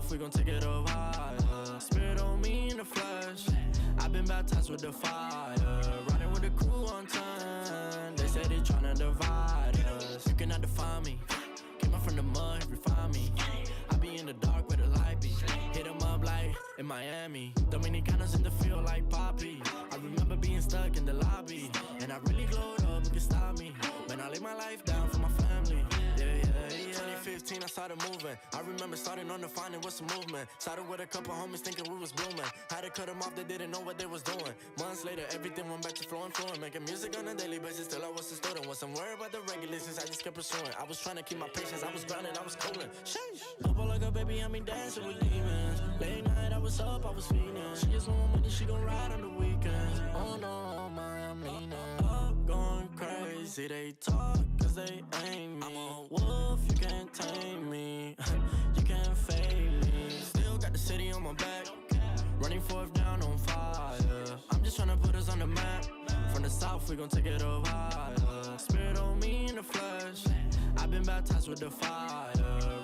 south, we gon' take it up higher. Spirit on me in the flesh, I've been baptized with the fire. Riding with the crew on time, they say they tryna divide us. You cannot define me, came up from the mud, refine me. I be in the dark where the light be, hit 'em up like in Miami. Dominicanos in the field like Poppy. I remember being stuck in the lobby, and I really glowed up, who can stop me? Man, I laid my life down for my family. Yeah. 2015, I started moving. I remember starting on defining what's a movement. Started with a couple homies thinking we was blooming. Had to cut them off, they didn't know what they was doing. Months later, everything went back to flowing. Making music on a daily basis, still I was a student. Wasn't worried about the regulations, I just kept pursuing. I was trying to keep my patience, I was grounded, I was cooling. Sheesh. Up like a baby, I mean dancing with demons. Late night, I was up, I was feeling. She just want money, she gon' ride on the weekends. Oh no, I mean it. Up going crazy, they talk cause they ain't me. I'm a wolf, you can't tame me. You can't fade me. Still got the city on my back, running fourth down on fire. I'm just tryna put us on the map. From the south, we gon' take it up higher. Spirit on me in the flesh, I've been baptized with the fire.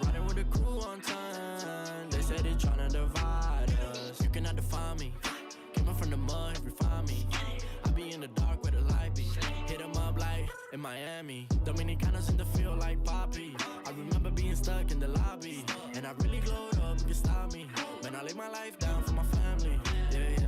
Riding with the crew on time, they say they tryna divide us. You cannot define me, came up from the mud, refine me. I be in the dark where the light be, hit 'em up like in Miami. Dominicanos in the field like Poppy. I remember being stuck in the lobby, and I really glowed up, who can stop me? Man, I laid my life down for my family. Yeah.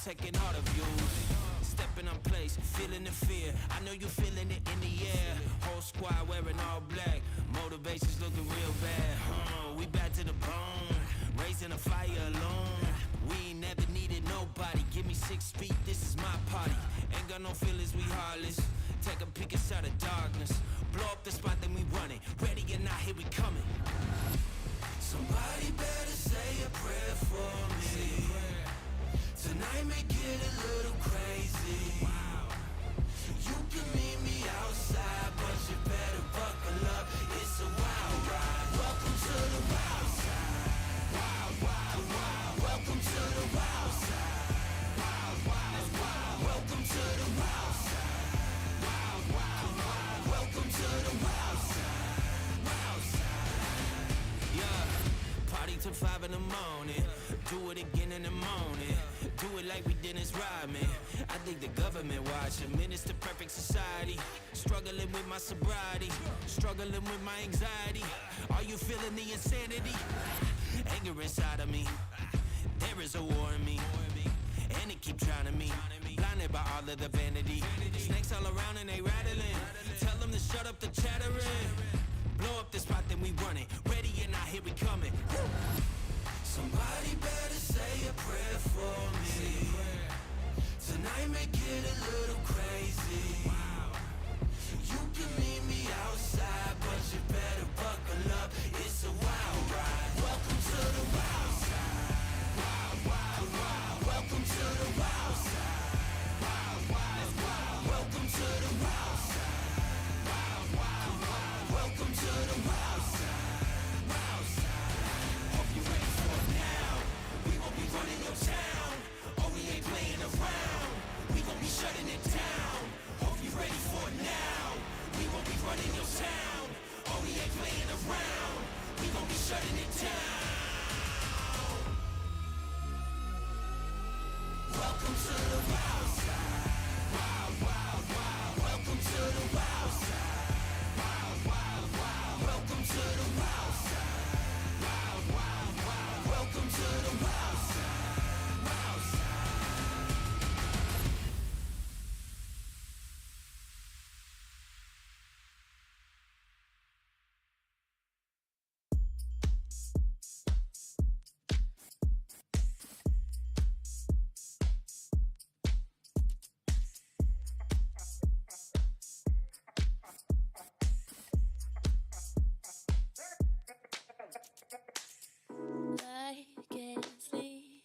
taking all the views. Stepping on place, feeling the fear. I know you feeling it in the air. Whole squad wearing all black. Motivation's looking real bad. We back to the bone. Raising a fire alone. We ain't never needed nobody. Give me 6 feet, this is my party. Ain't got no feelings, we heartless. Take a peek inside the darkness. Blow up the spot. till 5 in the morning. Do it again in the morning. Do it like we did this rhyming. I think the government watching. Minister perfect society. Struggling with my sobriety. Struggling with my anxiety. Are you feeling the insanity? Anger inside of me. There is a war in me. And it keep trying to me. Blinded by all of the vanity. Snakes all around and they rattling. Tell them to shut up the chattering. Blow up the spot, then we run it. Ready and now here we coming. Somebody better say a prayer for me. Tonight may get a little crazy. You can meet me outside, but you better buckle up. It's a wild ride. Welcome to the wild side. Wild, wild, wild. Welcome to the wild side. Wild, wild, wild. Welcome to the wild side. Wild, wild, wild. Welcome to the wild side. Wild side. Hope you're ready for it now. We gon' be running your town. Oh, we ain't playing around. We gon' be shutting it down. Hope you're ready for it now. We gon' be running your town. Oh, we ain't playing around. We gon' be shutting it down. Welcome to the wild side. Wild, wild, wild. Welcome to the wild side. Wild, wild, wild. Welcome to the wild side. Wild, wild, wild. Welcome to the wild side. Wild side. I can't sleep,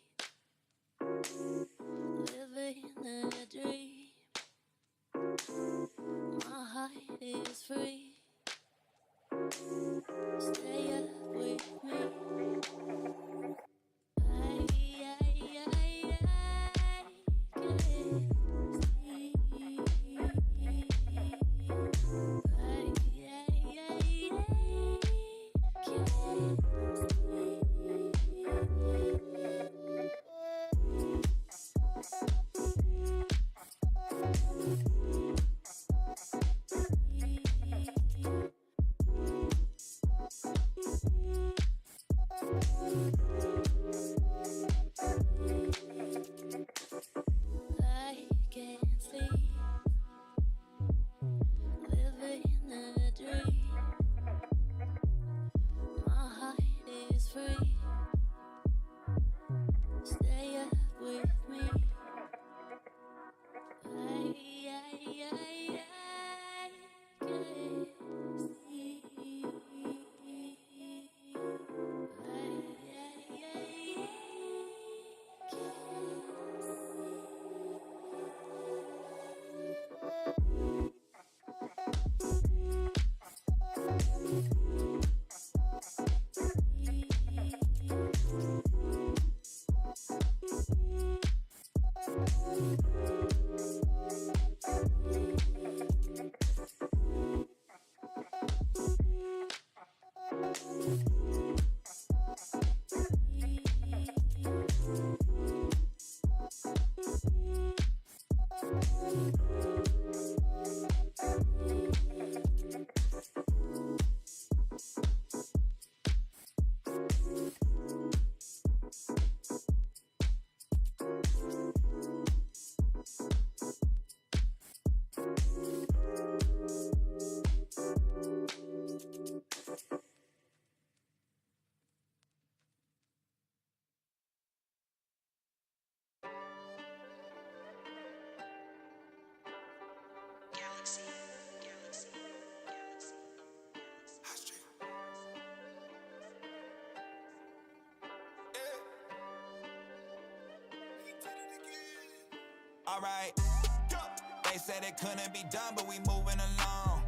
living a dream. My heart is free. Stay up with me. I can't Alright, they said it couldn't be done, but we moving along.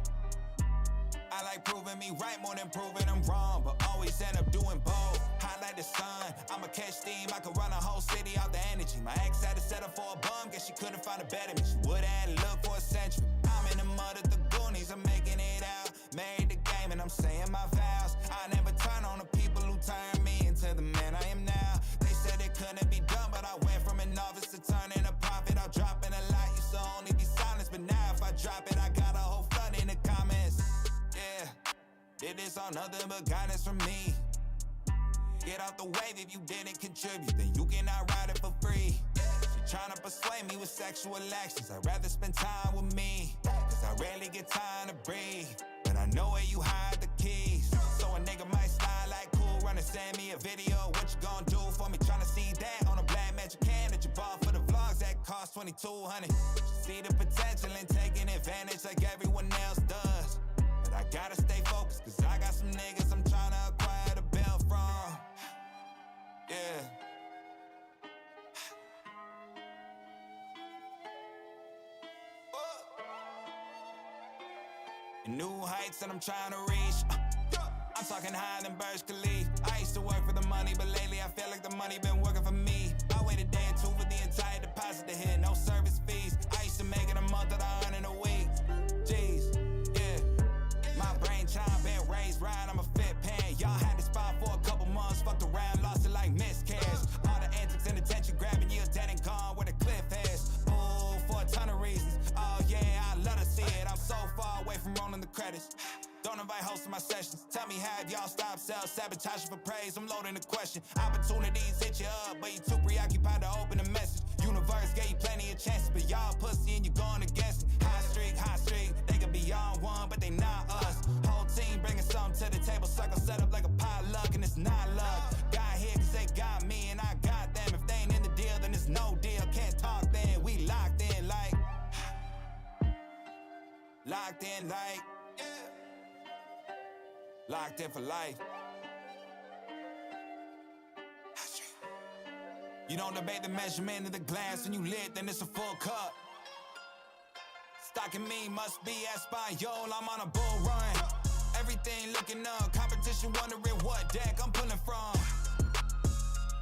I like proving me right more than proving I'm wrong, but always end up doing both. Hot like the sun, I'ma catch steam, I could run a whole city out the energy. My ex had to settle for a bum, guess she couldn't find a better me. She would've had to look for a century. I'm in the mud of the Goonies, I'm making it out. Made the game and I'm saying my vows. I never turn on the people who turn me into the Did this on nothing but guidance from me. Get off the wave if you didn't contribute, then you cannot ride it for free. She tryna persuade me with sexual actions. I'd rather spend time with me, cause I rarely get time to breathe. But I know where you hide the keys. So a nigga might slide like cool, run and send me a video. What you gonna do for me? Tryna see that on a black magic can that you bought for the vlogs that cost $2,200. See the potential in taking advantage like everyone else does. But I gotta stay focused, cause I got some niggas I'm tryna acquire the belt from. Yeah. New heights that I'm trying to reach. I'm talking higher than Burj Khalifa. I used to work for the money, but lately I feel like the money been working for me. I wait a day or two for the entire deposit to hit, no service fees. I used to make it a month that I earn in a week. Jeez, yeah. My brain chime been raised right, I'm a fit pan. Y'all had to spot for a couple months, fucked around, lost it like miscarriage. All the antics and attention grabbing you, dead and gone where the cliff is. Ooh, for a ton of reasons. Oh yeah, I love to see it. I'm so far away from rolling the credits. Don't invite hosts to my sessions. Tell me how y'all stop self-sabotaging for praise. I'm loading the question. Opportunities hit you up, but you too preoccupied to open the message. Universe gave you plenty of chances, but y'all pussy and you going against it. High streak, they could be on one, but they not us. Whole team bringing something to the table, circle set up like a potluck, and it's not luck. Got here cause they got me and I got them. If they ain't in the deal, then it's no deal. Can't talk then, we locked in like locked in like locked in for life. You don't debate the measurement of the glass when you lit, then it's a full cup. Stocking me must be Espanol, I'm on a bull run. Everything looking up, competition wondering what deck I'm pulling from.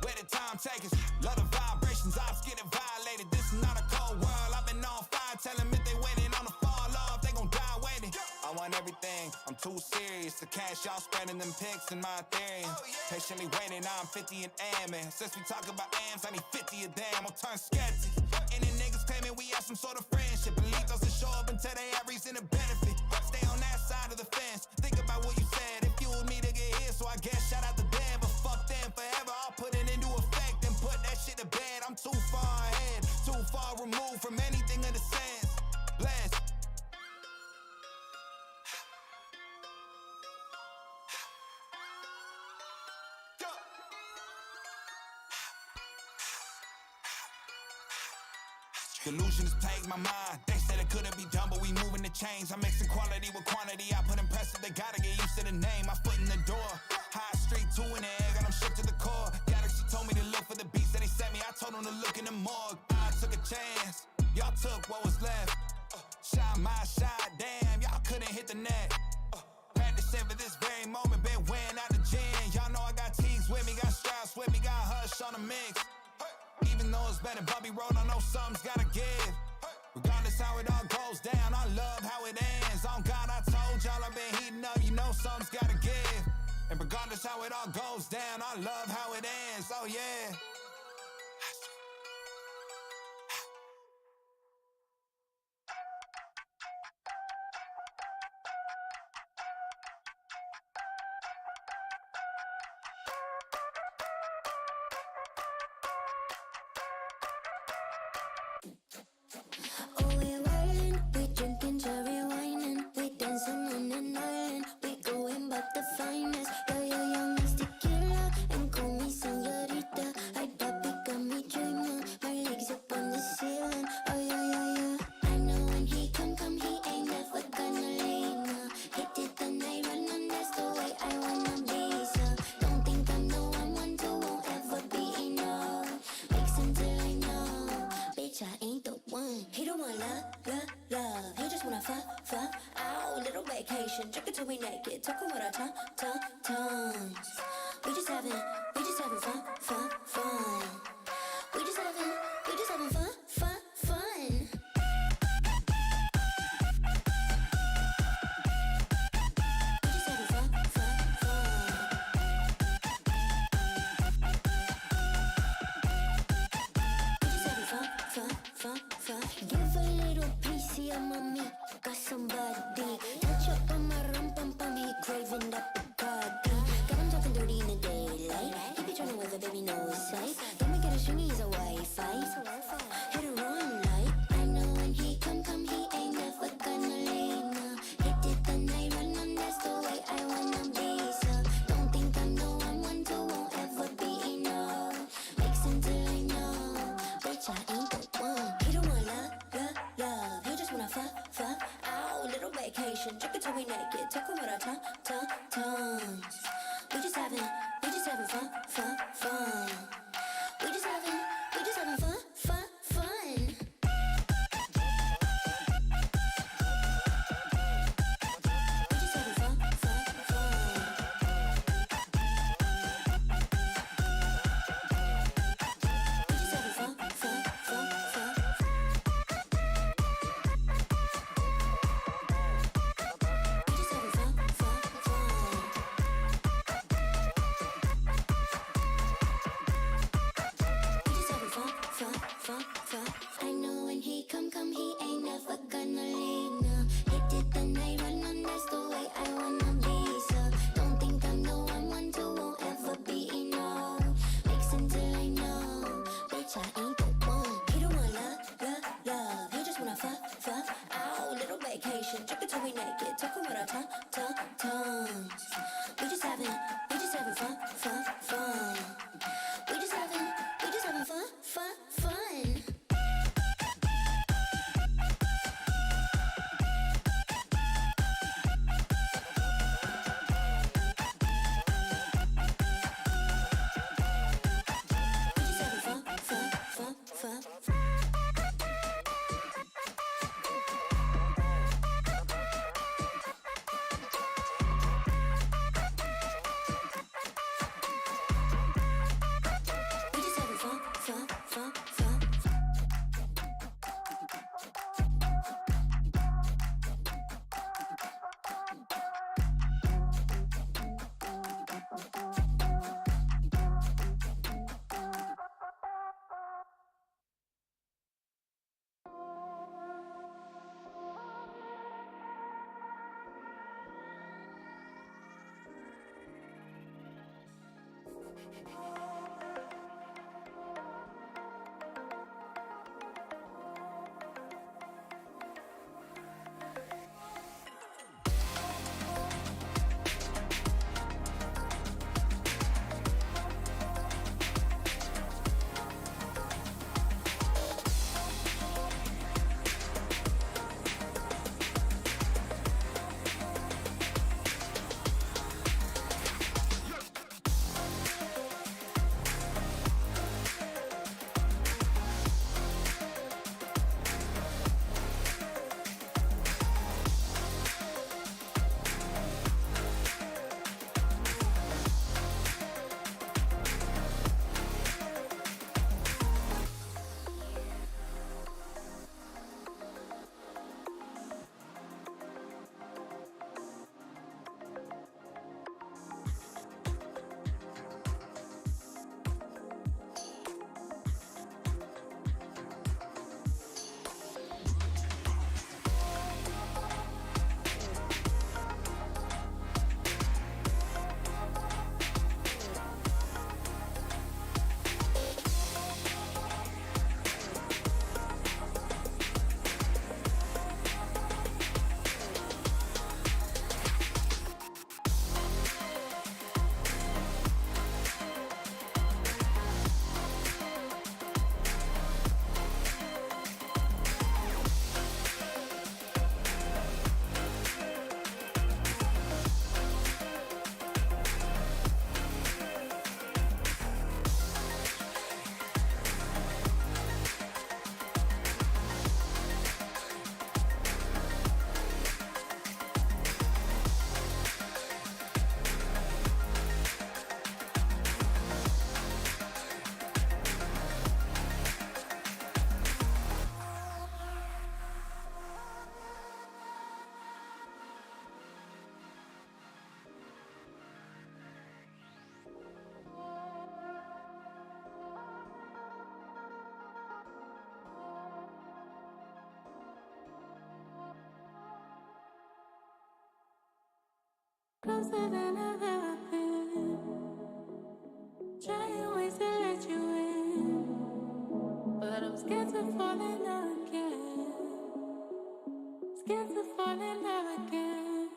Where the time take us, lot of vibrations, ops getting violated. This is not a cold world, I've been on fire, tell them if they waiting on the fall off, they gon' die waiting. I want everything, I'm too serious to cash y'all spreading them pics in my Ethereum. Patiently waiting, now I'm 50 and aiming. Since we talk about AMs, I need 50 a damn, I'll turn skeptic. And the niggas claiming we have some sort of friendship. Believe those that show up until they have reason to benefit. Stay on that side of the fence, think about what you said. It fueled me to get here, so I guess shout out to them. But fuck them forever, I'll put it into effect and put that shit to bed. I'm too far ahead, too far removed from anything of the sense. Blessed. Delusions plague my mind. They said it couldn't be done, but we moving the chains. I'm mixing quality with quantity. I put impressive, they gotta get used to the name. My foot in the door. High street, 2 in the air, got them shook to the core. Galaxy told me to look for the beats that they sent me. I told them to look in the morgue. I took a chance. Y'all took what was left. Shot my shot, damn, y'all couldn't hit the net. Practicing for this very moment, been wearing out the gym. Y'all know I got T's with me, got Strauss with me, got Hush on the mix. Even though it's been a bumpy road, I know something's gotta give. Regardless how it all goes down, I love how it ends. On God, I told y'all I've been heating up, you know something's gotta give. And regardless how it all goes down, I love how it ends, oh yeah. Oh, we wildin', we drinking cherry wine, we dancing on an island. We going back the finest. Young Miss Tequila, and call me señorita. I that got me dreaming. My legs up on the ceiling. Oh yeah. I know when he come, he ain't never gonna leave. No. He did the night run, and that's the way I wanna be. So don't think I'm the one to won't ever be enough. Mix until I know, bitch, I ain't the one. He don't want love. He just wanna fuck. Ow, little vacation. Drink it till we naked. Talking with our tongues. We just having fun. We just having fun. Give a little piece of mommy, got somebody. Touch up on my rum pum pum, he craving we naked, talking with our tongues. We just having fun. We just having fun. I know when he come, he ain't never gonna leave now. He did the night run, and that's the way I wanna be. So don't think I'm the one to won't ever be enough. Mix until I know, bitch, I ain't the one. He don't want love. He just wanna fuck. Ow, little vacation, drink it till we naked, talking with our tongues. We just having fun. We just having fun. Closer than I've ever been. Trying ways to let you in, but I'm scared to fall in love again. Scared to fall in love again.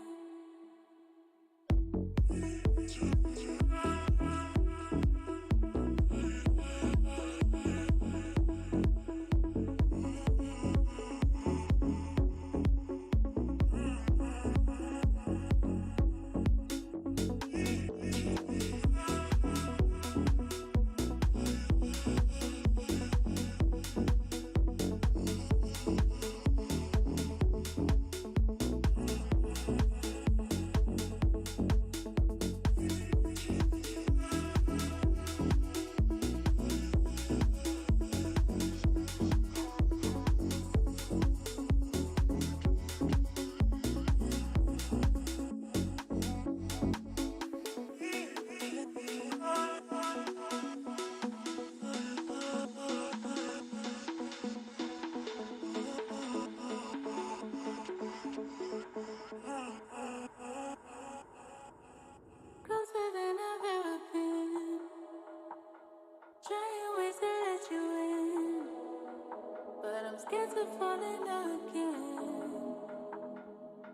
I'm scared to fall in love again.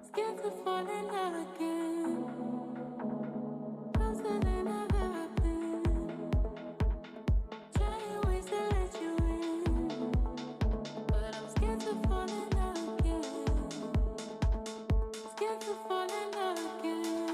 Scared to fall in love again. Closer than I've ever been. Trying ways to let you in, but I'm scared to fall in love again. Scared to fall in love again.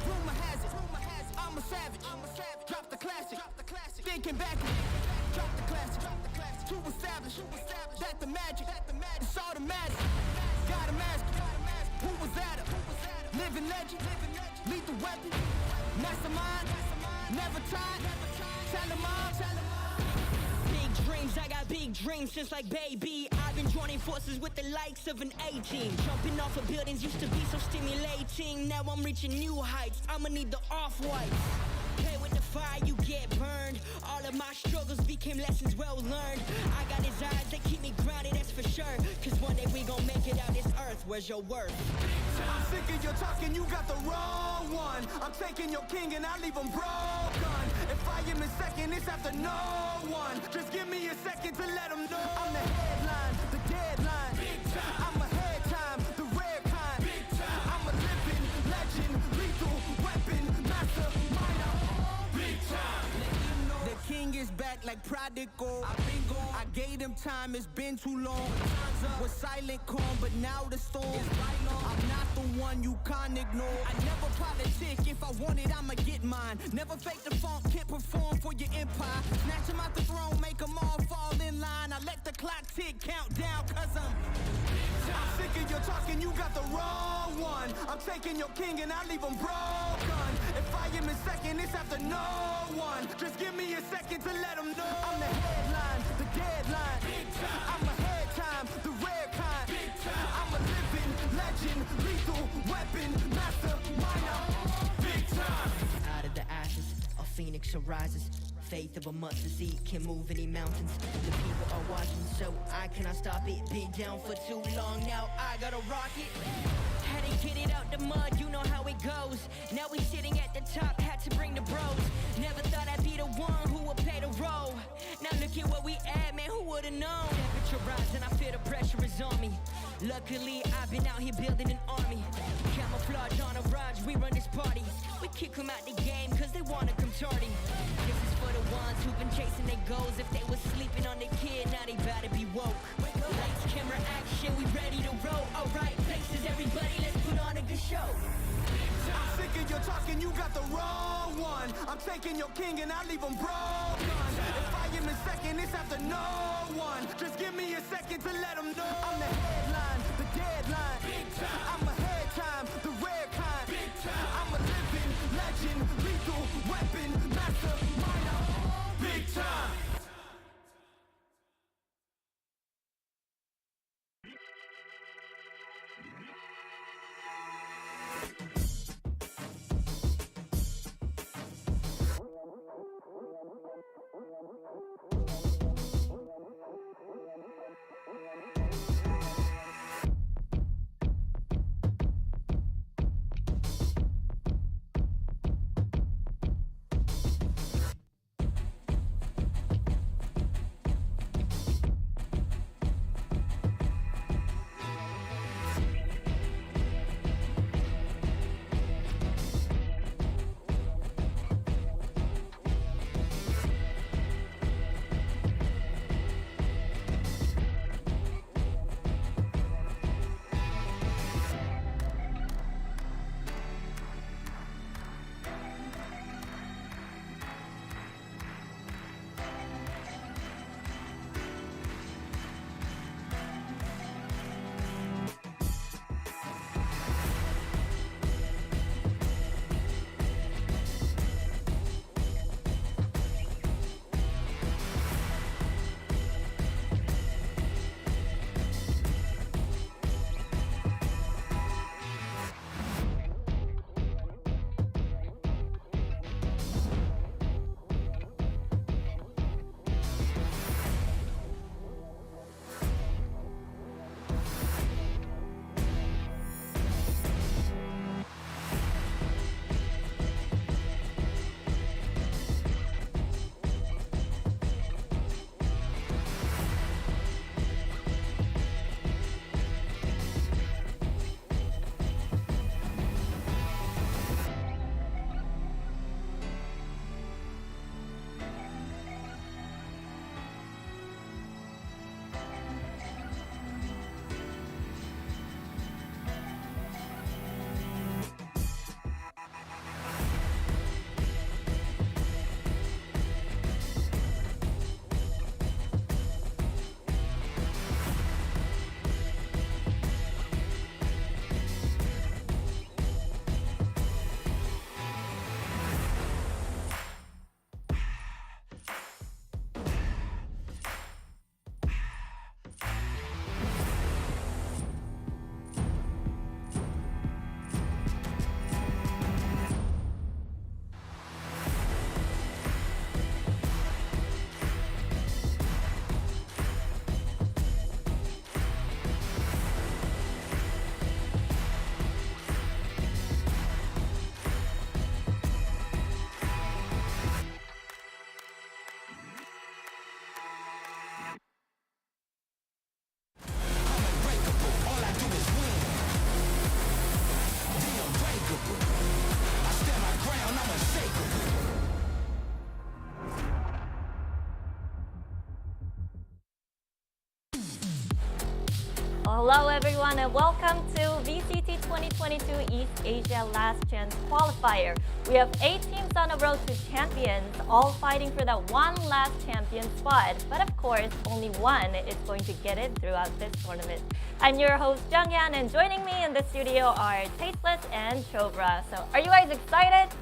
Rumor has it, I'm a savage. Drop the classic, thinking back. Drop the classic, to establish that the magic, it's automatic. Got a mask, who was at it? Living legend, lethal weapon, mastermind, never tied. Tell them all. Big dreams, I got big dreams since like baby. I've been joining forces with the likes of an A-team. Jumping off of buildings used to be so stimulating. Now I'm reaching new heights, I'ma need the off-white. Play with the fire, you get burned. All of my struggles became lessons well learned. I got his eyes, they keep me grounded, that's for sure. Cause one day we gon' make it out this earth, where's your worth? I'm sick of your talking, you got the wrong one. I'm taking your king and I leave him broken. If I am in second, it's after no one. Just give me a second to let him know. I'm the headline, the deadline. I'm ahead time, the rare kind. I'm a living legend, lethal weapon, mastermind. Big time. The king is back like prodigal. I gave him time, it's been too long. Was silent calm, but now the storm. I'm not the one you can't ignore. I never politic, if I want it, I'ma get mine. Never fake the funk, can't perform for your empire. Snatch him out the throne, make them all fall in line. I let the clock tick, count down, cause I'm sick of your talking, you got the wrong one. I'm taking your king and I leave him broken. If I am in second, it's after no one. Just give me a second to let him know. I'm the headline, the deadline. I'm ahead time, the rare kind. I'm a living legend, lethal weapon, mastermind. Big time. Out of the ashes, a phoenix arises. Faith of a mustard seed can move any mountains. The people are watching, so I cannot stop it. Been down for too long, now I gotta rock it. Had to get it out the mud, you know how it goes. Now we sitting at the top, had to bring the bros. Never thought I'd be the one who would play the role. Now look at where we at, man, who would've known? Temperature rising, I feel the pressure is on me. Luckily, I've been out here building an army. Camouflage on a ride, we run this party. We kick them out the game, cause they wanna come tardy. This is for the ones who've been chasing their goals. If they was sleeping on their kid, now they better be woke. Lights, camera, action, we ready to roll. Alright, places, everybody, let's put on a good show. I'm sick of your talking, you got the wrong one. I'm taking your king and I leave him broken. If I am in second, it's after no one. Just give me a second to let him know. I'm the headline, the deadline. I'm ahead time, the rare kind. I'm a living legend, lethal weapon, mastermind. Big time. Hello everyone and welcome to VCT 2022 East Asia Last Chance Qualifier. We have 8 teams on the road to champions, all fighting for that one last champion spot. But of course, only one is going to get it throughout this tournament. I'm your host Jung Hyun, and joining me in the studio are Tasteless and Chobra. So are you guys excited?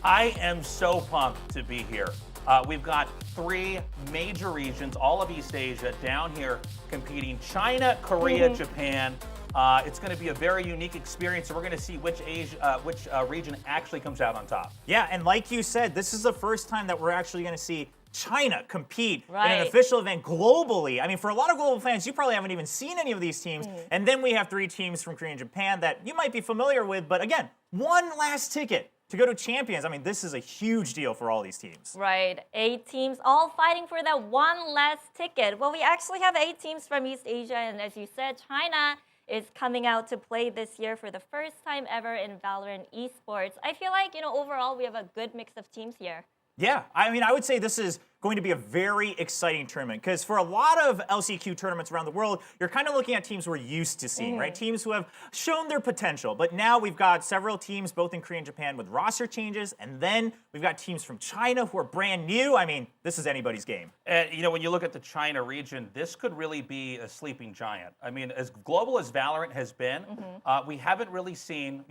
I am so pumped to be here. We've got 3 major regions, all of East Asia, down here competing. China, Korea, Japan. It's going to be a very unique experience, and we're going to see which region actually comes out on top. Yeah, and like you said, this is the first time that we're actually going to see China compete in Right. an official event globally. I mean, for a lot of global fans, you probably haven't even seen any of these teams. And then we have 3 teams from Korea and Japan that you might be familiar with, but again, one last ticket to go to champions. I mean, this is a huge deal for all these teams. Right, 8 teams all fighting for that one last ticket. Well, we actually have 8 teams from East Asia, and as you said, China is coming out to play this year for the first time ever in Valorant esports. I feel like, overall we have a good mix of teams here. Yeah, I mean, I would say this is going to be a very exciting tournament because for a lot of LCQ tournaments around the world, you're kind of looking at teams we're used to seeing, right? Teams who have shown their potential. But now we've got several teams, both in Korea and Japan, with roster changes. And then we've got teams from China who are brand new. I mean, this is anybody's game. And, when you look at the China region, this could really be a sleeping giant. I mean, as global as Valorant has been, we haven't really seen,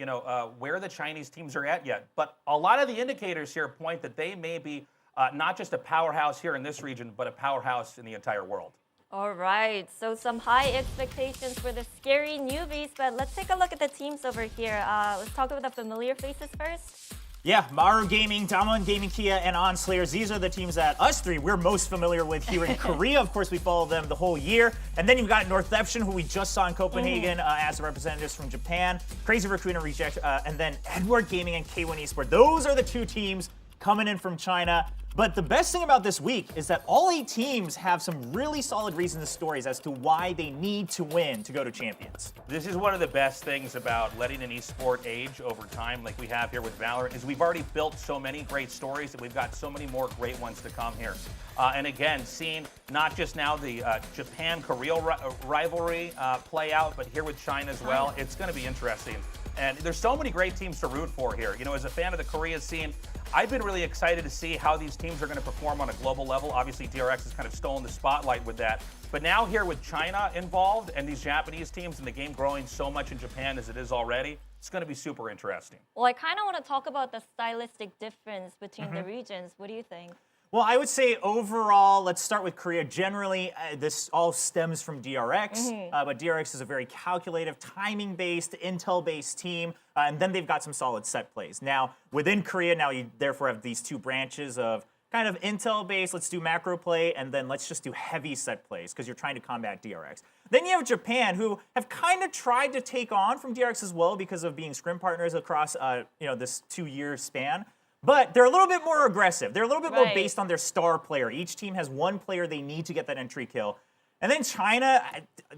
where the Chinese teams are at yet. But a lot of the indicators here point that they may be not just a powerhouse here in this region, but a powerhouse in the entire world. All right, so some high expectations for the scary newbies, but let's take a look at the teams over here. Let's talk about the familiar faces first. Yeah, Maru Gaming, Damwon Gaming Kia, and Onslayers. These are the teams that us 3 we're most familiar with here in Korea. Of course, we follow them the whole year. And then you've got Northeption, who we just saw in Copenhagen as the representatives from Japan. Crazy Recruit and Reject, and then Edward Gaming and K1 Esports. Those are the 2 teams coming in from China. But the best thing about this week is that all 8 teams have some really solid reasons and stories as to why they need to win to go to champions. This is one of the best things about letting an esport age over time like we have here with Valorant is we've already built so many great stories that we've got so many more great ones to come here. And again, seeing not just now the Japan-Korea rivalry play out, but here with China as well, it's going to be interesting. And there's so many great teams to root for here. As a fan of the Korea scene, I've been really excited to see how these teams are going to perform on a global level. Obviously, DRX has kind of stolen the spotlight with that. But now here with China involved and these Japanese teams and the game growing so much in Japan as it is already, it's going to be super interesting. Well, I kind of want to talk about the stylistic difference between the regions. What do you think? Well, I would say overall, let's start with Korea. Generally, this all stems from DRX, but DRX is a very calculative, timing-based, intel-based team, and then they've got some solid set plays. Now, within Korea, now you therefore have these 2 branches of kind of intel-based, let's do macro play, and then let's just do heavy set plays because you're trying to combat DRX. Then you have Japan, who have kind of tried to take on from DRX as well because of being scrim partners across this 2-year span. But they're a little bit more aggressive. They're a little bit more based on their star player. Each team has one player they need to get that entry kill. And then China,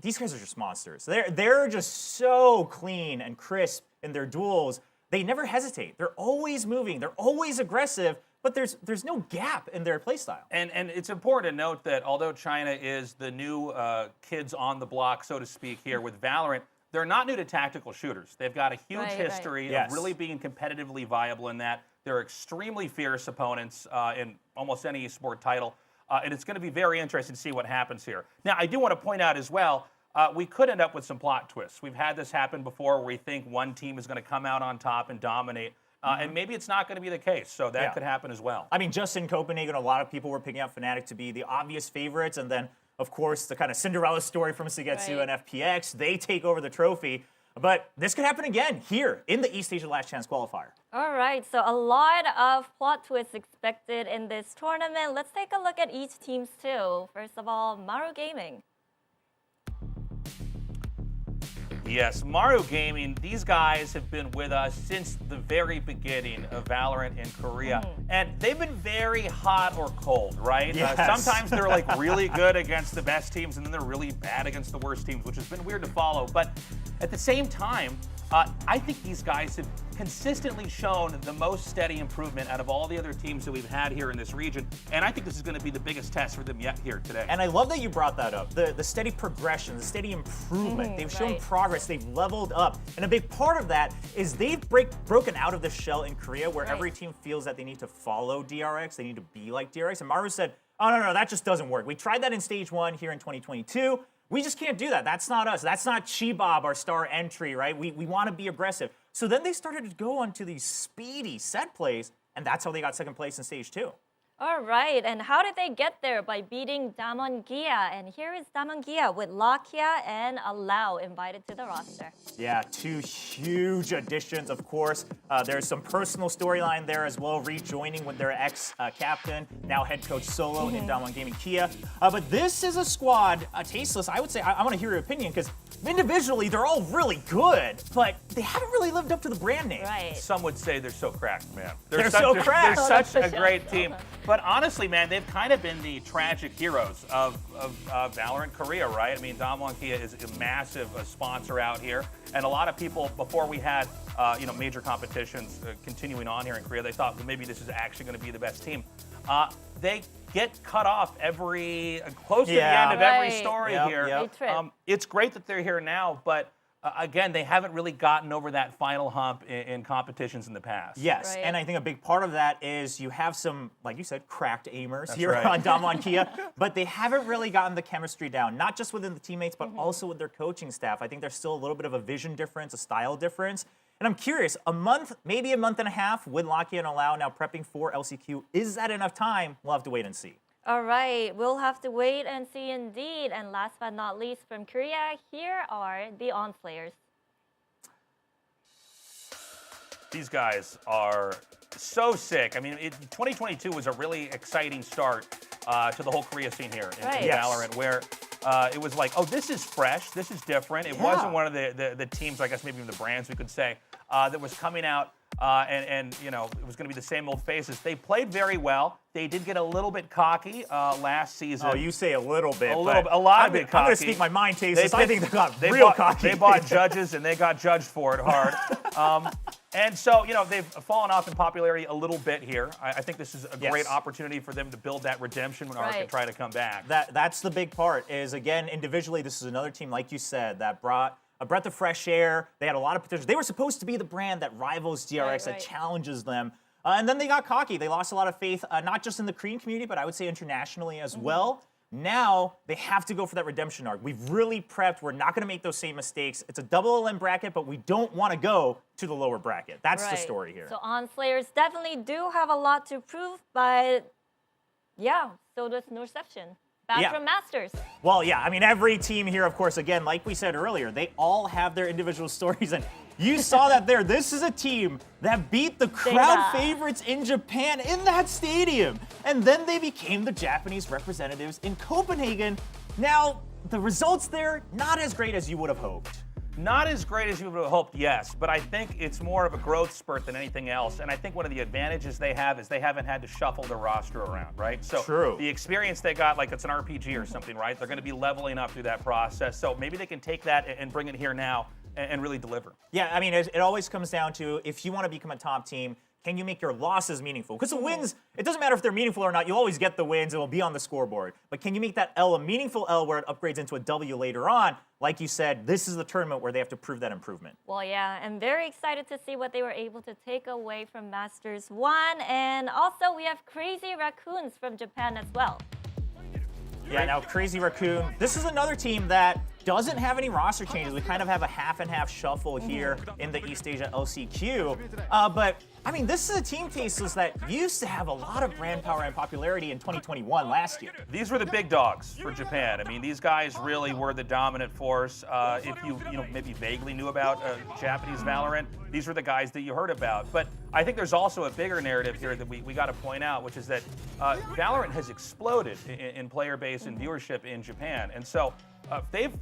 these guys are just monsters. They're just so clean and crisp in their duels. They never hesitate. They're always moving. They're always aggressive. But there's no gap in their playstyle. And it's important to note that although China is the new kids on the block, so to speak, here with Valorant, they're not new to tactical shooters. They've got a huge history of really being competitively viable in that. They're extremely fierce opponents in almost any esport title. And it's going to be very interesting to see what happens here. Now, I do want to point out as well, we could end up with some plot twists. We've had this happen before where we think one team is going to come out on top and dominate. And maybe it's not going to be the case. So that could happen as well. I mean, just in Copenhagen, a lot of people were picking out Fnatic to be the obvious favorites. And then, of course, the kind of Cinderella story from Sugetsu and FPX. They take over the trophy. But this could happen again here in the East Asia Last Chance Qualifier. All right, so a lot of plot twists expected in this tournament. Let's take a look at each team's too. First of all, Maru Gaming. Yes, Maru Gaming, these guys have been with us since the very beginning of Valorant in Korea. And they've been very hot or cold, right? Yes. Sometimes they're like really good against the best teams and then they're really bad against the worst teams, which has been weird to follow. But at the same time, I think these guys have consistently shown the most steady improvement out of all the other teams that we've had here in this region, and I think this is going to be the biggest test for them yet here today. And I love that you brought that up. The steady progression, the steady improvement. They've shown progress. They've leveled up. And a big part of that is they've broken out of the shell in Korea where every team feels that they need to follow DRX. They need to be like DRX. And Maru said, oh, no, that just doesn't work. We tried that in stage 1 here in 2022. We just can't do that. That's not us. That's not Chibob, our star entry, right? We want to be aggressive. So then they started to go onto these speedy set plays, and that's how they got second place in stage 2. All right, and how did they get there? By beating Damon Gia. And here is Damon Gia with Lakia and Alao invited to the roster. Yeah, 2 huge additions, of course. There's some personal storyline there as well, rejoining with their ex-captain, now head coach Solo in Damon Gaming Kia. But this is a squad, Tasteless, I would say, I want to hear your opinion, because individually, they're all really good, but they haven't really lived up to the brand name. Right. Some would say they're so cracked, man. They're so cracked. They're such a great team. But honestly, man, they've kind of been the tragic heroes of Valorant Korea, right? I mean, Damwon Kia is a massive sponsor out here, and a lot of people, before we had major competitions continuing on here in Korea, they thought, well, maybe this is actually going to be the best team. They get cut off close to the end of every story here. It's great that they're here now, but again, they haven't really gotten over that final hump in competitions in the past. Yes, and I think a big part of that is you have some, like you said, cracked aimers here on Damwon Kia, but they haven't really gotten the chemistry down, not just within the teammates, but also with their coaching staff. I think there's still a little bit of a vision difference, a style difference. And I'm curious, a month, maybe a month and a half with Lakia and Alao now prepping for LCQ, is that enough time? We'll have to wait and see. All right, we'll have to wait and see indeed. And last but not least from Korea, here are the ONS players. These guys are so sick. I mean, 2022 was a really exciting start to the whole Korea scene here in Valorant, where it was like, oh, this is fresh, this is different. It wasn't one of the teams, I guess maybe even the brands we could say, that was coming out and it was going to be the same old faces. They played very well. They did get a little bit cocky last season. Oh, you say a little bit. A lot of bit cocky. I'm going to speak my mind, Tasteless. I think they got real cocky. They bought judges, and they got judged for it hard. And so, they've fallen off in popularity a little bit here. I think this is a great opportunity for them to build that redemption when Arc can try to come back. That's the big part is, again, individually, this is another team, like you said, that brought a breath of fresh air. They had a lot of potential. They were supposed to be the brand that rivals DRX, that challenges them. And then they got cocky. They lost a lot of faith, not just in the Korean community, but I would say internationally as well. Now they have to go for that redemption arc. We've really prepped. We're not going to make those same mistakes. It's a double LM bracket, but we don't want to go to the lower bracket. That's the story here. So ONS players definitely do have a lot to prove, but so does Norception. Back from Masters. Well, I mean, every team here, of course, again, like we said earlier, they all have their individual stories, and you saw that there. This is a team that beat the crowd favorites in Japan in that stadium, and then they became the Japanese representatives in Copenhagen. Now, the results there, not as great as you would have hoped. Not as great as you would have hoped, yes, but I think it's more of a growth spurt than anything else. And I think one of the advantages they have is they haven't had to shuffle their roster around, right? So the experience they got, like it's an RPG or something, right? They're going to be leveling up through that process. So maybe they can take that and bring it here now and really deliver. Yeah, I mean, it always comes down to, if you want to become a top team, can you make your losses meaningful? Because the wins, it doesn't matter if they're meaningful or not. You'll always get the wins. It will be on the scoreboard. But can you make that L a meaningful L where it upgrades into a W later on? Like you said, this is the tournament where they have to prove that improvement. Well, I'm very excited to see what they were able to take away from Masters 1. And also, we have Crazy Raccoons from Japan as well. Yeah, now Crazy Raccoon, this is another team that doesn't have any roster changes. We kind of have a half and half shuffle here in the East Asia LCQ. But I mean, this is a team, Tasteless, that used to have a lot of brand power and popularity in 2021 last year. These were the big dogs for Japan. I mean, these guys really were the dominant force. If you maybe vaguely knew about Japanese Valorant, these were the guys that you heard about. But I think there's also a bigger narrative here that we got to point out, which is that Valorant has exploded in player base and viewership in Japan. And so they've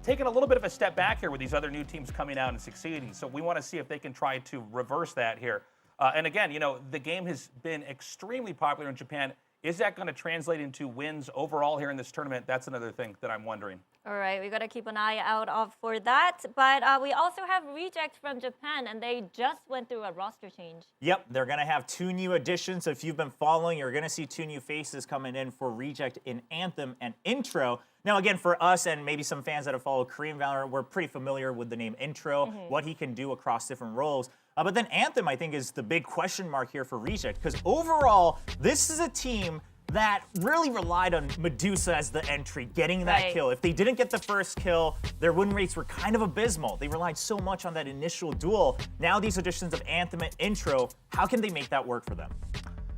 taken a little bit of a step back here with these other new teams coming out and succeeding. So we want to see if they can try to reverse that here. And again, the game has been extremely popular in Japan, Is that going to translate into wins overall here in this tournament? That's another thing that I'm wondering. All right, we got to keep an eye out for that. But we also have Reject from Japan, and they just went through a roster change. Yep, they're going to have 2 new additions. So if you've been following, you're going to see 2 new faces coming in for Reject in Anthem and Intro. Now, again, for us and maybe some fans that have followed Korean Valorant, we're pretty familiar with the name Intro, what he can do across different roles. But then Anthem, I think, is the big question mark here for Reject, because overall, this is a team that really relied on Medusa as the entry, getting that kill. If they didn't get the first kill, their win rates were kind of abysmal. They relied so much on that initial duel. Now these additions of Anthem and Intro, how can they make that work for them?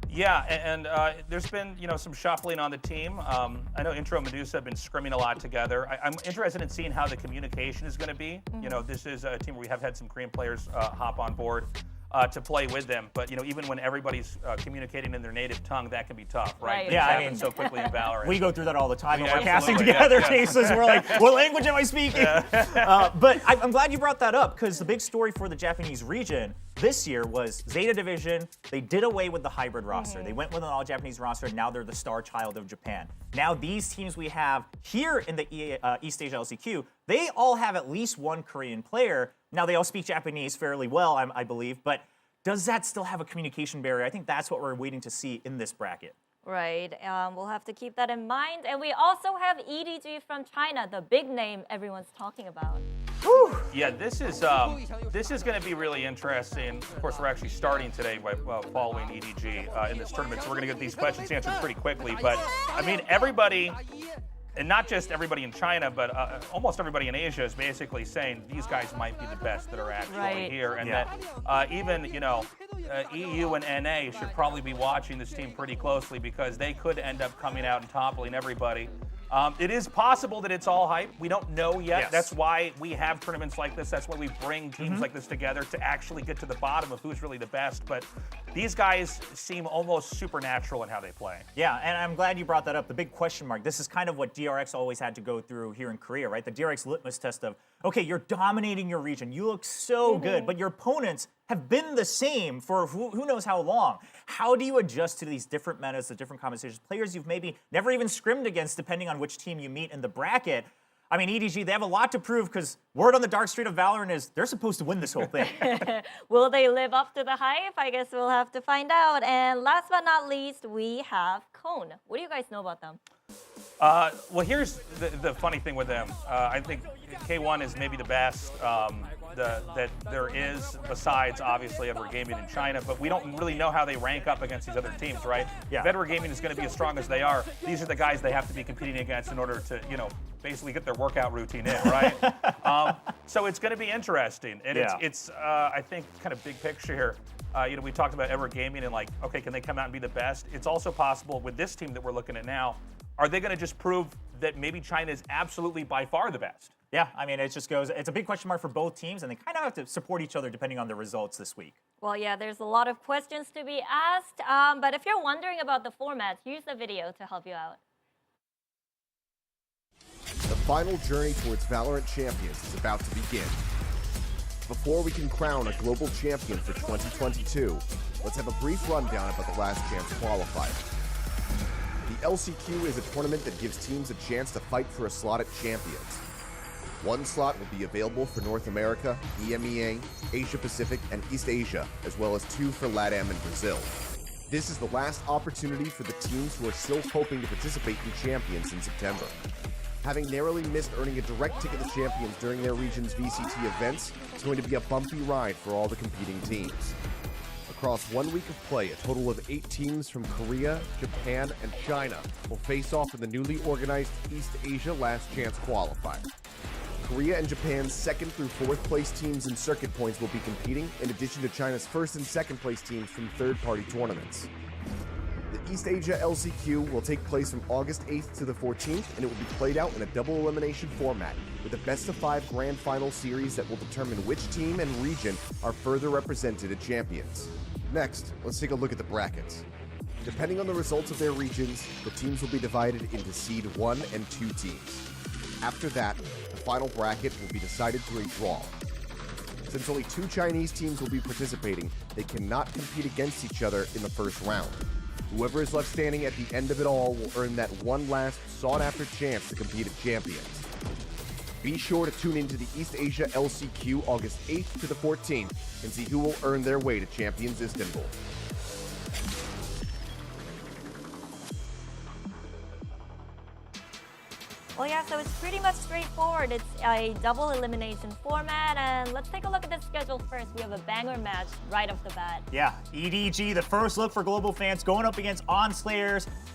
Yeah, and there's been some shuffling on the team. I know Intro and Medusa have been scrimming a lot together. I'm interested in seeing how the communication is going to be. This is a team where we have had some Korean players hop on board to play with them. But even when everybody's communicating in their native tongue, that can be tough, right? Yeah, I mean, so quickly in Valorant. We go through that all the time when we're absolutely, casting together yeah. cases. We're like, what language am I speaking? But I'm glad you brought that up, because the big story for the Japanese region this year was Zeta Division. They did away with the hybrid roster. They went with an all-Japanese roster, and now they're the star child of Japan. Now these teams we have here in the East Asia LCQ, they all have at least 1 Korean player. Now they all speak Japanese fairly well, I believe, but does that still have a communication barrier? I think that's what we're waiting to see in this bracket. Right. We'll have to keep that in mind. And we also have EDG from China, the big name everyone's talking about. Whew. Yeah, this is going to be really interesting. Of course, we're actually starting today by following EDG in this tournament, so we're going to get these questions answered pretty quickly. But I mean, everybody, and not just everybody in China, but almost everybody in Asia is basically saying these guys might be the best that are actually here, and that even EU and NA should probably be watching this team pretty closely, because they could end up coming out and toppling everybody. It is possible that it's all hype. We don't know yet. Yes. That's why we have tournaments like this. That's why we bring teams like this together to actually get to the bottom of who's really the best. But these guys seem almost supernatural in how they play. Yeah, and I'm glad you brought that up. The big question mark. This is kind of what DRX always had to go through here in Korea, right? The DRX litmus test of, okay, you're dominating your region. You look so good, but your opponents have been the same for who knows how long. How do you adjust to these different metas, the different conversations, players you've maybe never even scrimmed against, depending on which team you meet in the bracket? I mean, EDG, they have a lot to prove, because word on the dark street of Valorant is they're supposed to win this whole thing. Will they live up to the hype? I guess we'll have to find out. And last but not least, we have Cone. What do you guys know about them? Well, here's the funny thing with them. I think K1 is maybe the best that there is, besides obviously Edward Gaming in China, but we don't really know how they rank up against these other teams, right? Yeah. If Edward Gaming is going to be as strong as they are, these are the guys they have to be competing against in order to, basically get their workout routine in, right? So it's going to be interesting, and it's I think kind of big picture here. We talked about Edward Gaming and like, okay, can they come out and be the best? It's also possible with this team that we're looking at now. Are they going to just prove that maybe China is absolutely by far the best? Yeah, I mean, it's a big question mark for both teams, and they kind of have to support each other depending on the results this week. Well, yeah, there's a lot of questions to be asked, but if you're wondering about the formats, here's the video to help you out. The final journey towards Valorant Champions is about to begin. Before we can crown a global champion for 2022, let's have a brief rundown about the Last Chance Qualifier. The LCQ is a tournament that gives teams a chance to fight for a slot at Champions. One slot will be available for North America, EMEA, Asia Pacific, and East Asia, as well as 2 for LATAM and Brazil. This is the last opportunity for the teams who are still hoping to participate in Champions in September. Having narrowly missed earning a direct ticket to Champions during their region's VCT events, it's going to be a bumpy ride for all the competing teams. Across 1 week of play, a total of 8 teams from Korea, Japan, and China will face off in the newly organized East Asia Last Chance Qualifier. Korea and Japan's 2nd through 4th place teams in circuit points will be competing, in addition to China's 1st and 2nd place teams from third-party tournaments. The East Asia LCQ will take place from August 8th to the 14th, and it will be played out in a double elimination format, with a best-of-5 grand final series that will determine which team and region are further represented at Champions. Next, let's take a look at the brackets. Depending on the results of their regions, the teams will be divided into Seed 1 and 2 teams. After that, the final bracket will be decided through a draw. Since only 2 Chinese teams will be participating, they cannot compete against each other in the first round. Whoever is left standing at the end of it all will earn that one last sought-after chance to compete at Champions. Be sure to tune into the East Asia LCQ August 8th to the 14th and see who will earn their way to Champions Istanbul. Well, yeah, so it's pretty much straightforward. It's a double elimination format, and let's take a look at the schedule first. We have a banger match right off the bat. Yeah, EDG, the first look for global fans, going up against ON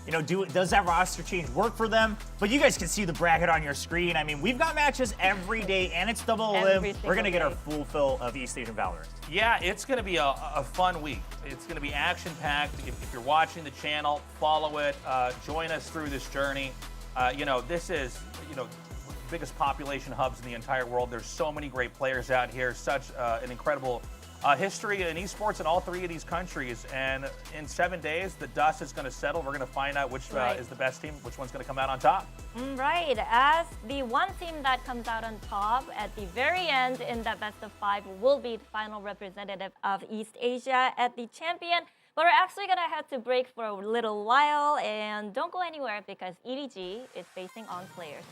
You know, does that roster change work for them? But you guys can see the bracket on your screen. I mean, we've got matches every day, and it's double elim. We're going to get our full fill of East Asian Valorant. Yeah, it's going to be a fun week. It's going to be action-packed. If you're watching the channel, follow it. Join us through this journey. You know, this is, biggest population hubs in the entire world. There's so many great players out here, such an incredible history in esports in all three of these countries. And in 7 days, the dust is going to settle. We're going to find out which is the best team, which one's going to come out on top. Right. As the one team that comes out on top at the very end in that best of 5 will be the final representative of East Asia at the champion. But we're actually going to have to break for a little while, and don't go anywhere because EDG is facing on players.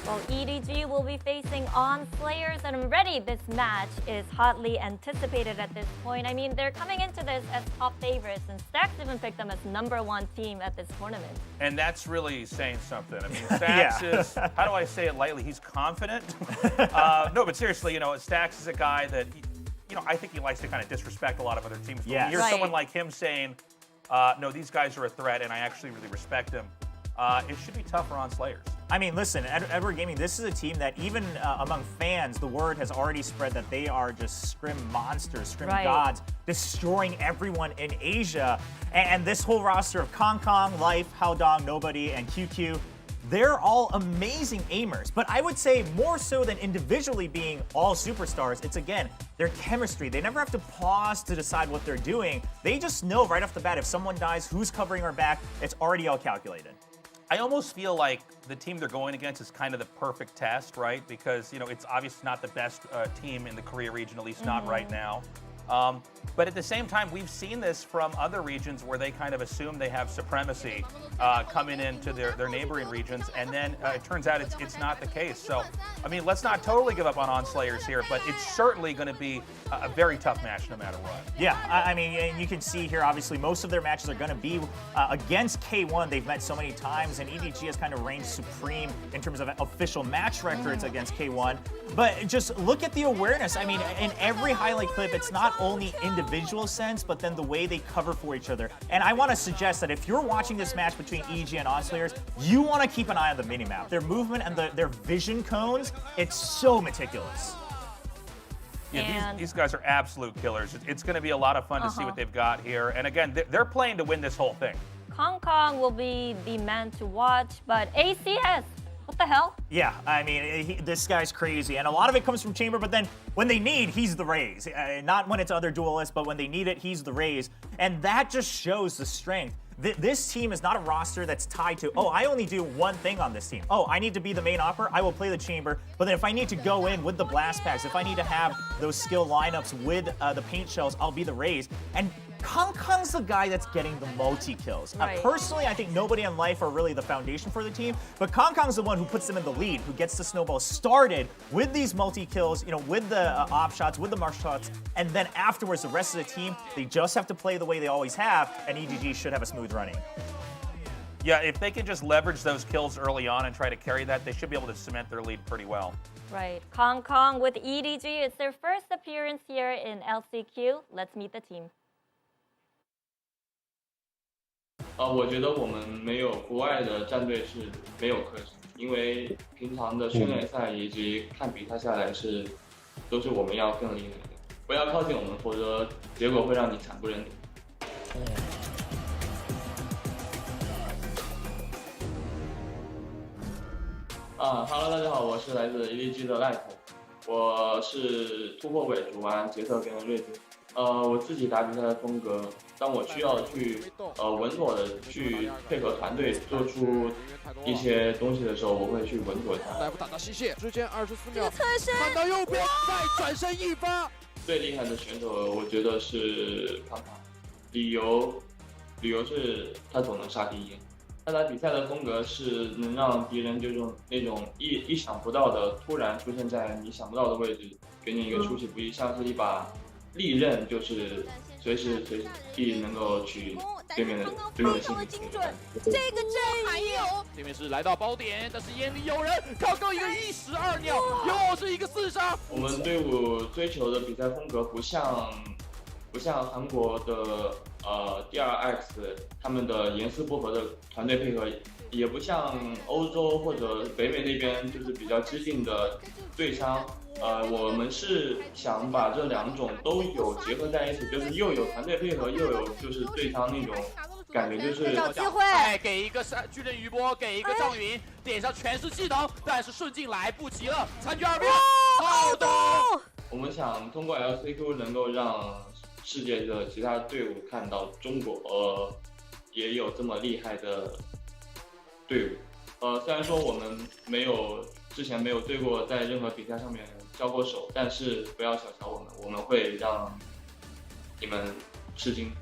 Well, EDG will be facing on Slayers, and I'm ready. This match is hotly anticipated at this point. I mean, they're coming into this as top favorites, and Stacks even picked them as #1 team at this tournament. And that's really saying something. I mean, Stacks is, how do I say it lightly? He's confident. No, but seriously, Stacks is a guy that, I think he likes to kind of disrespect a lot of other teams. But when you hear someone like him saying, no, these guys are a threat, and I actually really respect him, it should be tougher on Slayers. I mean, listen, Edward Gaming, this is a team that even among fans, the word has already spread that they are just scrim monsters, scrim gods, destroying everyone in Asia. And this whole roster of Kong Kong, Life, Haodong, Nobody, and QQ, they're all amazing aimers. But I would say more so than individually being all superstars, it's, again, their chemistry. They never have to pause to decide what they're doing. They just know right off the bat, if someone dies, who's covering our back, it's already all calculated. I almost feel like the team they're going against is kind of the perfect test, right? Because, it's obviously not the best team in the Korea region, at least not right now. But at the same time, we've seen this from other regions where they kind of assume they have supremacy coming into their neighboring regions, and then it turns out it's not the case. So, I mean, let's not totally give up on Slayers here, but it's certainly going to be a very tough match no matter what. Yeah, I mean, and you can see here, obviously, most of their matches are going to be against K1. They've met so many times, and EDG has kind of reigned supreme in terms of official match records against K1. But just look at the awareness. I mean, in every highlight clip, it's not only individual sense, but then the way they cover for each other. And I want to suggest that if you're watching this match between EG and OnSlayers, you want to keep an eye on the minimap. Their movement and their vision cones, it's so meticulous. Yeah, these guys are absolute killers. It's going to be a lot of fun to see what they've got here. And again, they're playing to win this whole thing. Kong Kong will be the man to watch, but ACS What the hell? Yeah, I mean, this guy's crazy. And a lot of it comes from Chamber, but then when they need, he's the Raze. Not when it's other duelists, but when they need it, he's the Raze. And that just shows the strength. This team is not a roster that's tied to, oh, I only do one thing on this team. Oh, I need to be the main opper, I will play the Chamber. But then if I need to go in with the blast packs, if I need to have those skill lineups with the paint shells, I'll be the Raze. And Kong's the guy that's getting the multi-kills. Right. Personally, I think nobody in life are really the foundation for the team, but Kong's the one who puts them in the lead, who gets the snowball started with these multi-kills, with the op shots, with the mark shots, and then afterwards, the rest of the team, they just have to play the way they always have, and EDG should have a smooth running. Yeah, if they can just leverage those kills early on and try to carry that, they should be able to cement their lead pretty well. Right. Kong with EDG. It's their first appearance here in LCQ. Let's meet the team. 我觉得我们没有国外的战队是没有课程，因为平常的训练赛以及看比赛下来都是我们要更厉害的，不要靠近我们，否则结果会让你惨不忍睹。Hello， 大家好，我是来自 EDG 的 Light， 我是突破为主玩杰特跟瑞兹。我自己打比赛的风格，当我需要去稳妥的去配合团队做出一些东西的时候，我会去稳妥它。来不打到吸血，之间24秒，看到右边，再转身一发。最厉害的选手，我觉得是康康，理由是他总能杀第一。他打比赛的风格是能让敌人就是那种意想不到的突然出现在你想不到的位置，给你一个出其不意，像是一把利刃，就是随时地能够取对面的性命。这个阵还有，对面是来到包点，但是眼里有人，刚刚一个1石2鸟，又是一个4杀。我们队伍追求的比赛风格不像韩国的DR-X 他们的严丝不合的团队配合，也不像欧洲或者北美那边就是比较激进的对枪。我们是想把这两种都有结合在一起，就是又有团队配合，又有就是对枪那种感觉，就是找机会，给一个巨人余波，给一个赵云，点上全是技能，但是顺境来不及了，残局2秒，好懂。我们想通过 LCQ 能够让世界的其他队伍看到中国也有这么厉害的队伍。虽然说我们之前没有对过，在任何比赛上面交过手，但是不要小瞧我们，我们会让你们吃惊。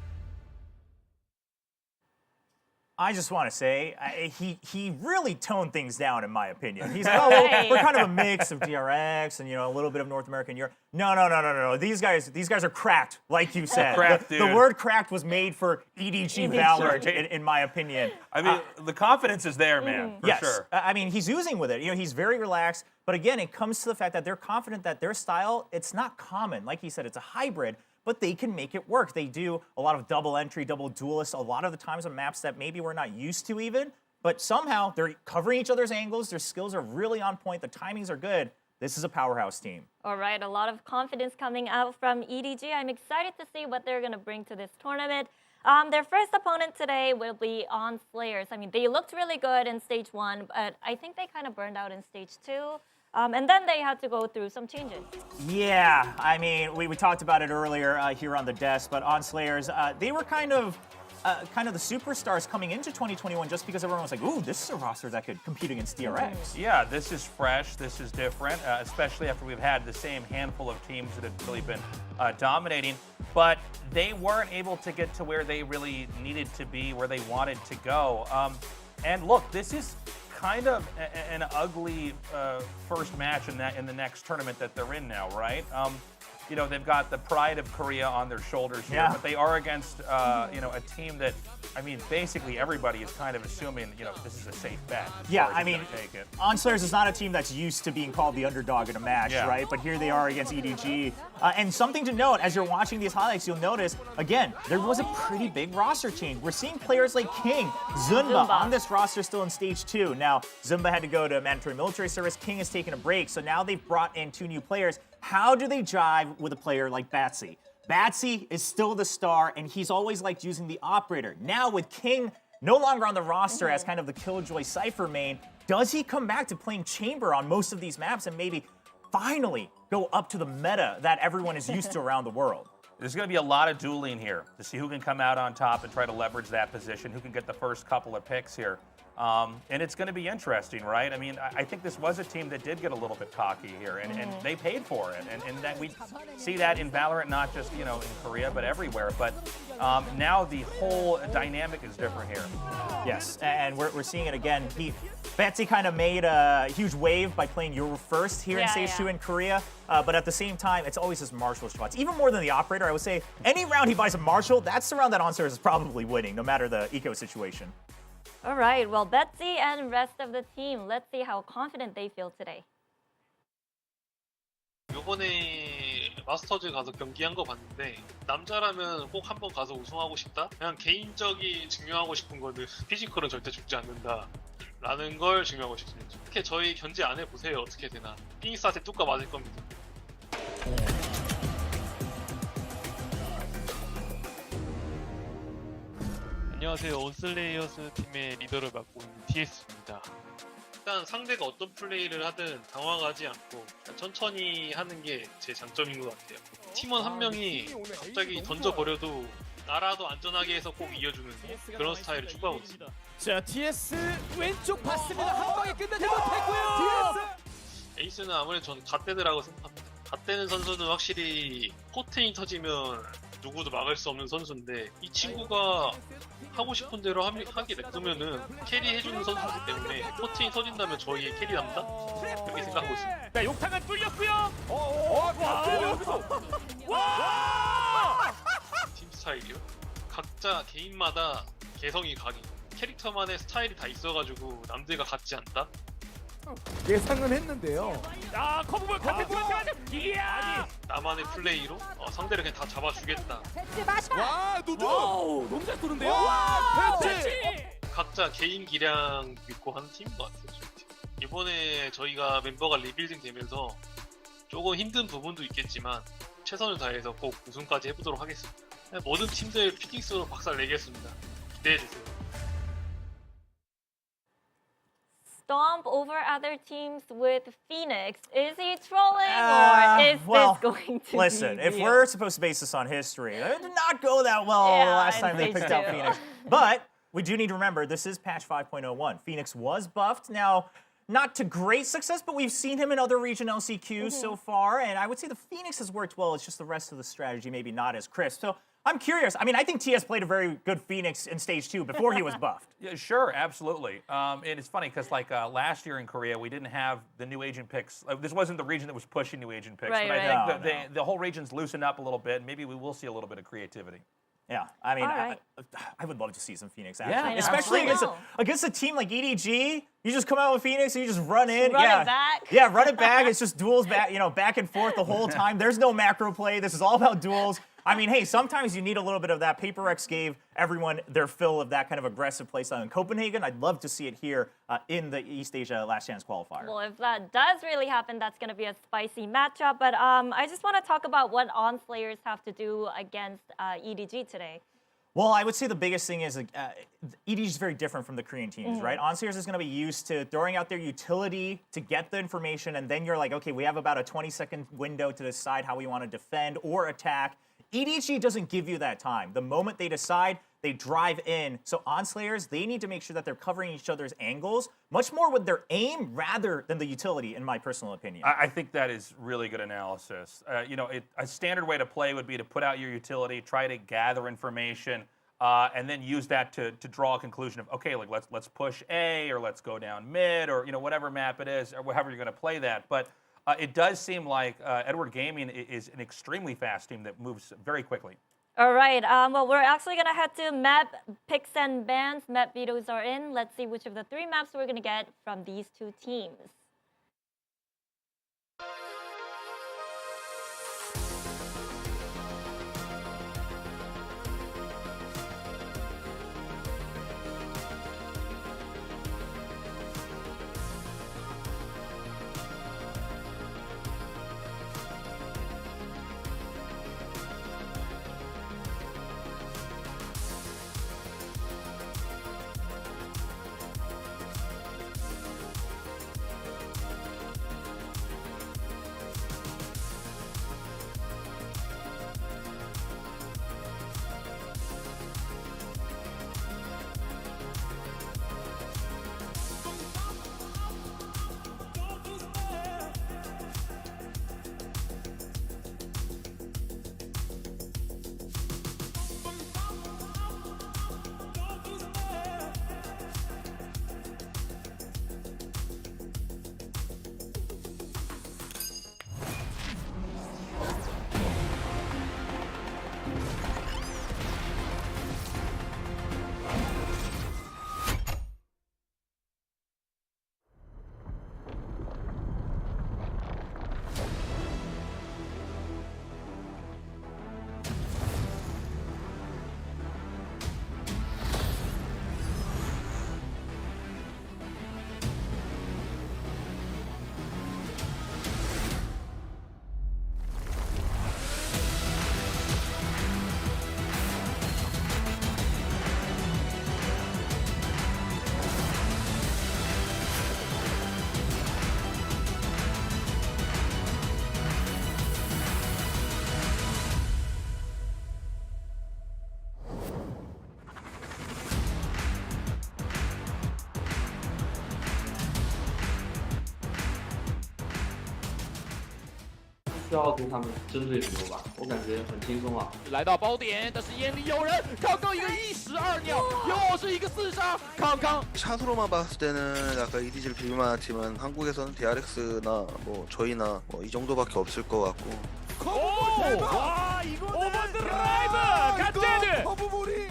I just want to say, he really toned things down, in my opinion. He's like, oh, well, we're kind of a mix of DRX and, a little bit of North American Europe. No. These guys are cracked, like you said. The word cracked was made for EDG Valorant, in my opinion. I mean, the confidence is there, man, for sure. I mean, he's oozing with it. He's very relaxed. But again, it comes to the fact that they're confident that their style, it's not common. Like he said, it's a hybrid. But they can make it work. They do a lot of double entry, double duelists, a lot of the times on maps that maybe we're not used to even, but somehow they're covering each other's angles, their skills are really on point, the timings are good. This is a powerhouse team. All right, a lot of confidence coming out from EDG. I'm excited to see what they're going to bring to this tournament. Their first opponent today will be ONS Slayers. I mean, they looked really good in stage 1, but I think they kind of burned out in stage 2. And then they had to go through some changes. Yeah, I mean, we talked about it earlier here on the desk, but ONS Slayers, they were kind of the superstars coming into 2021 just because everyone was like, ooh, this is a roster that could compete against DRX. Yeah, this is fresh, this is different, especially after we've had the same handful of teams that have really been dominating. But they weren't able to get to where they really needed to be, where they wanted to go. And look, this is kind of an ugly first match in the next tournament that they're in now, right? They've got the pride of Korea on their shoulders here, but they are against, a team that, I mean, basically everybody is kind of assuming, this is a safe bet. Yeah, I mean, ONS Slayers is not a team that's used to being called the underdog in a match, right? But here they are against EDG. And something to note, as you're watching these highlights, you'll notice, again, there was a pretty big roster change. We're seeing players like King, Zunba on this roster still in stage 2. Now, Zunba had to go to mandatory military service. King has taken a break, so now they've brought in 2 new players. How do they jive with a player like Batsy? Batsy is still the star, and he's always liked using the operator. Now with King no longer on the roster as kind of the Killjoy Cypher main. Does he come back to playing Chamber on most of these maps and maybe finally go up to the meta that everyone is used to around the world? There's going to be a lot of dueling here to see who can come out on top and try to leverage that position, who can get the first couple of picks here. And it's going to be interesting, right? I mean, I think this was a team that did get a little bit cocky here, and they paid for it. And that we see that in Valorant, not just, in Korea, but everywhere. But now the whole dynamic is different here. Yes, and we're seeing it again. Betsy kind of made a huge wave by playing Euro first here in Stage 2 in Korea, but at the same time, it's always his Marshall shots. Even more than the Operator, I would say any round he buys a Marshall, that's the round that OnSlayers is probably winning, no matter the eco situation. All right, well, Betsy and rest of the team, let's see how confident they feel today. 요번에 마스터즈 가서 경기한 거 봤는데 남자라면 꼭 한번 가서 우승하고 싶다? 그냥 개인적이 증명하고 싶은 거는 피지컬은 절대 죽지 않는다 라는 걸 증명하고 싶습니다. 이렇게 저희 견제 안 해보세요. 어떻게 되나. 피닉스한테 뚜까 맞을 겁니다. 안녕하세요. 온슬레이어스 팀의 리더를 맡고 있는 TS입니다. 일단 상대가 어떤 플레이를 하든 당황하지 않고 천천히 하는 게 제 장점인 것 같아요. 팀원 한 명이 갑자기 던져버려도 나라도 안전하게 해서 꼭 이겨주는 그런 스타일을 추구하고 있습니다. 자, TS 왼쪽 봤습니다. 한 방에 끝내지 못했고요. 에이스는 아무래도 저는 갓대드라고 생각합니다. 갓대는 선수는 확실히 포텐이 터지면 누구도 막을 수 없는 선수인데 이 친구가 하고 싶은 대로 하게 냅두면은 캐리 해주는 선수이기 때문에 포텐이 터진다면 저희의 캐리 담당? 그렇게 생각하고 있습니다. 자, 욕탕은 뚫렸고요. 와! 팀 스타일이요? 각자 개인마다 개성이 강해. 캐릭터만의 스타일이 다 있어가지고 남들과 같지 않다? 예상은 했는데요. 아, 커브볼 이야! 나만의 플레이로 상대를 그냥 다 잡아주겠다. 와, 노드! 너무 잘 쏘는데요? 와, 패치! 각자 개인 기량 믿고 하는 팀인 것 같아요. 저희 팀. 이번에 저희가 멤버가 리빌딩 되면서 조금 힘든 부분도 있겠지만 최선을 다해서 꼭 우승까지 해보도록 하겠습니다. 모든 팀들 피닉스로 박살 내겠습니다. 기대해주세요. Stomp over other teams with Phoenix. Is he trolling or is this going to listen, be if real? we're supposed to base this on history, it did not go that well last time they picked out too. Phoenix. But we do need to remember, this is patch 5.01. Phoenix was buffed. Now, not to great success, but we've seen him in other region LCQs so far, and I would say the Phoenix has worked well. It's just the rest of the strategy maybe not as crisp. So I'm curious. I mean, I think TS played a very good Phoenix in Stage 2 before he was buffed. Yeah, sure, absolutely. And it's funny because like last year in Korea, we didn't have the new agent picks. This wasn't the region that was pushing new agent picks. Right, but I right. think the whole region's loosened up a little bit. Maybe we will see a little bit of creativity. Yeah, I mean, right. I would love to see some Phoenix action, Yeah, especially absolutely. against a team like EDG. You just come out with Phoenix, and you just run in, Run it back. Yeah, run it back. It's just duels back, back and forth the whole time. There's no macro play. This is all about duels. I mean, hey, sometimes you need a little bit of that. Paper X gave everyone their fill of that kind of aggressive playstyle in Copenhagen. I'd love to see it here in the East Asia Last Chance qualifier. Well, if that does really happen, that's going to be a spicy matchup. But I just want to talk about what OnSlayers have to do against EDG today. Well, I would say the biggest thing is EDG is very different from the Korean teams, right? OnSlayers is going to be used to throwing out their utility to get the information, and then you're like, okay, we have about a 20-second window to decide how we want to defend or attack. EDG doesn't give you that time. The moment they decide, they drive in. So OnSlayers, they need to make sure that they're covering each other's angles much more with their aim rather than the utility, in my personal opinion. I think that is really good analysis. A standard way to play would be to put out your utility, try to gather information, and then use that to draw a conclusion of, okay, like let's push A, or let's go down mid, or whatever map it is, or however you're going to play that. But it does seem like Edward Gaming is an extremely fast team that moves very quickly. All right. Well, we're actually going to head to map picks and bans. Map vetoes are in. Let's see which of the three maps we're going to get from these two teams. 需要跟他们针对什么吧，我感觉很轻松啊。来到包点，但是眼里有人，康康一个1石2鸟，又是一个4杀，康康。 샷으로만 봤을 때는 약간 EDG를 비빌만한 팀은 한국에서는 DRX나 뭐 저희나 뭐 이 정도밖에 없을 것 같고. 오! 와 이거는 오버드라이브 갓데드. 커브볼이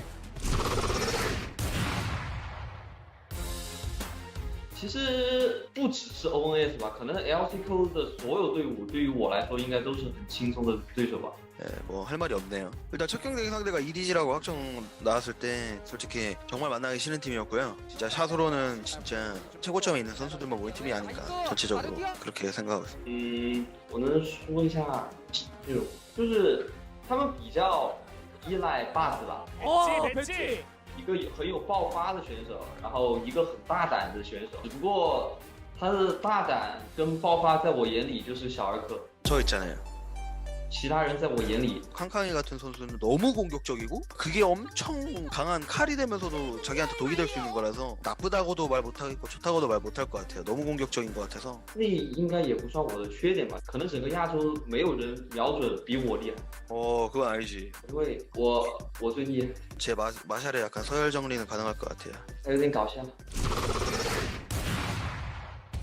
其实不只是 ONS 吧，可能 LCK 的所有队伍对于我来说应该都是很轻松的对手吧。 네, 뭐 할 말이 없네요. 일단 첫 경기 상대가 EDG라고 확정 나왔을 때 솔직히 정말 만나기 싫은 팀이었고요. 진짜 샷으로는 진짜 최고점에 있는 선수들만 모인 팀이 아닌가 전체적으로 그렇게 생각하고 있습니다. 我能说一下这种，就是他们比较依赖 buzz 吧。哦，배치。 一个很有爆发的选手，然后一个很大胆的选手，只不过他的大胆跟爆发在我眼里就是小儿科。 저 있잖아요. 其他人在我眼里 칸칸이 같은 선수는 너무 공격적이고 그게 엄청 강한 칼이 되면서도 자기한테 독이 될 수 있는 거라서 나쁘다고도 말 못하겠고 좋다고도 말 못할 것 같아요. 너무 공격적인 것 같아서. 那应该也不算我的缺点吧，可能整个亚洲没有人瞄准比我厉害。 그건 아니지. 因为我最厉害。 제 마샬에 약간 서열 정리는 가능할 것 같아요. 还有点搞笑。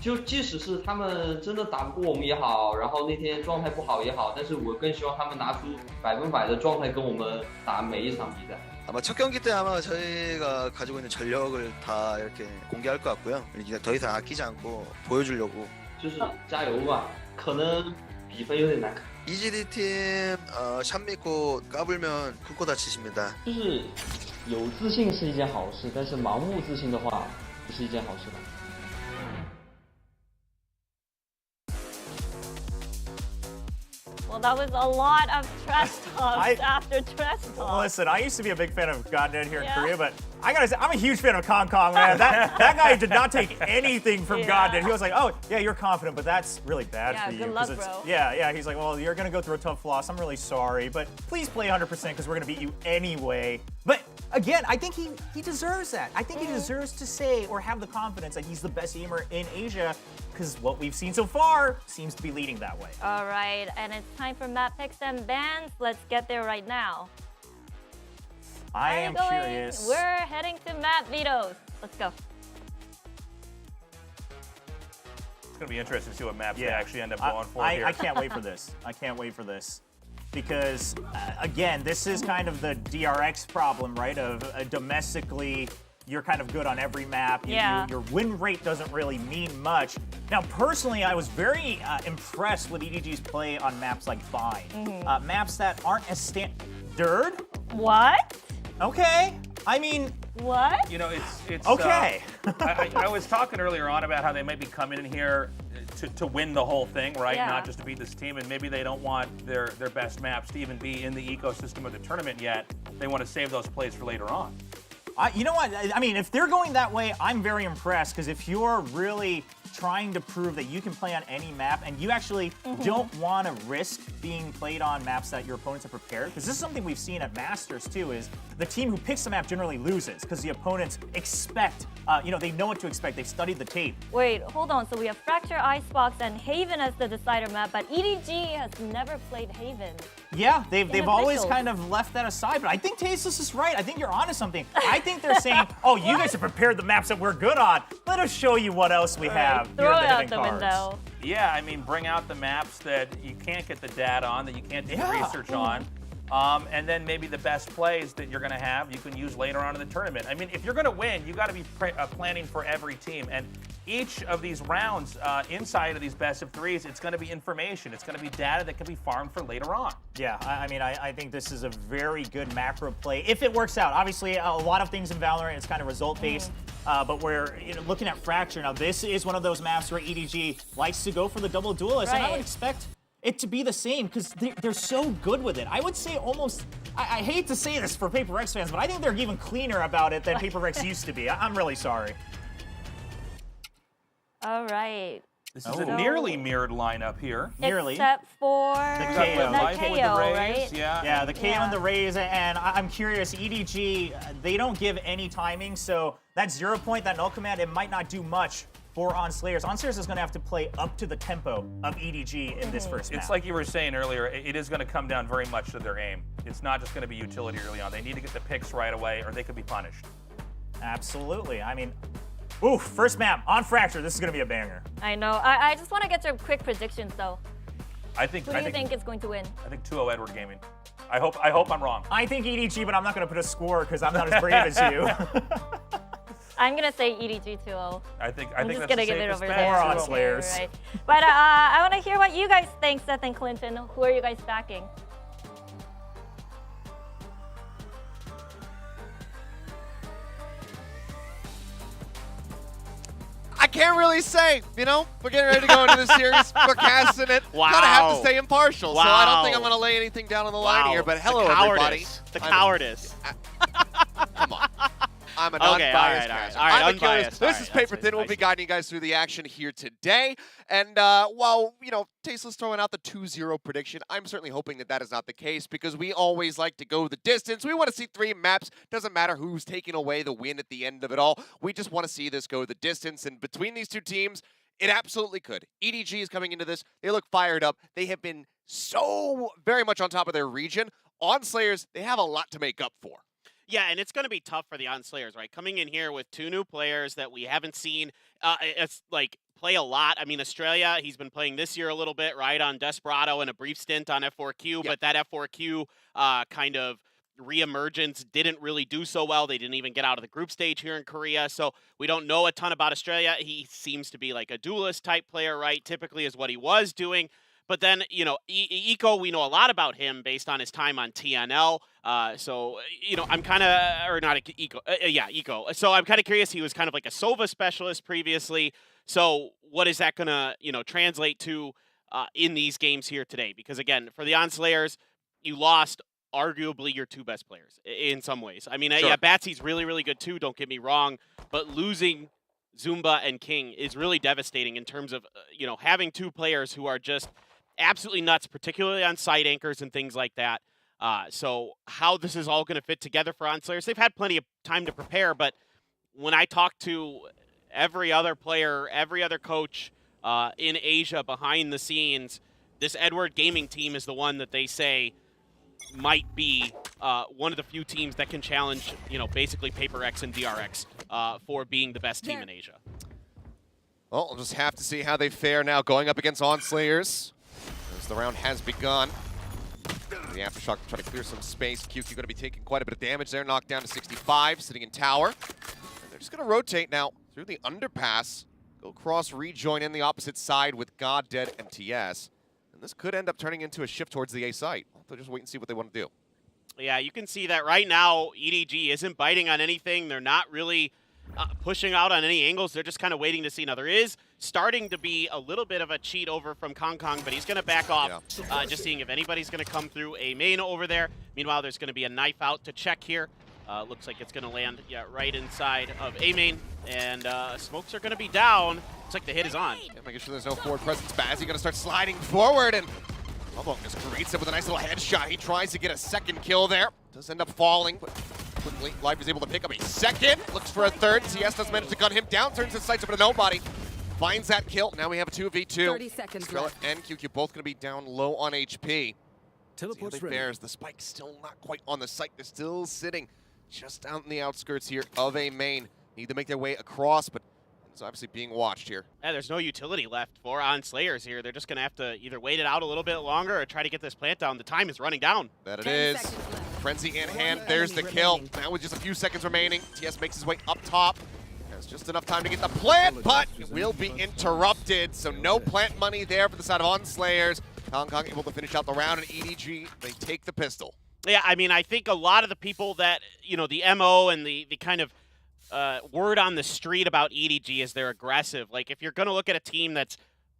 就即使是他们真的打不过我们也好，然后那天状态不好也好，但是我更希望他们拿出100%的状态跟我们打每一场比赛。 아마 첫 경기 때 아마 저희가 가지고 있는 전력을 다 이렇게 공개할 것 같고요. 이제 더 이상 아끼지 않고 보여주려고. 就是加油吧，可能比分有点难看。 EGD 팀 샷 믿고 까불면 큰 코 다치십니다. 就是有自信是一件好事，但是盲目自信的话不是一件好事吧。 Well, that was a lot of trash talks after trash talk. Listen, I used to be a big fan of Goddead here in Korea, but I gotta say, I'm a huge fan of Kong Kong, man. That guy did not take anything from Goddead. He was like, oh, yeah, you're confident, but that's really bad for you. Good luck, bro. Yeah, he's like, well, you're gonna go through a tough loss. I'm really sorry, but please play 100% because we're gonna beat you anyway. But again, I think he deserves that. I think he deserves to say or have the confidence that he's the best gamer in Asia because what we've seen so far seems to be leading that way. All right, and it's time for map picks and bans. Let's get there right now. I am curious. We're heading to map vetoes. Let's go. It's going to be interesting to see what maps they actually end up going for here. I can't wait for this. I can't wait for this. Because, again, this is kind of the DRX problem, right? Of domestically, you're kind of good on every map. Your win rate doesn't really mean much. Now, personally, I was very impressed with EDG's play on maps like Bind. Maps that aren't as standard. What? Okay. I mean... What? You know, it's okay. I was talking earlier on about how they might be coming in here to win the whole thing, right? Yeah. Not just to beat this team, and maybe they don't want their best maps to even be in the ecosystem of the tournament yet. They want to save those plays for later on. You know what? I mean, if they're going that way, I'm very impressed because if you're really trying to prove that you can play on any map and you actually don't want to risk being played on maps that your opponents have prepared, because this is something we've seen at Masters too, is the team who picks the map generally loses because the opponents expect, they know what to expect. They've studied the tape. Wait, hold on. So we have Fracture, Icebox, and Haven as the decider map, but EDG has never played Haven. Yeah, they've always kind of left that aside, but I think Tasteless is right. I think you're onto something. I think they're saying, oh, you guys have prepared the maps that we're good on. Let us show you what else we have. Throw it out the window. Yeah, I mean, bring out the maps that you can't get the data on, that you can't do the research on. And then maybe the best plays that you're going to have, you can use later on in the tournament. I mean, if you're going to win, you got to be planning for every team. And each of these rounds inside of these best of threes, it's going to be information. It's going to be data that can be farmed for later on. Yeah, I mean, I think this is a very good macro play if it works out. Obviously, a lot of things in Valorant, it's kind of result-based. But we're looking at Fracture. Now, this is one of those maps where EDG likes to go for the double duelist. And I would expect it to be the same because they're so good with it. I would say almost, I hate to say this for Paper Rex fans, but I think they're even cleaner about it than Paper Rex used to be. I'm really sorry. All right. This is a nearly mirrored lineup here. Nearly. Except for the KO. Right? Yeah, the KO and the Raze. And I'm curious, EDG, they don't give any timing, so that 0 point, that null command, it might not do much for On Slayers. On Slayers is going to have to play up to the tempo of EDG in this first map. It's like you were saying earlier, it is going to come down very much to their aim. It's not just going to be utility early on. They need to get the picks right away or they could be punished. Absolutely. I mean, ooh, first map on Fracture. This is going to be a banger. I know. I just want to get your quick predictions, though. Who do you think is going to win? I think 2-0 Edward Gaming. I hope I'm wrong. I think EDG, but I'm not going to put a score because I'm not as brave as you. I'm going to say EDG 2-0. I think I'm that's just going to the give it safest over bet. there. More On Slayers. Right. But I want to hear what you guys think, Seth and Clinton. Who are you guys backing? I can't really say, you know, we're getting ready to go into the series. We're casting it. Wow. Kind of have to stay impartial, so I don't think I'm Wow. going to lay anything down on the line here. But hello, the everybody. The cowardice. Come on. I'm an Okay, unbiased all right, caster. all right, I'm Achilles. unbiased, all This right, is Paper that's Thin. We'll be guiding you guys through the action here today. And while, you know, Tasteless throwing out the 2-0 prediction, I'm certainly hoping that that is not the case because we always like to go the distance. We want to see 3 maps. Doesn't matter who's taking away the win at the end of it all. We just want to see this go the distance. And between these two teams, it absolutely could. EDG is coming into this. They look fired up. They have been so very much on top of their region. On Slayers, they have a lot to make up for. Yeah, and it's going to be tough for the On Slayers, right? Coming in here with 2 new players that we haven't seen, it's like play a lot. I mean, Australia, he's been playing this year a little bit, right, on Desperado and a brief stint on F4Q, but that F4Q kind of reemergence didn't really do so well. They didn't even get out of the group stage here in Korea, so we don't know a ton about Australia. He seems to be like a duelist type player, right? Typically is what he was doing. But then, you know, Eco, we know a lot about him based on his time on TNL. So, you know, I'm kind of, or not Eco, yeah, Eco. So I'm kind of curious. He was kind of like a Sova specialist previously. So what is that going to, you know, translate to in these games here today? Because again, for the On Slayers, you lost arguably your 2 best players in some ways. I mean, Sure. yeah, Batsy's really, really good too, don't get me wrong. But losing Zumba and King is really devastating in terms of, you know, having 2 players who are just absolutely nuts, particularly on side anchors and things like that. So how this is all going to fit together for On Slayers, they've had plenty of time to prepare, but when I talk to every other player, every other coach in Asia behind the scenes, this Edward Gaming team is the one that they say might be one of the few teams that can challenge, you know, basically Paper X and DRX for being the best team in Asia. Well, we'll just have to see how they fare now going up against On Slayers. As the round has begun. The Aftershock trying to clear some space. QQ going to be taking quite a bit of damage there. Knocked down to 65, sitting in tower. And they're just going to rotate now through the underpass. Go cross, rejoin in the opposite side with God, Dead, and TS. And this could end up turning into a shift towards the A site. They'll just wait and see what they want to do. Yeah, you can see that right now EDG isn't biting on anything. They're not really pushing out on any angles. They're just kind of waiting to see. Now, there is starting to be a little bit of a cheat over from Kong Kong, but he's going to back off, just seeing if anybody's going to come through A main over there. Meanwhile, there's going to be a knife out to check here. Looks like it's going to land right inside of A main, and smokes are going to be down. Looks like the hit is on. Yeah, making sure there's no forward presence. Bazzi going to start sliding forward, and Almost just greets it with a nice little headshot. He tries to get a second kill there. Does end up falling, but quickly Life is able to pick up a second. Looks for a third. TS does manage to gun him down. Turns his sights over to nobody. Finds that kill. Now we have a 2v2. 30 seconds Strela left. and QQ both going to be down low on HP. Teleport's ready. ready. The spike's still not quite on the site. They're still sitting just out in the outskirts here of a main. Need to make their way across, but it's obviously being watched here. Yeah, there's no utility left for On Slayers here. They're just going to have to either wait it out a little bit longer or try to get this plant down. The time is running down. That it is. Frenzy in hand. There's the kill. Now with just a few seconds remaining, TS makes his way up top. Has just enough time to get the plant, but it will be interrupted. So no plant money there for the side of On Slayers. Hong Kong able to finish out the round, and EDG, they take the pistol. Yeah, I mean, I think a lot of the people that, you know, the MO and the kind of word on the street about EDG is they're aggressive. Like, if you're going to look at a team that's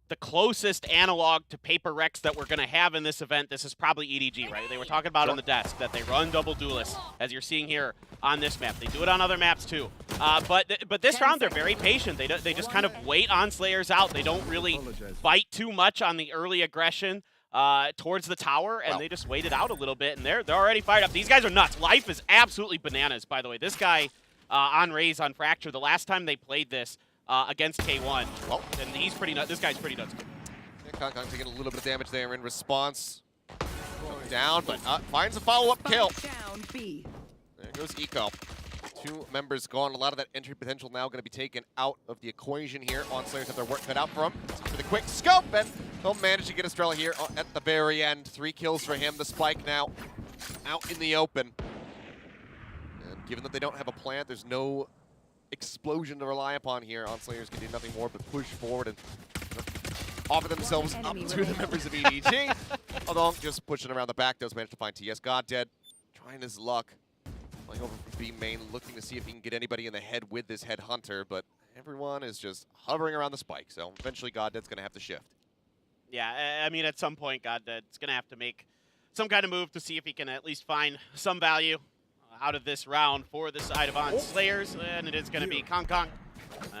the closest analog to Paper Rex that we're going to have in this event, this is probably EDG, right? They were talking about on the desk that they run double duelists, as you're seeing here on this map. They do it on other maps too. But this round, they're very patient. They just kind of wait On Slayers out. They don't really fight too much on the early aggression towards the tower, and they just wait it out a little bit, and they're already fired up. These guys are nuts. Life is absolutely bananas, by the way. This guy on Raze on Fracture, the last time they played this, against K1. Well, and he's pretty nuts. This guy's pretty nuts. Yeah, Kong taking a little bit of damage there in response. Down, but finds a follow-up kill. There goes Eco. 2 members gone. A lot of that entry potential now going to be taken out of the equation here. OnSlayers have their work cut out for him. For the quick scope, and they'll manage to get Estrella here at the very end. 3 kills for him. The spike now out in the open. And given that they don't have a plant, there's no explosion to rely upon here. OnSlayers can do nothing more but push forward and offer themselves up to the members of EDG. Although just pushing around the back, does manage to find TS. God dead, trying his luck. Playing over from B main, looking to see if he can get anybody in the head with this headhunter, but everyone is just hovering around the spike, so eventually Goddead's going to have to shift. Yeah, I mean, at some point, Goddead's going to have to make some kind of move to see if he can at least find some value out of this round for the side of OnSlayers, and it is going to be Kong Kong.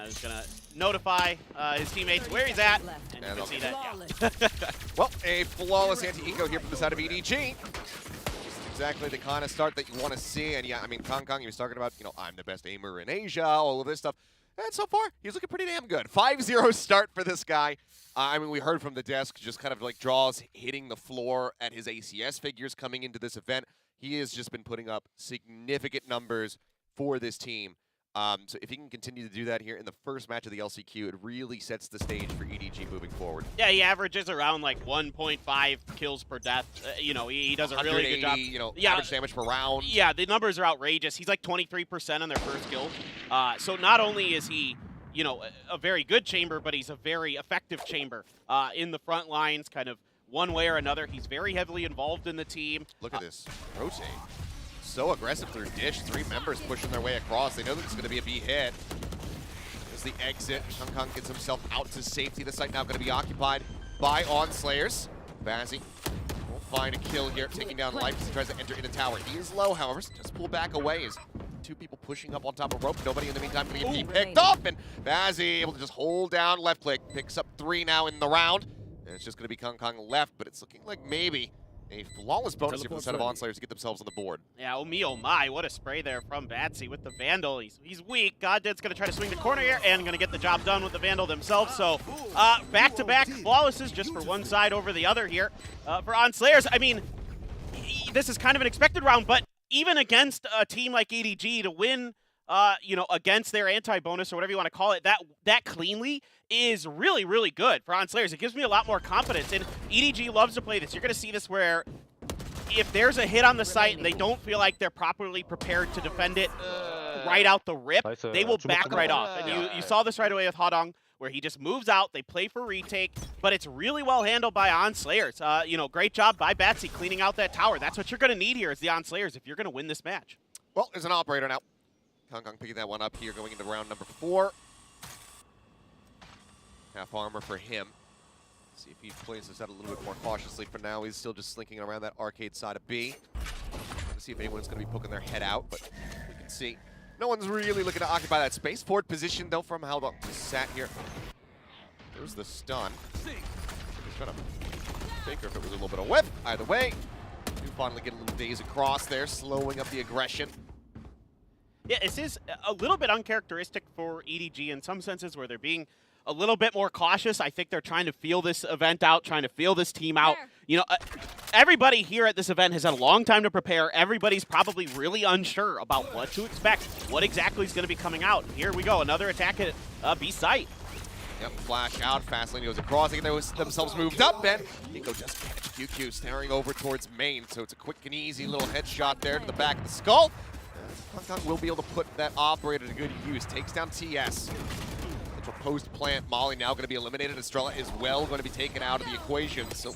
He's going to notify his teammates where he's at, and you can see that, yeah. Well, a flawless anti-eco here from the side of EDG. Exactly the kind of start that you want to see. And yeah, I mean, Kong Kong, he was talking about, you know, I'm the best aimer in Asia, all of this stuff. And so far, he's looking pretty damn good. 5-0 start for this guy. I mean, we heard from the desk, just kind of like draws hitting the floor at his ACS figures coming into this event. He has just been putting up significant numbers for this team. So if he can continue to do that here in the first match of the LCQ, it really sets the stage for EDG moving forward. Yeah, he averages around like 1.5 kills per death. You know, he does a really good job. You know, average damage per round. Yeah, the numbers are outrageous. He's like 23% on their first kill. So not only is he, you know, a very good chamber, but he's a very effective chamber in the front lines, kind of one way or another. He's very heavily involved in the team. Look at this rotate. So aggressive through Dish. 3 members pushing their way across. They know that it's going to be a B hit. There's the exit. Kong Kong gets himself out to safety. The site now going to be occupied by OnSlayers. Bazzi will find a kill here, taking down Life as he tries to enter into tower. He is low, however, just pull back away as 2 people pushing up on top of rope. Nobody in the meantime going to get picked up, and Bazzi able to just hold down left click. Picks up 3 now in the round. And it's just going to be Kong Kong left, but it's looking like maybe a flawless bonus here for the set of OnSlayers to get themselves on the board. Yeah, oh me, oh my, what a spray there from Batsy with the Vandal. He's weak. Goddead's going to try to swing the corner here and going to get the job done with the Vandal themselves. So back-to-back flawlesses just for one side over the other here for OnSlayers. I mean, this is kind of an expected round, but even against a team like EDG to win, you know, against their anti-bonus or whatever you want to call it, that cleanly is really, really good for OnSlayers. It gives me a lot more confidence, and EDG loves to play this. You're going to see this where if there's a hit on the site and they don't feel like they're properly prepared to defend it right out the rip, they will back right off. And you saw this right away with Hodong, where he just moves out, they play for retake, but it's really well handled by OnSlayers. You know, great job by Batsy cleaning out that tower. That's what you're going to need here is the OnSlayers if you're going to win this match. Well, there's an operator now. Kong Kong picking that one up here, going into round number 4. Half armor for him. See if he plays this out a little bit more cautiously. For now, he's still just slinking around that arcade side of B. Let's see if anyone's going to be poking their head out, but we can see no one's really looking to occupy that space. Forward position, though, from how long just sat here. There's the stun. He's going to think if it was a little bit of whip. Either way, do finally get a little daze across there, slowing up the aggression. Yeah, this is a little bit uncharacteristic for EDG in some senses where they're being a little bit more cautious. I think they're trying to feel this event out, trying to feel this team out. You know, everybody here at this event has had a long time to prepare. Everybody's probably really unsure about what to expect, what exactly is going to be coming out. Here we go, another attack at B site. Yep, flash out, fast lane goes across, they get themselves moved up, and Nico just managed QQ, staring over towards main, so it's a quick and easy little headshot there to the back of the skull. Kong Kong will be able to put that operator to good use, takes down TS. Post-plant, Molly now going to be eliminated. Estrella is well going to be taken out of the equation, so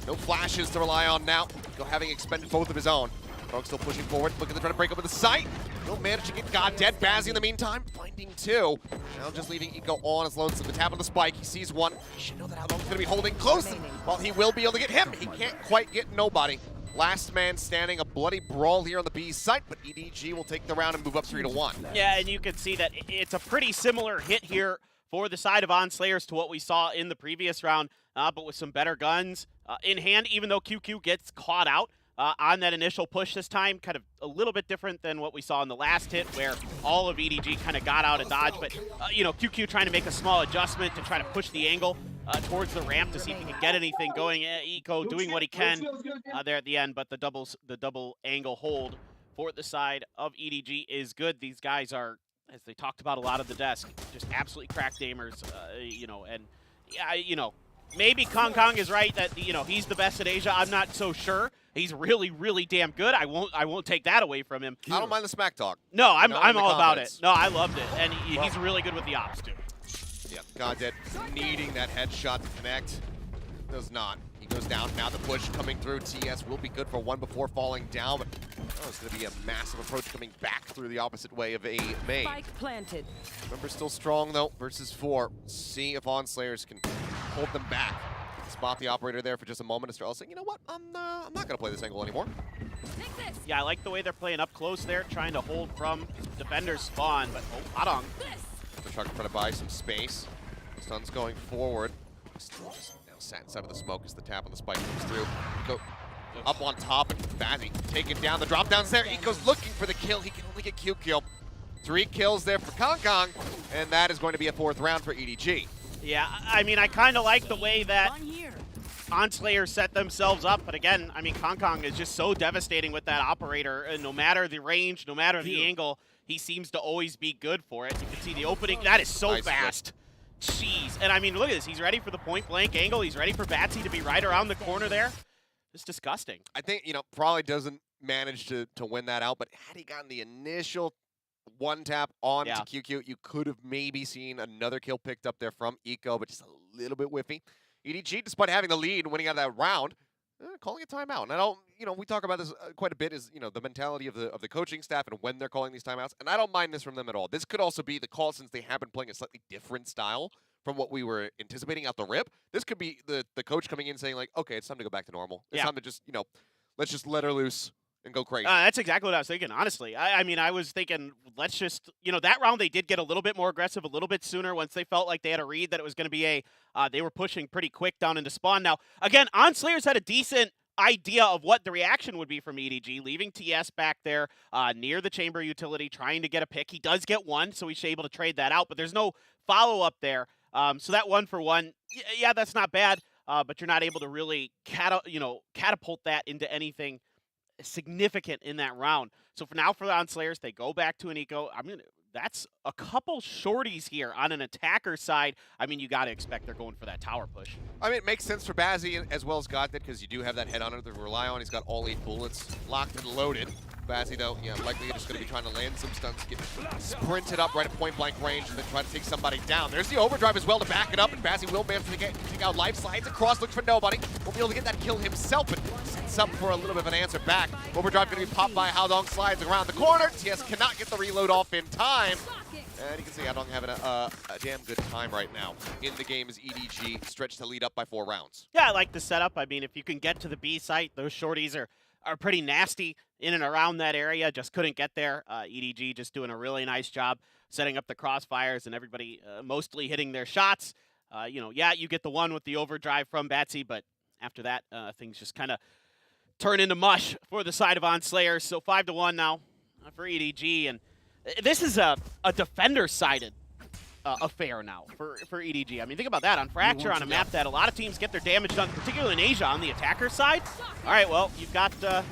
no flashes to rely on now. Nico having expended both of his own. Frog still pushing forward, looking to try to break up with the site. He'll manage to get God dead. Bazzi in the meantime, finding 2. Now just leaving Eco on his lonesome. The tap on the spike, he sees 1. He should know that how long he's going to be holding close. Well, he will be able to get him. He can't quite get nobody. Last man standing, a bloody brawl here on the B site, but EDG will take the round and move up 3-1. Yeah, and you can see that it's a pretty similar hit here for the side of OnSlayers to what we saw in the previous round, but with some better guns in hand, even though QQ gets caught out. on that initial push this time. Kind of a little bit different than what we saw in the last hit, where all of EDG kind of got out of dodge. But, you know, QQ trying to make a small adjustment to try to push the angle towards the ramp to see if he can get anything going. Eco doing what he can there at the end, but the double angle hold for the side of EDG is good. These guys are, as they talked about a lot of the desk, just absolutely cracked gamers, you know, and yeah, you know, maybe Kong is right that, you know, he's the best at Asia. I'm not so sure. He's really, really damn good. I won't take that away from him. I don't mind the smack talk. No, I'm all about it. No, I loved it, and he's really good with the ops too. Yeah, Goddead needing that headshot to connect. Does not. He goes down. Now the push coming through. TS will be good for one before falling down, but it's going to be a massive approach coming back through the opposite way of a main. Spike planted. Remember, still strong though, versus 4. See if OnSlayers can hold them back. Spot the operator there for just a moment. Estrella saying, you know what, I'm not going to play this angle anymore. Yeah, I like the way they're playing up close there, trying to hold from defender's spawn, but Adong. They're trying to buy some space. Stun's going forward. Still just now sat inside of the smoke as the tap on the spike comes through. Go up on top, and Bazzi taking down. The drop down's there. Eco's looking for the kill. He can only get Q kill. 3 kills there for Kong, and that is going to be a 4th round for EDG. Yeah, I mean, I kind of like the way that OnSlayers set themselves up, but again, I mean, Kong is just so devastating with that operator, and no matter the range, no matter the angle, he seems to always be good for it. You can see the opening. That is so fast. Jeez. And I mean, look at this. He's ready for the point-blank angle. He's ready for Batsy to be right around the corner there. It's disgusting. I think, you know, probably doesn't manage to win that out, but had he gotten the initial one tap on to QQ, you could have maybe seen another kill picked up there from Eco, but just a little bit whiffy. EDG, despite having the lead and winning out of that round, calling a timeout. And I don't, you know, we talk about this quite a bit, is, you know, the mentality of the coaching staff and when they're calling these timeouts, and I don't mind this from them at all. This could also be the call, since they have been playing a slightly different style from what we were anticipating out the rip. This could be the coach coming in saying, like, okay, it's time to go back to normal. It's time to just, you know, let's just let her loose and go crazy. That's exactly what I was thinking, honestly. I mean, I was thinking, let's just, you know, that round they did get a little bit more aggressive, a little bit sooner once they felt like they had a read that it was going to be they were pushing pretty quick down into spawn. Now, again, OnSlayers had a decent idea of what the reaction would be from EDG, leaving TS back there near the chamber utility, trying to get a pick. He does get one, so he's able to trade that out, but there's no follow-up there. So that 1-for-1, yeah, that's not bad, but you're not able to really catapult that into anything significant in that round. So for now, for the OnSlayers, they go back to an Eco. I mean, that's a couple shorties here on an attacker side. I mean, you got to expect they're going for that tower push. I mean, it makes sense for Bazzi as well as Godnet, because you do have that head-on to rely on. He's got all 8 bullets locked and loaded. Bazzi, though, yeah, likely just going to be trying to land some stunts, get sprinted up right at point-blank range, and then try to take somebody down. There's the overdrive as well to back it up, and Bazzi will manage to take out life, slides across, looks for nobody. Won't be able to get that kill himself, but sets up for a little bit of an answer back. Overdrive going to be popped by Haodong, slides around the corner. TS cannot get the reload off in time. And you can see Haodong having a damn good time right now in the game as EDG stretched to lead up by 4 rounds. Yeah, I like the setup. I mean, if you can get to the B site, those shorties are pretty nasty in and around that area. Just couldn't get there. EDG just doing a really nice job setting up the crossfires and everybody mostly hitting their shots. You know, yeah, you get the one with the overdrive from Batsy, but after that, things just kind of turn into mush for the side of OnSlayers. So 5-1 now for EDG, and this is a defender-sided affair now for EDG. I mean, think about that. On Fracture, on a map that a lot of teams get their damage done, particularly in Asia, on the attacker side. All right, well, you've got the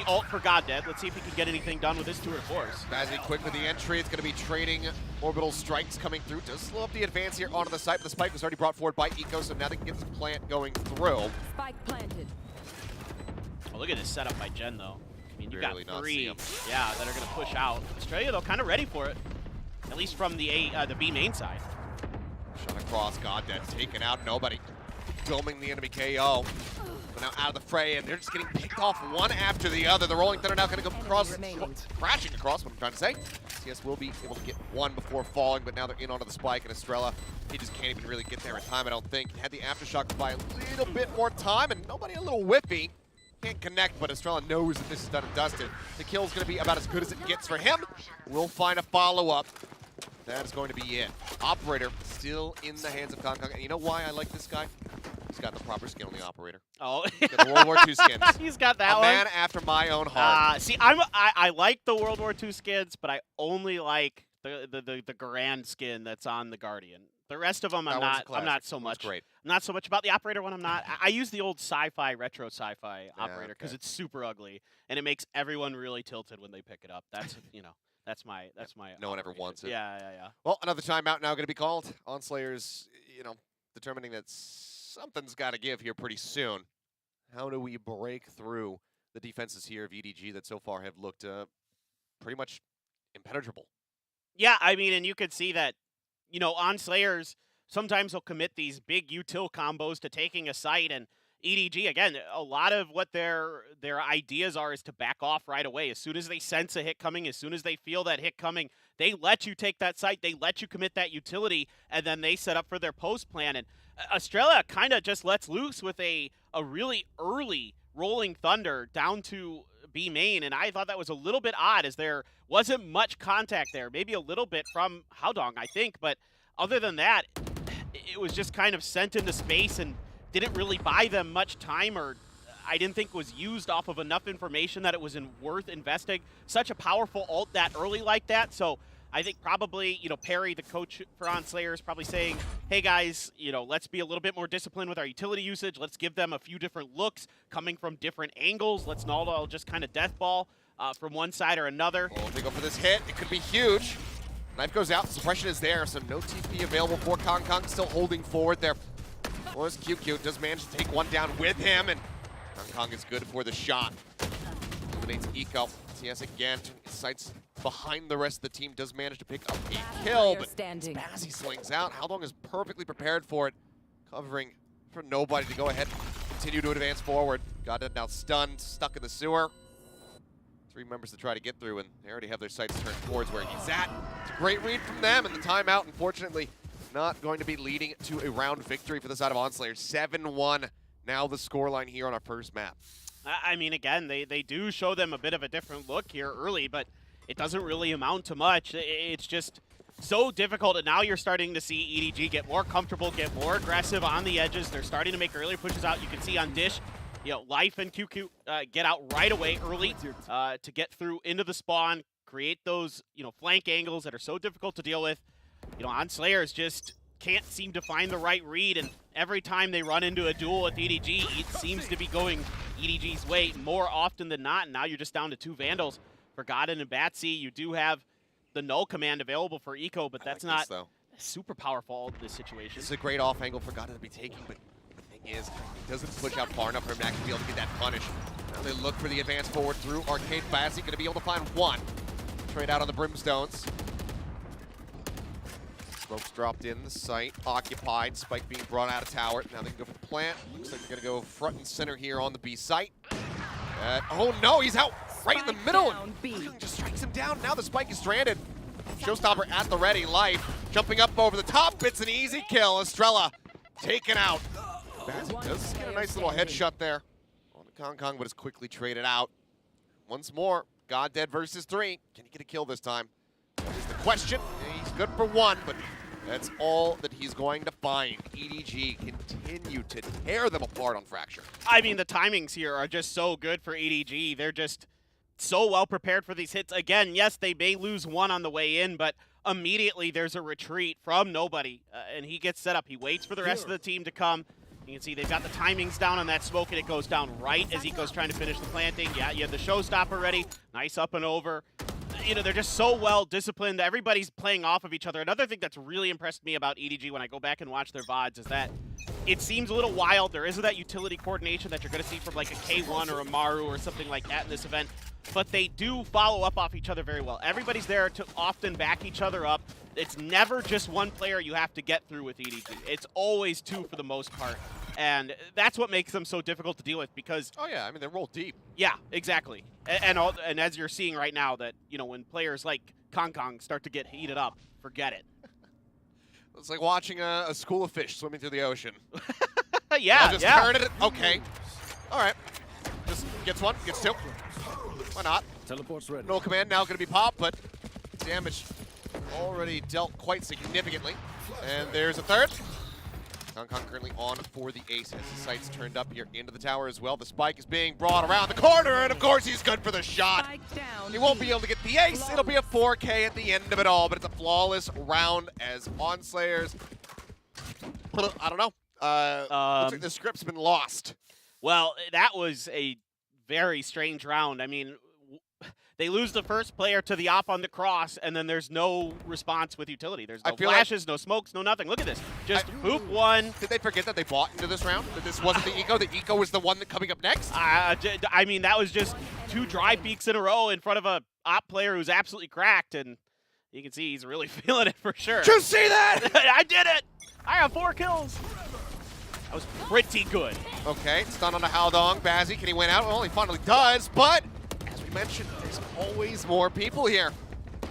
ult for Goddead. Let's see if he can get anything done with his tour de force. Bazzi quick with the entry. It's going to be trading orbital strikes coming through. Does slow up the advance here onto the site, but the spike was already brought forward by Eco, so now they can get this plant going through. Spike planted. Well, look at this setup by Gen, though. I mean, you got 3, that are going to push out. Australia, though, kind of ready for it, at least from the B main side. Shot across, Goddead taken out, nobody. Filming the enemy KO. But now out of the fray, and they're just getting picked off one after the other. The Rolling Thunder now going to go across, crashing across, what I'm trying to say. CS will be able to get one before falling, but now they're in onto the spike, and Estrella, he just can't even really get there in time, I don't think. Had the aftershock to buy a little bit more time, and nobody a little whiffy. Can't connect, but Estrella knows that this is done and dusted. The kill's going to be about as good as it gets for him. We'll find a follow-up. That is going to be it. Operator still in the hands of Kong. And you know why I like this guy? He's got the proper skin on the operator. Oh. He's got the World War II skins. He's got that a one. man after my own heart. See, I like the World War II skins, but I only like the Garand skin that's on the Guardian. The rest of them, I'm not so much. Great. Not so much about the operator one. I'm not. I use the old retro sci-fi operator because it's super ugly and it makes everyone really tilted when they pick it up. That's that's my. No one ever wants it. Yeah. Well, another timeout now going to be called. OnSlayers, determining that something's got to give here pretty soon. How do we break through the defenses here of EDG that so far have looked pretty much impenetrable? Yeah, I mean, and you could see that, OnSlayers sometimes will commit these big util combos to taking a site, and EDG, again, a lot of what their ideas are is to back off right away. As soon as they sense a hit coming, as soon as they feel that hit coming, they let you take that site, they let you commit that utility, and then they set up for their post plan. And Australia kind of just lets loose with a really early rolling thunder down to B main, and I thought that was a little bit odd as there wasn't much contact there. Maybe a little bit from Haodong, I think, but other than that, it was just kind of sent into space and didn't really buy them much time, or I didn't think was used off of enough information that it was worth investing such a powerful ult that early like that. So I think probably, Perry, the coach for OnSlayers, probably saying, hey guys, let's be a little bit more disciplined with our utility usage. Let's give them a few different looks coming from different angles. Let's not all just kind of death ball from one side or another. Oh, if they go for this hit, it could be huge. Knife goes out, suppression is there, so no TP available for Kong Kong, still holding forward there. Was QQ, does manage to take one down with him, and Kong Kong is good for the shot. Eliminates Eco. CS again, sights behind the rest of the team, does manage to pick up a kill, but Spazzy slings out. Haodong is perfectly prepared for it, covering for nobody to go ahead and continue to advance forward. Got it now stunned, stuck in the sewer. 3 members to try to get through, and they already have their sights turned towards where he's at. It's a great read from them, and the timeout, unfortunately, not going to be leading to a round victory for the side of OnSlayers. 7-1 now the scoreline here on our first map. I mean, again, they do show them a bit of a different look here early, but it doesn't really amount to much. It's just so difficult, and now you're starting to see EDG get more comfortable, get more aggressive on the edges. They're starting to make earlier pushes out. You can see on Dish, Life and QQ get out right away early to get through into the spawn, create those, flank angles that are so difficult to deal with. OnSlayers just can't seem to find the right read, and every time they run into a duel with EDG, it seems to be going EDG's way more often than not, and now you're just down to 2 Vandals for Godin and Batsy. You do have the null command available for Eco, but that's not super powerful in this situation. This is a great off angle for Godin to be taking, but the thing is, he doesn't push out far enough for him to actually be able to get that punish. Now they look for the advance forward through Arcade. Batsy going to be able to find one. Trade out on the Brimstones. Smoke's dropped in, the site occupied, Spike being brought out of tower. Now they can go for the plant. Looks like they're going to go front and center here on the B site. Oh no, he's out right in the middle. Just strikes him down. Now the Spike is stranded. Showstopper at the ready. Life jumping up over the top. It's an easy kill. Estrella taken out. Bazzi does get a nice little headshot there on the Kong Kong, but is quickly traded out. Once more, God Dead versus 3. Can he get a kill this time? That is the question. He's good for 1, but that's all that he's going to find. EDG continue to tear them apart on Fracture. I mean, the timings here are just so good for EDG. They're just so well prepared for these hits. Again, yes, they may lose 1 on the way in, but immediately there's a retreat from nobody, and he gets set up. He waits for the rest of the team to come. You can see they've got the timings down on that smoke, and it goes down right as Eco's trying to finish the planting. Yeah, you have the showstopper ready. Nice up and over. They're just so well disciplined. Everybody's playing off of each other. Another thing that's really impressed me about EDG when I go back and watch their VODs is that it seems a little wild. There isn't that utility coordination that you're going to see from like a K1 or a Maru or something like that in this event, but they do follow up off each other very well. Everybody's there to often back each other up. It's never just one player you have to get through with EDG. It's always 2 for the most part. And that's what makes them so difficult to deal with because... Oh, yeah. I mean, they roll deep. Yeah, exactly. And as you're seeing right now that, when players like Kong Kong start to get heated up, forget it. It's like watching a school of fish swimming through the ocean. Yeah, just turn it. Okay. All right. Just gets 1, gets 2. Why not? Teleport's ready. No command now going to be popped, but damage already dealt quite significantly. And there's a third. Kong currently on for the ace as the sight's turned up here into the tower as well. The spike is being brought around the corner, and of course he's good for the shot. He won't be able to get the ace. It'll be a 4K at the end of it all, but it's a flawless round as ONSlayers. I don't know. Looks like the script's been lost. Well, that was a very strange round. I mean, they lose the first player to the op on the cross, and then there's no response with utility. There's no flashes, no smokes, no nothing. Look at this. Just boop one. Did they forget that they bought into this round? That this wasn't the eco? The eco was the one that coming up next? I mean, that was just 2 dry peaks in a row in front of a op player who's absolutely cracked, and you can see he's really feeling it for sure. Did you see that? I did it! I have 4 kills. That was pretty good. Okay, stun on the Haldong. Bazzi, can he win out? Well, he finally does, but as we mentioned, there's always more people here.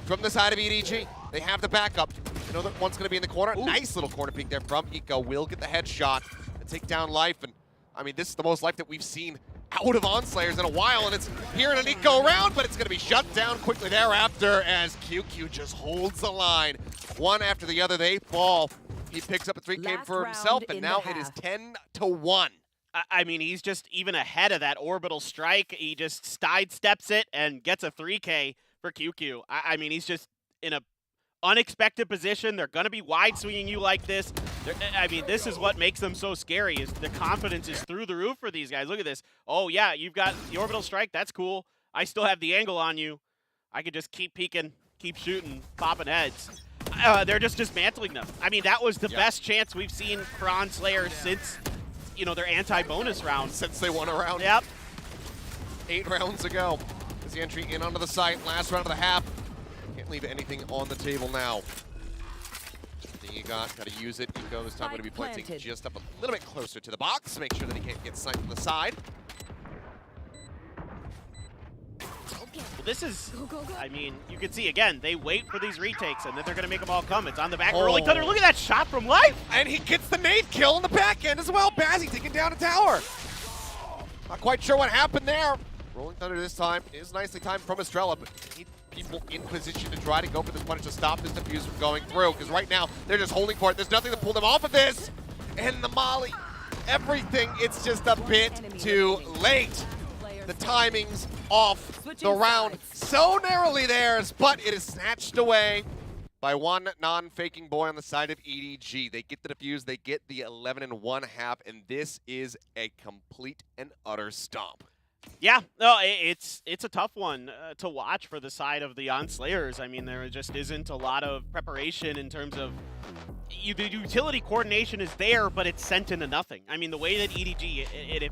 From the side of EDG, they have the backup. You know that one's going to be in the corner. Ooh. Nice little corner peek there from Eco. Will get the headshot and take down Life. And I mean, this is the most Life that we've seen out of ONSlayers in a while, and it's here in an Eco round, but it's going to be shut down quickly thereafter as QQ just holds the line. One after the other, they fall. He picks up a 3K for himself, and now it is 10-1. I mean, he's just even ahead of that orbital strike. He just sidesteps it and gets a 3K for QQ. I mean, he's just in a unexpected position. They're going to be wide swinging you like this. I mean, this is what makes them so scary, is the confidence is through the roof for these guys. Look at this. Oh, yeah, you've got the orbital strike. That's cool. I still have the angle on you. I could just keep peeking, keep shooting, popping heads. They're just dismantling them. I mean, that was the best chance we've seen for ONSlayers since, you know, their anti-bonus round. Since they won a round. Yep. 8 rounds ago. Is the entry in onto the site. Last round of the half. Can't leave anything on the table now. Everything you got to use it. Eco this time going to be planting just up a little bit closer to the box. Make sure that he can't get sniped from the side. Well, this is, I mean, you can see, again, they wait for these retakes, and then they're going to make them all come. It's on the back. Rolling Thunder, look at that shot from Life! And he gets the nade kill on the back end as well. Bazzi taking down a tower. Not quite sure what happened there. Rolling Thunder this time is nicely timed from Estrella, but need people in position to try to go for this punish to stop this defuse from going through, because right now, they're just holding for it. There's nothing to pull them off of this. And the molly, everything, it's just a bit too late. The timing's off the round so narrowly theirs, but it is snatched away by one non-faking boy on the side of EDG. They get the defuse, they get the 11-1 half, and this is a complete and utter stomp. Yeah, no, it's a tough one to watch for the side of the ONSlayers. I mean, there just isn't a lot of preparation in terms of the utility coordination is there, but it's sent into nothing. I mean, the way that EDG, if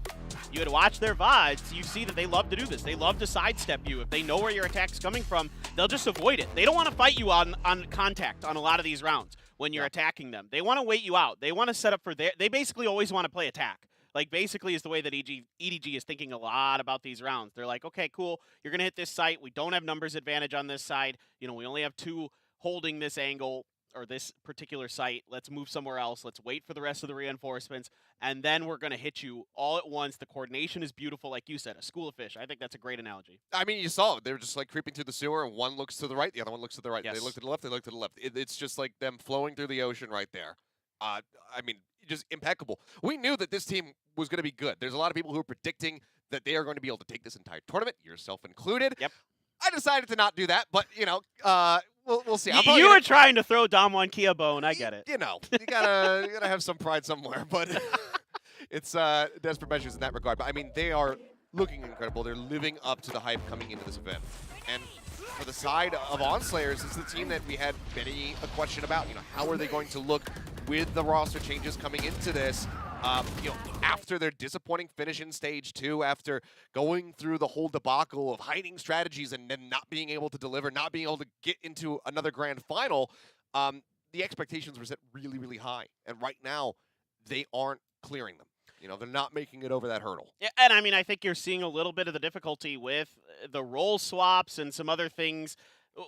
you had watched their VODs, you see that they love to do this. They love to sidestep you. If they know where your attack's coming from, they'll just avoid it. They don't want to fight you on contact on a lot of these rounds when you're attacking them. They want to wait you out. They want to set up for they basically always want to play attack. Like, basically is the way that EDG is thinking a lot about these rounds. They're like, okay, cool, you're going to hit this site. We don't have numbers advantage on this side. You know, we only have 2 holding this angle or this particular site. Let's move somewhere else. Let's wait for the rest of the reinforcements, and then we're going to hit you all at once. The coordination is beautiful, like you said, a school of fish. I think that's a great analogy. I mean, you saw it. They were just, like, creeping through the sewer, and one looks to the right, the other one looks to the right. Yes. They look to the left, they look to the left. It's just like them flowing through the ocean right there. I mean, just impeccable. We knew that this team was going to be good. There's a lot of people who are predicting that they are going to be able to take this entire tournament, yourself included. Yep. I decided to not do that, but, you know, we'll see. You were trying to throw Dom1 Kia bone. I get it. You know, you gotta have some pride somewhere, but it's desperate measures in that regard. But, I mean, they are looking incredible. They're living up to the hype coming into this event. And for the side of ONSlayers, it's the team that we had many a question about. You know, how are they going to look with the roster changes coming into this? You know, after their disappointing finish in Stage 2, after going through the whole debacle of hiding strategies and then not being able to deliver, not being able to get into another grand final, the expectations were set really, really high. And right now, they aren't clearing them. You know, they're not making it over that hurdle. Yeah, and I mean, I think you're seeing a little bit of the difficulty with the role swaps and some other things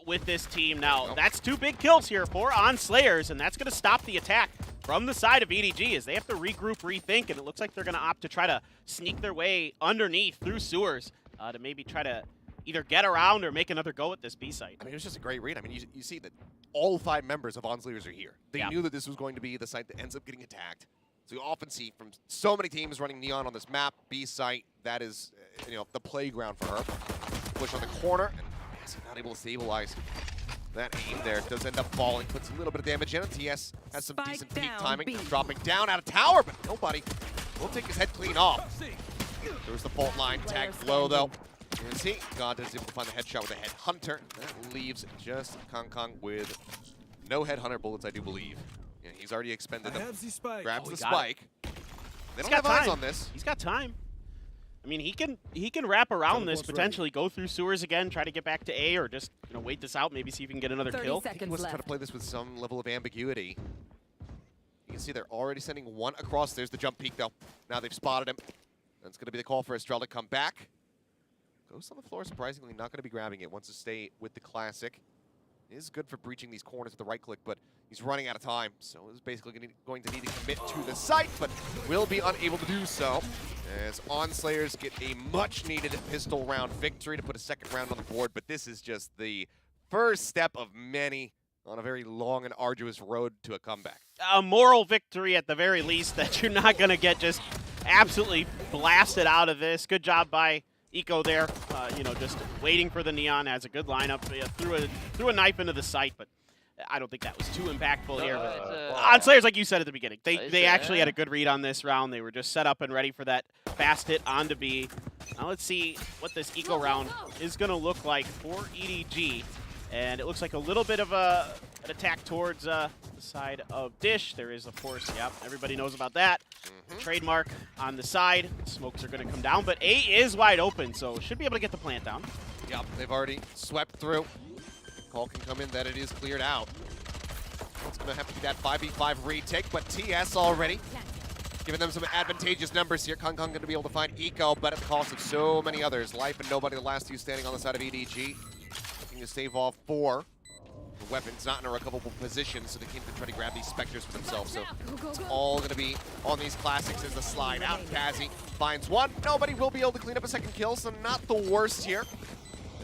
with this team. Now, that's 2 big kills here for ONSlayers, and that's going to stop the attack from the side of EDG as they have to regroup, rethink, and it looks like they're going to opt to try to sneak their way underneath through sewers to maybe try to either get around or make another go at this B site. I mean, it was just a great read. I mean, you see that all 5 members of ONSlayers are here. They knew that this was going to be the site that ends up getting attacked. So you often see from so many teams running Neon on this map, B site, that is, the playground for her. Push on the corner, and yes, not able to stabilize. That aim there does end up falling, puts a little bit of damage in, and TS has some decent peak timing, dropping down out of tower, but nobody will take his head clean off. There's the fault line, tagged low though. And see, God is able to find the headshot with a headhunter. That leaves just Kong with no headhunter bullets, I do believe. Yeah, he's already expended them. Grabs the spike. They don't have eyes on this. He's got time. I mean, he can wrap around this, potentially go through sewers again, try to get back to A, or just wait this out, maybe see if he can get another kill. I think he wants to try to play this with some level of ambiguity. You can see they're already sending one across. There's the jump peak, though. Now they've spotted him. That's going to be the call for Estrella to come back. Ghost on the floor, surprisingly not going to be grabbing it. Wants to stay with the classic. Is good for breaching these corners with the right click, but he's running out of time. So he's basically going to need to commit to the site, but will be unable to do so. As OnSlayers get a much-needed pistol round victory to put a second round on the board, but this is just the first step of many on a very long and arduous road to a comeback. A moral victory at the very least, that you're not going to get just absolutely blasted out of this. Good job by Eco there, just waiting for the Neon. Has a good lineup. Threw a knife into the site, but I don't think that was too impactful here. OnSlayers, like you said at the beginning, they actually had a good read on this round. They were just set up and ready for that fast hit onto B. Now let's see what this Eco round is going to look like for EDG. And it looks like a little bit of an attack towards the side of Dish. There is, of course, everybody knows about that. Trademark on the side. Smokes are going to come down, but A is wide open, so should be able to get the plant down. Yep, they've already swept through. Call can come in that it is cleared out. It's going to have to be that 5v5 retake, but TS already giving them some advantageous numbers here. Kong going to be able to find Eco, but at the cost of so many others. Life and nobody, the last two standing on the side of EDG. Looking to save off 4. The weapon's not in a recoverable position, so they can't even try to grab these Spectres for themselves. So it's all going to be on these classics as the slide out. Kazzy finds one. Nobody will be able to clean up a second kill, so not the worst here.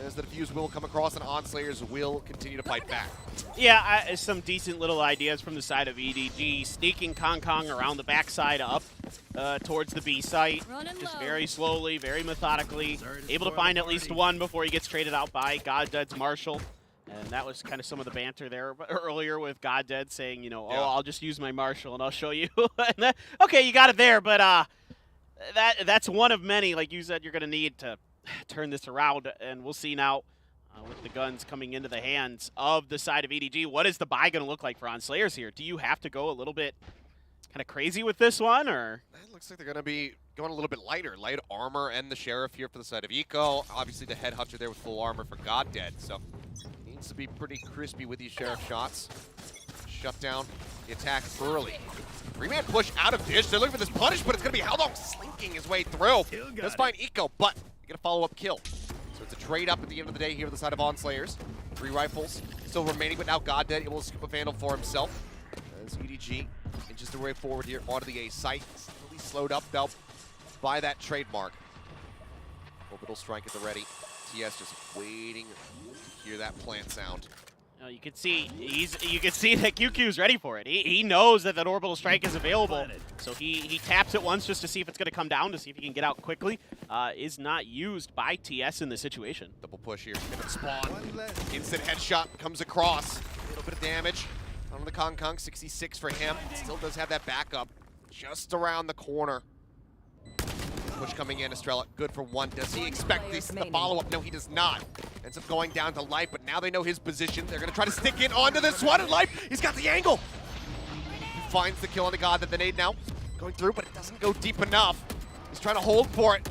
As the defuse will come across, and OnSlayers will continue to fight back. Yeah, some decent little ideas from the side of EDG. Sneaking Kong around the backside up towards the B site. Just very slowly, very methodically. Able to find at least one before he gets traded out by GodDead's Marshall. And that was kind of some of the banter there earlier with GodDead saying, oh, I'll just use my Marshall and I'll show you. Okay, you got it there, but that's one of many, like you said, you're going to need to turn this around. And we'll see now with the guns coming into the hands of the side of EDG. What is the buy going to look like for OnSlayers here? Do you have to go a little bit kind of crazy with this one, or? It looks like they're going to be going a little bit lighter. Light armor and the Sheriff here for the side of Eco. Obviously the Headhunter there with full armor for GodDead, so needs to be pretty crispy with these Sheriff shots. Shut down the attack early. 3-man push out of Dish. They're looking for this punish, but it's going to be Haldong slinking his way through. Let's find Eco, but you get a follow-up kill. So it's a trade up at the end of the day here on the side of OnSlayers. 3 rifles still remaining, but now GodDead able to scoop a Vandal for himself. As EDG inches their way forward here onto the A site. Really slowed up, though, by that trademark. Orbital strike at the ready. TS just waiting to hear that plant sound. You can see that QQ's ready for it. He knows that orbital strike is available, so he taps it once just to see if it's going to come down, to see if he can get out quickly. Is not used by TS in this situation. Double push here, pivot spawn. Instant headshot comes across. A little bit of damage on the Kong. 66 for him. Still does have that backup just around the corner. Push coming in, Estrella, good for 1. Does he expect the follow-up? No, he does not. Ends up going down to Life, but now they know his position. They're going to try to stick in onto this one, and Life, he's got the angle. He finds the kill on the God that the nade now. Going through, but it doesn't go deep enough. He's trying to hold for it.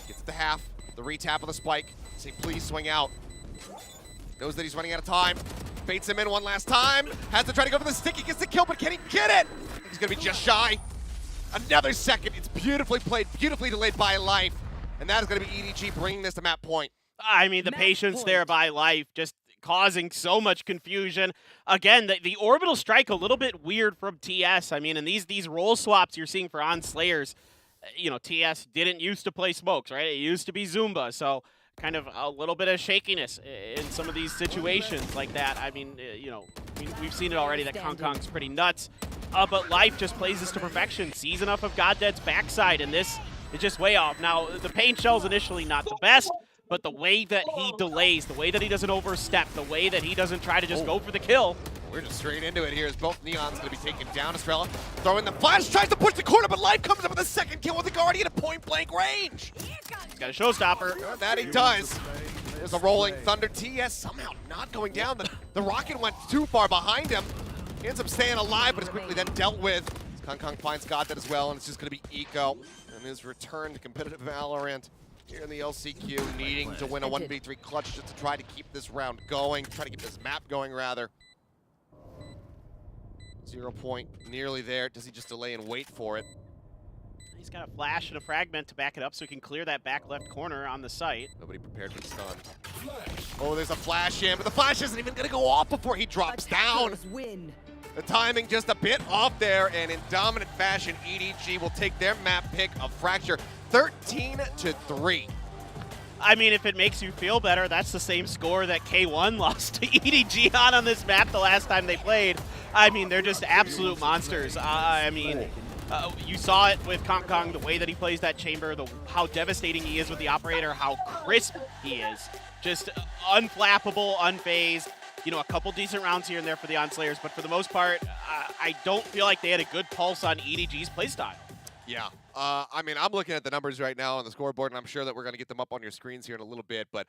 Gets the half, the retap of the spike. Say, please swing out. Knows that he's running out of time. Baits him in one last time. Has to try to go for the stick. He gets the kill, but can he get it? He's going to be just shy. Another second. It's beautifully played, beautifully delayed by Life. And that is going to be EDG bringing this to map point. I mean, the patience there by Life just causing so much confusion. Again, the orbital strike a little bit weird from TS. I mean, in these role swaps you're seeing for OnSlayers, TS didn't used to play smokes, right? It used to be Zumba, so kind of a little bit of shakiness in some of these situations like that. I mean, we've seen it already that Kong's pretty nuts. but Life just plays this to perfection. Sees enough of Goddead's backside, and this is just way off. Now, the paint shell's initially not the best, but the way that he delays, the way that he doesn't overstep, the way that he doesn't try to just go for the kill. We're just straight into it here as both Neon's going to be taken down. Estrella throwing the flash, tries to push the corner, but Life comes up with a second kill with the Guardian at point-blank range. He's got a showstopper. That he does. There's a rolling Thunder. TS somehow not going down. The rocket went too far behind him. He ends up staying alive, but is quickly then dealt with. Kong finds Goddead as well, and it's just going to be Eco. And his return to competitive Valorant here in the LCQ, needing to win a 1v3 clutch just to try to keep this round going, try to keep this map going, rather. 0 point, nearly there. Does he just delay and wait for it? He's got a flash and a fragment to back it up so he can clear that back left corner on the site. Nobody prepared for the stun. Oh, there's a flash in, but the flash isn't even going to go off before he drops down. The timing just a bit off there, and in dominant fashion, EDG will take their map pick of Fracture 13-3. I mean, if it makes you feel better, that's the same score that K1 lost to EDG on this map the last time they played. I mean, they're just absolute monsters. You saw it with Kong, the way that he plays that chamber, how devastating he is with the operator, how crisp he is. Just unflappable, unfazed. You know, a couple decent rounds here and there for the ONSlayers, but for the most part, I don't feel like they had a good pulse on EDG's playstyle. Yeah. I mean, I'm looking at the numbers right now on the scoreboard, and I'm sure that we're going to get them up on your screens here in a little bit, but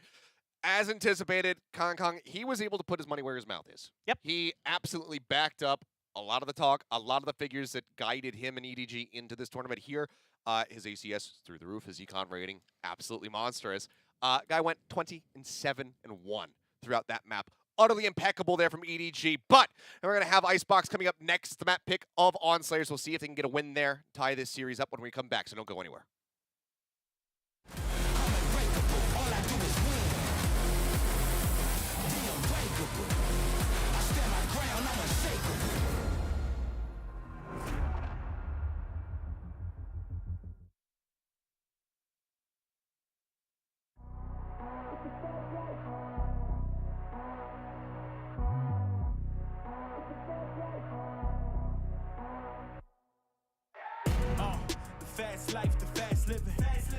as anticipated, Kong, he was able to put his money where his mouth is. Yep. He absolutely backed up a lot of the talk, a lot of the figures that guided him and EDG into this tournament here. His ACS through the roof, his econ rating, absolutely monstrous. Guy went 20-7-1 throughout that map. Utterly impeccable there from EDG, but we're going to have Icebox coming up next, the map pick of ONSlayers. We'll see if they can get a win there, tie this series up when we come back, so don't go anywhere. Fast life, the fast living.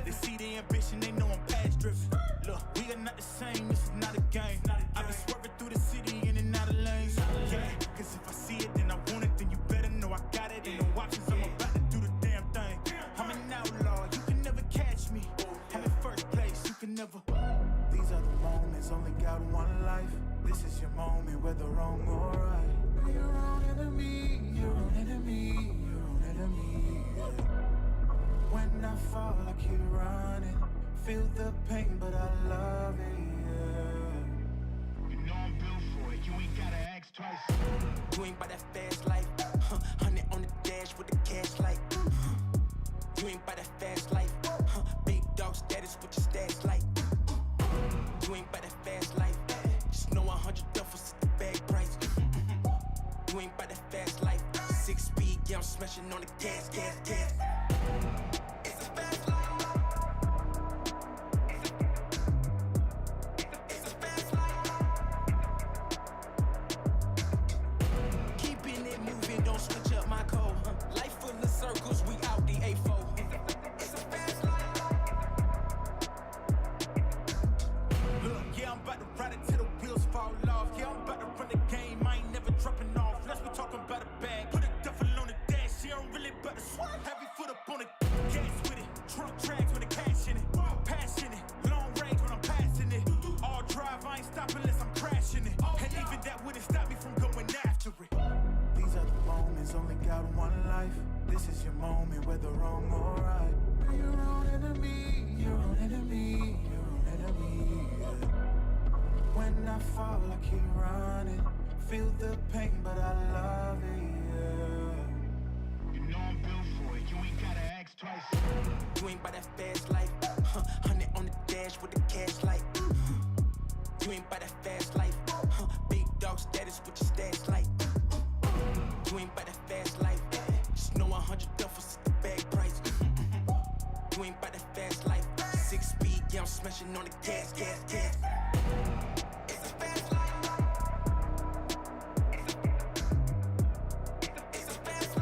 They see the ambition, they know I'm past driven. Look, we are not the same, this is not a game. I be swerving through the city in and out of lanes. Yeah, cause if I see it, then I want it, then you better know I got it. Ain't no options, I'm about to do the damn thing. I'm an outlaw, you can never catch me. I'm in first place, you can never. These are the moments, only got one life. This is your moment, whether wrong or right. You're your own enemy, your own enemy, your own enemy. Yeah. When I fall, I keep running. Feel the pain, but I love it, yeah. You know I'm built for it, you ain't gotta ask twice. You ain't by that fast life, 100 on the dash with the cash light. You ain't by that fast life, big dog status with your stats like. You ain't by that fast life, just know 100 duffers at the bag price. You ain't by that fast life, 6 speed, yeah, I'm smashing on the gas. You ain't by that fast life, 100 on the dash with the cash light. You ain't by that fast life, big dog status with your stats like. You ain't by that fast life, just know 100 duffers at the bag price. You ain't by that fast life, 6 speed, yeah, I'm smashing on the gas. It's a fast life. It's a fast life.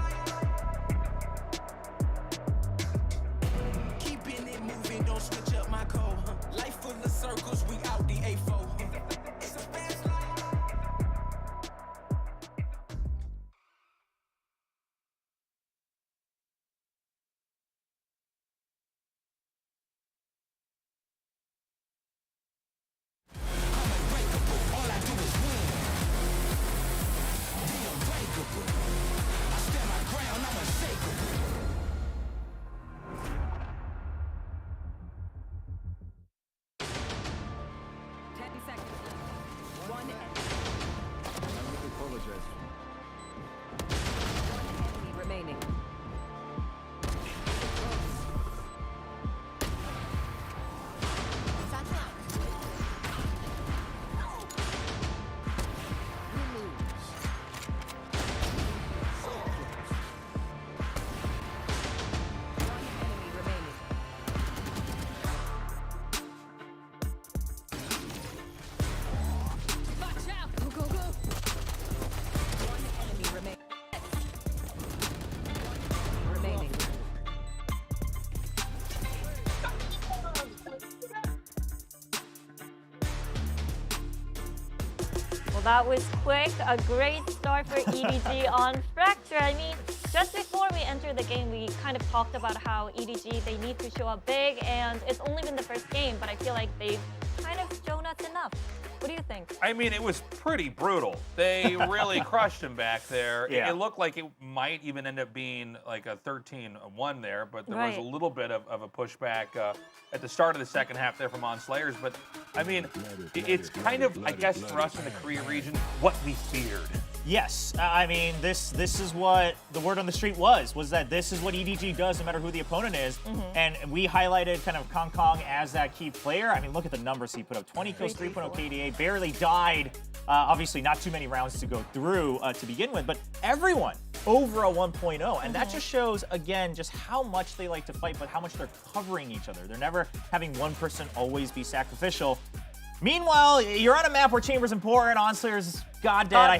Well, that was quick. A great start for EDG on Fracture. I mean, just before we entered the game, we kind of talked about how EDG, they need to show up big, and it's only been the first game, but I feel like they've kind of shown us enough. What do you think? I mean, it was pretty brutal. They really crushed him back there. Yeah. It looked like it might even end up being like a 13-1 there, but there was Right. a little bit of a pushback at the start of the second half there from On Slayers. But, I mean, it's kind of, I guess, for us in the Korea region, what we feared. Yes, I mean, this is what the word on the street was that this is what EDG does no matter who the opponent is. And we highlighted kind of Kong Kong as that key player. I mean, look at the numbers he put up. 20 kills, 3.0 KDA, barely died. Obviously, not too many rounds to go through to begin with, but everyone over a 1.0. And that just shows, again, just how much they like to fight, but how much they're covering each other. They're never having one person always be sacrificial. Meanwhile, you're on a map where Chamber's important, Onslayer's is god dead. I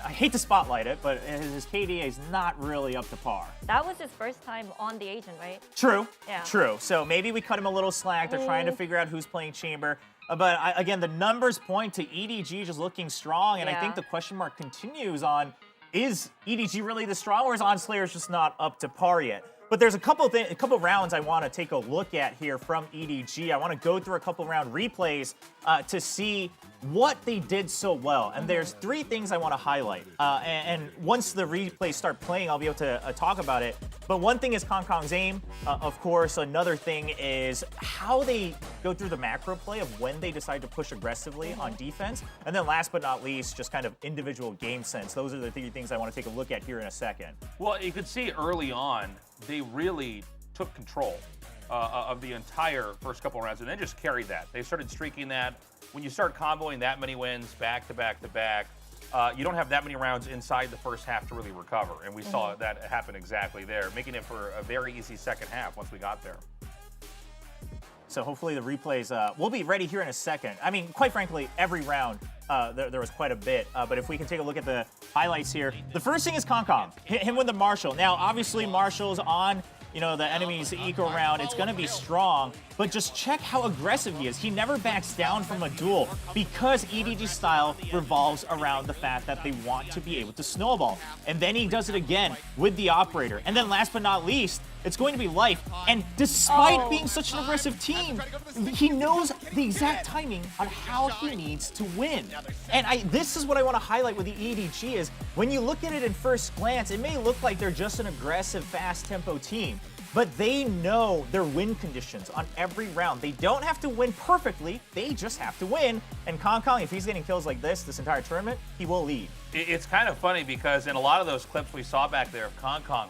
hate to spotlight it, but his KDA is not really up to par. That was his first time on the Agent, right? True. Yeah. True. So maybe we cut him a little slack. They're trying to figure out who's playing Chamber. But again, the numbers point to EDG just looking strong, and I think the question mark continues on, is EDG really the strong, or is Onslayer's just not up to par yet? But there's a couple rounds I want to take a look at here from EDG. I want to go through a couple round replays to see what they did so well. And there's three things I want to highlight. And once the replays start playing, I'll be able to talk about it. But one thing is Kong Kong's aim, of course. Another thing is how they go through the macro play of when they decide to push aggressively on defense. And then last but not least, just kind of individual game sense. Those are the three things I want to take a look at here in a second. Well, you could see early on, they really took control of the entire first couple of rounds and then just carried that. They started streaking that. When you start comboing that many wins back to back to back, you don't have that many rounds inside the first half to really recover. And we saw that happen exactly there, making it for a very easy second half once we got there. So hopefully the replays will be ready here in a second. I mean, quite frankly, every round there was quite a bit. But if we can take a look at the highlights here. The first thing is Kong Kong. Hit him with the Marshall. Now, obviously, Marshall's on the enemy's eco round. It's going to be strong. But just check how aggressive he is. He never backs down from a duel because EDG's style revolves around the fact that they want to be able to snowball. And then he does it again with the operator. And then last but not least, it's going to be Life. And despite being such an aggressive team, he knows the exact timing on how he needs to win. And this is what I want to highlight with the EDG is when you look at it in first glance, it may look like they're just an aggressive, fast tempo team. But they know their win conditions on every round. They don't have to win perfectly. They just have to win. And Kong Kong, if he's getting kills like this entire tournament, he will lead. It's kind of funny because in a lot of those clips we saw back there of Kong Kong,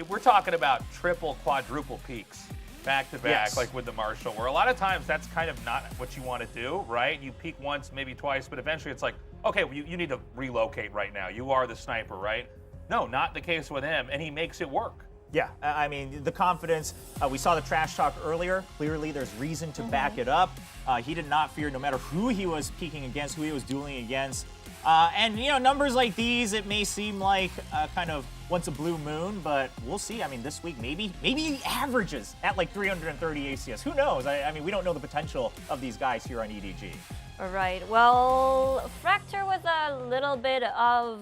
we're talking about triple, quadruple peaks back to back, like with the Marshall, where a lot of times that's kind of not what you want to do, right? You peak once, maybe twice, but eventually it's like, okay, well, you need to relocate right now. You are the sniper, right? No, not the case with him, and he makes it work. Yeah, I mean, the confidence, we saw the trash talk earlier. Clearly, there's reason to back it up. He did not fear no matter who he was peaking against, who he was dueling against. And, numbers like these, it may seem like kind of once a blue moon, but we'll see. I mean, this week, maybe he averages at like 330 ACS. Who knows? I mean, we don't know the potential of these guys here on EDG. All right. Well, Fracture was a little bit of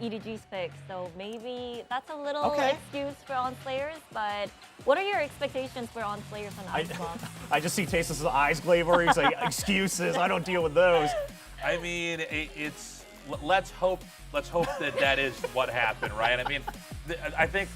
EDG's pick, so maybe that's a little excuse for Onslayers. But what are your expectations for Onslayers on Icebox? I just see Tasteless' eyes glaver. He's like, excuses. I don't deal with those. I mean, let's hope that is what happened, right? I mean, I think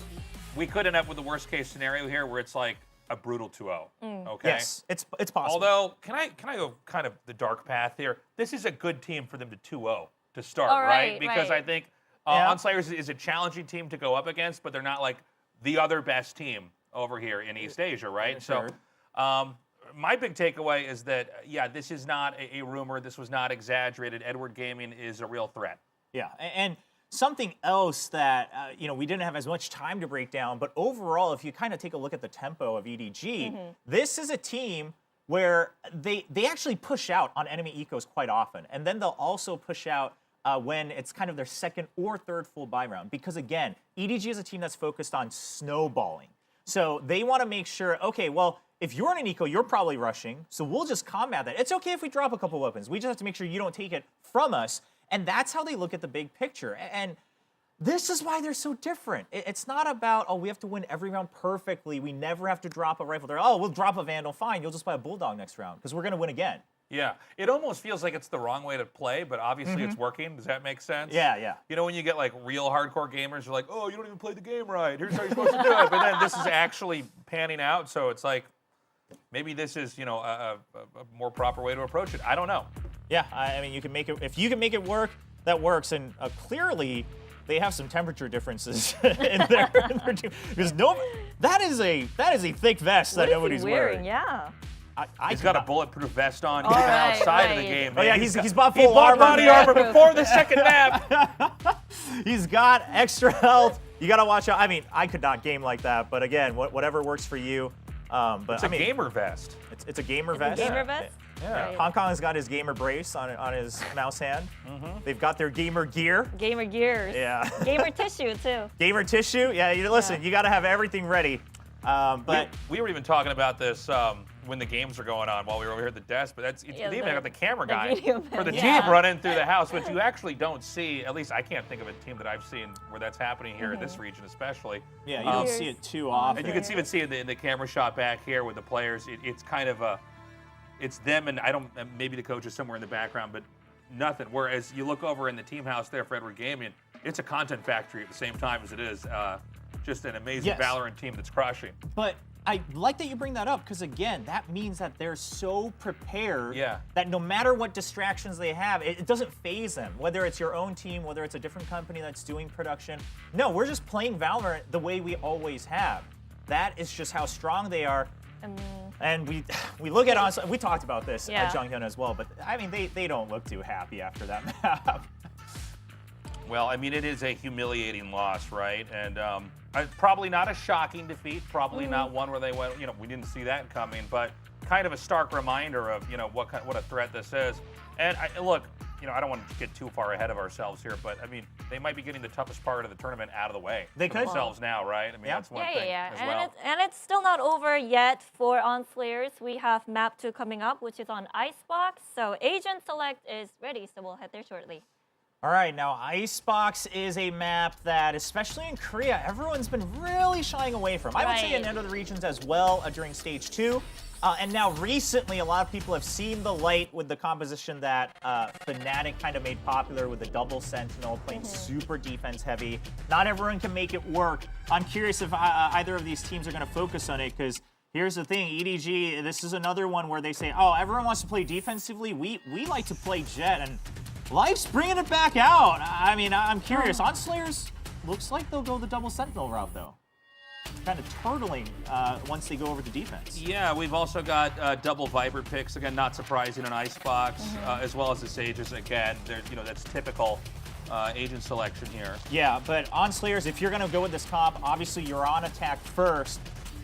we could end up with the worst case scenario here where it's like a brutal 2-0. Okay. Yes, it's possible. Although, can I go kind of the dark path here? This is a good team for them to 2-0 to start, right? Because I think Onslayers is a challenging team to go up against, but they're not like the other best team over here in East Asia, right? Yeah, so, my big takeaway is that, this is not a rumor. This was not exaggerated. Edward Gaming is a real threat. Yeah, and something else that, we didn't have as much time to break down, but overall, if you kind of take a look at the tempo of EDG, this is a team where they actually push out on enemy ecos quite often. And then they'll also push out when it's kind of their second or third full buy round. Because again, EDG is a team that's focused on snowballing. So they want to make sure, okay, well, if you're in an eco, you're probably rushing, so we'll just combat that. It's okay if we drop a couple weapons. We just have to make sure you don't take it from us. And that's how they look at the big picture. And this is why they're so different. It's not about, oh, we have to win every round perfectly. We never have to drop a rifle. They're, oh, we'll drop a Vandal. Fine, you'll just buy a Bulldog next round because we're going to win again. Yeah, it almost feels like it's the wrong way to play, but obviously it's working. Does that make sense? Yeah, yeah. You know, when you get like real hardcore gamers, you're like, oh, you don't even play the game right. Here's how you're supposed to do it. But then this is actually panning out, so it's like maybe this is, you know, a more proper way to approach it. I don't know. Yeah, I mean, you can make it. If you can make it work, that works. And clearly, they have some temperature differences in their team because that is a thick vest that nobody's wearing. Yeah. He's got a bulletproof vest on, even outside of the game. Oh, yeah, he's bought full full armor. body armor before the second map. He's got extra health. You got to watch out. I mean, I could not game like that, but again, whatever works for you. But it's a gamer vest. It's a gamer vest. A gamer vest? Yeah. Right. Hong Kong has got his gamer brace on his mouse hand. They've got their gamer gear. Gamer gears. Yeah. Gamer tissue, too. Gamer tissue? Yeah, listen, you got to have everything ready. But we were even talking about this when the games were going on while we were over here at the desk, but they even got the camera guy for the team running through the house, which you actually don't see. At least I can't think of a team that I've seen where that's happening here in this region especially. Yeah, you don't see it too often. And you can even see it in the camera shot back here with the players. It's kind of it's them and maybe the coach is somewhere in the background, but nothing. Whereas you look over in the team house there for Edward Gaming, it's a content factory at the same time as it is just an amazing Valorant team that's crushing. But I like that you bring that up because, again, that means that they're so prepared that no matter what distractions they have, it doesn't phase them. Whether it's your own team, whether it's a different company that's doing production. No, we're just playing Valorant the way we always have. That is just how strong they are. And we look at we talked about this at Jonghyun as well, but I mean, they don't look too happy after that map. Well, I mean, it is a humiliating loss, right? And probably not a shocking defeat, probably not one where they went, you know, we didn't see that coming, but kind of a stark reminder of, you know, what a threat this is. And look, you know, I don't want to get too far ahead of ourselves here, but I mean, they might be getting the toughest part of the tournament out of the way. They could themselves now, right? I mean, that's one thing as well. And it's still not over yet for On Slayers. We have Map 2 coming up, which is on Icebox. So Agent Select is ready, so we'll head there shortly. All right, now Icebox is a map that, especially in Korea, everyone's been really shying away from. I would say in other regions as well during Stage 2. And now recently, a lot of people have seen the light with the composition that Fnatic kind of made popular with the double Sentinel, playing super defense heavy. Not everyone can make it work. I'm curious if either of these teams are going to focus on it, because here's the thing, EDG, this is another one where they say, oh, everyone wants to play defensively. We like to play Jet, and Life's bringing it back out. I mean, I'm curious. On Slayers, looks like they'll go the double Sentinel route, though. Kind of turtling once they go over to defense. Yeah, we've also got double Viper picks. Again, not surprising in Icebox, as well as the Sages. Again, you know, that's typical agent selection here. Yeah, but on Slayers, if you're going to go with this comp, obviously you're on attack first.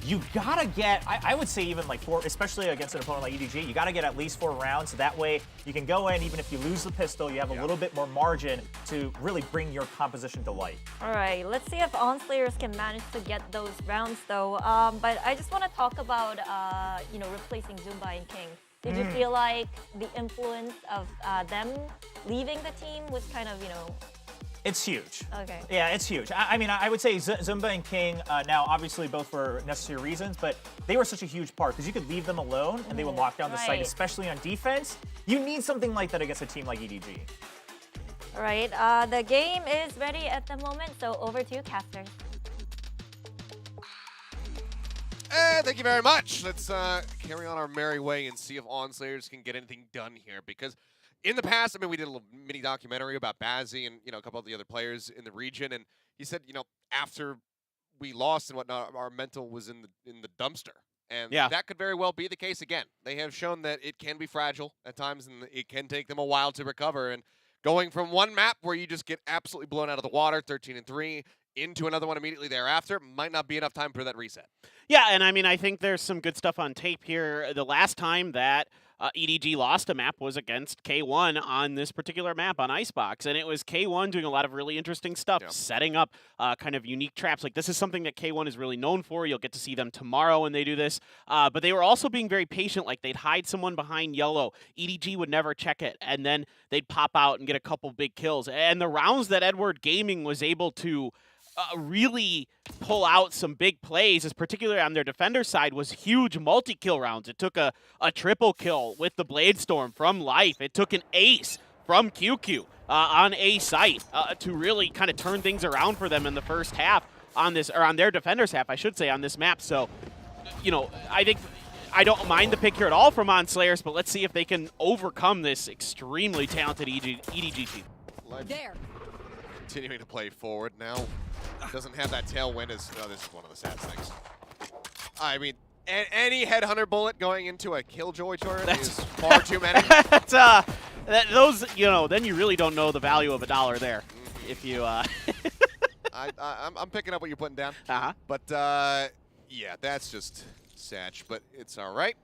You gotta get, I would say even like 4, especially against an opponent like EDG, you gotta get at least 4 rounds. So that way you can go in, even if you lose the pistol, you have a little bit more margin to really bring your composition to light. All right, let's see if On Slayers can manage to get those rounds though. But I just want to talk about, you know, replacing Zumba and King. Did you feel like the influence of them leaving the team was kind of, you know, it's huge. Okay. Yeah, it's huge. I mean, I would say Zumba and King, now obviously both for necessary reasons, but they were such a huge part because you could leave them alone and they would lock down the site, especially on defense. You need something like that against a team like EDG. All right, the game is ready at the moment, so over to you, casters. Thank you very much. Let's carry on our merry way and see if On Slayers can get anything done here, because in the past, I mean, we did a little mini documentary about Bazzi and, you know, a couple of the other players in the region, and he said, you know, after we lost and whatnot, our mental was in the dumpster. And that could very well be the case again. They have shown that it can be fragile at times, and it can take them a while to recover. And going from one map where you just get absolutely blown out of the water, 13-3, into another one immediately thereafter, might not be enough time for that reset. Yeah, and I mean, I think there's some good stuff on tape here. The last time that EDG lost a map was against K1 on this particular map on Icebox, and it was K1 doing a lot of really interesting stuff, setting up kind of unique traps. Like, this is something that K1 is really known for. You'll get to see them tomorrow when they do this, but they were also being very patient. Like, they'd hide someone behind yellow. EDG would never check it, and then they'd pop out and get a couple big kills. And the rounds that Edward Gaming was able to really pull out some big plays, particularly on their defender side, was huge multi-kill rounds. It took a triple kill with the Bladestorm from Life. It took an ace from QQ on A site to really kind of turn things around for them in the first half on this, or on their defender's half, I should say, on this map. So, you know, I think I don't mind the pick here at all from OnSlayers, but let's see if they can overcome this extremely talented EDG team. There. Continuing to play forward now. Doesn't have that tailwind as this is one of the sad things. I mean, any headhunter bullet going into a Killjoy turret is far too many. Those, you know, then you really don't know the value of $1 there. If you, I'm picking up what you're putting down. But yeah, that's just sad. But it's all right.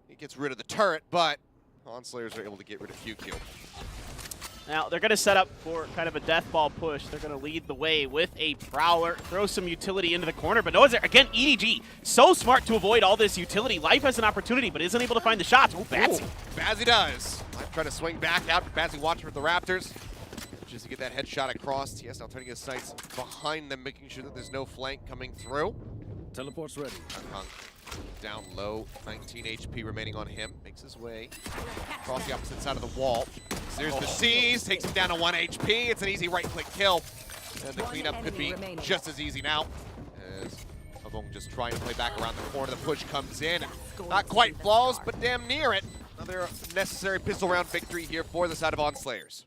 He gets rid of the turret, but OnSlayers are able to get rid of QQ. Now, they're going to set up for kind of a death ball push. They're going to lead the way with a Prowler, throw some utility into the corner, but no one's there. Again, EDG, so smart to avoid all this utility. Life has an opportunity, but isn't able to find the shots. Oh, Batsy. Bazzy does. Life trying to swing back out. Bazzy watching for the Raptors. Just to get that headshot across. TS now turning his sights behind them, making sure that there's no flank coming through. Teleport's ready. Down low, 19 HP remaining on him. Makes his way across the opposite side of the wall. There's the C's, takes him down to 1 HP. It's an easy right-click kill. And the cleanup could be just as easy now. As Abong just trying to play back around the corner. The push comes in. Not quite flawless, but damn near it. Another necessary pistol round victory here for the side of OnSlayers.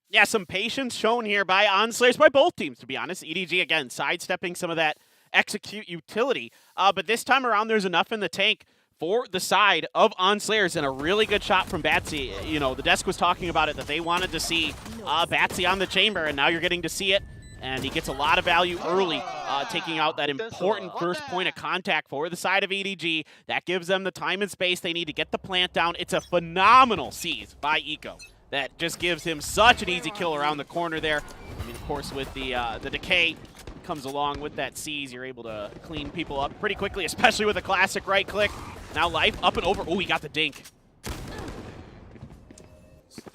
Yeah, some patience shown here by OnSlayers, by both teams, to be honest. EDG, again, sidestepping some of that execute utility. But this time around, there's enough in the tank for the side of OnSlayers, and a really good shot from Batsy. You know, the desk was talking about it, that they wanted to see Batsy on the chamber, and now you're getting to see it. And he gets a lot of value early, taking out that important first point of contact for the side of EDG. That gives them the time and space they need to get the plant down. It's a phenomenal seize by Eco. That just gives him such an easy kill around the corner there. I mean, of course, with the decay comes along with that seize, you're able to clean people up pretty quickly, especially with a classic right click. Now Life up and over. Oh, he got the dink.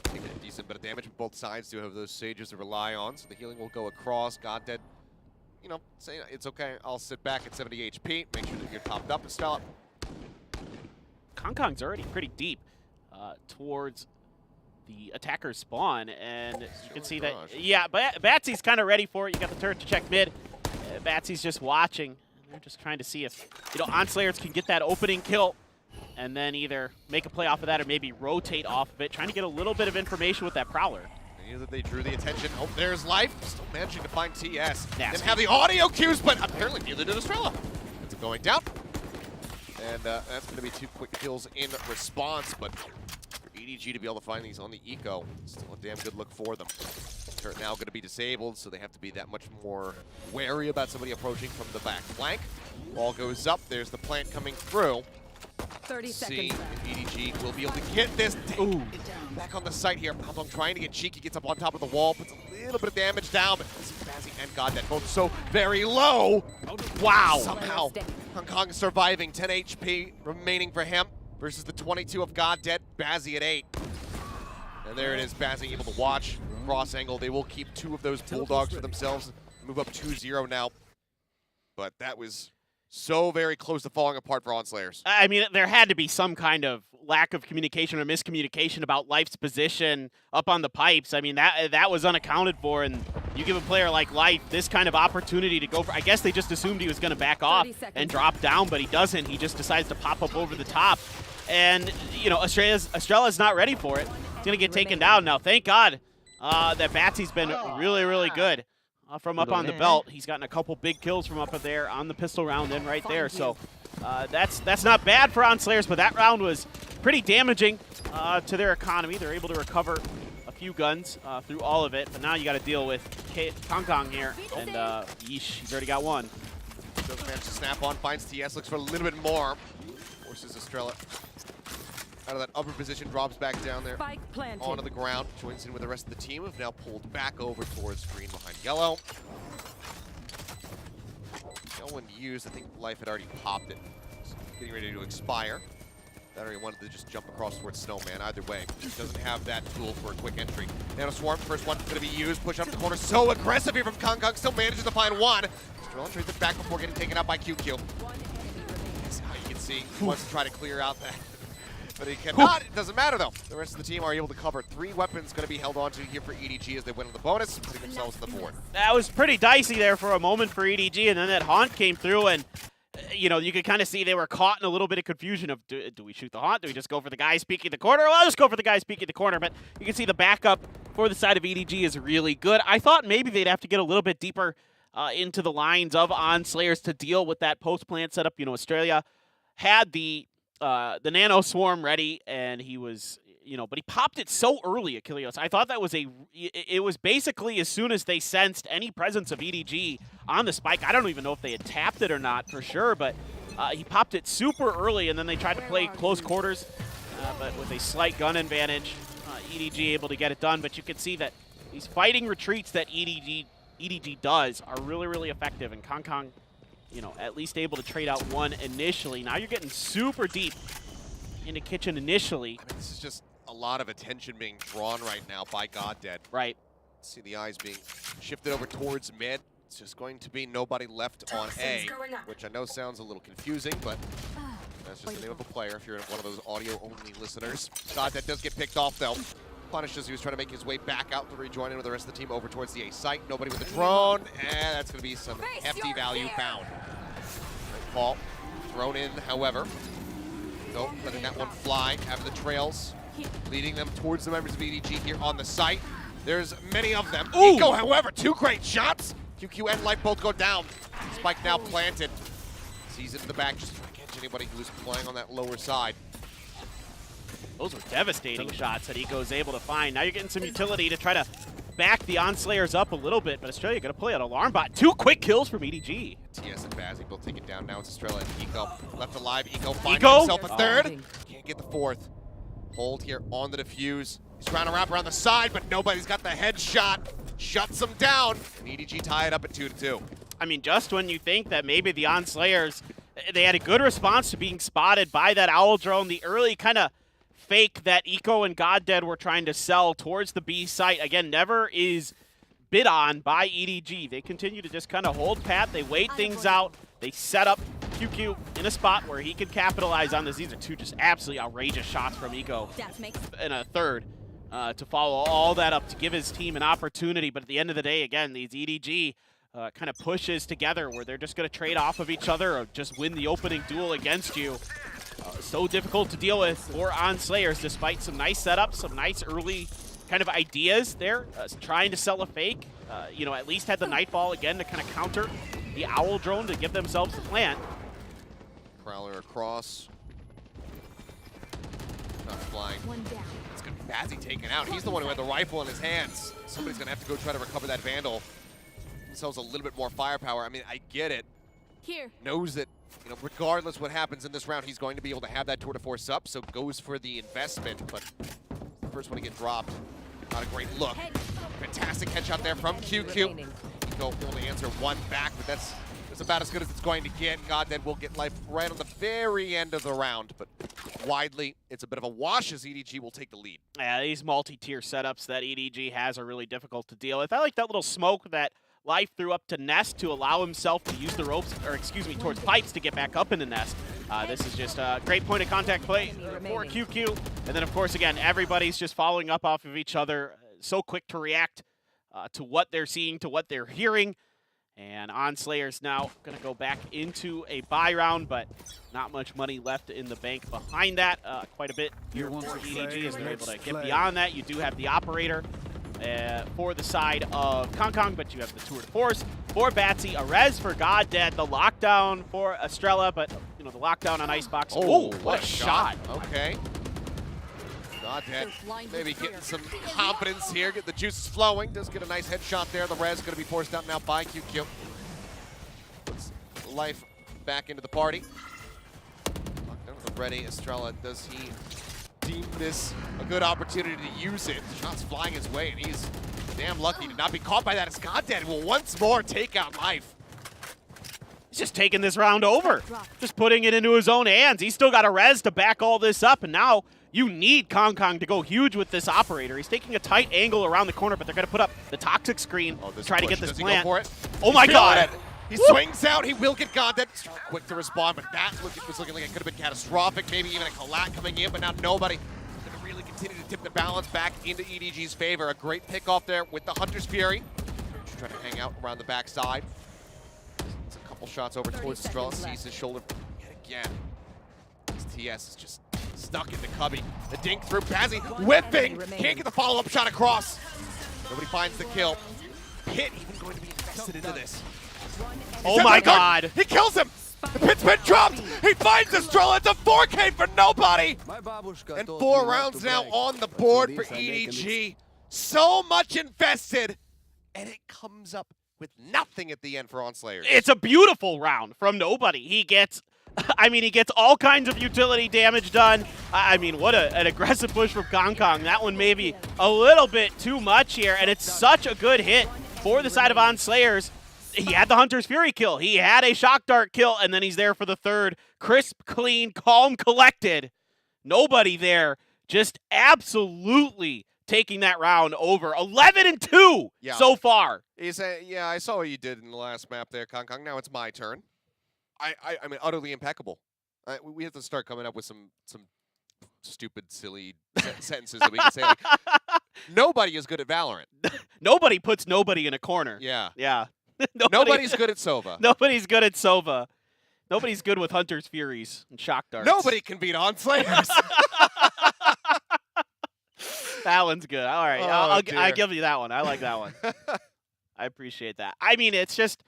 Taking a decent bit of damage. Both sides do have those sages to rely on, so the healing will go across. GodDead, you know, saying it's okay. I'll sit back at 70 HP. Make sure that you're topped up and stop. Kong's already pretty deep towards the attacker's spawn, and you can see that, yeah, but Batsy's kind of ready for it. You got the turret to check mid. Batsy's just watching. They're just trying to see if, you know, OnSlayers can get that opening kill and then either make a play off of that or maybe rotate off of it, trying to get a little bit of information with that Prowler. They knew that they drew the attention. Oh, there's Life. Still managing to find TS. Didn't have the audio cues, but apparently neither did Estrella. It's going down. And that's going to be 2 quick kills in response, but for EDG to be able to find these on the Eco, still a damn good look for them. Turret now going to be disabled, so they have to be that much more wary about somebody approaching from the back flank. Ball goes up. There's the plant coming through. 30 seconds. See if EDG will be able to get this. Ooh. Back on the site here. Abong trying to get cheeky, gets up on top of the wall, puts a little bit of damage down, but Bazzy and GodDead both so very low. Wow. Somehow Kong surviving. 10 HP remaining for him versus the 22 of GodDead. Bazzy at 8. And there it is, Bazzy able to watch. Cross angle. They will keep 2 of those Bulldogs for themselves. Move up 2-0 now. But that was so very close to falling apart for OnSlayers. I mean, there had to be some kind of lack of communication or miscommunication about Life's position up on the pipes. I mean, that was unaccounted for, and you give a player like Life this kind of opportunity to go for, I guess they just assumed he was going to back off and drop down, but he doesn't. He just decides to pop up over the top. And, you know, Estrella's not ready for it. He's going to get taken down now. Thank God that Batsy's been really, really good. From up on the belt. He's gotten a couple big kills from up there on the pistol round and right there. So that's not bad for OnSlayers, but that round was pretty damaging to their economy. They're able to recover a few guns through all of it, but now you got to deal with Kong here, and yeesh, he's already got one. Does manage to snap on, finds TS, looks for a little bit more. Forces Estrella out of that upper position, drops back down there Spike planted. onto the ground, joins in with the rest of the team, have now pulled back over towards green behind yellow. No one used, I think Life had already popped it. It's getting ready to expire. That or he wanted to just jump across towards Snowman. Either way, he doesn't have that tool for a quick entry. Nano Swarm, first one's gonna be used, push up the corner, so aggressive here from Kong Kong, still manages to find one. Strelin trades it back before getting taken out by QQ. That's how you can see, he wants to try to clear out that. But he cannot. It doesn't matter though. The rest of the team are able to cover. 3 weapons going to be held on to here for EDG as they win on the bonus, putting themselves on the board. That was pretty dicey there for a moment for EDG, and then that haunt came through, and you know, you could kind of see they were caught in a little bit of confusion of do we shoot the haunt? Do we just go for the guy speaking the corner? Well, I'll just go for the guy speaking the corner, but you can see the backup for the side of EDG is really good. I thought maybe they'd have to get a little bit deeper into the lines of ON Slayers to deal with that post-plant setup. You know, Australia had the Nano Swarm ready, and he was, you know, but he popped it so early, Achilles. I thought that was it was basically as soon as they sensed any presence of EDG on the spike. I don't even know if they had tapped it or not for sure, but he popped it super early, and then they tried to play close quarters, but with a slight gun advantage, EDG able to get it done. But you can see that these fighting retreats that EDG does are really, really effective, and Kong Kong, you know, at least able to trade out one initially. Now you're getting super deep into kitchen initially. I mean, this is just a lot of attention being drawn right now by GodDead. Right. See the eyes being shifted over towards mid. It's just going to be nobody left on A, which I know sounds a little confusing, but that's just the name of a player if you're one of those audio-only listeners. GodDead does get picked off, though. Punished as he was trying to make his way back out to rejoin in with the rest of the team over towards the A site. Nobody with the drone, and that's going to be some hefty value found. Great call. Thrown in, however. So letting that one fly, having the trails, leading them towards the members of EDG here on the site. There's many of them. Eco, however, 2 great shots. QQ and Life both go down. Spike now planted. Sees into the back, just trying to catch anybody who's playing on that lower side. Those were devastating shots that Eco's able to find. Now you're getting some utility to try to back the OnSlayers up a little bit, but Australia going to play an alarm bot. 2 quick kills from EDG. TS and Bazzi both take it down. Now it's Australia and Eco. Left alive, Eco finding himself a 3rd. Can't get the 4th. Hold here on the defuse. He's trying to wrap around the side, but nobody's got the headshot. Shuts him down, and EDG tie it up at 2-2. I mean, just when you think that maybe the OnSlayers, they had a good response to being spotted by that Owl drone, the early kind of fake that Eco and GodDead were trying to sell towards the B site, again, never is bid on by EDG. They continue to just kind of hold pat. They wait things out. They set up QQ in a spot where he can capitalize on this. These are 2 just absolutely outrageous shots from Eco and a 3rd to follow all that up to give his team an opportunity. But at the end of the day, again, these EDG kind of pushes together where they're just going to trade off of each other or just win the opening duel against you. So difficult to deal with for OnSlayers, despite some nice setups, some nice early kind of ideas there, trying to sell a fake. You know, at least had the Nightfall again to kind of counter the Owl drone to give themselves the plant. Prowler across. Not flying. It's going to be Bazzi taken out. He's the one who had the rifle in his hands. Somebody's going to have to go try to recover that Vandal. Themselves a little bit more firepower. I mean, I get it. Here. Knows that, you know, regardless what happens in this round, he's going to be able to have that tour de force up, so goes for the investment, but the first one to get dropped, not a great look. Fantastic headshot there from QQ. Eco able to answer one back, but that's about as good as it's going to get. GodDead will get life right on the very end of the round, but widely, it's a bit of a wash as EDG will take the lead. Yeah, these multi-tier setups that EDG has are really difficult to deal with. I like that little smoke that Life threw up to Nest to allow himself to use the ropes, or excuse me, towards pipes to get back up in the Nest. This is just a great point of contact play for QQ. And then, of course, again, everybody's just following up off of each other. So quick to react to what they're seeing, to what they're hearing. And OnSlayers now going to go back into a buy round, but not much money left in the bank behind that. Quite a bit here for EDG as they're able to get beyond that. You do have the operator for the side of Kong Kong, but you have the tour de force for Batsy, a res for GodDead, the lockdown for Estrella, but you know the lockdown on Icebox. Oh, what a shot! Okay, GodDead maybe getting some confidence here, get the juices flowing. Does get a nice headshot there. The res going to be forced out now by QQ. Puts life back into the party. Lockdown ready. Estrella, does he deemed this a good opportunity to use it. Shots flying his way, and he's damn lucky to not be caught by that. As Goddead will once more take out life. He's just taking this round over. Just putting it into his own hands. He's still got a res to back all this up, and now you need Kong to go huge with this operator. He's taking a tight angle around the corner, but they're going to put up the toxic screen to try to get this plant. He go for it? Oh my god! He swings out, he will get Goddead. Quick to respond, but that was looking like it could have been catastrophic. Maybe even a collat coming in, but now nobody. Going to really continue to tip the balance back into EDG's favor. A great pick off there with the Hunter's Fury. Just trying to hang out around the backside. It's a couple shots over towards Estrella, sees his shoulder yet again. This TS is just stuck in the cubby. The dink through Bazzi, whipping! Can't get the follow-up shot across. Nobody finds the kill. Pit even going to be invested into this. Oh my god! He kills him! The pit's been dropped! He finds Estrella! It's a 4K for nobody! And 4 rounds now on the board for EDG. So much invested, and it comes up with nothing at the end for OnSlayers. It's a beautiful round from nobody. He gets, he gets all kinds of utility damage done. I mean, what an aggressive push from Kong. That one maybe a little bit too much here, and it's such a good hit for the side of OnSlayers. He had the Hunter's Fury kill. He had a Shock Dart kill, and then he's there for the third. Crisp, clean, calm, collected. Nobody there. Just absolutely taking that round over. 11-2 so far. He's yeah, I saw what you did in the last map there, Kong. Now it's my turn. I mean, utterly impeccable. We have to start coming up with some stupid, silly sentences that we can say. Like, nobody is good at Valorant. Nobody puts nobody in a corner. Yeah. Yeah. Nobody's good at Sova. Nobody's good at Sova. Nobody's good with Hunter's Furies and Shock Darts. Nobody can beat OnSlayers. That one's good. All right. Oh, I'll give you that one. I like that one. I appreciate that. I mean, it's just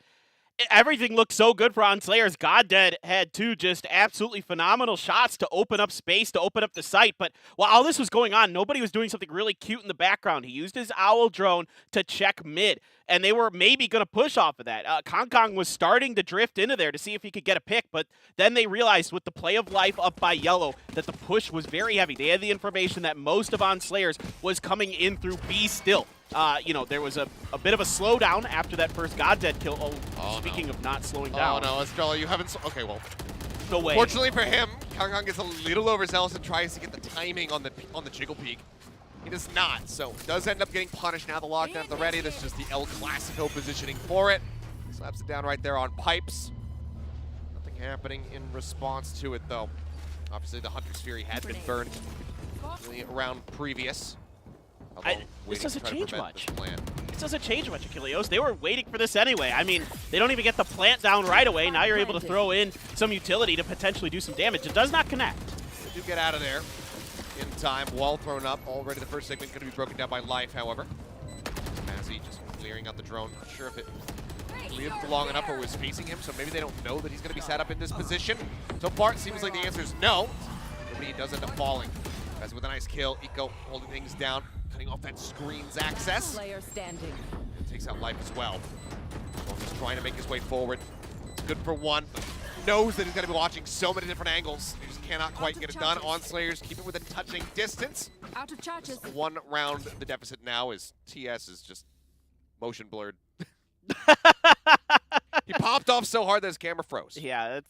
everything looks so good for OnSlayers. Goddead had 2 just absolutely phenomenal shots to open up space, to open up the site. But while all this was going on, nobody was doing something really cute in the background. He used his Owl drone to check mid, and they were maybe going to push off of that. Kong was starting to drift into there to see if he could get a pick, but then they realized with the play of life up by Yellow that the push was very heavy. They had the information that most of OnSlayers was coming in through B still. There was a bit of a slowdown after that first Goddead kill. Speaking of not slowing down. Oh no, Estrella, you haven't. Okay, well. No way. Fortunately for him, Kong gets a little overzealous and tries to get the timing on the jiggle peek. He does not, so does end up getting punished. Now the lockdown at the ready. This is just the El Clasico positioning for it. Slaps it down right there on pipes. Nothing happening in response to it, though. Obviously, the Hunter's Fury had been burned around previous. This doesn't change much. This doesn't change much, Achilleos. They were waiting for this anyway. I mean, they don't even get the plant down right away. Now you're able to throw in some utility to potentially do some damage. It does not connect. They do get out of there in time. Wall thrown up. Already the first segment going to be broken down by life, however. Mazzy just clearing out the drone. Not sure if it lived long enough or was facing him, so maybe they don't know that he's going to be set up in this position. So far, it seems like the answer is no. But he does end up falling. As with a nice kill, Eco holding things down, cutting off that screen's access. Player standing. And takes out life as well. So he's trying to make his way forward. It's good for one, but knows that he's going to be watching so many different angles. He just cannot quite get it done. OnSlayers keep it within touching distance. Out of charges. 1 round the deficit now is TS is just motion blurred. He popped off so hard that his camera froze. Yeah,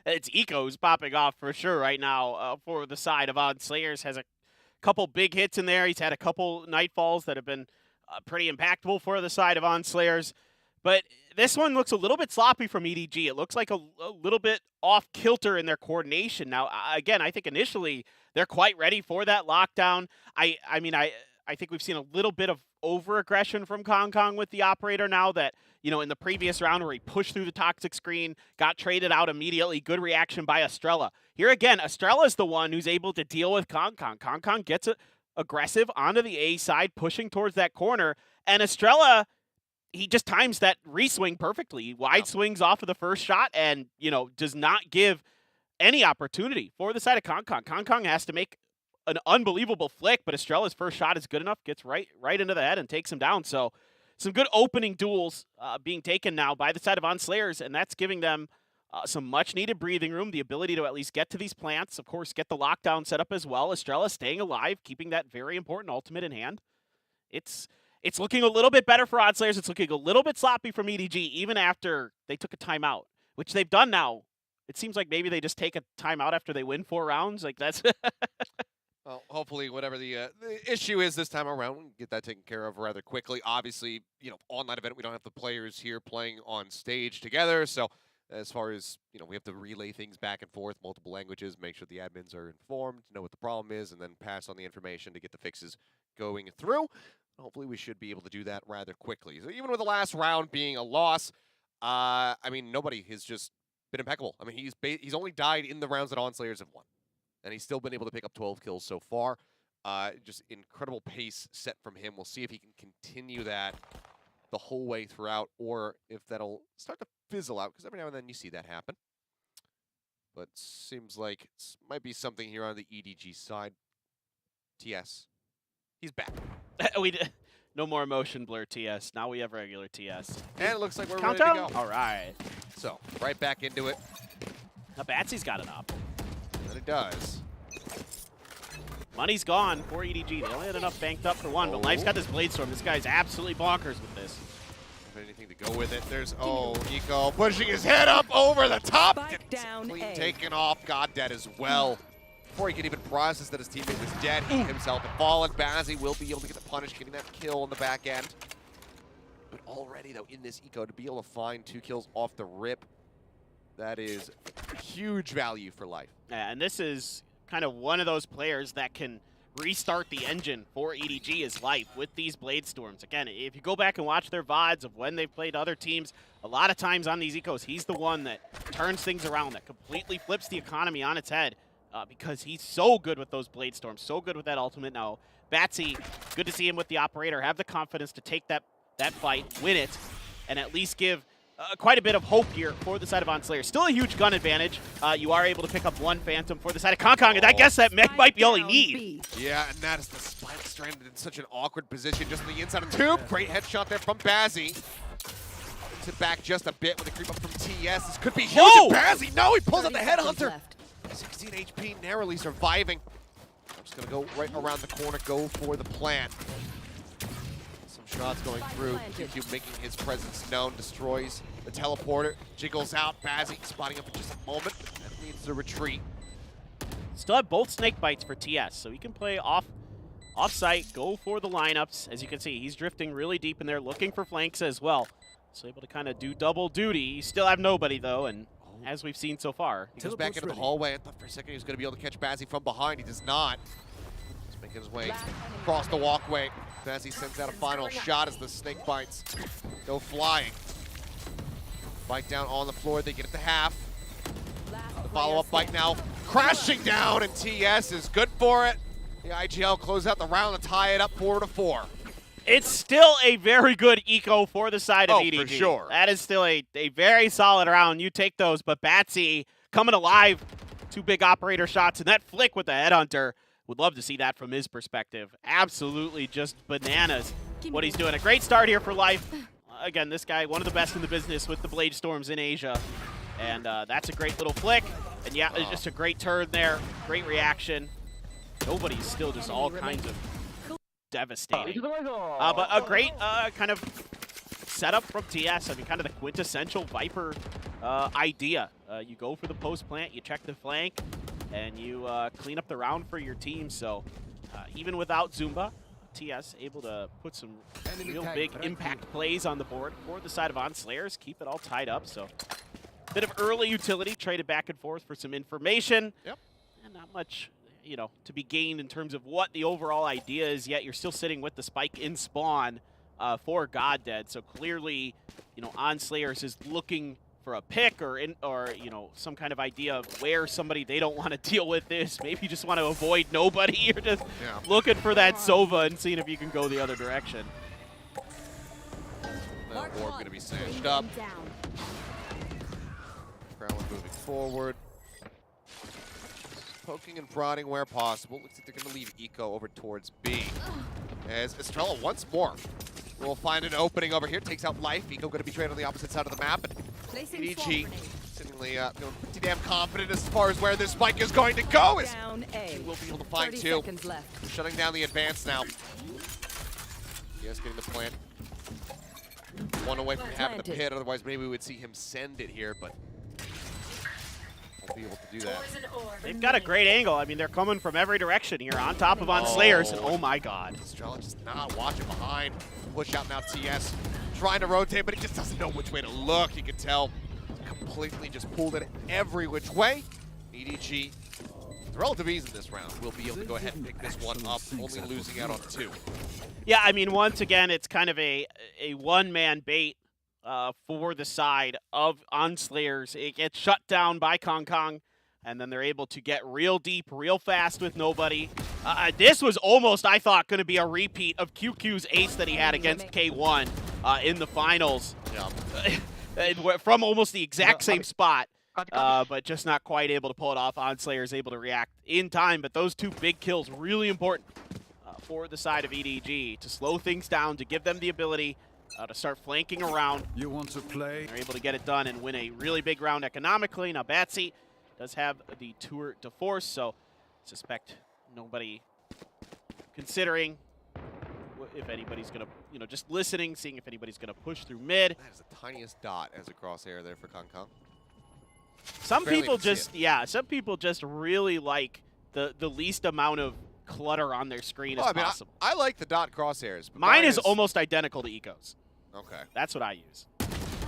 it's Eco's popping off for sure right now for the side of OnSlayers. Has a couple big hits in there. He's had a couple Nightfalls that have been pretty impactful for the side of OnSlayers. But this one looks a little bit sloppy from EDG. It looks like a little bit off kilter in their coordination. Now, again, I think initially they're quite ready for that lockdown. I think we've seen a little bit of over-aggression from Kong with the operator now that, in the previous round where he pushed through the toxic screen, got traded out immediately. Good reaction by Estrella. Here again, Estrella's the one who's able to deal with Kong. Kong gets aggressive onto the A side, pushing towards that corner, and Estrella, he just times that re-swing perfectly. He wide swings off of the first shot and, does not give any opportunity for the side of Kong. Kong has to make an unbelievable flick, but Estrella's first shot is good enough, gets right into the head and takes him down. So some good opening duels being taken now by the side of OnSlayers, and that's giving them some much-needed breathing room, the ability to at least get to these plants, of course, get the lockdown set up as well. Estrella staying alive, keeping that very important ultimate in hand. It's looking a little bit better for Oddslayers. It's looking a little bit sloppy from EDG, even after they took a timeout, which they've done now. It seems like maybe they just take a timeout after they win 4 rounds. Like, that's... Well, hopefully, whatever the issue is this time around, we can get that taken care of rather quickly. Obviously, online event, we don't have the players here playing on stage together. So, as far as, we have to relay things back and forth, multiple languages, make sure the admins are informed, know what the problem is, and then pass on the information to get the fixes going through. Hopefully, we should be able to do that rather quickly. So, even with the last round being a loss, nobody has just been impeccable. I mean, he's only died in the rounds that OnSlayers have won. And he's still been able to pick up 12 kills so far. Just incredible pace set from him. We'll see if he can continue that the whole way throughout, or if that'll start to fizzle out, because every now and then you see that happen. But seems like it might be something here on the EDG side. TS. He's back. No more motion blur TS. Now we have regular TS. And it looks like we're Countdown? ready to go. All right. So, right back into it. Now Batsy's got it up. And it does. Money's gone for EDG. They only had enough banked up for one, but Life's got this Blade Storm. This guy's absolutely bonkers with this. Anything to go with it. There's, Eco pushing his head up over the top. Down Clean taken off. God dead as well. Before he could even process that his teammate was dead, he himself had fallen. Bazzi will be able to get the punish, getting that kill on the back end. But already, though, in this Eco, to be able to find 2 kills off the rip, that is huge value for Life. Yeah, and this is kind of one of those players that can restart the engine for EDG is Life with these Blade Storms. Again, if you go back and watch their VODs of when they've played other teams, a lot of times on these Ecos, he's the one that turns things around, that completely flips the economy on its head because he's so good with those Blade Storms, so good with that ultimate. Now, Batsy, good to see him with the operator, have the confidence to take that fight, win it, and at least give quite a bit of hope here for the side of OnSlayer. Still a huge gun advantage. You are able to pick up 1 Phantom for the side of Kong, and I guess that might be all he needs. Yeah, and that is the Spike stranded in such an awkward position just on the inside of the tube. Great headshot there from Bazzi. To back just a bit with a creep up from TS. This could be huge. Bazzi, no, he pulls out the Headhunter. 16 HP, narrowly surviving. I'm just going to go right around the corner, go for the plant. Shots going through, QQ making his presence known, destroys the teleporter, jiggles out, Bazzi spotting him for just a moment, that needs to retreat. Still have both snake bites for TS, so he can play off-site, go for the lineups. As you can see, he's drifting really deep in there, looking for flanks as well. So able to kind of do double duty. You still have nobody, though, and as we've seen so far. He goes back into the hallway. I thought for a second he was going to be able to catch Bazzi from behind. He does not. He's making his way across the walkway. Bazzi sends out a final shot as the snake bites go flying. Bite down on the floor, they get it to half. The follow-up bite now crashing down, and TS is good for it. The IGL close out the round to tie it up 4-4. It's still a very good eco for the side of EDG. For sure. That is still a very solid round. You take those, but Batsy coming alive. 2 big operator shots, and that flick with the Headhunter. Would love to see that from his perspective. Absolutely just bananas what he's doing. A great start here for Life. Again, this guy, one of the best in the business with the Blade Storms in Asia. And that's a great little flick. And yeah, it's just a great turn there. Great reaction. Nobody's still just all kinds of devastating. But a great kind of setup from TS. I mean, kind of the quintessential Viper idea. You go for the post plant, you check the flank, and you clean up the round for your team. So even without Zumba, TS able to put some real big impact plays on the board for the side of OnSlayers, keep it all tied up. So bit of early utility traded back and forth for some information. Yep. And not much, to be gained in terms of what the overall idea is yet. You're still sitting with the spike in spawn for Goddead. So clearly, OnSlayers is looking for a pick or some kind of idea of where somebody they don't want to deal with this. Maybe you just want to avoid nobody. You're just looking for that Sova and seeing if you can go the other direction. That orb going to be snatched up. Crowley moving forward. Poking and prodding where possible. Looks like they're going to leave Eco over towards B. As Estrella once more will find an opening over here. Takes out Life. Eco going to be traded on the opposite side of the map. And EDG seemingly feeling pretty damn confident as far as where this spike is going to go. He will be able to find 2. Shutting down the advance now. Yes, getting the plant. 1 away from having the pit, otherwise maybe we would see him send it here, but won't be able to do that. They've got a great angle. I mean, they're coming from every direction here on top of on Slayers, and oh my god. Estrella just not watching behind. Push out now TS. Trying to rotate, but he just doesn't know which way to look. You can tell completely just pulled it every which way. EDG, the relative ease in this round, will be able to go ahead and pick this one up, only losing out on 2. Yeah, I mean, once again, it's kind of a one-man bait for the side of Unslayers. It gets shut down by Kong Kong, and then they're able to get real deep, real fast with nobody. This was almost, I thought, going to be a repeat of QQ's ace that he had against K1 in the finals. From almost the exact same spot, but just not quite able to pull it off. Onslayer is able to react in time, but those 2 big kills really important for the side of EDG to slow things down, to give them the ability to start flanking around. You want to play? They're able to get it done and win a really big round economically. Now Batsy does have the tour de force, so I suspect nobody considering if anybody's going to, just listening, seeing if anybody's going to push through mid. That is the tiniest dot as a crosshair there for Kong Kong. Some people some people just really like the least amount of clutter on their screen as possible. I like the dot crosshairs. But mine is almost identical to Eco's. Okay. That's what I use.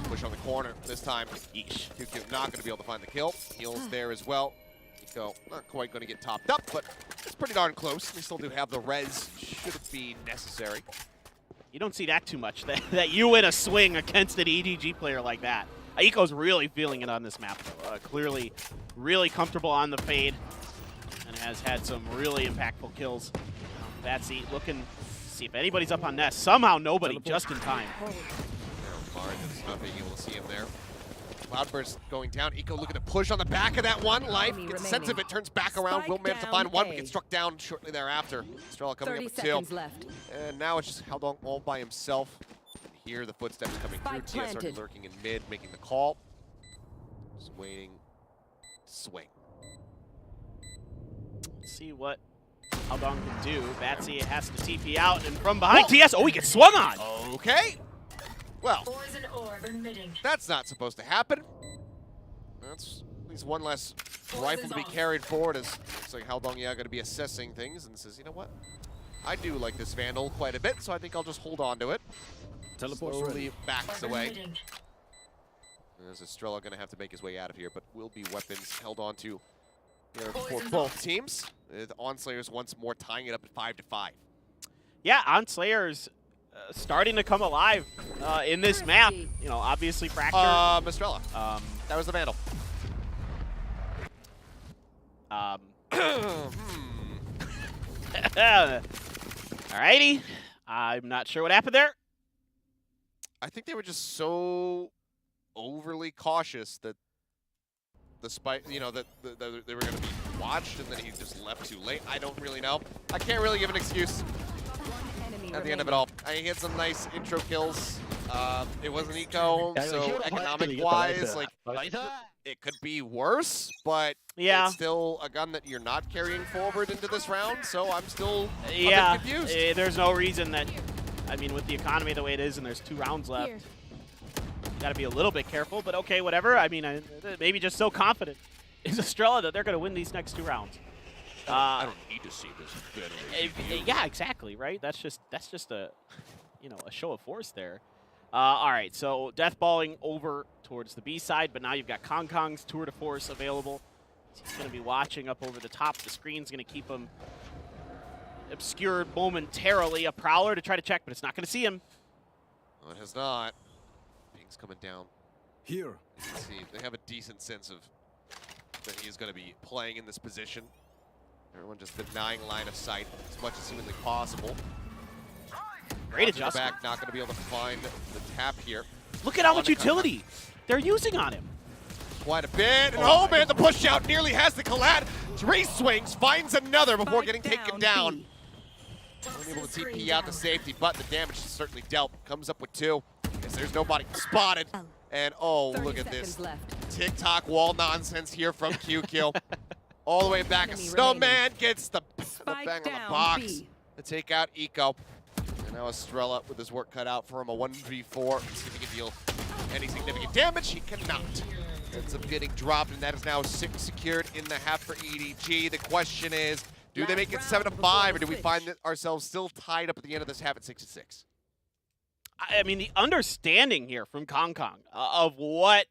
Push on the corner this time. Yeesh. QQ not going to be able to find the kill. Heals there as well. Eco not quite going to get topped up, but it's pretty darn close. We still do have the res, should it be necessary. You don't see that too much, that you win a swing against an EDG player like that. Eco's really feeling it on this map, though. Clearly really comfortable on the fade and has had some really impactful kills. Batsy looking to see if anybody's up on Nest. Somehow nobody, just in time. Maru just not being able to see him there. Cloudburst going down. Eco looking to push on the back of that one. Life gets a sense of it, turns back around. Will manage to find 1, but gets struck down shortly thereafter. Estrella coming up with 2. And now it's just Haldong all by himself. Hear the footsteps coming through. TS started lurking in mid, making the call. Just waiting to swing. Let's see what Haldong can do. Batsy has to TP out, and from behind TS, he gets swung on. Okay. Well, that's not supposed to happen. That's at least one less rifle to be carried forward, as looks like Haldong going to be assessing things and says, you know what? I do like this Vandal quite a bit, so I think I'll just hold on to it. Slowly backs away. There's Estrella going to have to make his way out of here, but will be weapons held on to there for both teams. The Onslayers once more tying it up at 5-5. Yeah, Onslayers starting to come alive in this map. Obviously Fracture. Estrella. That was the Vandal. Alrighty. I'm not sure what happened there. I think they were just so overly cautious that the spike, that they were going to be watched, and then he just left too late. I don't really know. I can't really give an excuse at the end of it all. He had some nice intro kills. It wasn't Eco, so economic-wise, it could be worse, but it's still a gun that you're not carrying forward into this round, so I'm still a bit confused. There's no reason that, with the economy the way it is and there's 2 rounds left, you got to be a little bit careful, but okay, whatever. Maybe just so confident is Estrella that they're going to win these next 2 rounds. I don't need to see this. Yeah, exactly, right? That's just a, a show of force there. All right, so deathballing over towards the B side, but now you've got Kong Kong's tour de force available. He's going to be watching up over the top. The screen's going to keep him obscured momentarily. A Prowler to try to check, but it's not going to see him. No, it has not. Ping's coming down. Here. You can see they have a decent sense of that he's going to be playing in this position. Everyone just denying line of sight as much as seemingly possible. Great adjustment. Back, not going to be able to find the tap here. Look at how much utility they're using on him. Quite a bit. And man, the push out nearly has the collide. 3 swings, finds another before getting taken down. Unable to TP out the safety, but the damage is certainly dealt. Comes up with 2. As there's nobody spotted. And look at this. TikTok wall nonsense here from QQ. All the way back. Snowman gets the bang on the box to take out Eco. And now Estrella with his work cut out for him. A 1v4. See if he can deal any significant damage. He cannot. Ends up getting dropped, and that is now 6 secured in the half for EDG. The question is, do they make it 7-5, or do we find ourselves still tied up at the end of this half at 6-6? I mean, the understanding here from Kong of what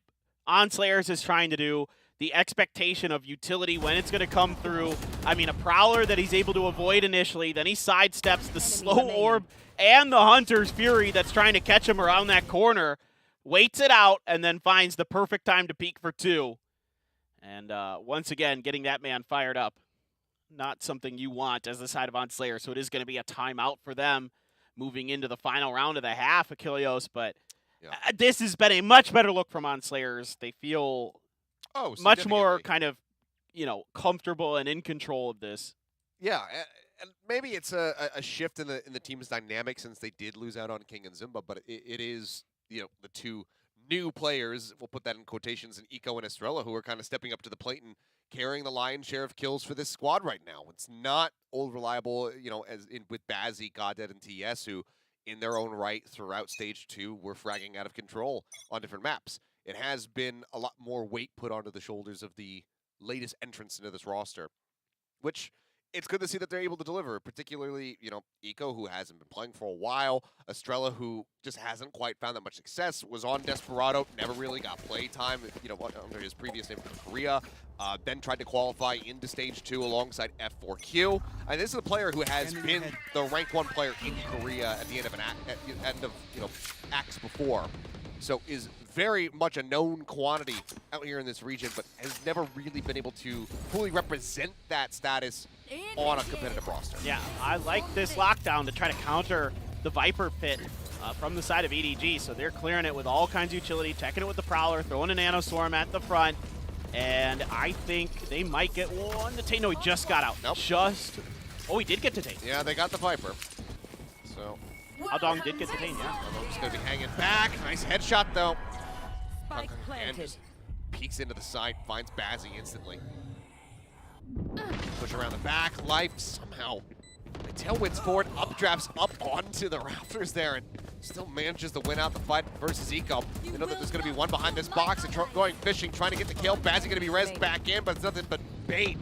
OnSlayers is trying to do, the expectation of utility when it's going to come through. I mean, a Prowler that he's able to avoid initially, then he sidesteps the slow orb and the Hunter's Fury that's trying to catch him around that corner, waits it out, and then finds the perfect time to peek for 2. And once again, getting that man fired up. Not something you want as the side of OnSlayers, so it is going to be a timeout for them moving into the final round of the half, Achilleos, but this has been a much better look from OnSlayers. They feel much more kind of, comfortable and in control of this. Yeah, and maybe it's a shift in the team's dynamic since they did lose out on King and Zimba, but it is, the two new players, we'll put that in quotations, in Eco and Estrella, who are kind of stepping up to the plate and carrying the lion's share of kills for this squad right now. It's not old reliable, as in with Bazzi, Goddead, and TS, who in their own right throughout stage 2 were fragging out of control on different maps. It has been a lot more weight put onto the shoulders of the latest entrants into this roster, which it's good to see that they're able to deliver, particularly, Eco, who hasn't been playing for a while, Estrella, who just hasn't quite found that much success, was on Desperado, never really got play time, under his previous name from Korea, then tried to qualify into Stage 2 alongside F4Q. And this is a player who has been the rank 1 player in Korea at the end of acts before. So is very much a known quantity out here in this region, but has never really been able to fully represent that status on a competitive roster. Yeah, I like this lockdown to try to counter the Viper pit from the side of EDG. So they're clearing it with all kinds of utility, checking it with the Prowler, throwing a Nano Swarm at the front. And I think they might get one to Tate. No, he just got out. Nope. Oh, he did get to Tate. Yeah, they got the Viper. So Aldong did get to Tate, yeah. Aldong's going to be hanging back. Nice headshot, though. And just peeks into the side, finds Bazzi instantly. Push around the back. Life somehow tailwinds forward, updrafts up onto the rafters there, and still manages to win out the fight versus Eco. They know that there's going to be one behind this box and going fishing, trying to get the kill. Bazzi going to be rezzed back in, but it's nothing but bait.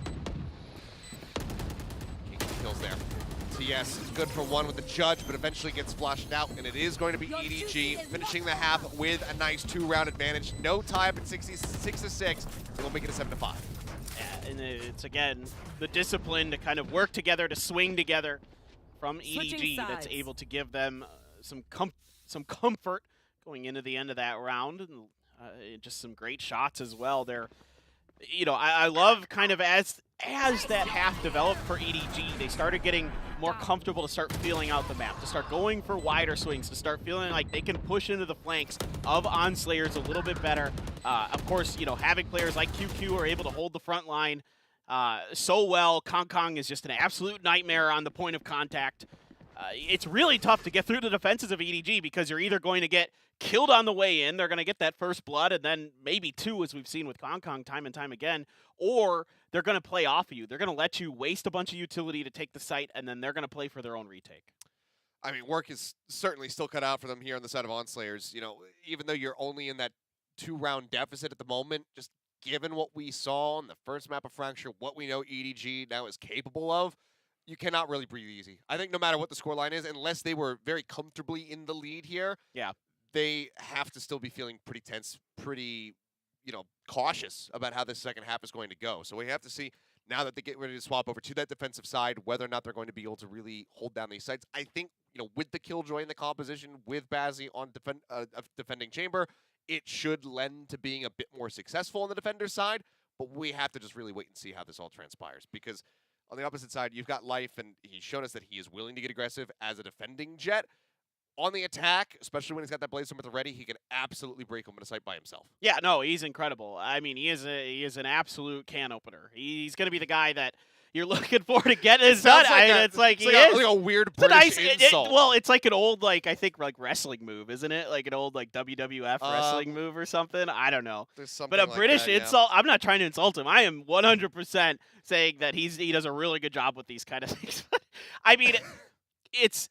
Kills there. TS is good for 1 with the Judge, but eventually gets flushed out, and it is going to be EDG finishing the half with a nice 2-round advantage. No tie up at 6-6. It'll make it a 7-5. Yeah, and it's, again, the discipline to kind of work together, to swing together from EDG that's able to give them some comfort going into the end of that round. And just some great shots as well. They're, I love kind of as that half developed for EDG, they started getting more comfortable to start feeling out the map, to start going for wider swings, to start feeling like they can push into the flanks of OnSlayers a little bit better. Of course, having players like QQ are able to hold the front line so well. Kong is just an absolute nightmare on the point of contact. It's really tough to get through the defenses of EDG because you're either going to get killed on the way in, they're going to get that first blood, and then maybe 2, as we've seen with Kong time and time again, or they're going to play off of you. They're going to let you waste a bunch of utility to take the site, and then they're going to play for their own retake. I mean, work is certainly still cut out for them here on the side of OnSlayers. Even though you're only in that 2-round deficit at the moment, just given what we saw on the first map of Fracture, what we know EDG now is capable of, you cannot really breathe easy. I think no matter what the scoreline is, unless they were very comfortably in the lead here, they have to still be feeling pretty tense, pretty, cautious about how this second half is going to go. So we have to see, now that they get ready to swap over to that defensive side, whether or not they're going to be able to really hold down these sites. I think, with the Killjoy in the composition, with Bazzi on defending Chamber, it should lend to being a bit more successful on the defender side, but we have to just really wait and see how this all transpires, because on the opposite side, you've got Life, and he's shown us that he is willing to get aggressive as a defending Jet. On the attack, especially when he's got that Blaze Storm at the ready, he can absolutely break him in a sight by himself. Yeah, no, he's incredible. I mean, he is an absolute can opener. He's going to be the guy that, you're looking forward to getting this done. It's like a weird British insult. Well, it's like an old I think wrestling move, isn't it? Like an old WWF wrestling move or something. I don't know. But a British insult. I'm not trying to insult him. I am 100% saying that he does a really good job with these kind of things. I mean, it's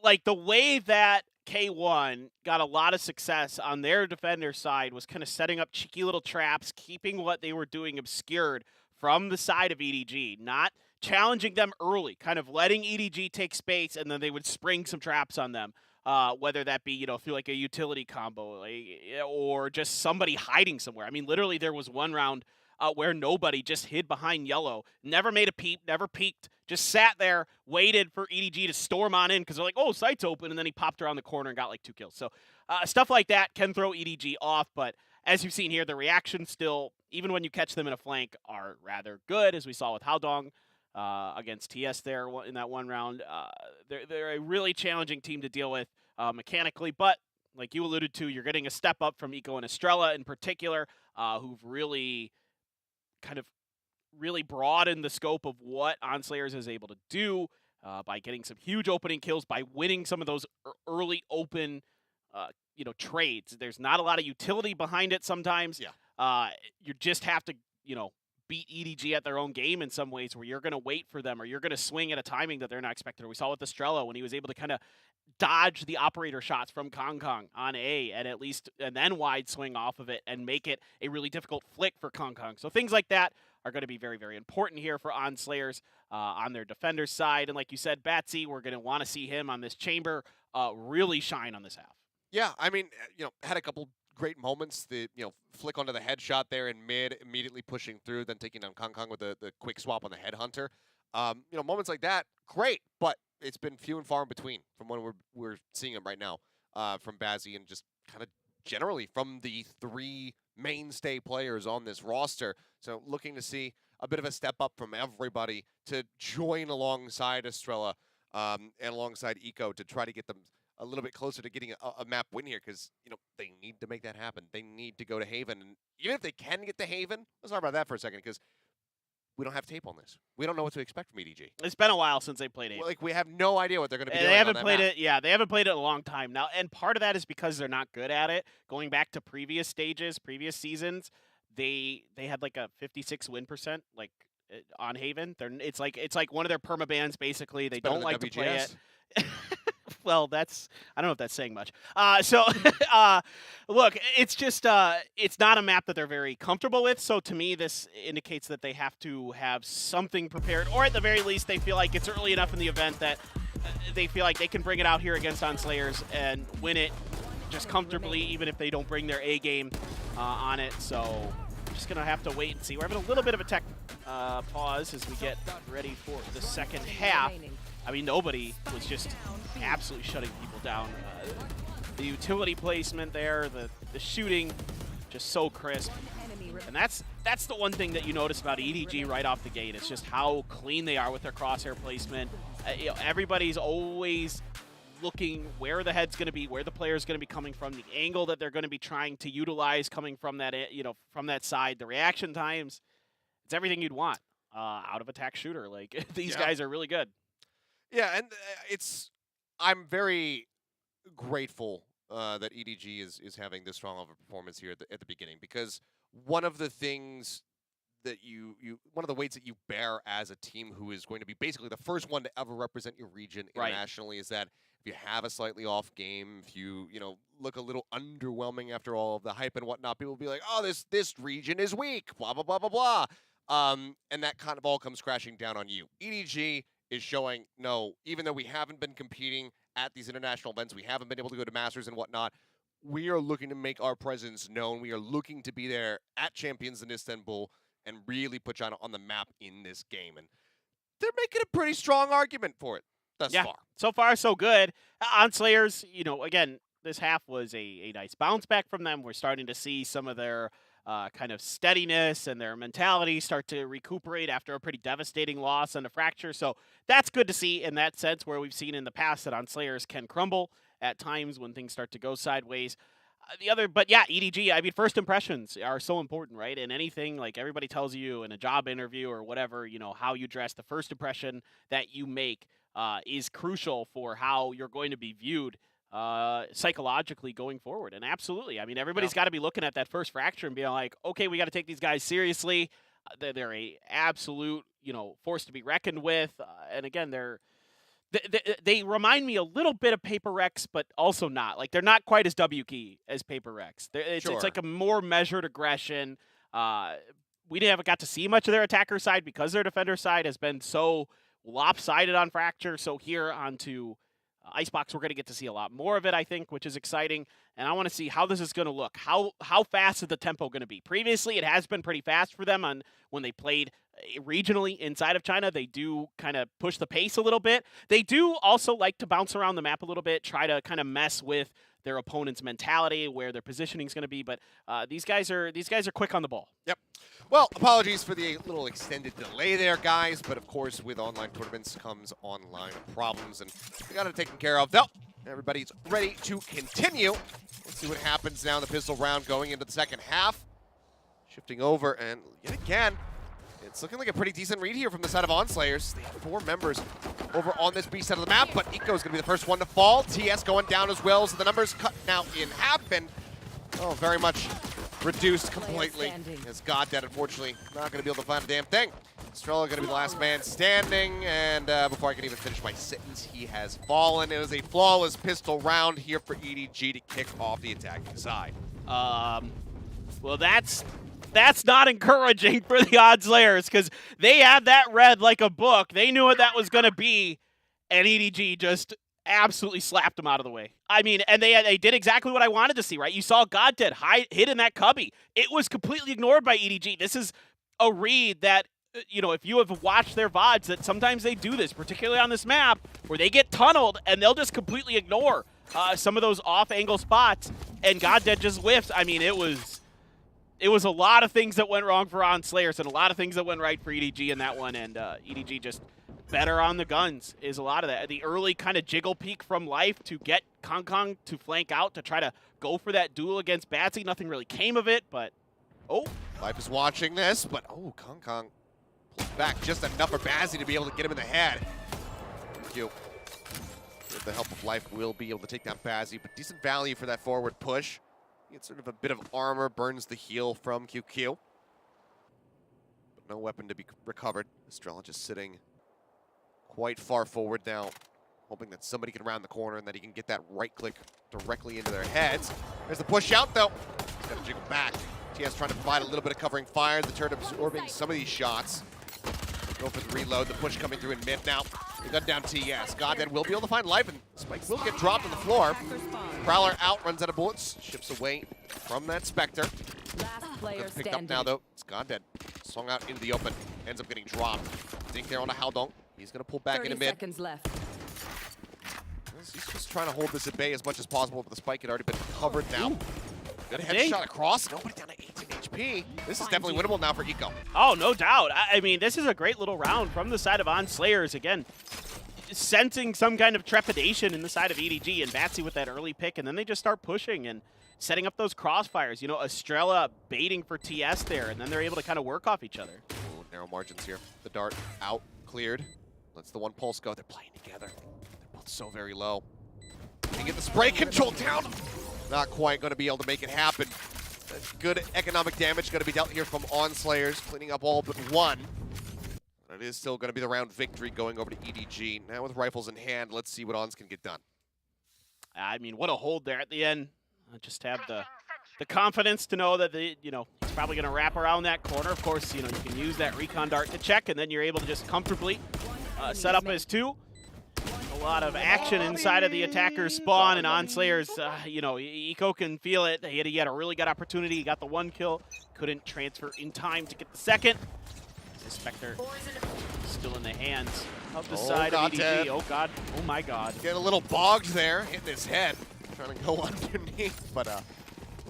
like the way that K1 got a lot of success on their defender side was kind of setting up cheeky little traps, keeping what they were doing obscured from the side of EDG, not challenging them early, kind of letting EDG take space, and then they would spring some traps on them, whether that be, through like a utility combo or just somebody hiding somewhere. I mean, literally there was one round where nobody just hid behind yellow, never made a peep, never peeked, just sat there, waited for EDG to storm on in because they're like, oh, site's open, and then he popped around the corner and got like 2 kills. So stuff like that can throw EDG off, but as you've seen here, the reactions still, even when you catch them in a flank, are rather good, as we saw with Haodong against TS there in that one round. They're a really challenging team to deal with mechanically, but like you alluded to, you're getting a step up from Eco and Estrella in particular, who've really kind of broadened the scope of what OnSlayers is able to do by getting some huge opening kills, by winning some of those early open trades. There's not a lot of utility behind it sometimes. Yeah. You just have to, beat EDG at their own game in some ways, where you're going to wait for them or you're going to swing at a timing that they're not expecting. We saw with Estrella when he was able to kind of dodge the operator shots from Kong Kong on A and then wide swing off of it and make it a really difficult flick for Kong Kong. So things like that are going to be very, very important here for OnSlayers on their defender's side. And like you said, Batsy, we're going to want to see him on this chamber really shine on this half. Yeah, I mean, had a couple great moments. The flick onto the headshot there in mid, immediately pushing through, then taking down Kong Kong with the quick swap on the headhunter. Moments like that, great, but it's been few and far in between from when we're seeing them right now from Bazzi and just kind of generally from the 3 mainstay players on this roster. So looking to see a bit of a step up from everybody to join alongside Estrella and alongside Eco to try to get them a little bit closer to getting a map win here, because they need to make that happen. They need to go to Haven, and even if they can get to Haven, let's talk about that for a second, because we don't have tape on this. We don't know what to expect from EDG. It's been a while since they played Haven. We have no idea what they're going to be doing. They haven't on that played map. it. Yeah, they haven't played it in a long time now, and part of that is because they're not good at it. Going back to previous stages, previous seasons, they had like a 56 win percent, like on Haven. It's like one of their permabans basically. They don't like to play it. Well, I don't know if that's saying much. Look, it's just, it's not a map that they're very comfortable with. So to me, this indicates that they have to have something prepared, or at the very least, they feel like it's early enough in the event that they feel like they can bring it out here against OnSlayers and win it just comfortably, even if they don't bring their A game on it. So just going to have to wait and see. We're having a little bit of a tech pause as we get ready for the second half. I mean, nobody was just absolutely shutting people down. The utility placement there, the shooting, just so crisp. And that's the one thing that you notice about EDG right off the gate. It's just how clean they are with their crosshair placement. Everybody's always looking where the head's going to be, where the player's going to be coming from, the angle that they're going to be trying to utilize coming from that, from that side, the reaction times. It's everything you'd want out of attack shooter. Like these guys are really good. Yeah, and I'm very grateful that EDG is having this strong of a performance here at the beginning, because one of the things that one of the weights that you bear as a team who is going to be basically the first one to ever represent your region internationally is that if you have a slightly off game, if you look a little underwhelming after all of the hype and whatnot, people will be like, oh, this region is weak, blah blah blah blah blah, and that kind of all comes crashing down on you. EDG is showing, no, even though we haven't been competing at these international events, we haven't been able to go to Masters and whatnot, we are looking to make our presence known. We are looking to be there at Champions in Istanbul and really put China on the map in this game. And they're making a pretty strong argument for it thus far. So far, so good. OnSlayers, again, this half was a nice bounce back from them. We're starting to see some of their kind of steadiness and their mentality start to recuperate after a pretty devastating loss and a fracture. So that's good to see in that sense, where we've seen in the past that OnSlayers can crumble at times when things start to go sideways. But yeah, EDG, I mean, first impressions are so important, right? In anything, like everybody tells you in a job interview or whatever, you know, how you dress, the first impression that you make is crucial for how you're going to be viewed psychologically going forward. And absolutely, I mean, everybody's got to be looking at that first fracture and being like, okay, we got to take these guys seriously. They're a absolute, you know, force to be reckoned with. And again, they remind me a little bit of Paper Rex, but also not. Like, they're not quite as W-key as Paper Rex. It's like a more measured aggression. We haven't got to see much of their attacker side because their defender side has been so lopsided on Fracture. So here onto Icebox, we're going to get to see a lot more of it, I think, which is exciting. And I want to see how this is going to look. How fast is the tempo going to be? Previously, it has been pretty fast for them when they played regionally inside of China. They do kind of push the pace a little bit. They do also like to bounce around the map a little bit, try to kind of mess with their opponent's mentality, where their positioning is going to be. But these guys are quick on the ball. Yep. Well, apologies for the little extended delay there, guys. But of course, with online tournaments comes online problems, and we got it taken care of. Though everybody's ready to continue. Let's see what happens now in the pistol round going into the second half. Shifting over, and yet again, it's looking like a pretty decent read here from the side of OnSlayers. They have 4 members over on this B side of the map, but Eco's going to be the first one to fall. TS going down as well, so the numbers cut now in half, and very much reduced completely. As Goddead, unfortunately, not going to be able to find a damn thing. Estrella going to be the last man standing, and before I can even finish my sentence, he has fallen. It was a flawless pistol round here for EDG to kick off the attacking side. Well, that's not encouraging for the OnSlayers, because they had that read like a book. They knew what that was going to be, and EDG just absolutely slapped them out of the way. I mean, and they did exactly what I wanted to see, right? You saw Goddead hid in that cubby. It was completely ignored by EDG. This is a read that, you know, if you have watched their VODs, that sometimes they do this, particularly on this map, where they get tunneled and they'll just completely ignore some of those off-angle spots, and Goddead just whiffs. I mean, it was a lot of things that went wrong for OnSlayers and a lot of things that went right for EDG in that one, and EDG just better on the guns is a lot of that. The early kind of jiggle peek from Life to get Kong to flank out to try to go for that duel against Batsy. Nothing really came of it, but Life is watching this, but Kong pulls back just enough for Bazzi to be able to get him in the head. QQ, with the help of Life, will be able to take down Bazzi, but decent value for that forward push. Gets sort of a bit of armor, burns the heal from QQ. But no weapon to be recovered. Estrella just sitting quite far forward now, hoping that somebody can round the corner and that he can get that right click directly into their heads. There's the push out, though. He's got to jiggle back. TS trying to provide a little bit of covering fire. The turret absorbing some of these shots. Go for the reload. The push coming through in mid now. They got down TS. Goddead will be able to find Life, and Spike will get dropped on the floor. Prowler out, runs out of bullets, ships away from that Spectre. Picked up now, though. It's Goddead. Swung out into the open. Ends up getting dropped. Dink there on a Haldong. He's going to pull back into mid. Seconds left. He's just trying to hold this at bay as much as possible, but the Spike had already been covered now. Good headshot across. Nobody down to 18 HP. This is definitely winnable now for Eco. Oh, no doubt. I mean, this is a great little round from the side of OnSlayers. Again, sensing some kind of trepidation in the side of EDG, and Batsy with that early pick, and then they just start pushing and setting up those crossfires. You know, Estrella baiting for TS there, and then they're able to kind of work off each other. Ooh, narrow margins here. The dart out, cleared. Let's the one pulse go. They're playing together. They're both so very low. They get the spray control down. Not quite going to be able to make it happen. Good economic damage going to be dealt here from OnSlayers, cleaning up all but one. But it is still going to be the round victory going over to EDG. Now with rifles in hand, let's see what ONS can get done. I mean, what a hold there at the end. I just have the confidence to know that he's probably going to wrap around that corner. Of course, you can use that recon dart to check, and then you're able to just comfortably set up as 2. A lot of action inside of the attacker's spawn, and OnSlayers, Eco can feel it. He had a really good opportunity. He got the 1 kill. Couldn't transfer in time to get the 2nd. This Spectre still in the hands of the side of EDG. Oh, God. Oh, my God. Getting a little bogged there, hitting his head. Trying to go underneath, but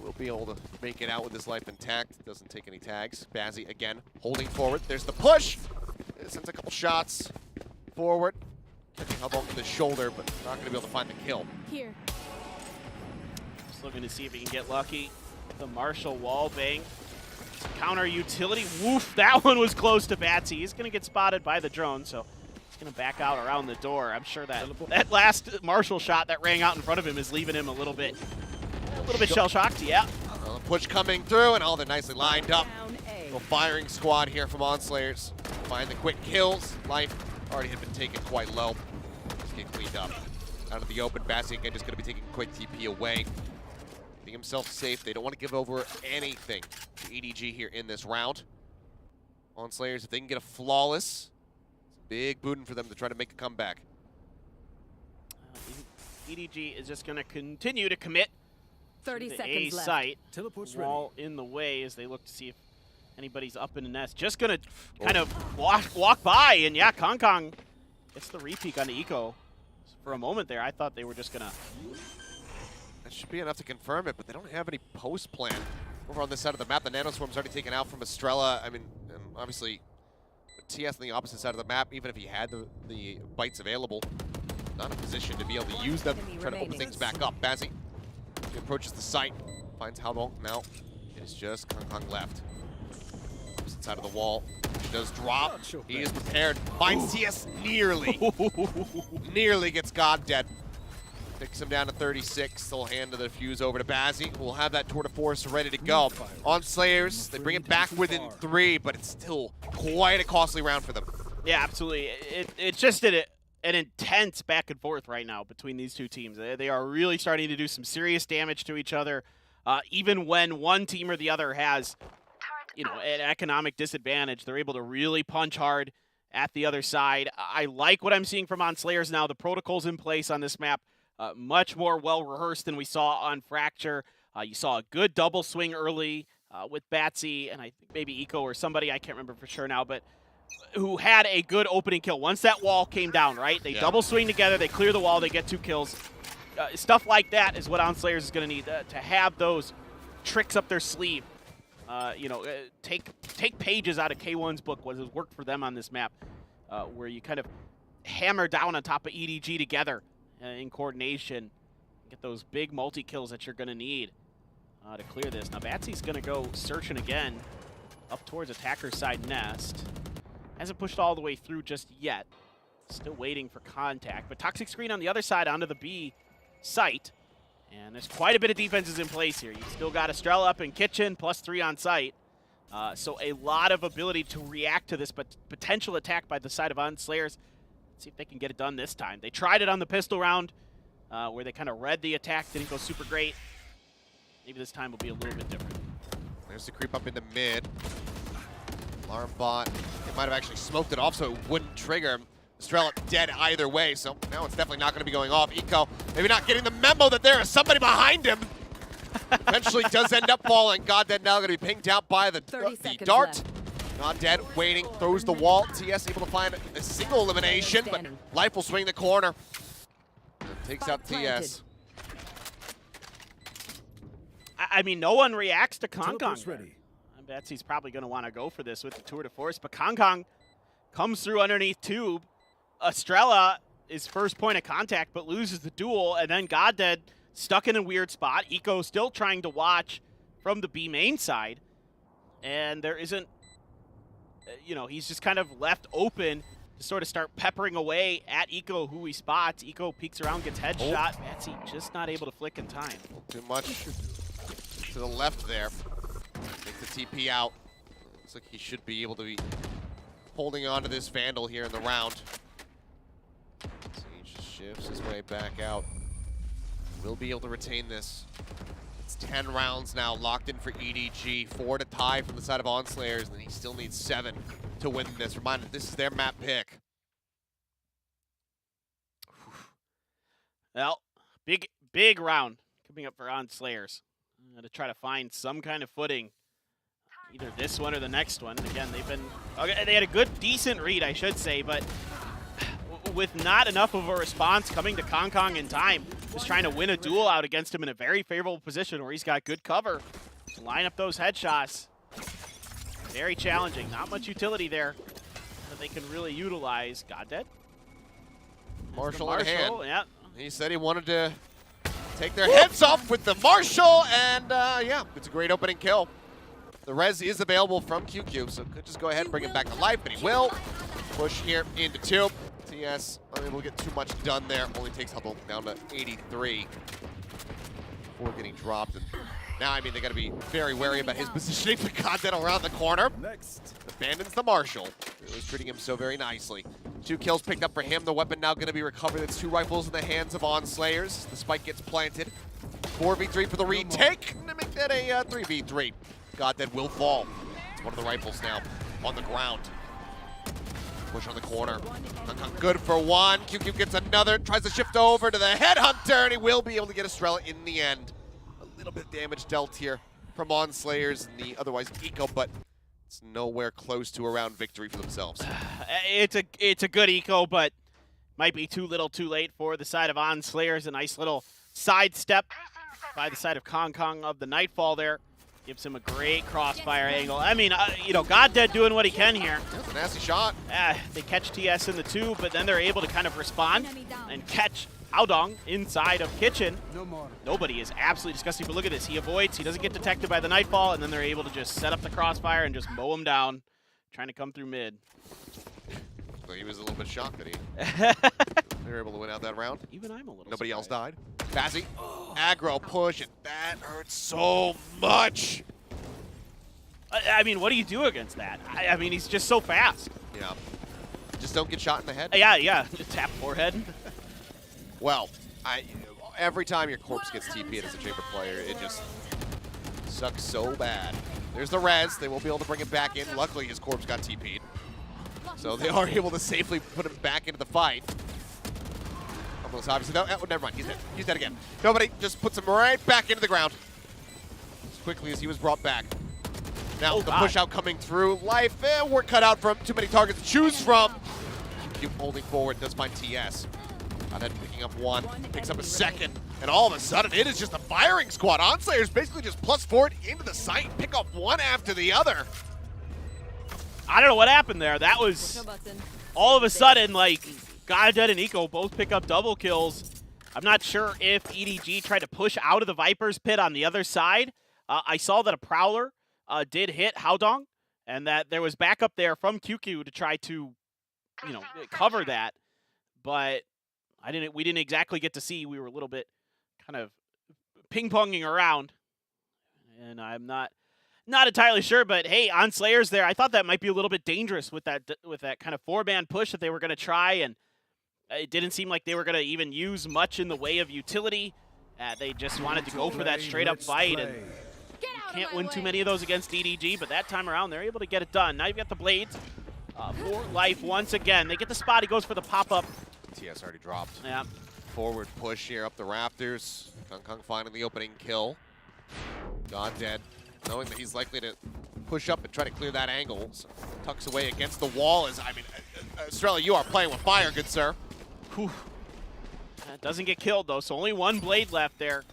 we'll be able to make it out with his life intact. Doesn't take any tags. Bazzi again holding forward. There's the push. It sends a couple shots forward. Catching Hubble to the shoulder, but not going to be able to find the kill. Here. looking to see if he can get lucky. The Marshall wall bang. Counter utility. Woof, that one was close to Batsy. He's going to get spotted by the drone, so he's going to back out around the door. I'm sure that last Marshall shot that rang out in front of him is leaving him a little bit shell-shocked, yeah. Push coming through, and they're nicely lined up. Little firing squad here from OnSlayers. Find the quick kills. Life already had been taken quite low. Just get cleaned up. Out of the open, Batsy again just going to be taking a quick TP away. Getting himself safe. They don't want to give over anything to EDG here in this round. OnSlayers, if they can get a flawless, it's a big boon for them to try to make a comeback. EDG is just going to continue to commit 30 to the seconds A left. site. Teleport's Wall in the way as they look to see if anybody's up in the nest. Just going to kind of walk by, and yeah, Kong gets the repeat on the Eco. For a moment there, I thought they were just going to... That should be enough to confirm it, but they don't have any post plan over on this side of the map. The Nanoswarm's already taken out from Estrella. I mean, and obviously, with TS on the opposite side of the map, even if he had the bites available, not in a position to be able to use them, try to open things back up. Bazzi, he approaches the site, finds how long. Now, it is just Kong left. Opposite side of the wall. He does drop. He is prepared. Finds TS nearly. Nearly gets God dead. Picks him down to 36. They'll hand the fuse over to Bazzi. We'll have that tour de force ready to go. OnSlayers, they bring it back within 3, but it's still quite a costly round for them. Yeah, absolutely. It's just an intense back and forth right now between these two teams. They are really starting to do some serious damage to each other, even when one team or the other has, an economic disadvantage. They're able to really punch hard at the other side. I like what I'm seeing from OnSlayers now. The protocols in place on this map. Much more well-rehearsed than we saw on Fracture. You saw a good double swing early with Batsy, and I think maybe Eco or somebody, I can't remember for sure now, but who had a good opening kill. Once that wall came down, right? They double swing together, they clear the wall, they get 2 kills. Stuff like that is what OnSlayers is going to need to have those tricks up their sleeve. Take pages out of K1's book, what has worked for them on this map, where you kind of hammer down on top of EDG together. In coordination, get those big multi-kills that you're going to need to clear this. Now, Batsy's going to go searching again up towards attacker's side nest. Hasn't pushed all the way through just yet. Still waiting for contact. But Toxic Screen on the other side onto the B site. And there's quite a bit of defenses in place here. You've still got Estrella up in kitchen, +3 on site. So a lot of ability to react to this potential attack by the side of OnSlayers. See if they can get it done this time. They tried it on the pistol round where they kind of read the attack. Didn't go super great. Maybe this time will be a little bit different. There's the creep up into mid. Alarm bot. They might have actually smoked it off so it wouldn't trigger him. Estrella dead either way, so now it's definitely not going to be going off. Eco maybe not getting the memo that there is somebody behind him. Eventually does end up falling. God dead now going to be pinged out by the dart. Left. Not dead, waiting, throws the wall. TS able to find a single elimination, but Life will swing the corner. Takes out TS. I mean, no one reacts to Kong. I bet he's probably going to want to go for this with the tour de force, but Kong comes through underneath tube. Estrella is first point of contact, but loses the duel, and then Goddead stuck in a weird spot. Eco still trying to watch from the B main side, and there isn't, he's just kind of left open to sort of start peppering away at Eco, who he spots. Eco peeks around, gets headshot. Batsy just not able to flick in time. Too much to the left there. Take the TP out. Looks like he should be able to be holding on to this Vandal here in the round. So he just shifts his way back out. Will be able to retain this. It's 10 rounds now locked in for EDG. 4 to tie from the side of OnSlayers, and he still needs 7 to win this. Reminder, this is their map pick. Well, big round coming up for OnSlayers. To try to find some kind of footing, either this one or the next one. Again, they had a decent read, I should say, but with not enough of a response coming to Kong in time, just trying to win a duel out against him in a very favorable position where he's got good cover to line up those headshots. Very challenging. Not much utility there that they can really utilize. God dead. Marshall in hand. Yeah. He said he wanted to take their heads off with the Marshall, and yeah, it's a great opening kill. The res is available from QQ, so could just go ahead and bring him back to life, but he will. Push here into 2. TS unable to get too much done there. Only takes Hubble down to 83 before getting dropped. And now, I mean, they got to be very wary about his positioning. We got that around the corner. Next. Abandons the Marshall. It was treating him so very nicely. 2 kills picked up for him. The weapon now going to be recovered. It's 2 rifles in the hands of ONS Slayers. The spike gets planted. 4v3 for the retake. To make that a 3v3. Goddead will fall. It's one of the rifles now on the ground. Push on the corner. Good for 1. QQ gets another. Tries to shift over to the Headhunter, and he will be able to get Estrella in the end. A little bit of damage dealt here from ONS Slayers and the otherwise eco, but it's nowhere close to a round victory for themselves. It's a good eco, but might be too little too late for the side of ONS Slayers. A nice little sidestep by the side of Kong of the Nightfall there. Gives him a great crossfire angle. I mean, you know, Goddead doing what he can here. That's a nasty shot. They catch TS in the 2, but then they're able to kind of respond and catch Haodong inside of Kitchen. Nobody is absolutely disgusting, but look at this. He avoids, he doesn't get detected by the Nightfall, and then they're able to just set up the crossfire and just mow him down, trying to come through mid. Well, he was a little bit shocked that they were able to win out that round. Even I'm a little Nobody surprised. else died. Bazzi, aggro push, and that hurts so much. I mean, what do you do against that? I mean, he's just so fast. Yeah. Just don't get shot in the head. Yeah. Tap forehead. Well, every time your corpse gets TP'd as a chamber player, it just sucks so bad. There's the res. They won't be able to bring him back in. Luckily, his corpse got TP'd. So they are able to safely put him back into the fight. Almost obviously. No, never mind. He's dead. He's dead again. Nobody just puts him right back into the ground as quickly as he was brought back. Now the push out coming through. Life, we're cut out from too many targets to choose from. Keep holding forward. Does find TS. Then picking up 1, picks up a 2nd, and all of a sudden it is just a firing squad. ONS Slayers basically just +4 into the site, pick up 1 after the other. I don't know what happened there. That was all of a sudden, like, Goddead and Eco both pick up double kills. I'm not sure if EDG tried to push out of the Viper's pit on the other side. I saw that a Prowler did hit Haodong, and that there was backup there from QQ to try to, you know, cover that. But we didn't exactly get to see. We were a little bit kind of ping-ponging around, and I'm not entirely sure. But hey, ONS Slayers there. I thought that might be a little bit dangerous with that kind of 4-man push that they were going to try, and it didn't seem like they were going to even use much in the way of utility. They just wanted to go for that straight-up fight, and you can't win too many of those against EDG. But that time around, they're able to get it done. Now you've got the Blades for life once again. They get the spot. He goes for the pop-up. TS already dropped. Yeah. Forward push here up the rafters. Kong finding the opening kill. Goddead, knowing that he's likely to push up and try to clear that angle. So tucks away against the wall. Estrella, you are playing with fire, good sir. Whew. Doesn't get killed, though, so only 1 blade left there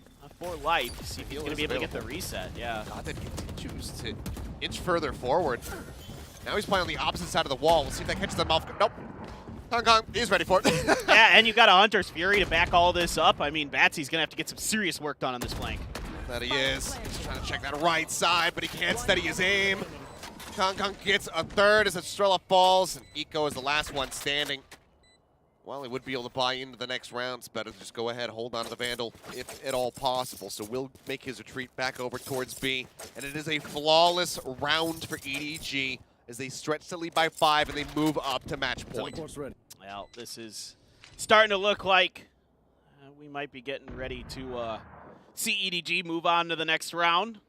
for life. See if he's going to be able to get the reset. Yeah. Goddead continues to inch further forward. Now he's playing on the opposite side of the wall. We'll see if that catches them off. Nope. Kong, he's ready for it. Yeah, and you've got a Hunter's Fury to back all this up. I mean, Batsy's going to have to get some serious work done on this flank. That he is. He's trying to check that right side, but he can't steady his aim. Kong gets a 3rd as Estrella falls, and Eco is the last one standing. Well, he would be able to buy into the next round. It's better to just go ahead, hold on to the Vandal, if at all possible. So we'll make his retreat back over towards B. And it is a flawless round for EDG as they stretch the lead by 5 and they move up to match point. Well, this is starting to look like we might be getting ready to see EDG move on to the next round.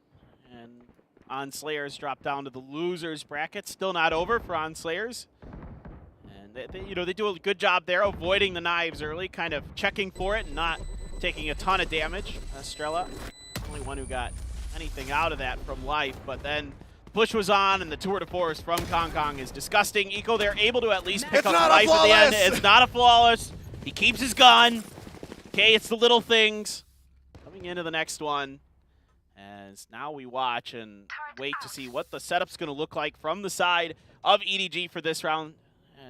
And ONS Slayers drop down to the losers bracket. Still not over for ONS Slayers. And they do a good job there avoiding the knives early, kind of checking for it and not taking a ton of damage. Estrella, only one who got anything out of that from life, but then push was on, and the tour de force from Kong is disgusting. Eco, they're able to at least pick up life at the end. It's not a flawless. He keeps his gun. Okay, it's the little things. Coming into the next one. As now we watch and wait to see what the setup's going to look like from the side of EDG for this round.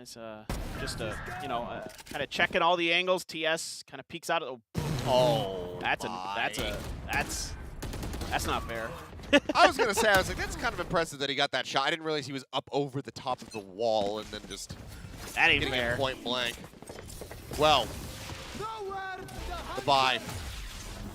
As just kind of checking all the angles. TS kind of peeks out. Oh. That's not fair. I was gonna say, I was like, that's kind of impressive that he got that shot. I didn't realize he was up over the top of the wall and then just that ain't getting fair. it point blank. Well, the buy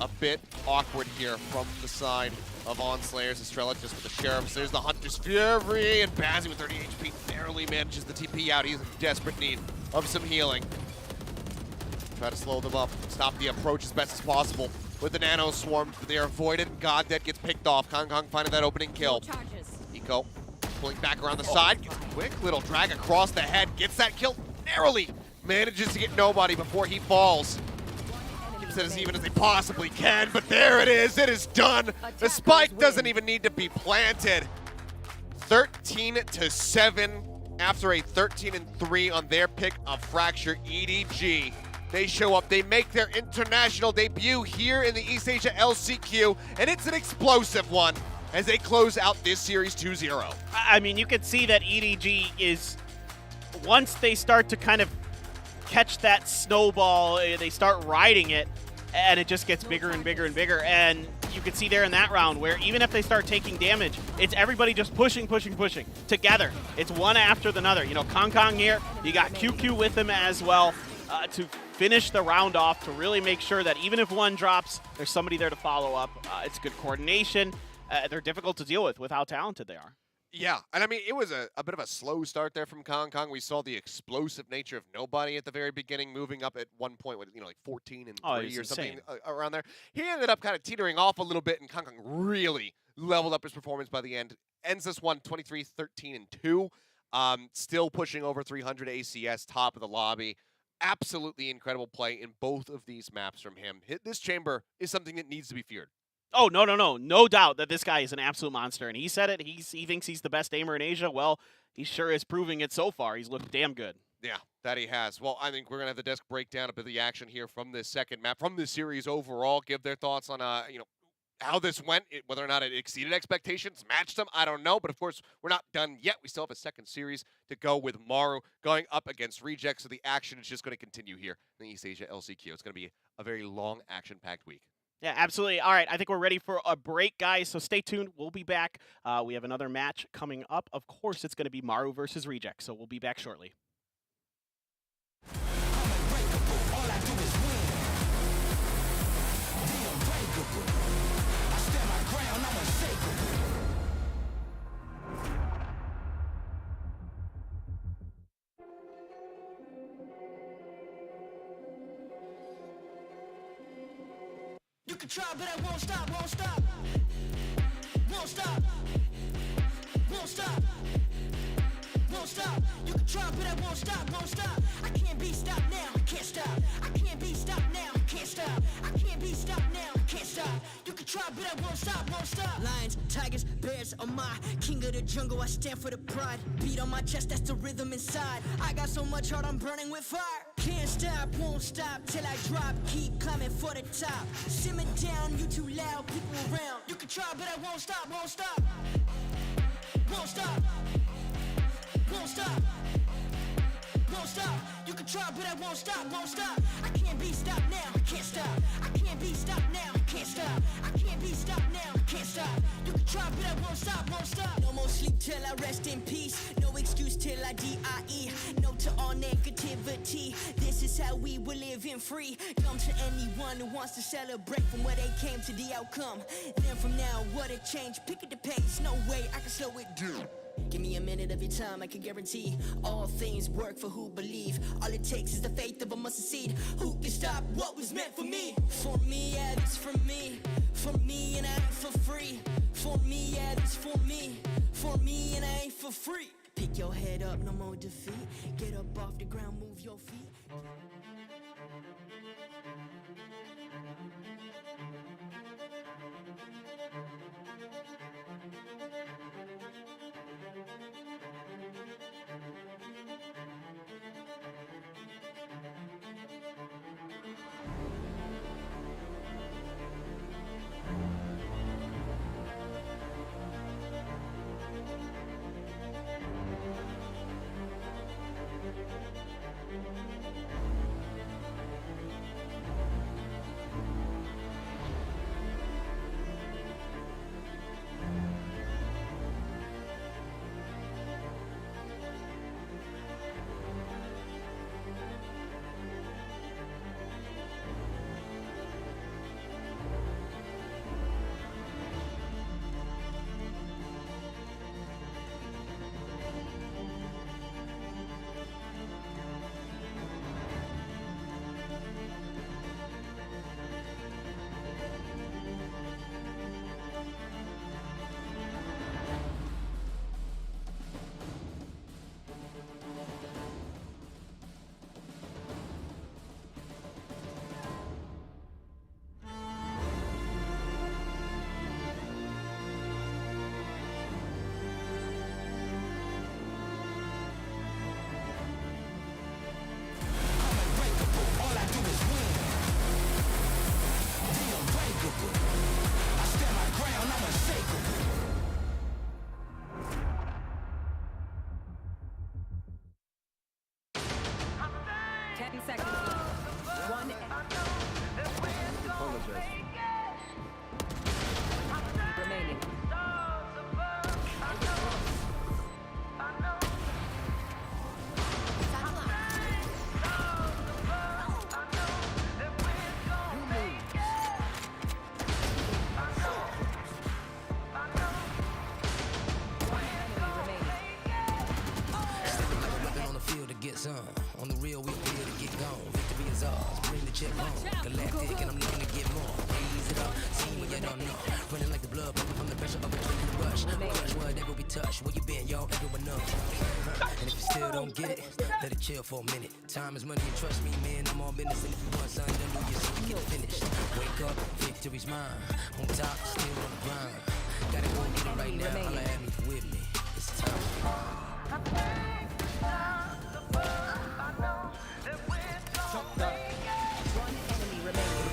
a bit awkward here from the side of On Slayers. Estrella just with the Sheriffs. There's the Hunter's Fury, and Bazzi with 30 HP barely manages the TP out. He's in desperate need of some healing. Try to slow them up, stop the approach as best as possible with the Nano Swarm. They are avoided. God Dead gets picked off. Kong Kong finding that opening kill. Eco pulling back around the side. Gets a quick little drag across the head. Gets that kill narrowly. Manages to get nobody before he falls. Keeps it as even as they possibly can, but there it is. It is done. The spike doesn't even need to be planted. 13-7 after a 13-3 on their pick of Fracture EDG. They show up, they make their international debut here in the East Asia LCQ, and it's an explosive one as they close out this series 2-0. I mean, you can see that EDG is, once they start to kind of catch that snowball, they start riding it, and it just gets bigger and bigger and bigger. And you can see there in that round where even if they start taking damage, it's everybody just pushing together. It's one after another. You know, Kong Kong here, you got QQ with him as well to finish the round off, to really make sure that even if one drops, there's somebody there to follow up. It's good coordination. They're difficult to deal with how talented they are. Yeah, and I mean, it was a bit of a slow start there from Kong Kong. We saw the explosive nature of nobody at the very beginning, moving up at one point with, like 14-3 or something around there. He ended up kind of teetering off a little bit, and Kong Kong really leveled up his performance by the end. Ends this one 23-13-2. Still pushing over 300 ACS, top of the lobby. Absolutely incredible play in both of these maps from him. This chamber is something that needs to be feared. Oh, no doubt that this guy is an absolute monster, and he said it. He thinks he's the best aimer in Asia. Well, he sure is proving it so far. He's looked damn good. Yeah, that he has. Well, I think we're going to have the desk break down a bit of the action here from this second map, from this series overall, give their thoughts on, how this went, whether or not it exceeded expectations, matched them, I don't know. But, of course, we're not done yet. We still have a second series to go with Maru going up against Reject, so the action is just going to continue here in the East Asia LCQ. It's going to be a very long, action-packed week. Yeah, absolutely. All right, I think we're ready for a break, guys, so stay tuned. We'll be back. We have another match coming up. Of course, it's going to be Maru versus Reject, so we'll be back shortly. You can try, but I won't stop, won't stop. Won't stop. Won't stop. Won't stop. You can try, but I won't stop, won't stop. I can't be stopped now, I can't stop. I can't be stopped now, I can't stop. I can't be stopped now, I can't stop. You can try, but I won't stop, won't stop. Lions, tigers, bears are my king of the jungle, I stand for the pride. Beat on my chest, that's the rhythm inside. I got so much heart, I'm burning with fire. Can't stop, won't stop till I drop. Keep climbing for the top. Simmer down, you too loud, people around. You can try, but I won't stop, won't stop. Won't stop. Won't stop. Won't stop. You can try, but I won't stop, won't stop. I can't be stopped now, I can't stop. I can't be stopped now, I can't stop. I can't be stopped now, I can't stop. You can try, but I won't stop, won't stop. No more sleep till I rest in peace. No excuse till I DIE. No to all negativity. This is how we were living free. Dumb to anyone who wants to celebrate from where they came to the outcome. Then from now, what a change. Pick at the pace, no way I can slow it down. Give me a minute of your time, I can guarantee all things work for who believe. All it takes is the faith of a mustard seed. Who can stop what was meant for me? For me, yeah, this for me. For me, and I ain't for free. For me, yeah, this for me. For me, and I ain't for free. Pick your head up, no more defeat. Get up off the ground, move your feet. of adrenaline rush. Crush whatever we touch. Where you been, y'all? Everyone know. And if you still don't get it, let it chill for a minute. Time is money and trust me, man, I'm all business. And if you want something done, do your shit, get it finished. Wake up, victory's mine. On top, still on the grind. Gotta go and get it right now. Holla at me if you with me. It's time.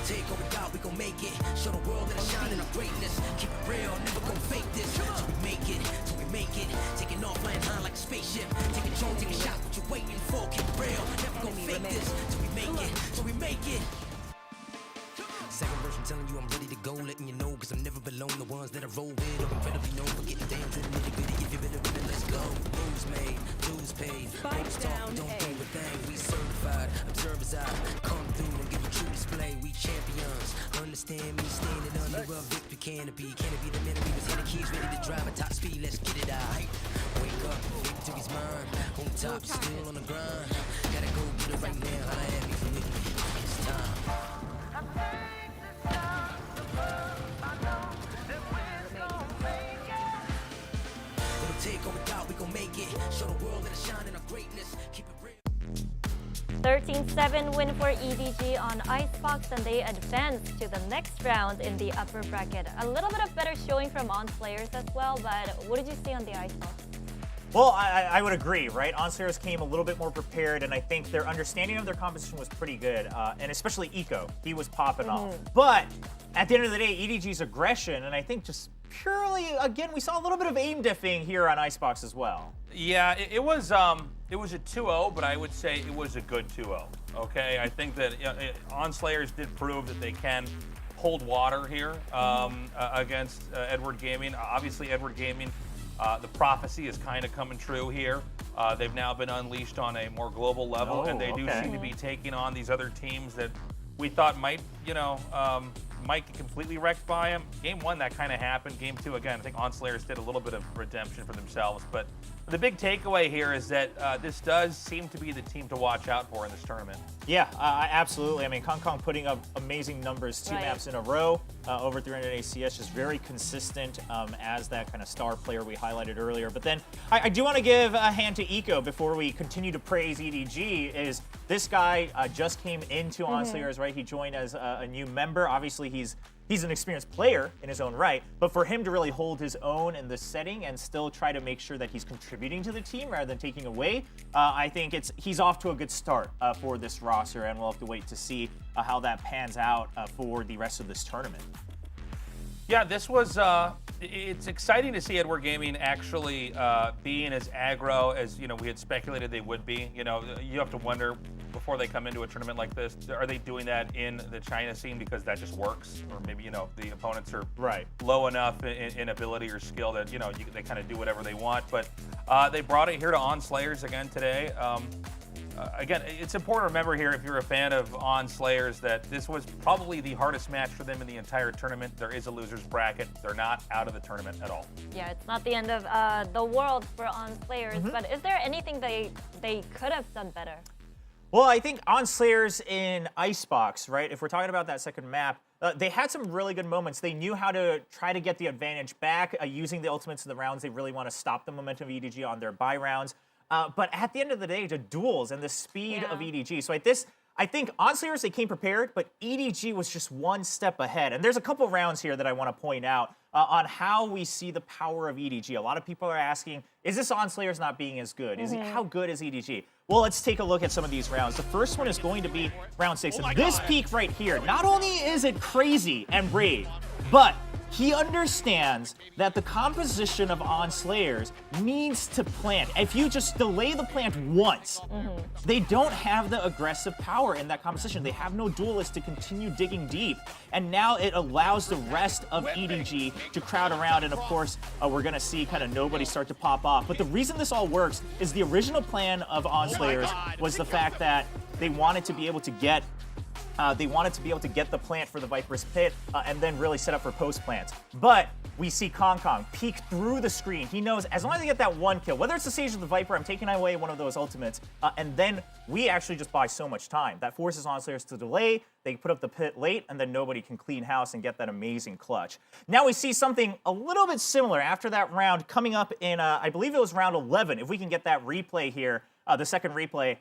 Take what we got, we gon' make it. Show the world that I shine in our greatness. Keep it real, never gon' fake this. Till we make it, till we make it. Taking off, flying high like a spaceship. Take a drone, take a shot, what you waiting for? Keep it real, never gon' fake this. Till we make it, till we make it. Second verse, I'm telling you I'm ready to go, letting you know, cause I'm never below the ones that I roll with. I'm incredibly known for getting down to the nitty gritty. If you're better, then let's go. Moves made, dues paid. Folks talk, don't do a thing. We certified, observers out. Come through and give a true display. We champions. Understand me standing under a victory canopy. Canopy the minute we was in the keys, ready to drive at top speed. Let's get it out. Wake up, victory's mine. On top, still on the grind. Gotta go get it right now. Holla at me for me. It's time. Take what we got, we gon' make it. Show the world that I shine in our greatness. Keep it real. 13-7 win for EDG on Icebox, and they advance to the next round in the upper bracket. A little bit of better showing from ONS players as well, but what did you see on the Icebox? Well, I would agree, right? ONS players came a little bit more prepared, and I think their understanding of their composition was pretty good, and especially Eco. He was popping off. But at the end of the day, EDG's aggression, and I think just purely, again, we saw a little bit of aim diffing here on Icebox as well. Yeah, it was a 2-0, but I would say it was a good 2-0. Okay, I think that ONS players did prove that they can hold water here against Edward Gaming. Obviously, Edward Gaming, the prophecy is kind of coming true here. They've now been unleashed on a more global level, and they do seem to be taking on these other teams that we thought might, might get completely wrecked by him. Game 1, that kind of happened. Game 2, again, I think ONS players did a little bit of redemption for themselves. But the big takeaway here is that this does seem to be the team to watch out for in this tournament. Yeah, absolutely. I mean, Kong Kong putting up amazing numbers, 2 maps in a row, over 300 ACS, just very consistent as that kind of star player we highlighted earlier. But then I do want to give a hand to Eco before we continue to praise EDG. Is this guy just came into ONS players, right? He joined as a new member. Obviously, he's an experienced player in his own right, but for him to really hold his own in this setting and still try to make sure that he's contributing to the team rather than taking away, I think he's off to a good start for this roster, and we'll have to wait to see how that pans out for the rest of this tournament. Yeah, this was, it's exciting to see Edward Gaming actually being as aggro as, we had speculated they would be. You have to wonder, before they come into a tournament like this, are they doing that in the China scene because that just works? Or maybe, the opponents are low enough in ability or skill that, they kind of do whatever they want. But they brought it here to ONS players again today. Again, it's important to remember here, if you're a fan of ONS players, that this was probably the hardest match for them in the entire tournament. There is a loser's bracket. They're not out of the tournament at all. Yeah, it's not the end of the world for ONS players, but is there anything they could have done better? Well, I think ONS players in Icebox, right, if we're talking about that second map, they had some really good moments. They knew how to try to get the advantage back using the ultimates in the rounds. They really want to stop the momentum of EDG on their buy rounds. But at the end of the day, the duels and the speed of EDG. So I think ONS players, they came prepared, but EDG was just one step ahead. And there's a couple rounds here that I want to point out on how we see the power of EDG. A lot of people are asking, is this ONS players not being as good? How good is EDG? Well, let's take a look at some of these rounds. The first one is going to be round 6. And this peak right here, not only is it crazy and brave, but he understands that the composition of ONS players needs to plant. If you just delay the plant once, they don't have the aggressive power in that composition. They have no duelists to continue digging deep. And now it allows the rest of EDG to crowd around. And of course, we're going to see kind of nobody start to pop off. But the reason this all works is the original plan of ONS players was the fact that they wanted to be able to get the plant for the Viper's Pit and then really set up for post plants. But we see Kong Kong peek through the screen. He knows as long as I get that one kill, whether it's the Sage or the Viper, I'm taking away one of those ultimates. And then we actually just buy so much time. That forces ONS players to delay. They put up the pit late, and then nobody can clean house and get that amazing clutch. Now we see something a little bit similar after that round coming up in, I believe it was round 11. If we can get that replay here, the second replay,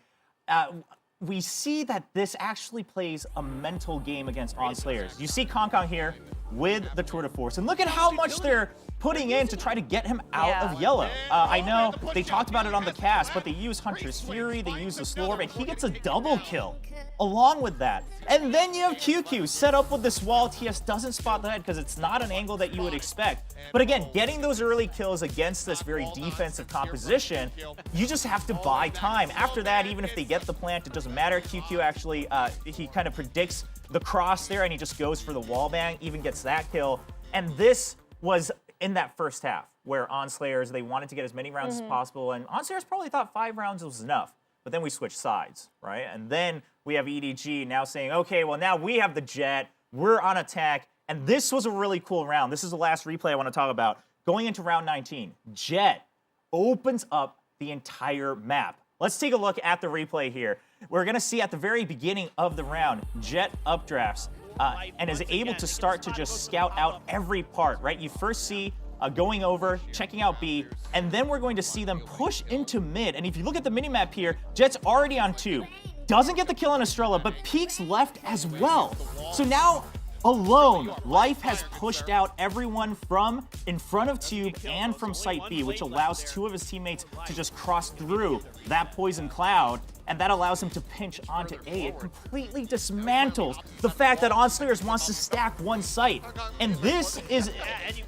we see that this actually plays a mental game against ONS players. You see Kong Kong here with the tour de force, and look at how much they're putting in to try to get him out of yellow. I know they talked about it on the cast, but they use Hunter's Fury, they use the slow orb, and he gets a double kill along with that. And then you have QQ set up with this wall. TS doesn't spot the head because it's not an angle that you would expect. But again, getting those early kills against this very defensive composition, you just have to buy time. After that, even if they get the plant, it doesn't matter. QQ actually, he kind of predicts the cross there, and he just goes for the wall bang, even gets that kill. And this was in that first half, where ONS Slayers, they wanted to get as many rounds as possible, and ONS Slayers probably thought 5 rounds was enough. But then we switched sides, right? And then we have EDG now saying, okay, well, now we have the Jet, we're on attack, and this was a really cool round. This is the last replay I want to talk about. Going into round 19, Jet opens up the entire map. Let's take a look at the replay here. We're going to see at the very beginning of the round, Jet updrafts and is able to start to just scout out every part, right? You first see going over, checking out B, and then we're going to see them push into mid. And if you look at the minimap here, Jet's already on tube. Doesn't get the kill on Estrella, but peeks left as well. So now, alone, Life has pushed out everyone from in front of tube and from site B, which allows 2 of his teammates to just cross through that poison cloud, and that allows him to pinch onto A. It completely dismantles the fact that ONS Slayers wants to stack one site. And this is,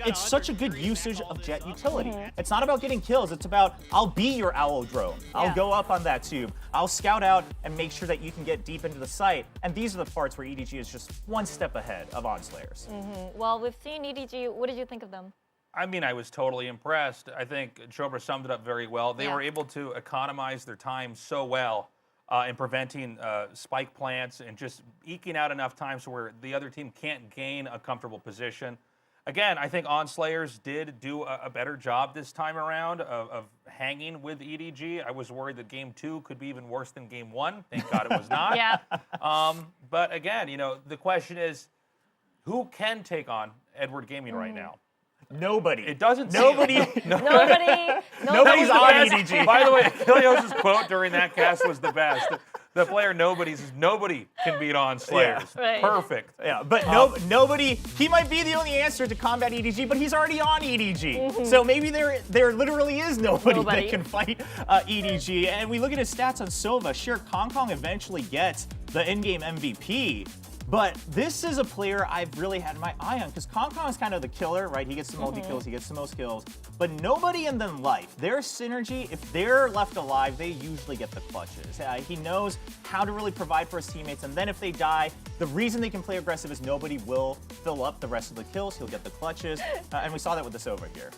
it's such a good usage of Jet utility. It's not about getting kills, it's about, I'll be your owl drone. I'll go up on that tube. I'll scout out and make sure that you can get deep into the site. And these are the parts where EDG is just one step ahead of ONS Slayers. Well, we've seen EDG. What did you think of them? I mean, I was totally impressed. I think Chobra summed it up very well. They were able to economize their time so well in preventing spike plants and just eking out enough time so where the other team can't gain a comfortable position. Again, I think ONS Slayers did do a better job this time around of hanging with EDG. I was worried that Game 2 could be even worse than Game 1. Thank God it was not. But again, you know, the question is, who can take on Edward Gaming right now? Nobody. It doesn't Nobody. Nobody's on EDG. By the way, Achilleos' quote during that cast was the best. The player nobody says nobody can beat ONS Slayers. Perfect. Yeah, but nobody. He might be the only answer to combat EDG, but he's already on EDG. So maybe there literally is nobody that can fight EDG. And we look at his stats on Sova. Sure, Kong Kong eventually gets the in-game MVP. But this is a player I've really had my eye on because Kong Kong is kind of the killer, right? He gets the multi-kills, he gets the most kills. But nobody in them Life. Their synergy, if they're left alive, they usually get the clutches. He knows how to really provide for his teammates. And then if they die, the reason they can play aggressive is nobody will fill up the rest of the kills. He'll get the clutches. And we saw that with this over here.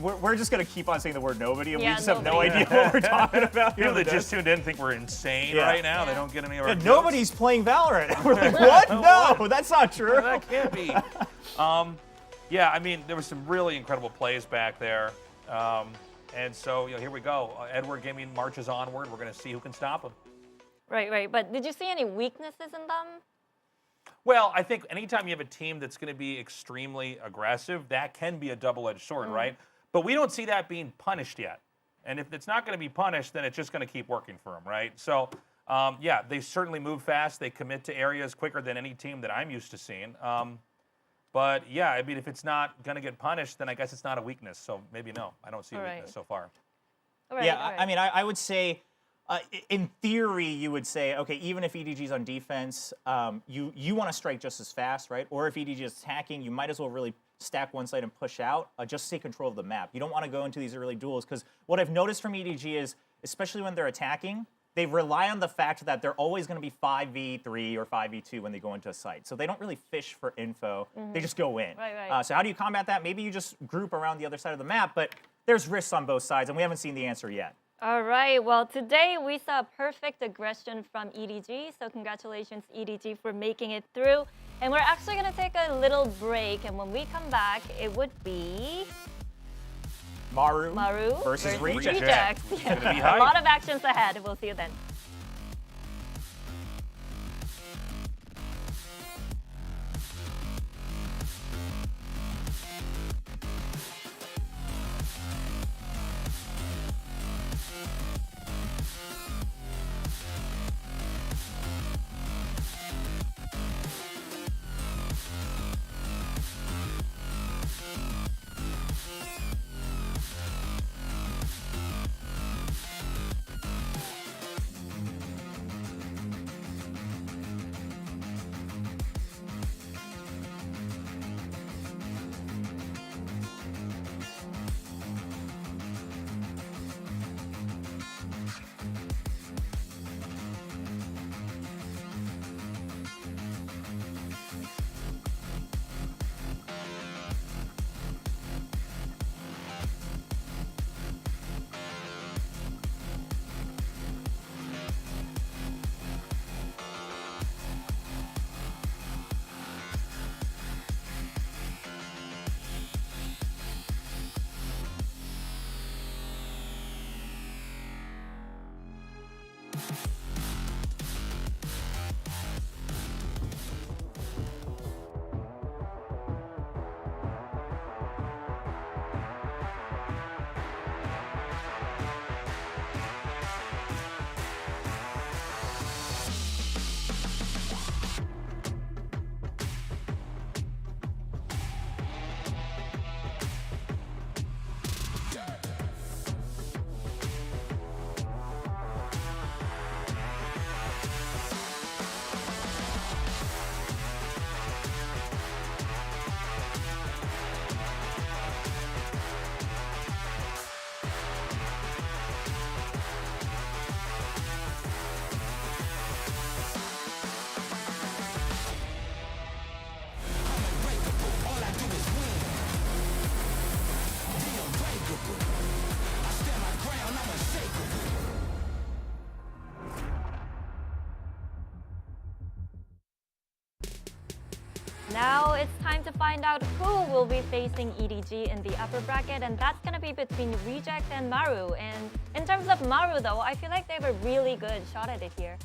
We're just going to keep on saying the word nobody, and we just have no idea what we're talking about. People that just tuned in think we're insane right now. They don't get any of our jokes. Nobody's playing Valorant. We're like, what? No, that's not true. That can't be. Yeah, I mean, there were some really incredible plays back there. And so, you know, here we go. Edward Gaming marches onward. We're going to see who can stop him. Right. But did you see any weaknesses in them? Well, I think anytime you have a team that's going to be extremely aggressive, that can be a double-edged sword, right? But we don't see that being punished yet. And if it's not going to be punished, then it's just going to keep working for them, right? So, yeah, they certainly move fast. They commit to areas quicker than any team that I'm used to seeing. But, yeah, I mean, if it's not going to get punished, then I guess it's not a weakness. So maybe no. I don't see a weakness so far. I mean, I would say... in theory, you would say, okay, even if EDG's on defense, you want to strike just as fast, right? Or if EDG is attacking, you might as well really stack one side and push out. Just take control of the map. You don't want to go into these early duels because what I've noticed from EDG is, especially when they're attacking, they rely on the fact that they're always going to be 5v3 or 5v2 when they go into a site. So they don't really fish for info. They just go in. So how do you combat that? Maybe you just group around the other side of the map, but there's risks on both sides, and we haven't seen the answer yet. All right, well, today we saw perfect aggression from EDG, so congratulations, EDG, for making it through. And we're actually going to take a little break, and when we come back, it would be Maru versus Rejects. Rejects. Gonna be A hype. lot of actions ahead. We'll see you then. Now it's time to find out who will be facing EDG in the upper bracket, and that's going to be between Reject and Maru. And in terms of Maru, though, I feel like they have a really good shot at it here.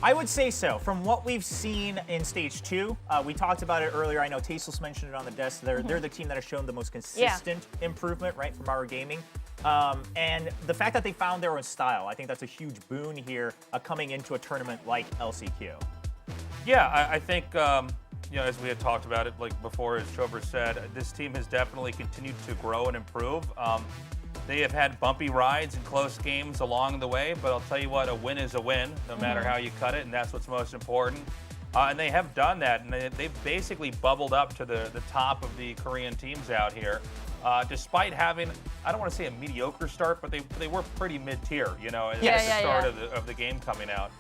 I would say so. From what we've seen in stage 2, we talked about it earlier. I know Tasteless mentioned it on the desk. They're the team that has shown the most consistent improvement, right, from Maru Gaming. And the fact that they found their own style, I think that's a huge boon here coming into a tournament like LCQ. Yeah, I think, you know, as we had talked about it like before, as Chover said, this team has definitely continued to grow and improve. They have had bumpy rides and close games along the way, but I'll tell you what, a win is a win, no matter how you cut it, and that's what's most important. And they have done that, and they've basically bubbled up to the top of the Korean teams out here, despite having, I don't want to say a mediocre start, but they were pretty mid-tier, you know, at the start of the game coming out.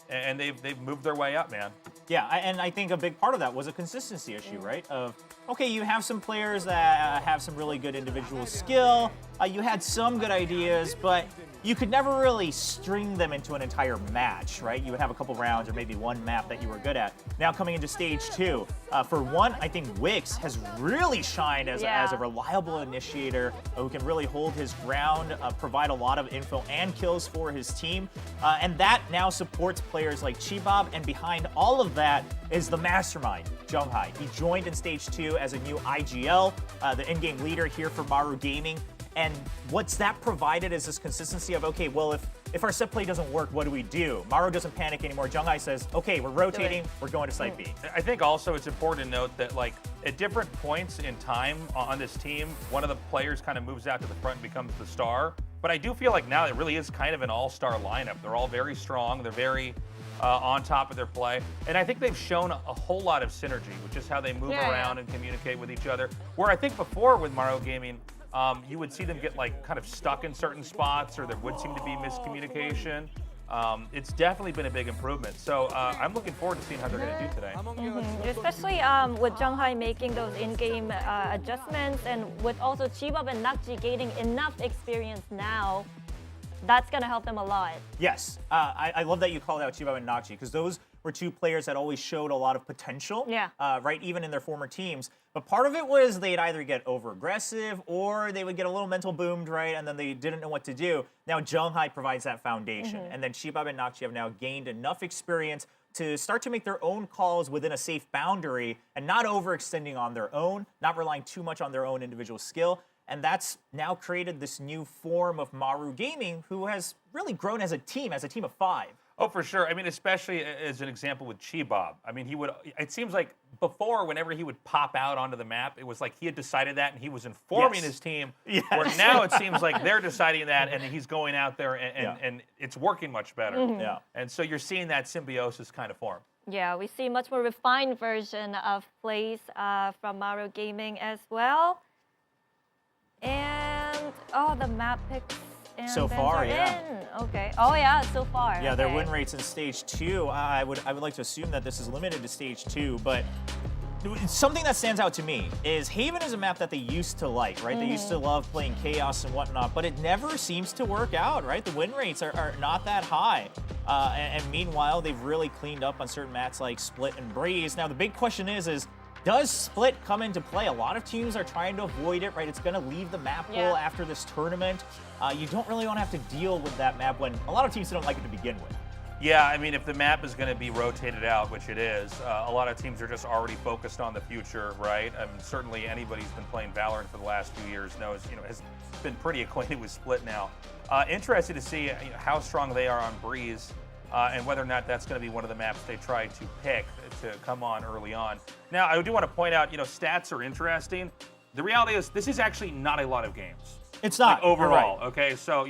And they've moved their way up, man. Yeah, and I think a big part of that was a consistency issue, right? Of, okay, you have some players that have some really good individual skill, you had some good ideas, but you could never really string them into an entire match, right? You would have a couple rounds or maybe one map that you were good at. Now coming into stage 2, for one, I think Wix has really shined as a reliable initiator who can really hold his ground, provide a lot of info and kills for his team. And that now supports players like Chibob, and behind all of that is the mastermind, Junghai. He joined in stage 2 as a new IGL, the in-game leader here for Maru Gaming. And what's that provided is this consistency of, okay, well, if our set play doesn't work, what do we do? Maru doesn't panic anymore. Junghai says, okay, we're rotating, we're going to site B. I think also it's important to note that, like, at different points in time on this team, one of the players kind of moves out to the front and becomes the star. But I do feel like now it really is kind of an all-star lineup. They're all very strong. They're very on top of their play. And I think they've shown a whole lot of synergy, which is how they move around and communicate with each other. Where I think before with Maru Gaming, you would see them get like kind of stuck in certain spots, or there would seem to be miscommunication. It's definitely been a big improvement. So I'm looking forward to seeing how they're going to do today. Especially with Junghai making those in-game adjustments, and with also Chibob and Nakji gaining enough experience now, that's going to help them a lot. Yes, I love that you called out Chibob and Nakji, because those were two players that always showed a lot of potential, Yeah. right, even in their former teams. But part of it was they'd either get over-aggressive or they would get a little mental boomed, right, and then they didn't know what to do. Now, Zhonghai provides that foundation. And then Shibab and Nakchi have now gained enough experience to start to make their own calls within a safe boundary and not overextending on their own, not relying too much on their own individual skill. And that's now created this new form of Maru Gaming, who has really grown as a team of 5. Oh, for sure. I mean, especially as an example with Chibob. I mean, it seems like before, whenever he would pop out onto the map, it was like he had decided that and he was informing his team. Yes. Where now it seems like they're deciding that and he's going out there and it's working much better. Yeah. And so you're seeing that symbiosis kind of form. Yeah, we see much more refined version of plays from Maru Gaming as well. And, the map picks. And So bans far, are yeah. in. Okay. Oh yeah, so far. Yeah, their okay. win rates in stage 2. I would like to assume that this is limited to stage 2, but something that stands out to me is Haven is a map that they used to like, right? They used to love playing Chaos and whatnot, but it never seems to work out, right? The win rates are not that high. And meanwhile, they've really cleaned up on certain maps like Split and Breeze. Now, the big question is does Split come into play? A lot of teams are trying to avoid it, right? It's going to leave the map pool after this tournament. You don't really want to have to deal with that map when a lot of teams don't like it to begin with. Yeah, I mean, if the map is going to be rotated out, which it is, a lot of teams are just already focused on the future, right? I mean, certainly anybody who's been playing Valorant for the last few years knows, has been pretty acquainted with Split now. Interested to see how strong they are on Breeze. And whether or not that's going to be one of the maps they try to pick to come on early on. Now, I do want to point out, stats are interesting. The reality is this is actually not a lot of games. It's not. Like, overall, Right. okay? So,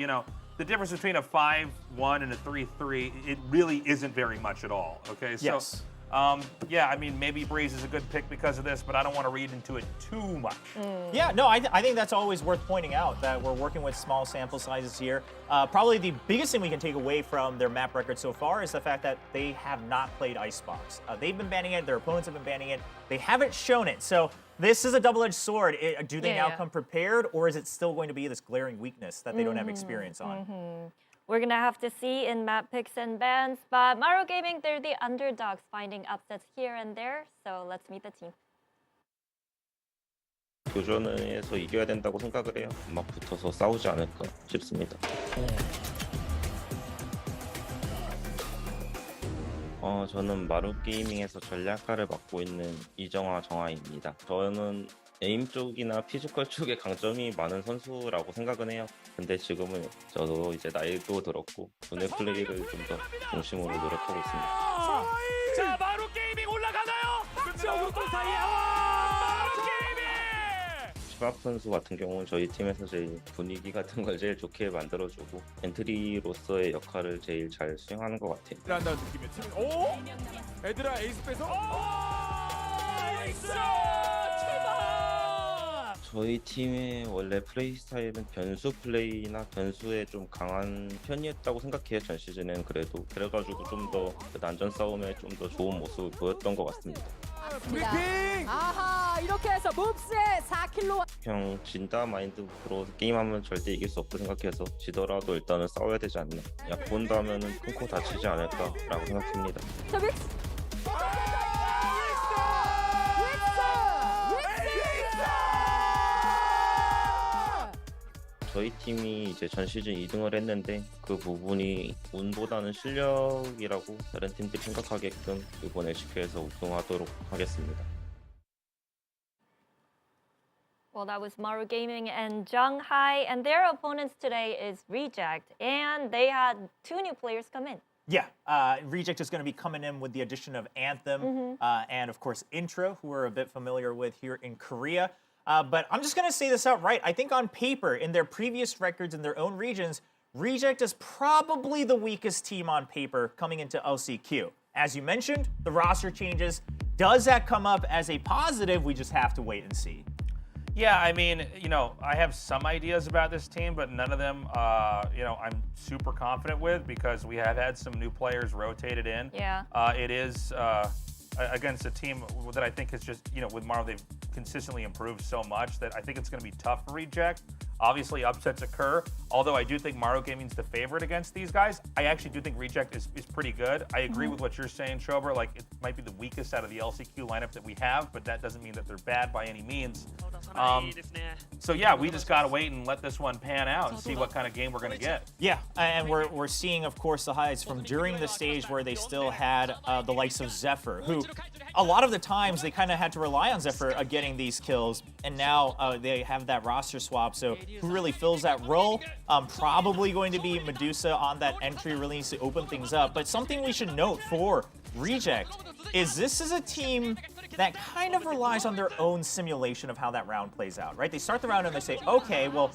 the difference between a 5-1 and a 3-3, it really isn't very much at all, okay? So, Yes. yeah, I mean, maybe Breeze is a good pick because of this, but I don't want to read into it too much. Yeah, no, I think that's always worth pointing out that we're working with small sample sizes here. Probably the biggest thing we can take away from their map record so far is the fact that they have not played Icebox. They've been banning it, their opponents have been banning it. They haven't shown it. So this is a double-edged sword. Do they now come prepared, or is it still going to be this glaring weakness that they don't have experience on? We're going to have to see in map picks and bans, but Maru Gaming, they're the underdogs finding upsets here and there, so let's meet the team. 교전에서 이겨야 된다고 생각을 해요. 막 붙어서 싸우지 않을까 싶습니다. 저는 마루 게이밍에서 전략가를 맡고 있는 정하입니다. 저는 에임 쪽이나 피지컬 쪽에 강점이 많은 선수라고 생각은 해요. 근데 지금은 저도 이제 나이도 들었고 두뇌 플레이를 좀 더 중심으로 노력하고 있습니다. 자, 마루 게이밍 올라가나요? 또 사이에 마루 게이밍! 시밥 선수 같은 경우는 저희 팀에서 제일 분위기 같은 걸 제일 좋게 만들어주고 엔트리로서의 역할을 제일 잘 수행하는 것 같아요. 한다는 느낌이에요. 팀, 오? 애들아 에이스 빼서. 에이스! 저희 팀의 원래 플레이 스타일은 변수 플레이나 변수에 좀 강한 편이었다고 생각해요. 전 시즌엔 그래가지고 좀 더 난전 싸움에 좀 더 좋은 모습을 보였던 것 같습니다. 아하, 이렇게 해서 몹스의 4킬로. 그냥 진다 마인드로 게임하면 절대 이길 수 없다고 생각해서 지더라도 일단은 싸워야 되지 않나. 약본다면은 끊고 다치지 않을까라고 생각합니다. 자, 믹스. 저희 팀이 이제 전 시즌 2등을 했는데 그 부분이 운보다는 실력이라고 다른 팀들이 생각하게끔 이번 LCK에서 우승하도록 하겠습니다. Well, that was Maru Gaming and Zhonghai, and their opponents today is Reject, and they had 2 new players come in. Yeah, Reject is going to be coming in with the addition of Anthem and, of course, Intro, who we're a bit familiar with here in Korea. But I'm just going to say this outright. I think on paper, in their previous records in their own regions, Reject is probably the weakest team on paper coming into LCQ. As you mentioned, the roster changes. Does that come up as a positive? We just have to wait and see. Yeah, I mean, I have some ideas about this team, but none of them, I'm super confident with because we have had some new players rotated in. Yeah. It is against a team that I think has just, with Maru, they've consistently improved so much that I think it's going to be tough for Reject. Obviously, upsets occur. Although I do think Maru Gaming's the favorite against these guys, I actually do think Reject is pretty good. I agree with what you're saying, Shober. Like, it might be the weakest out of the LCQ lineup that we have, but that doesn't mean that they're bad by any means. So yeah, we just gotta wait and let this one pan out and see what kind of game we're gonna get. Yeah, and we're seeing, of course, the highlights from during the stage where they still had the likes of Zephyr, who a lot of the times they kind of had to rely on Zephyr getting these kills, and now they have that roster swap. So who really fills that role? Probably going to be Medusa on that entry release to open things up. But something we should note for Reject is this is a team that kind of relies on their own simulation of how that round plays out, right? They start the round and they say, okay, well,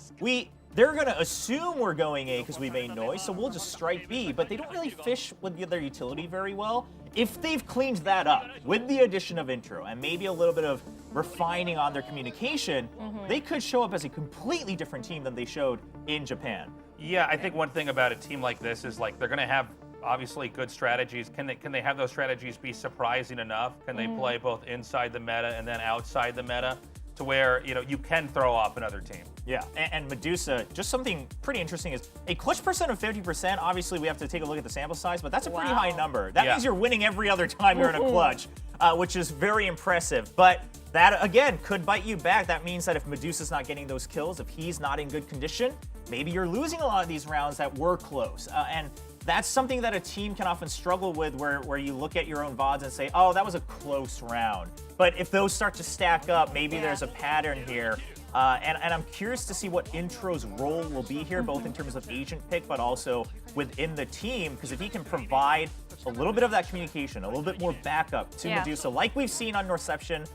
they're going to assume we're going A because we made noise, so we'll just strike B, but they don't really fish with their utility very well. If they've cleaned that up with the addition of intro and maybe a little bit of refining on their communication, they could show up as a completely different team than they showed in Japan. Yeah, I think one thing about a team like this is like they're going to have obviously good strategies. Can they have those strategies be surprising enough? Can they play both inside the meta and then outside the meta to where you can throw off another team? Yeah, and Medusa, just something pretty interesting is a clutch percent of 50%. Obviously, we have to take a look at the sample size, but that's a pretty high number. That means you're winning every other time you're in a clutch, which is very impressive. But that, again, could bite you back. That means that if Medusa's not getting those kills, if he's not in good condition, maybe you're losing a lot of these rounds that were close. And that's something that a team can often struggle with where you look at your own VODs and say, oh, that was a close round. But if those start to stack up, maybe there's a pattern here. And I'm curious to see what Intro's role will be here, both in terms of agent pick, but also within the team. Because if he can provide a little bit of that communication, a little bit more backup to Medusa, like we've seen on Norception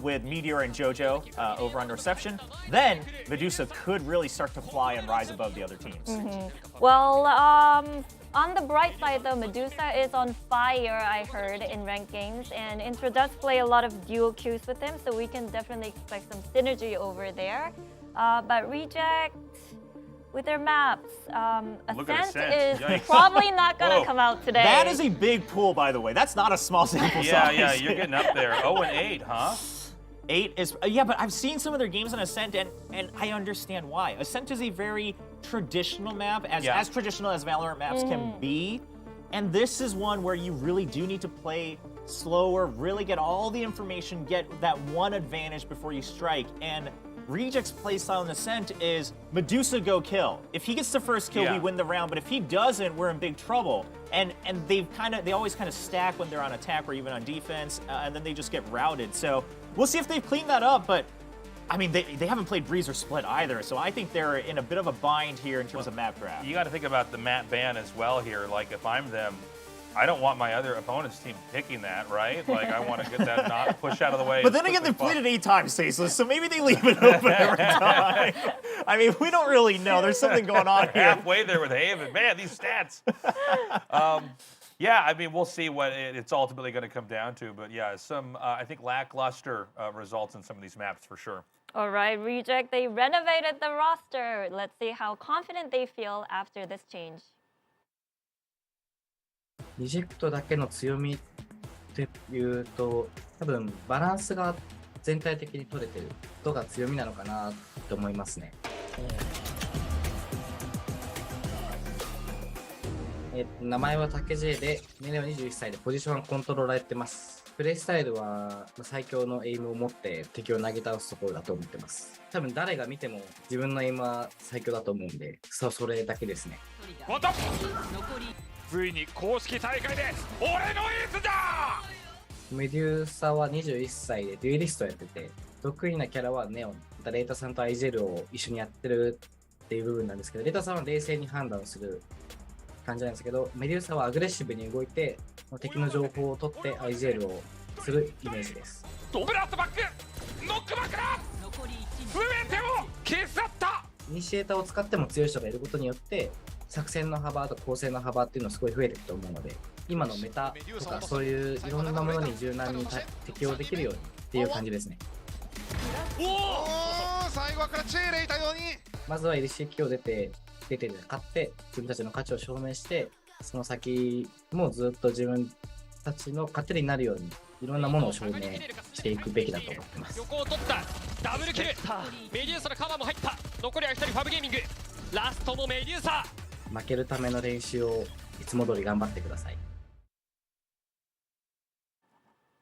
with Meteor and JoJo over on Norception, then Medusa could really start to fly and rise above the other teams. Well, on the bright side, though, Medusa is on fire, I heard, in ranked games, and Intro does play a lot of duo queues with him, so we can definitely expect some synergy over there. But Reject, with their maps, Ascent is probably not going to come out today. That is a big pool, by the way. That's not a small sample size. Yeah, you're getting up there. 0-8, huh? 8 is, yeah, but I've seen some of their games on Ascent, and I understand why. Ascent is a very traditional map, as traditional as Valorant maps can be. And this is one where you really do need to play slower, really get all the information, get that one advantage before you strike. And Reject's playstyle in Ascent is Medusa go kill. If he gets the first kill, we win the round, but if he doesn't, we're in big trouble. And they always kind of stack when they're on attack or even on defense, and then they just get routed. So we'll see if they've cleaned that up, but I mean, they haven't played Breeze or Split either, so I think they're in a bit of a bind here in terms of map draft. You got to think about the map ban as well here. Like, if I'm them, I don't want my other opponent's team picking that, right? Like, I want to get that not pushed out of the way. But then again, they've played it 8 times, Tasteless, so maybe they leave it open every time. I mean, we don't really know. There's something going on here. Halfway there with Haven. Man, these stats. Yeah, I mean, we'll see what it's ultimately going to come down to. But yeah, some, I think, lackluster results in some of these maps for sure. All right, Reject, they renovated the roster. Let's see how confident they feel after this change. リジェクトだけの強みっていうと、多分バランスが全体的に取れてることが強みなのかなと思いますね。名前は竹 J で、年齢は21歳でポジションはコントローラーやってます。プレイスタイルは最強のエイムを持って敵を投げ倒すところだと思ってます。多分誰が見ても自分のエイムは最強だと思うんで、それだけですね。ついに公式大会で俺のエースだ。メデューサは21歳でデュエリストやってて、得意なキャラはネオン。レータさんとアイジェルを一緒にやってるっていう部分なんですけど、レータさんは冷静に判断する感じなんですけど、メデューサはアグレッシブに動いて敵の情報を取ってアイジェルをするイメージです。ドブラストバック、ノックバックだ。全てを消し去った。イニシエーターを使っても強い人がいることによって作戦の幅と構成の幅っていうのはすごい増えていくと思うので、今のメタとかそういういろんなものに柔軟に適応できるようにっていう感じですね。最後からチェーレいたように、まずは LCQ を出て勝って自分たちの価値を証明して、その先もずっと自分たちの糧になるようにいろんなものを証明していくべきだと思ってます。横を取ったダブルキルメデューサのカバーも入った残りは1人ファブゲーミングラストもメデューサ負けるための練習をいつも通り頑張ってください。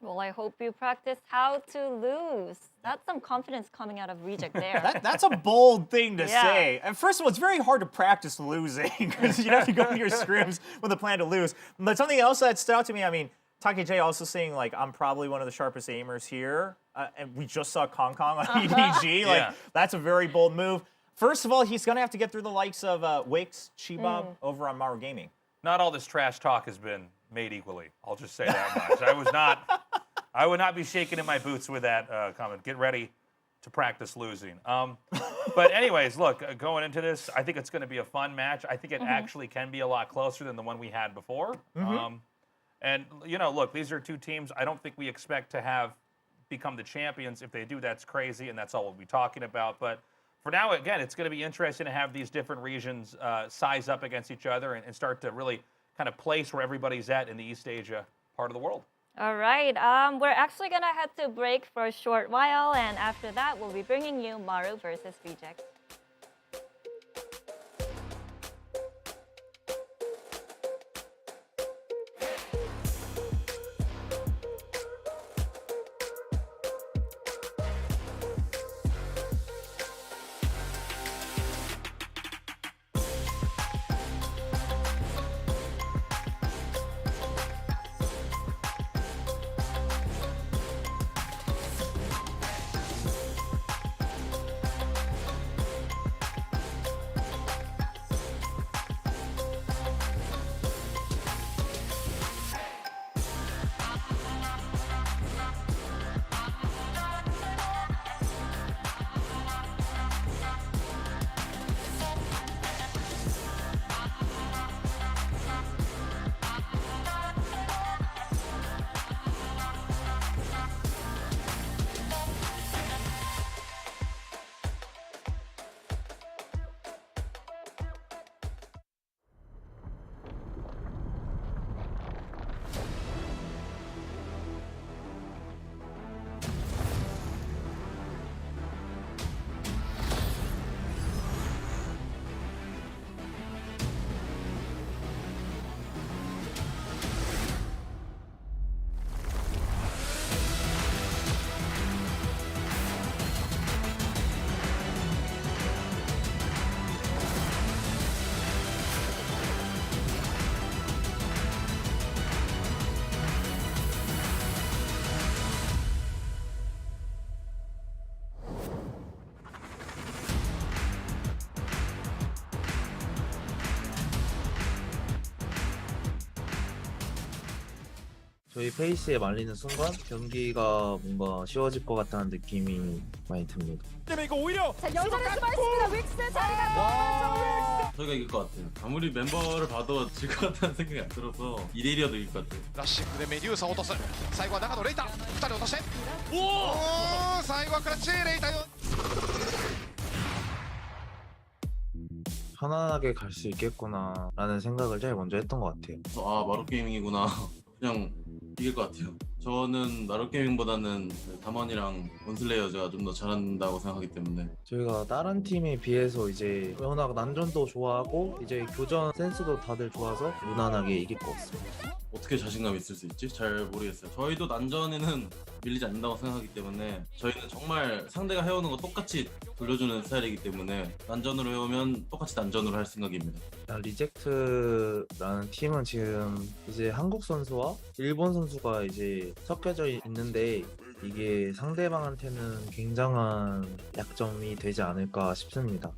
Well, I hope you practice how to lose. That's some confidence coming out of Reject there. That's a bold thing to Yeah. say. And first of all, it's very hard to practice losing because you have to go into your scrims with a plan to lose. But something else that stood out to me, I mean, Take J also saying, like, I'm probably one of the sharpest aimers here. And we just saw Kong Kong on EDG. Like, that's a very bold move. First of all, he's going to have to get through the likes of Wix, Chiba over on Maru Gaming. Not all this trash talk has been made equally. I'll just say that much. I would not be shaking in my boots with that comment. Get ready to practice losing. But anyways, look, going into this, I think it's going to be a fun match. I think it actually can be a lot closer than the one we had before. And, you know, look, these are two teams I don't think we expect to have become the champions. If they do, that's crazy, and that's all we'll be talking about. But for now, again, it's going to be interesting to have these different regions size up against each other and start to really kind of place where everybody's at in the East Asia part of the world. All right, we're actually going to head to break for a short while, and after that, we'll be bringing you Maru versus Reject. 저희 페이스에 말리는 순간 경기가 뭔가 쉬워질 것 같다는 느낌이 많이 듭니다. 이거 오히려 자, 여자는 수고했습니다. 윅스 자리가 저희가 이길 것 같아요. 아무리 멤버를 봐도 질 것 같다는 생각이 안 들어서 2대1이어도 이길 것 같아요. ラッシングでメデューサを落とす最後は中のレイタ2人落としておお最後はクラッチレイタよ 편안하게 갈 수 있겠구나라는 생각을 제일 먼저 했던 것 같아요. 아, 마루 게이밍이구나. 그냥 이길 것 같아요. 저는 마루 게이밍보다는 담원이랑 원슬레이어즈가 좀 더 잘한다고 생각하기 때문에 저희가 다른 팀에 비해서 이제 워낙 난전도 좋아하고 이제 교전 센스도 다들 좋아서 무난하게 이길 것 같습니다. 어떻게 자신감 있을 수 있지? 잘 모르겠어요. 저희도 난전에는 밀리지 않는다고 생각하기 때문에 저희는 정말 상대가 해오는 거 똑같이 돌려주는 스타일이기 때문에 난전으로 해오면 똑같이 난전으로 할 생각입니다. 리젝트라는 팀은 지금 이제 한국 선수와 일본 선수가 이제 섞여져 있는데 이게 상대방한테는 굉장한 약점이 되지 않을까 싶습니다.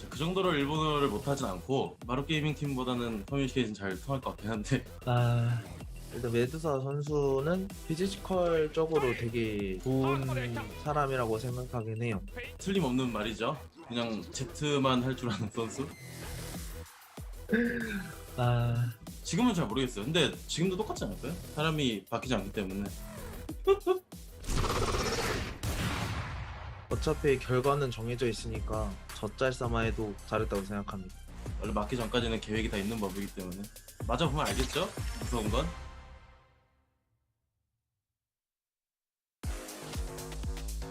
그 정도로 일본어를 못하진 않고 마루 게이밍 팀보다는 커뮤니케이션 잘 통할 것 같긴 한데 일단 메두사 선수는 피지컬적으로 되게 좋은 사람이라고 생각하긴 해요. 틀림없는 말이죠. 그냥 Z만 할 줄 아는 선수? 지금은 잘 모르겠어요. 근데 지금도 똑같지 않을까요? 사람이 바뀌지 않기 때문에. 어차피 결과는 정해져 있으니까 젖잘싸마 해도 잘했다고 생각합니다. 원래 맞기 전까지는 계획이 다 있는 법이기 때문에 맞아보면 알겠죠? 무서운 건?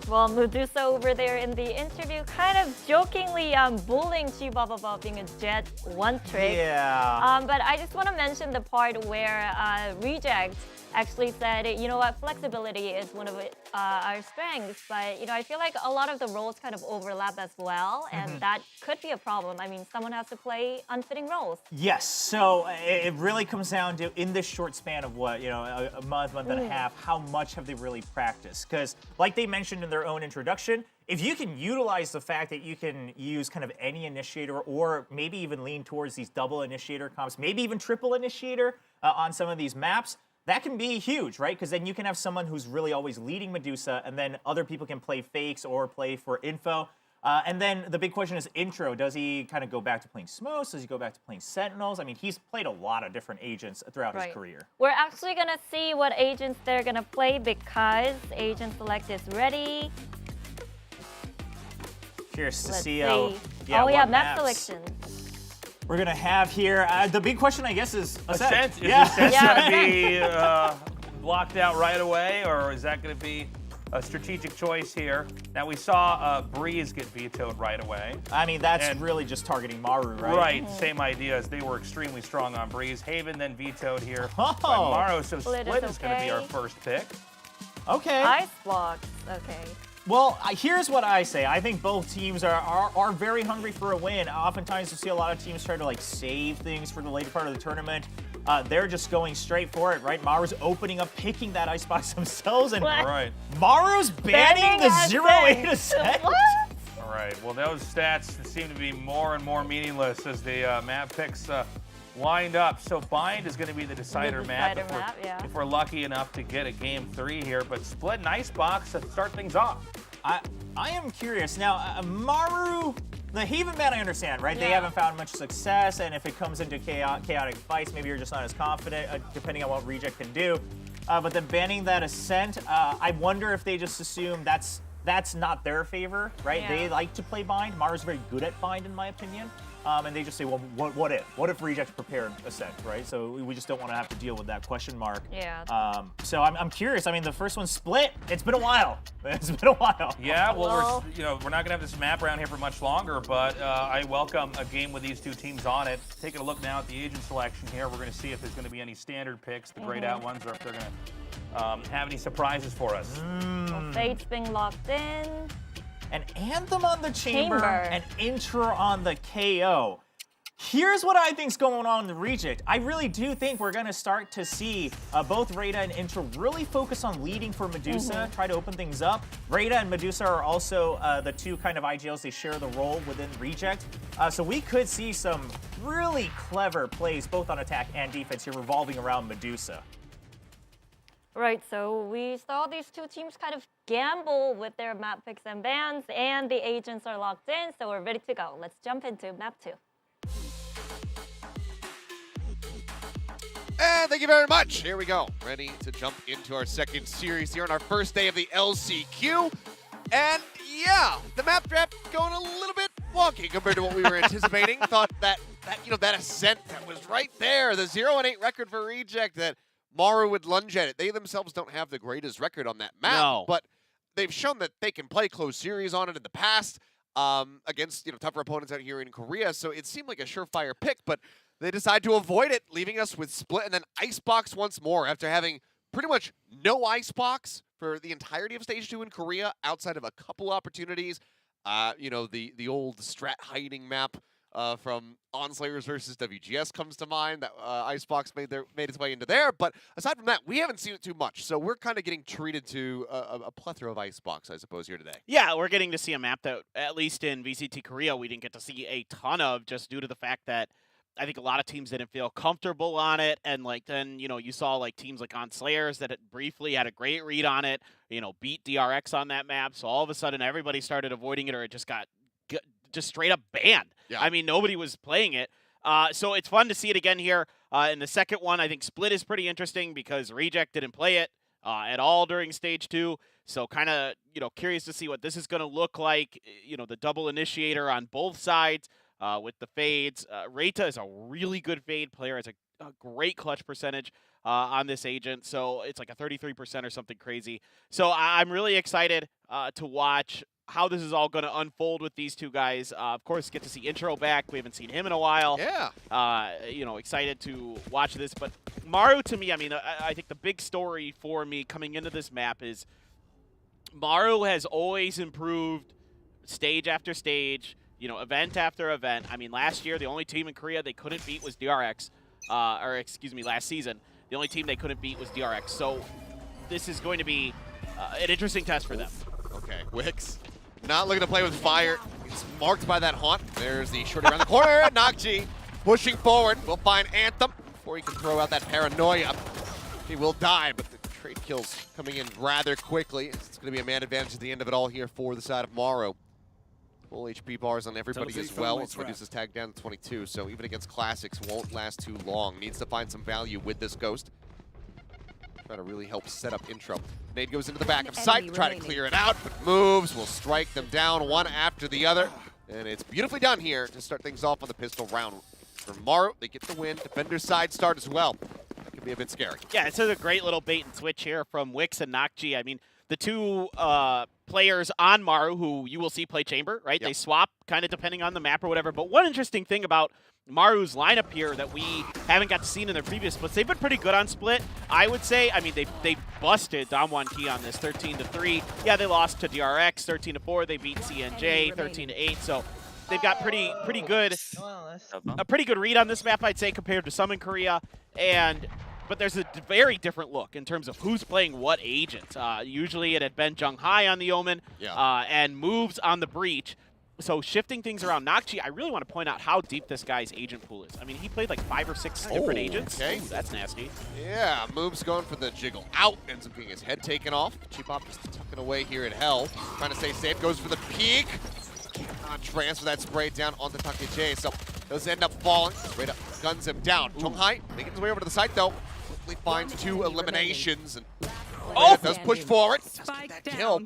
Well, Medusa over there in the interview kind of jokingly bullying Chibaba about being a Jet one trick. Yeah. But I just want to mention the part where Reject actually said, you know what, flexibility is one of our strengths, but I feel like a lot of the roles kind of overlap as well, and that could be a problem. I mean, someone has to play unfitting roles. Yes, so it really comes down to, in this short span of what, a month and a half, how much have they really practiced? Because like they mentioned in their own introduction, if you can utilize the fact that you can use kind of any initiator or maybe even lean towards these double initiator comps, maybe even triple initiator on some of these maps, that can be huge, right? Because then you can have someone who's really always leading Medusa, and then other people can play fakes or play for info. And then the big question is intro. Does he kind of go back to playing smokes? Does he go back to playing sentinels? I mean, he's played a lot of different agents throughout his career. We're actually going to see what agents they're going to play because Agent Select is ready. Curious to Let's see. Oh, what map maps selection. we're going to have here. The big question, I guess, is Ascent. Is Ascent going to be blocked out right away, or is that going to be a strategic choice here? Now, we saw Breeze get vetoed right away. I mean, that's really just targeting Maru, right? Right, same idea as they were extremely strong on Breeze. Haven then vetoed here by Maru, so Split is going to be our first pick. Okay. Icebox, okay. Well, here's what I say. I think both teams are very hungry for a win. Oftentimes, you see a lot of teams try to save things for the later part of the tournament. They're just going straight for it, right? Maru's opening up, picking that icebox themselves, and Maru's banning the 0-8 Ascent. What? All right, well, those stats seem to be more and more meaningless as the map picks wind up. So Bind is going to be the decider map, if we're lucky enough to get a game 3 here. But Split and Icebox to start things off. I am curious. Now, Maru, the Haven ban I understand, right? They haven't found much success, and if it comes into chaotic fights, maybe you're just not as confident, depending on what Reject can do. But then banning that Ascent, I wonder if they just assume that's not their favor, right? Yeah. They like to play Bind. Maru's very good at Bind, in my opinion. And they just say, well, what if? What if Reject prepared Ascent, right? So we just don't want to have to deal with that question mark. Yeah. So I'm curious. I mean, the first one Split. It's been a while. It's been a while. Yeah, well, we're not going to have this map around here for much longer, but I welcome a game with these two teams on it. Taking a look now at the agent selection here, we're going to see if there's going to be any standard picks, the grayed out ones, or if they're going to have any surprises for us. Fate's being locked in. An Anthem on the chamber, and Intra on the KO. Here's what I think's going on in the Reject. I really do think we're going to start to see both Rada and Intra really focus on leading for Medusa, try to open things up. Rada and Medusa are also the two kind of IGLs. They share the role within Reject. So we could see some really clever plays, both on attack and defense here, revolving around Medusa. Right, so we saw these two teams kind of gamble with their map picks and bans, and the agents are locked in, so we're ready to go. Let's jump into map 2. And thank you very much. Here we go. Ready to jump into our second series here on our first day of the LCQ. And yeah, the map draft going a little bit wonky compared to what we were anticipating. Thought that Ascent that was right there, the 0-8 record for Reject, that Maru would lunge at it. They themselves don't have the greatest record on that map, but they've shown that they can play close series on it in the past against tougher opponents out here in Korea. So it seemed like a surefire pick, but they decide to avoid it, leaving us with Split and then Icebox once more after having pretty much no Icebox for the entirety of Stage 2 in Korea outside of a couple opportunities. The old strat hiding map from Onslayers versus WGS comes to mind. That Icebox made its way into there. But aside from that, we haven't seen it too much. So we're kind of getting treated to a plethora of Icebox, I suppose, here today. Yeah, we're getting to see a map that, at least in VCT Korea, we didn't get to see a ton of, just due to the fact that I think a lot of teams didn't feel comfortable on it. And then, you saw teams like Onslayers that briefly had a great read on it, beat DRX on that map. So all of a sudden, everybody started avoiding it, or it just got just straight up banned. Yeah. I mean, nobody was playing it. So it's fun to see it again here. In the second one, I think Split is pretty interesting because Reject didn't play it at all during Stage 2. So kind of, curious to see what this is going to look like. The double initiator on both sides with the fades. Reita is a really good fade player, has a a great clutch percentage on this agent. So it's like a 33% or something crazy. So I'm really excited to watch how this is all going to unfold with these two guys. Of course, get to see Intro back. We haven't seen him in a while. Yeah. You know, excited to watch this. But Maru, to me, I mean, I think the big story for me coming into this map is Maru has always improved stage after stage, you know, event after event. I mean, last year, the only team in Korea they couldn't beat was DRX. Or excuse me, last season, the only team they couldn't beat was DRX. So this is going to be an interesting test for them. Okay, Wix not looking to play with fire. He's marked by that haunt. There's the shorty around the corner. Nakji pushing forward. We'll find Anthem before he can throw out that paranoia. He will die, but the trade kills coming in rather quickly. It's going to be a man advantage at the end of it all here for the side of Maru. Full HP bars on everybody as well. It's Medusa's tagged down to 22, so even against Classics won't last too long. Needs to find some value with this Ghost. Try to really help set up Intro. Nade goes into the back of sight, try to clear it out, but moves will strike them down one after the other. And it's beautifully done here to start things off on the pistol round. For Maru, they get the win. Defender's side start as well. That can be a bit scary. Yeah, it's a great little bait and switch here from Wix and Nakji. I mean, the two players on Maru who you will see play Chamber, right? Yep. They swap kind of depending on the map or whatever. But one interesting thing about Maru's lineup here that we haven't got to see in their previous splits, they've been pretty good on split, I would say. I mean, they busted Damwon T on this 13-3. Yeah, they lost to DRX 13-4. They beat CNJ 13-8. So they've got pretty good a pretty good read on this map, I'd say, compared to some in Korea. But there's a very different look in terms of who's playing what agent. Usually it had been Jung-Hai on the Omen and Moves on the Breach. So shifting things around Nakji, I really want to point out how deep this guy's agent pool is. I mean, he played like 5 or 6 different agents. Okay. Ooh, that's nasty. Yeah, Moves going for the jiggle out. Ends up getting his head taken off. Cheapop just tucking away here at Hell. Trying to stay safe. Goes for the peek. Transfer that spray down onto Takeje. So does end up falling. Straight up guns him down. Jung-Hai making his way over to the site though. Quickly finds 2 eliminations. And does push forward. Just get that kill.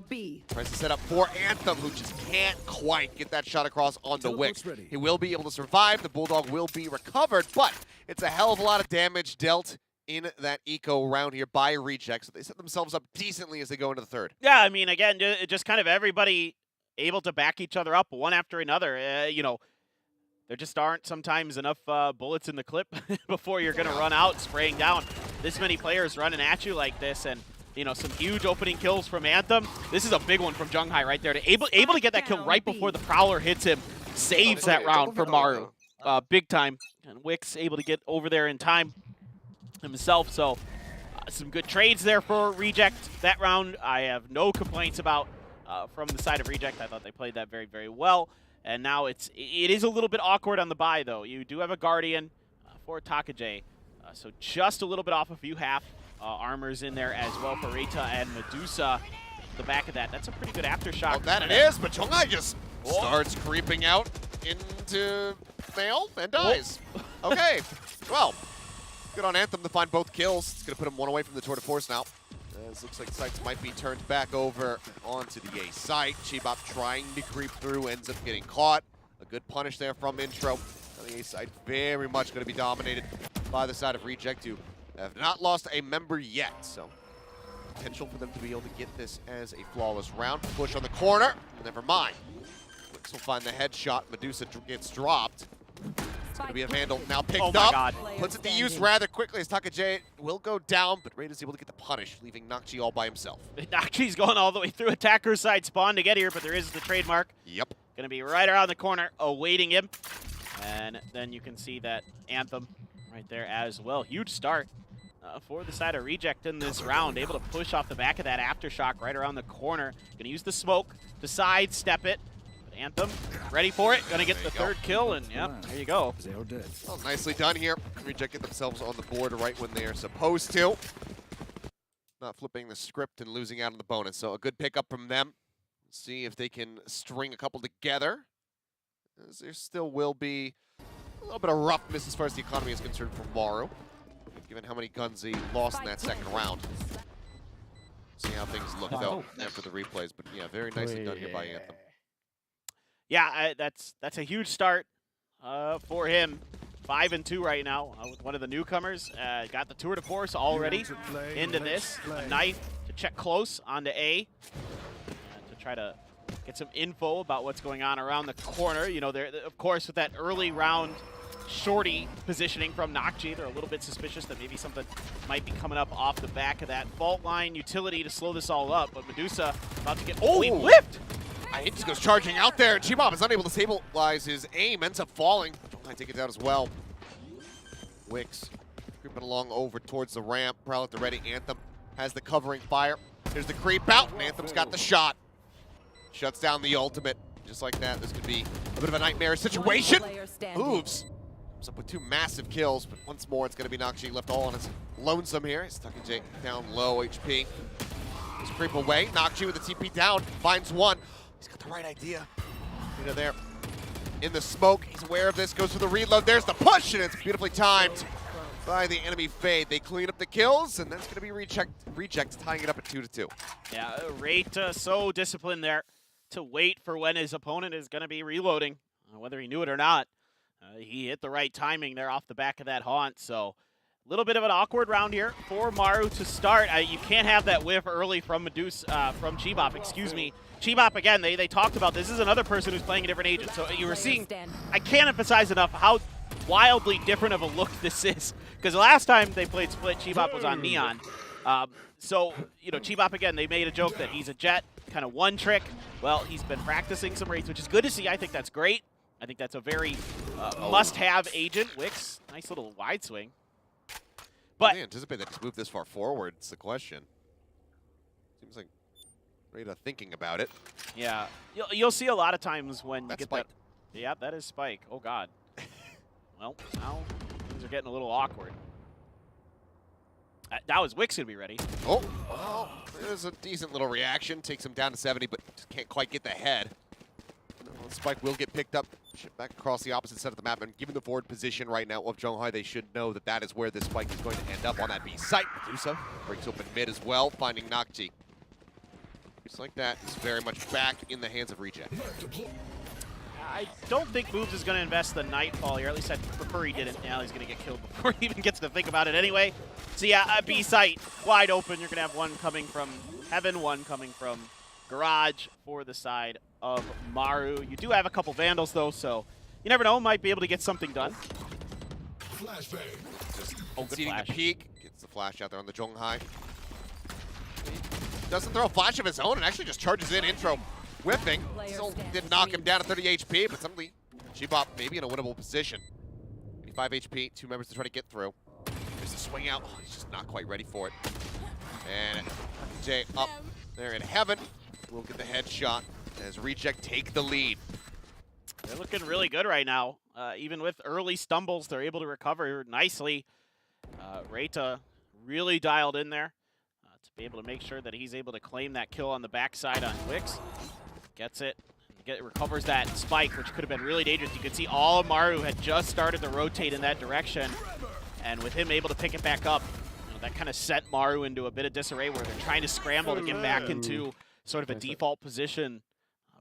Tries to set up for Anthem, who just can't quite get that shot across onto Wix. He will be able to survive. The Bulldog will be recovered, but it's a hell of a lot of damage dealt in that eco round here by Reject. So they set themselves up decently as they go into the third. Yeah, I mean, again, just kind of everybody able to back each other up one after another. You know, there just aren't sometimes enough bullets in the clip before you're going to run out spraying down this many players running at you like this. And you know, some huge opening kills from Anthem. This is a big one from Jung-Hai right there. Able to get that kill right before the Prowler hits him. Saves that round for Maru. Big time. And Wix able to get over there in time himself. So some good trades there for Reject that round. I have no complaints about from the side of Reject. I thought they played that very, very well. And now it is a little bit awkward on the buy, though. You do have a Guardian for Takeje. So just a little bit off a few half. Armor's in there as well for Reita and Medusa. The back of that. That's a pretty good aftershock. Oh, that it is, but Jung-Hai just starts creeping out into Nail and dies. Okay, well, good on Anthem to find both kills. It's going to put him one away from the tour de force now. As looks like sights might be turned back over onto the A site. Cheebop trying to creep through, ends up getting caught. A good punish there from Intro. On the A side, very much going to be dominated by the side of Reject, who have not lost a member yet, so potential for them to be able to get this as a flawless round. Push on the corner, never mind. Wix will find the headshot. Medusa gets dropped. It's going to be a Vandal now picked up. God. Puts it to use rather quickly as Takeje will go down, but Raid is able to get the punish, leaving Nakji all by himself. Nakji's going all the way through attacker side spawn to get here, but there is the trademark. Yep. Going to be right around the corner awaiting him. And then you can see that Anthem right there as well. Huge start for the side of Reject in this round. Able to push off the back of that aftershock right around the corner. Going to use the smoke to sidestep it. But Anthem ready for it. Going to get the third kill, and yep, there you go. Well, nicely done here. Reject get themselves on the board right when they are supposed to. Not flipping the script and losing out on the bonus. So a good pickup from them. See if they can string a couple together. As there still will be a little bit of roughness as far as the economy is concerned for Maru, given how many guns he lost in that second round. See how things look, though, after the replays. But, yeah, very nicely done here by Anthem. Yeah, that's a huge start for him. 5-2 right now with one of the newcomers. Got the tour de force already into this. A knife to check close onto A to try to get some info about what's going on around the corner. You know, they're, of course, with that early round shorty positioning from Nakji, they're a little bit suspicious that maybe something might be coming up off the back of that fault line utility to slow this all up. But Medusa about to get... Oh, he whipped! He just goes charging out there. Chibop is unable to stabilize his aim, ends up falling. I take it down as well. Wix creeping along over towards the ramp. Prowl at the ready. Anthem has the covering fire. There's the creep out, and Anthem's got the shot. Shuts down the ultimate. Just like that, this could be a bit of a nightmare situation. Moves. Comes up with 2 massive kills, but once more it's going to be Nakji left all on his lonesome here. He's tucking Jake down low HP. Just creep away. Nakji with the TP down. Finds one. He's got the right idea. You know, there in the smoke. He's aware of this. Goes for the reload. There's the push, and it's beautifully timed by the enemy Fade. They clean up the kills, and that's going to be rejects, tying it up at 2-2. Yeah, Rate so disciplined there to wait for when his opponent is going to be reloading, whether he knew it or not. He hit the right timing there off the back of that haunt, so a little bit of an awkward round here for Maru to start. You can't have that whiff early from from Chibop, excuse me. Chibop, again, they talked about this is another person who's playing a different agent, so you were seeing, I can't emphasize enough how wildly different of a look this is, because last time they played Split, Chibop was on Neon. So, you know, Chibop, again, they made a joke that he's a jet, kind of one trick. Well, he's been practicing some rates, which is good to see. I think that's great. I think that's a very must-have agent. Wix, nice little wide swing. But I anticipate that he's moved this far forward. It's the question. Seems like Rita thinking about it. Yeah, you'll see a lot of times when you That's get Spike. that. Yeah, that is Spike. Oh, God. Well, now things are getting a little awkward. That was Wix going to be ready. Oh, there's a decent little reaction. Takes him down to 70, but just can't quite get the head. Spike will get picked up, shipped back across the opposite side of the map, and given the forward position right now of Zhonghai, they should know that that is where this Spike is going to end up on that B site. Medusa breaks open mid as well, finding Nakji. Just like that, is very much back in the hands of Reject. I don't think Moves is going to invest the Nightfall here. At least I prefer he didn't. Now he's going to get killed before he even gets to think about it anyway. So yeah, a B site wide open. You're going to have one coming from Heaven, one coming from Garage for the side of Maru. You do have a couple Vandals though, so you never know. Might be able to get something done. Just conceding the peek. Gets the flash out there on the Zhonghai. Doesn't throw a flash of his own and actually just charges in intro. Whipping. Still did knock him down to 30 HP, but suddenly Chibop maybe in a winnable position. 85 HP, 2 members to try to get through. There's a swing out. Oh, he's just not quite ready for it. And Jay up there in Heaven. Will get the headshot as Reject take the lead. They're looking really good right now. Even with early stumbles, they're able to recover nicely. Reita really dialed in there to be able to make sure that he's able to claim that kill on the backside on Wix. Gets it. Recovers that spike, which could have been really dangerous. You can see all of Maru had just started to rotate in that direction. And with him able to pick it back up, you know, that kind of sent Maru into a bit of disarray where they're trying to scramble to get back into sort of a default position.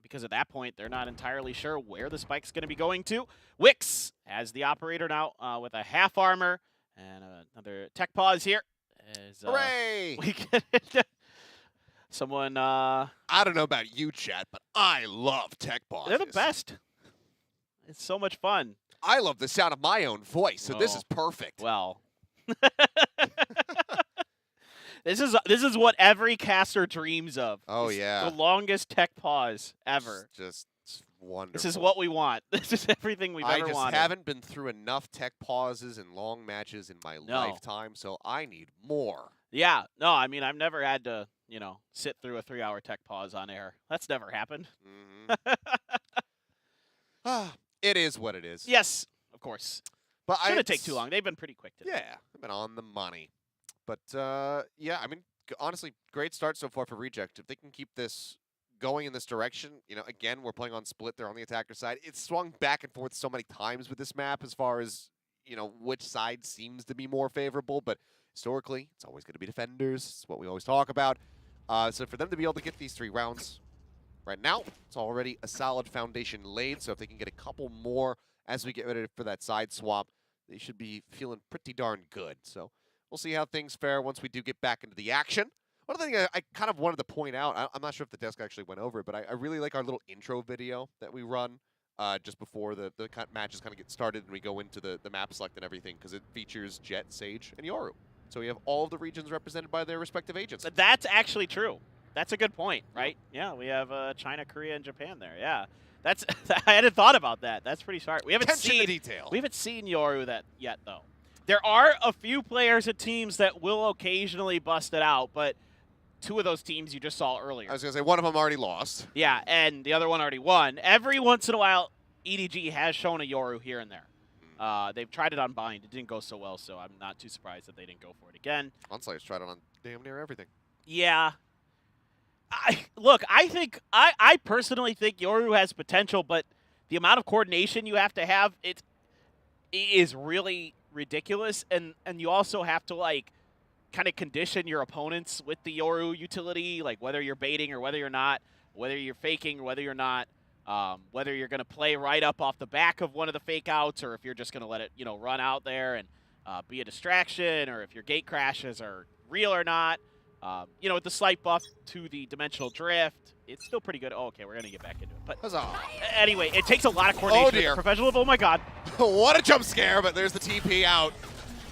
Because at that point, they're not entirely sure where the spike's going to be going to. Wix has the operator now with a half armor and another tech pause here. As, Hooray! We get someone. I don't know about you, chat, but I love tech pauses. They're the best. It's so much fun. I love the sound of my own voice, so this is perfect. Well. This is what every caster dreams of. Oh, yeah. The longest tech pause ever. Just wonderful. This is what we want. This is everything we've ever wanted. I just haven't been through enough tech pauses and long matches in my lifetime, so I need more. Yeah. No, I mean, I've never had to, you know, sit through a 3-hour tech pause on air. That's never happened. It is what it is. Yes, of course. But shouldn't take too long. They've been pretty quick today. Yeah, they've been on the money. But, yeah, I mean, honestly, great start so far for Reject. If they can keep this going in this direction, you know, again, we're playing on split. They're on the attacker side. It's swung back and forth so many times with this map as far as, you know, which side seems to be more favorable. But historically, it's always going to be defenders. It's what we always talk about. So for them to be able to get these 3 rounds right now, it's already a solid foundation laid. So if they can get a couple more as we get ready for that side swap, they should be feeling pretty darn good. So we'll see how things fare once we do get back into the action. One other thing I kind of wanted to point out, I'm not sure if the desk actually went over it, but I really like our little intro video that we run just before the matches kind of get started and we go into the map select and everything, because it features Jet, Sage, and Yoru. So we have all of the regions represented by their respective agents. That's actually true. That's a good point, right? Yeah, we have China, Korea, and Japan there. Yeah, that's I hadn't thought about that. That's pretty smart. We haven't seen detail. We haven't seen Yoru that yet, though. There are a few players and teams that will occasionally bust it out, but 2 of those teams you just saw earlier. I was going to say, one of them already lost. Yeah, and the other one already won. Every once in a while, EDG has shown a Yoru here and there. They've tried it on Bind. It didn't go so well, so I'm not too surprised that they didn't go for it again. Onslayer's tried it on damn near everything. Yeah. Look, I personally think Yoru has potential, but the amount of coordination you have to have, it is really ridiculous, and you also have to, like, kind of condition your opponents with the Yoru utility, like whether you're baiting or whether you're not, whether you're faking or whether you're not, whether you're going to play right up off the back of one of the fake outs, or if you're just going to let it, run out there and be a distraction, or if your gate crashes are real or not. With the slight buff to the dimensional drift, it's still pretty good. Oh, okay, we're going to get back into it. But anyway, it takes a lot of coordination. Oh, dear. At the professional level. Oh, my God. What a jump scare, but there's the TP out.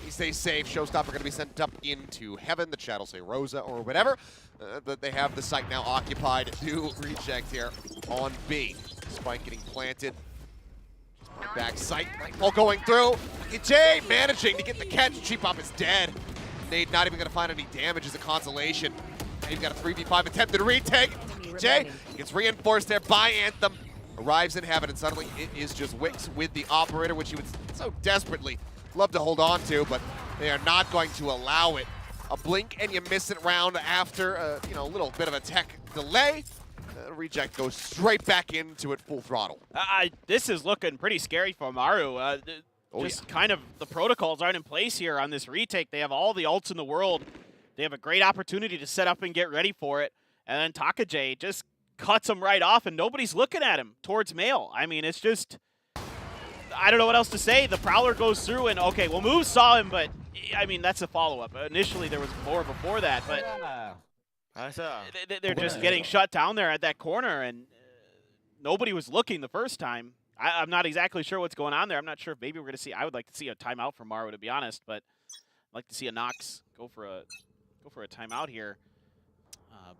He stays safe. Showstopper going to be sent up into heaven. The chat will say Rosa or whatever. But they have the site now occupied. New reject here on B. Spike getting planted. Back sight. Nightfall going through. Jay managing to get the catch. Cheap Up is dead. Nade not even going to find any damage as a consolation. They've got a 3v5 attempted retake. Jay gets reinforced there by Anthem. Arrives in heaven, and suddenly it is just Wix with the operator, which he would so desperately love to hold on to, but they are not going to allow it. A blink and you miss it round after a little bit of a tech delay. Reject goes straight back into it full throttle. This is looking pretty scary for Maru. Kind of the protocols aren't in place here on this retake. They have all the ults in the world. They have a great opportunity to set up and get ready for it. And then Takajay just cuts him right off, and nobody's looking at him towards Mail. I mean, it's just, I don't know what else to say. The Prowler goes through, and okay, well, Moves saw him, but I mean, that's a follow-up. Initially, there was more before that, but they're just getting shut down there at that corner, and nobody was looking the first time. I'm not exactly sure what's going on there. I'm not sure if maybe we're going to see. I would like to see a timeout from Maru, to be honest, but I'd like to see a Nox go for a timeout here.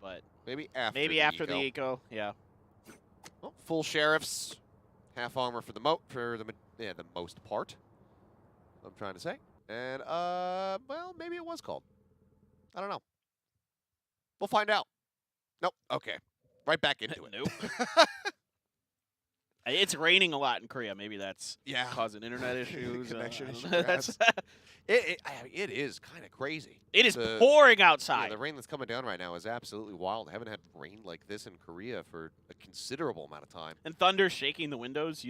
But maybe after the eco, yeah. Well, full sheriffs, half armor for the most part. I'm trying to say, and well, maybe it was called. I don't know. We'll find out. Nope. Okay, right back into it. Nope. It's raining a lot in Korea. Maybe that's causing internet issues. Connection issues. That's it is kind of crazy. It is pouring outside. Yeah, the rain that's coming down right now is absolutely wild. I haven't had rain like this in Korea for a considerable amount of time. And thunder shaking the windows.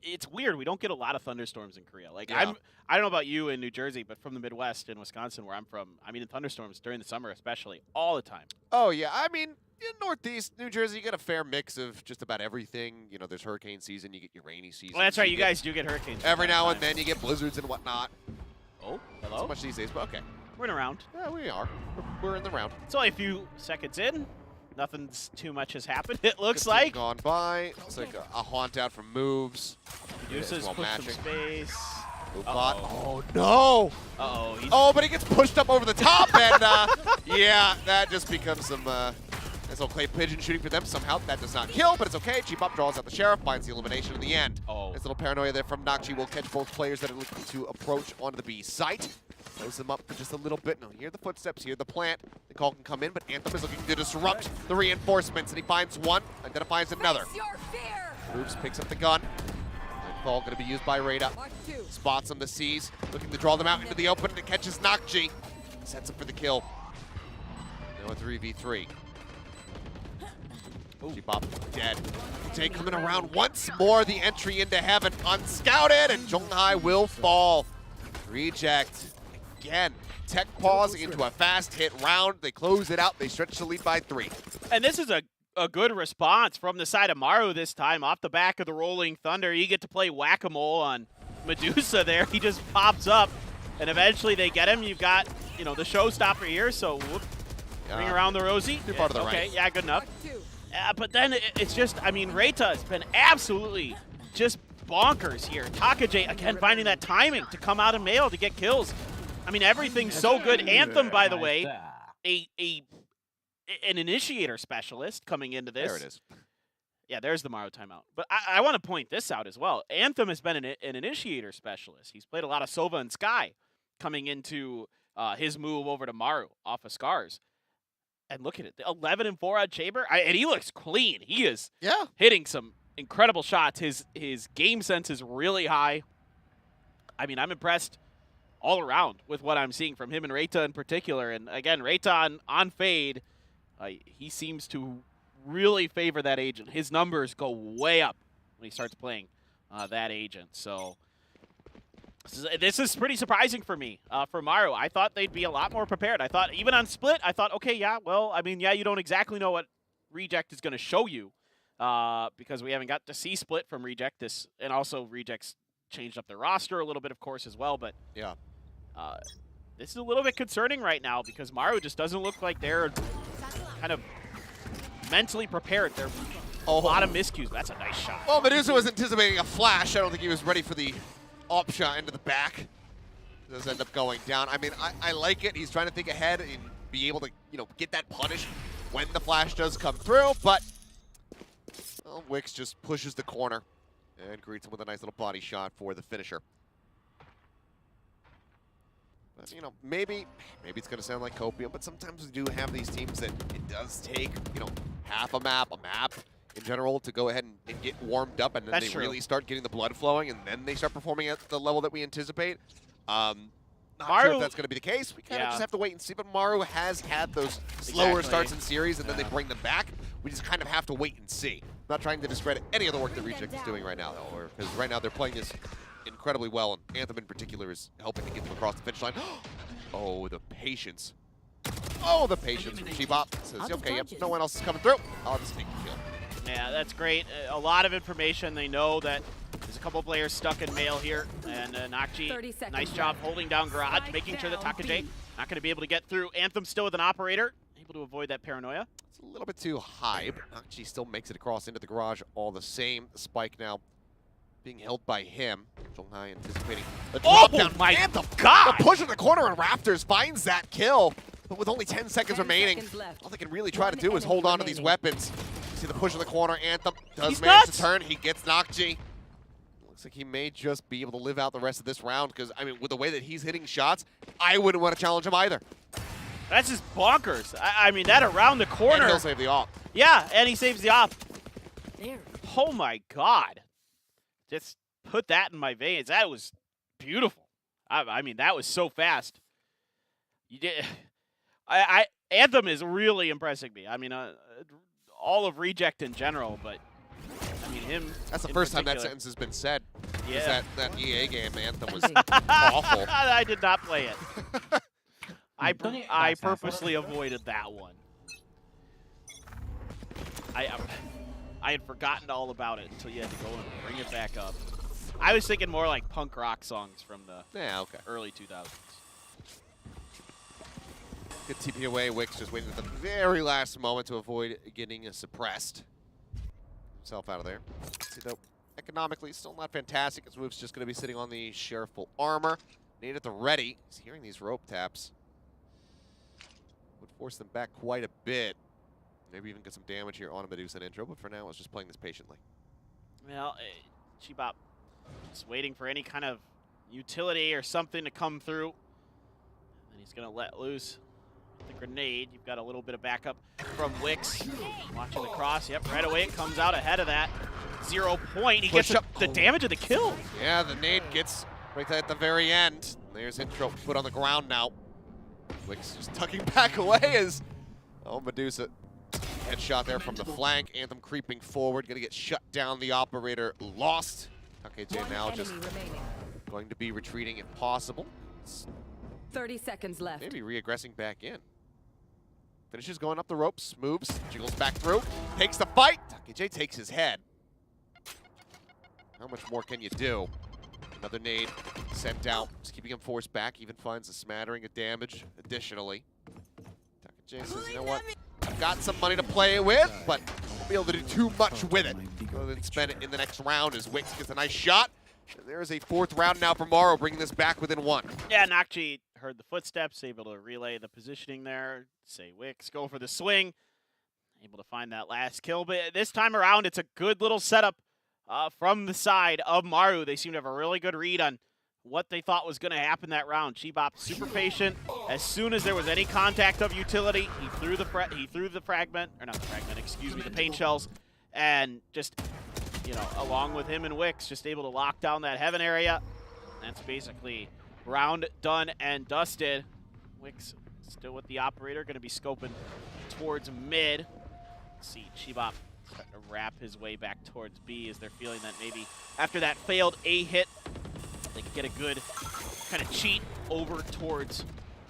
It's weird. We don't get a lot of thunderstorms in Korea. Like I don't know about you in New Jersey, but from the Midwest in Wisconsin, where I'm from, I mean, the thunderstorms during the summer, especially, all the time. Oh yeah, I mean, in Northeast New Jersey, you get a fair mix of just about everything. There's hurricane season, you get your rainy season. Well, that's right. You guys do get hurricanes. Every now and then you get blizzards and whatnot. Oh, hello? Not so much these days, but okay. We're in a round. Yeah, we are. We're in the round. It's only a few seconds in. Nothing's too much has happened, it looks like. Gone by. It's like a haunt out from Moves. Medusa's put some space. Oh, no. Uh-oh. Oh, but he gets pushed up over the top, and yeah, that just becomes some nice little clay pigeon shooting for them. Somehow that does not kill, but it's okay. Cheap Up draws out the Sheriff, finds the elimination in the end. Oh. Nice little paranoia there from Nakji will catch both players that are looking to approach onto the B site. Close them up for just a little bit. Now, hear the footsteps, hear the plant. The call can come in, but Anthem is looking to disrupt the reinforcements, and he finds one, identifies another. Groups picks up the gun. Nightfall going to be used by Rada. Spots on the C's, looking to draw them out into the open, and it catches Nakji. Sets up for the kill. Now a 3v3. G-Bop dead. Jay coming around once more. The entry into heaven unscouted, and Zhonghai will fall. Reject again. Tech pause into a fast hit round. They close it out. They stretch the lead by 3. And this is a good response from the side of Maru this time. Off the back of the Rolling Thunder, you get to play whack-a-mole on Medusa there. He just pops up, and eventually they get him. You've got, you know, the showstopper here, so whoop, bring around the Rosie. Too far to the okay, right. yeah, good enough. But then it's just, I mean, Reita has been absolutely just bonkers here. Takajay, again, finding that timing to come out of mail to get kills. I mean, everything's so good. Anthem, by the way, an initiator specialist coming into this. There it is. Yeah, there's the Maru timeout. But I want to point this out as well. Anthem has been an initiator specialist. He's played a lot of Sova and Sky coming into his move over to Maru off of Scars. And look at it, 11 and 4 on Chamber, and he looks clean. He is hitting some incredible shots. His game sense is really high. I mean, I'm impressed all around with what I'm seeing from him and Reita in particular. And again, Reita on Fade, he seems to really favor that agent. His numbers go way up when he starts playing that agent. So this is pretty surprising for me, for Maru. I thought they'd be a lot more prepared. I thought even on Split, I thought, okay, yeah, well, I mean, yeah, you don't exactly know what Reject is going to show you because we haven't got to see Split from Reject. And also Reject's changed up their roster a little bit, of course, as well. But yeah, this is a little bit concerning right now because Maru just doesn't look like they're kind of mentally prepared. They're a lot of miscues. That's a nice shot. Well, Medusa was anticipating a flash. I don't think he was ready for the op shot into the back. Does end up going down. I mean, I like it. He's trying to think ahead and be able to, you know, get that punish when the flash does come through. But well, Wix just pushes the corner and greets him with a nice little body shot for the finisher. But, you know, maybe it's going to sound like copium, but sometimes we do have these teams that it does take, you know, half a map in general to go ahead and get warmed up, and then That's they true. really start getting the blood flowing, and then they start performing at the level that we anticipate. Not Maru, sure if that's going to be the case. We kind of just have to wait and see, but Maru has had those slower starts in series, and then they bring them back. We just kind of have to wait and see. Not trying to discredit any of the work that Reject is doing right now, though, because right now they're playing this incredibly well, and Anthem in particular is helping to get them across the finish line. Oh, the patience. Oh, the patience from Shibop. Says, okay, yep, no one else is coming through. I'll just take the kill. Yeah, that's great. A lot of information. They know that there's a couple players stuck in mail here. And Nakji, nice job holding down Garage, making sure that Takajay not going to be able to get through. Anthem still with an operator, able to avoid that paranoia. It's a little bit too high, but Nakji still makes it across into the Garage all the same. The spike now being held by him. Zhonghai anticipating the drop down. My Anthem, God! the push in the corner, and Raptors finds that kill. But with only 10 seconds remaining, all they can really try to do is hold on to these weapons. See the push in the corner. Anthem does manage to turn. He gets Nakji. Looks like he may just be able to live out the rest of this round because, I mean, with the way that he's hitting shots, I wouldn't want to challenge him either. That's just bonkers. I mean, that around the corner. And he'll save the op. Yeah, and he saves the op. Oh, my God. Just put that in my veins. That was beautiful. I mean, that was so fast. You did. Anthem is really impressing me. I mean, all of Reject in general, but I mean him. That's the first time that sentence has been said. Yeah. That EA game Anthem was awful. I did not play it. I purposely avoided that one. I had forgotten all about it until you had to go and bring it back up. I was thinking more like punk rock songs from the early 2000s. Good TP away. Wix just waiting at the very last moment to avoid getting suppressed. Himself out of there. See, though, economically, still not fantastic. As Woof's just going to be sitting on the Sheriff full armor. Need at the ready. He's hearing these rope taps. Would force them back quite a bit. Maybe even get some damage here on a Medusa and intro, but for now, I was just playing this patiently. Well, Chibop just waiting for any kind of utility or something to come through. And he's going to let loose the grenade. You've got a little bit of backup from Wix. Watching the cross. Yep, right away it comes out ahead of that. 0 point. He gets the damage of the kill. Yeah, the nade gets right there at the very end. There's intro foot on the ground now. Wix just tucking back away as Medusa headshot there from the flank. Anthem creeping forward, gonna get shut down. The operator lost. Takajay now just going to be retreating if possible. 30 seconds left. Maybe re-aggressing back in. Finishes going up the ropes, moves, jiggles back through, takes the fight. Takajay takes his head. How much more can you do? Another nade sent out, just keeping him forced back. Even finds a smattering of damage additionally. Jay says, you know what? I've got some money to play with, but I won't be able to do too much with it other than spend it in the next round as Wix gets a nice shot. And there's a fourth round now for Maru, bringing this back within one. Yeah, Nakji heard the footsteps, able to relay the positioning there. Say Wix, go for the swing. Able to find that last kill. But this time around, it's a good little setup from the side of Maru. They seem to have a really good read on what they thought was going to happen that round. Chibop super patient. As soon as there was any contact of utility, he threw the fragment, or not the fragment, excuse me, the paint shells, and just, you know, along with him and Wix, just able to lock down that heaven area. That's basically round done and dusted. Wix still with the operator, going to be scoping towards mid. Let's see, Chibop starting to wrap his way back towards B as they're feeling that maybe after that failed A hit, they could get a good kind of cheat over towards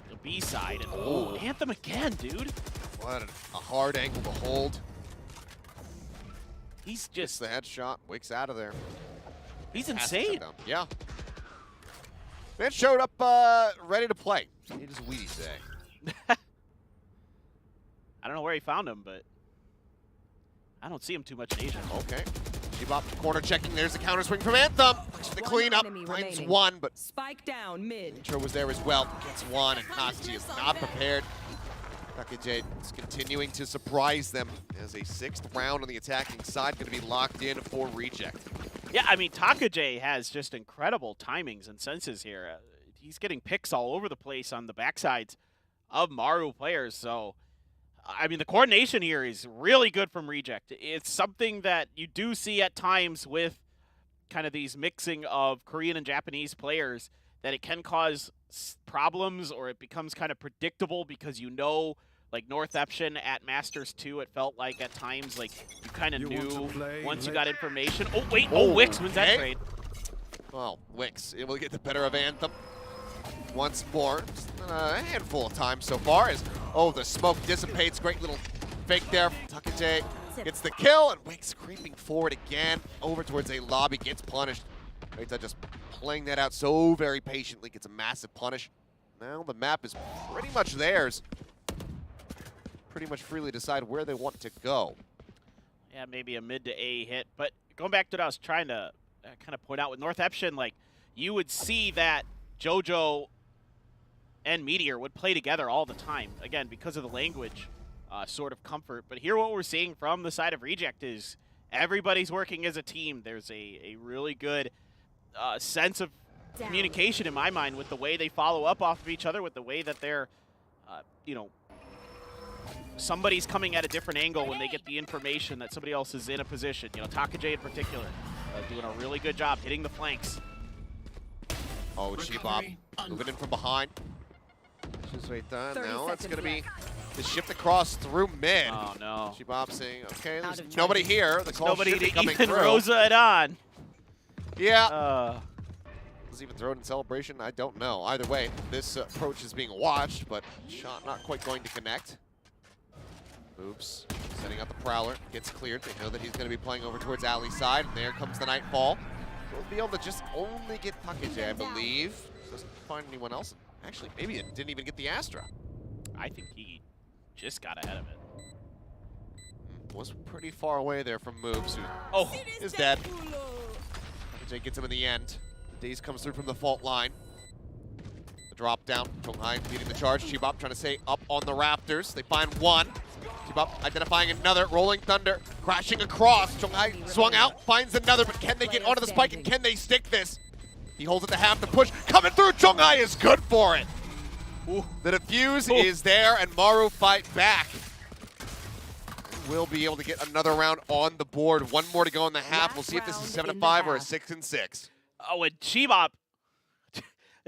the B side. And oh, Anthem again, dude. What a hard angle to hold. He's just gets the headshot, Wix out of there. He's insane. Yeah. Man showed up ready to play. He just Weedy say. I don't know where he found him, but I don't see him too much in Asia. Okay. Chibop corner checking. There's the counter swing from Anthem. Looks for the cleanup. Finds one, but Spike down mid. intro was there as well. Gets one, and Nakji is not prepared. Takajay is continuing to surprise them as a sixth round on the attacking side going to be locked in for reject. Yeah, I mean, Takajay has just incredible timings and senses here. He's getting picks all over the place on the backsides of Maru players, so I mean, the coordination here is really good from Reject. It's something that you do see at times with kind of these mixing of Korean and Japanese players, that it can cause problems or it becomes kind of predictable because you know, like North Eption at Masters 2, it felt like at times, like you kind of knew once you got information. Oh, wait, Wix wins that trade. Well, Wix able to get the better of Anthem once more. A handful of times so far as, the smoke dissipates. Great little fake there. Takajay gets the kill, and Wix creeping forward again over towards a lobby, gets punished. Reita just playing that out so very patiently, gets a massive punish. Now the map is pretty much theirs. Pretty much freely decide where they want to go. Yeah, maybe a mid to A hit, but going back to what I was trying to kind of point out with North Eption, like you would see that JoJo and Meteor would play together all the time, again, because of the language sort of comfort. But here what we're seeing from the side of Reject is everybody's working as a team. There's a really good sense of communication in my mind with the way they follow up off of each other, with the way that they're, you know, somebody's coming at a different angle when they get the information that somebody else is in a position. You know, Takajay in particular, doing a really good job hitting the flanks. Oh, Chibop moving in from behind. Just right there. Now it's going to be the shift across through mid. Oh, no. Chibop saying, okay, there's nobody here. The call Nobody should be to coming even through. Rosa it on. Yeah. Was even thrown in celebration? I don't know. Either way, this approach is being watched, but shot not quite going to connect. Oops. Setting up the Prowler. Gets cleared. They know that he's going to be playing over towards Ali's side, and there comes the Nightfall. We'll be able to just only get Takajay, I believe. Doesn't find anyone else. Actually, maybe it didn't even get the Astra. I think he just got ahead of it. Was pretty far away there from Moves, who is dead. Takajay gets him in the end. Daze comes through from the fault line. The drop down. Chonghai leading the charge. Chibop trying to stay up on the Raptors. They find one. Chibop identifying another. Rolling Thunder crashing across. Chonghai swung out, finds another, but can they get onto the spike and can they stick this? He holds it to half the push. Coming through, Chonghai is good for it. The defuse is there, and Maru fight back. We'll be able to get another round on the board. One more to go in the half. We'll see if this is 7-5 or a 6-6. Oh, and Chibop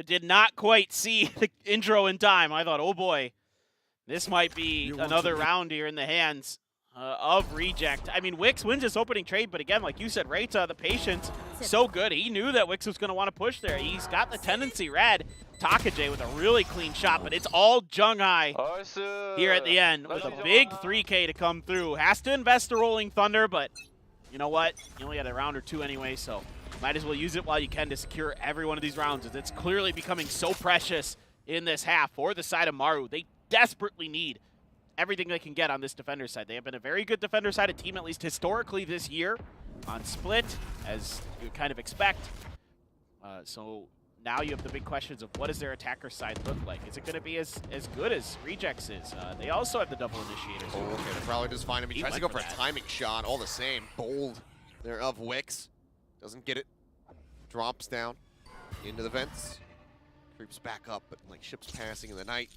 did not quite see the intro in time. I thought, oh boy, this might be another round here in the hands of Reject. I mean, Wix wins this opening trade, but again, like you said, Reita, the patience, so good. He knew that Wix was going to want to push there. He's got the tendency red. Takajay with a really clean shot, but it's all Chonghai here at the end with a big 3K to come through. Has to invest the Rolling Thunder, but you know what? You only had a round or two anyway, so Might as well use it while you can to secure every one of these rounds, as it's clearly becoming so precious in this half for the side of Maru. They desperately need everything they can get on this defender side. They have been a very good defender-sided team, at least historically this year, on split, as you would kind of expect. So now you have the big questions of what does their attacker side look like? Is it going to be as good as Rejects is? They also have the double initiators. Oh, okay, the Prowler does find him. He tries to go for a timing shot, all the same. Bold there of Wix. Doesn't get it. Drops down into the vents. Creeps back up, but like ships passing in the night.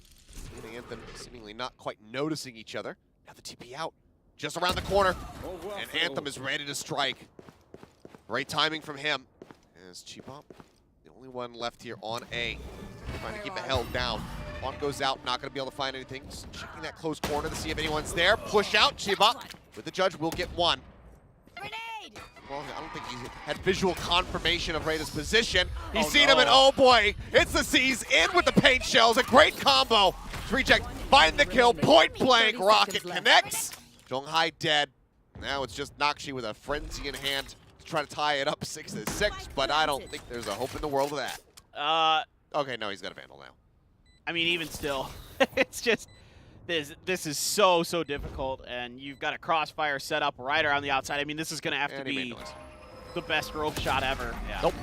And Anthem seemingly not quite noticing each other. Now the TP out. Just around the corner. And Anthem is ready to strike. Great timing from him. As Chibop, the only one left here on A. Trying to keep it held down. One goes out, not going to be able to find anything. Just checking that close corner to see if anyone's there. Push out, Chibop. With the judge, will get one. Well, I don't think he had visual confirmation of Raida's position. He's seen him, and oh boy, it's the C's in with the paint shells. A great combo. Reject, find the kill, point blank. Rocket connects. Zhonghai dead. Now it's just Nakshi with a frenzy in hand to try to tie it up 6-6, but I don't think there's a hope in the world of that. Okay, no, he's got a Vandal now. I mean, even still, it's just, this is so difficult, and you've got a crossfire set up right around the outside. I mean, this is going to have to be the best rope shot ever. Yeah. Nope.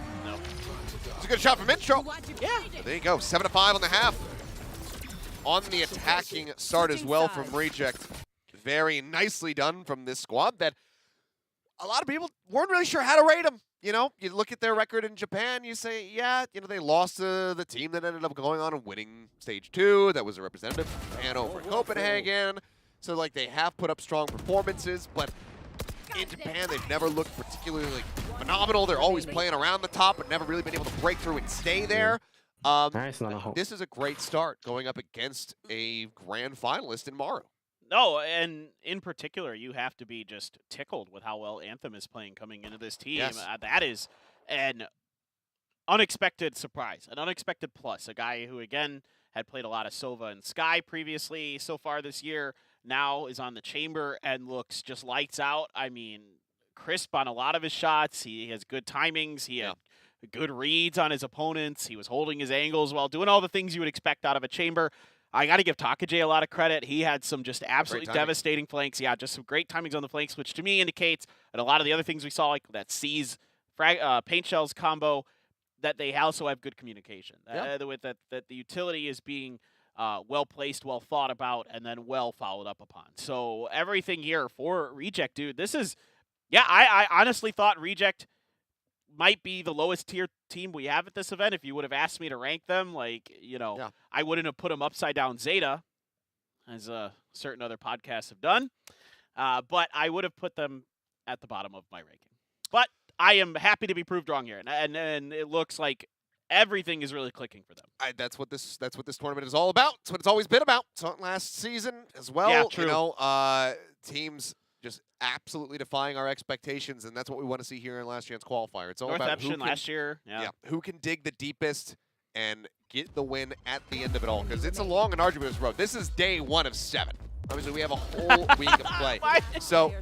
It's a good shot from Intro. Yeah. There you go, 7-5 on the half. On the attacking start as well from Reject. Very nicely done from this squad that a lot of people weren't really sure how to rate them. You know, you look at their record in Japan, you say, yeah, you know, they lost to the team that ended up going on and winning Stage 2. That was a representative from Japan over Copenhagen. So, like, they have put up strong performances, but in Japan, they've never looked particularly phenomenal. They're always playing around the top, but never really been able to break through and stay there. This is a great start going up against a grand finalist in Maru. No, and in particular, you have to be just tickled with how well Anthem is playing coming into this team. Yes. That is an unexpected surprise, an unexpected plus. A guy who, again, had played a lot of Sova and Sky previously so far this year, now is on the Chamber and looks just lights out. I mean, crisp on a lot of his shots. He has good timings. He had good reads on his opponents. He was holding his angles while doing all the things you would expect out of a Chamber. I got to give Takajay a lot of credit. He had some just absolutely devastating flanks. Yeah, just some great timings on the flanks, which to me indicates that a lot of the other things we saw, like that C's paint shells combo, that they also have good communication. That the utility is being well placed, well thought about, and then well followed up upon. So everything here for Reject, dude. This is, I honestly thought Reject might be the lowest tier team we have at this event. If you would have asked me to rank them, like, you know, I wouldn't have put them upside down Zeta, as certain other podcasts have done. But I would have put them at the bottom of my ranking. But I am happy to be proved wrong here, and it looks like everything is really clicking for them. That's what this tournament is all about. It's what it's always been about. Saw it last season as well. Yeah, true. You know, teams just absolutely defying our expectations, and that's what we want to see here in Last Chance Qualifier. It's all about who can, last year, who can dig the deepest and get the win at the end of it all, because it's a long and arduous road. This is day 1 of 7. Obviously, we have a whole week of play. So,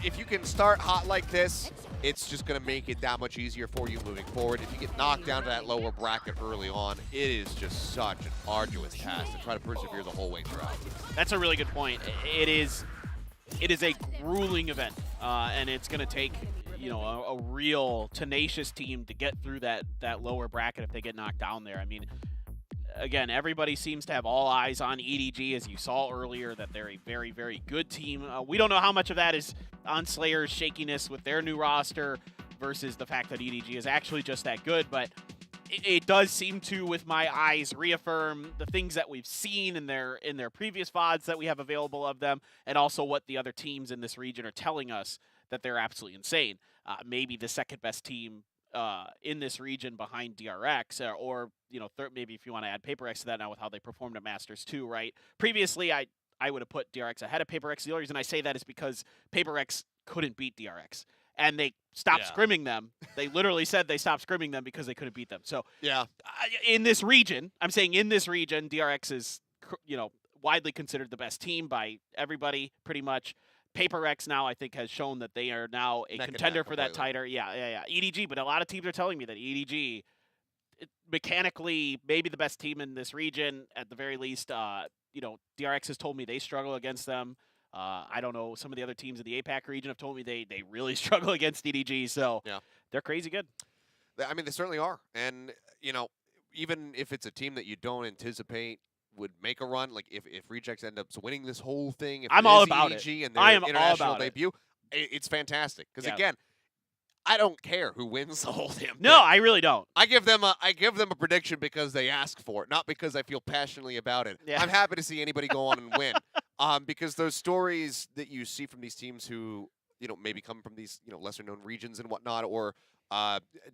if you can start hot like this, it's just going to make it that much easier for you moving forward. If you get knocked down to that lower bracket early on, it is just such an arduous task to try to persevere the whole way throughout. That's a really good point. It is a grueling event, and it's going to take, you know, a real tenacious team to get through that lower bracket if they get knocked down there. I mean, again, everybody seems to have all eyes on EDG, as you saw earlier, that they're a very, very good team. We don't know how much of that is on Slayer's shakiness with their new roster versus the fact that EDG is actually just that good, but it does seem to, with my eyes, reaffirm the things that we've seen in their previous VODs that we have available of them, and also what the other teams in this region are telling us, that they're absolutely insane. Maybe the second best team in this region behind DRX, or you know, maybe if you want to add PaperX to that now with how they performed at Masters 2, right? Previously, I would have put DRX ahead of PaperX. The only reason I say that is because PaperX couldn't beat DRX. And they stopped scrimming them. They literally said they stopped scrimming them because they couldn't beat them. So in this region, I'm saying in this region, DRX is, you know, widely considered the best team by everybody, pretty much. Paper Rex now, I think, has shown that they are now a Neck and contender neck for that completely. title. Yeah. EDG, but a lot of teams are telling me that EDG, mechanically, maybe the best team in this region at the very least. DRX has told me they struggle against them. I don't know. Some of the other teams in the APAC region have told me they really struggle against EDG. So they're crazy good. I mean, they certainly are. And, even if it's a team that you don't anticipate would make a run, like if Rejects end up winning this whole thing, if I'm it all is about EDG it. and their I am all international about it. debut, it's fantastic. Because Yeah. again, I don't care who wins the whole damn No, thing. I really don't. I give them a prediction because they ask for it, not because I feel passionately about it. Yeah. I'm happy to see anybody go on and win. Because those stories that you see from these teams who, maybe come from these, lesser known regions and whatnot, or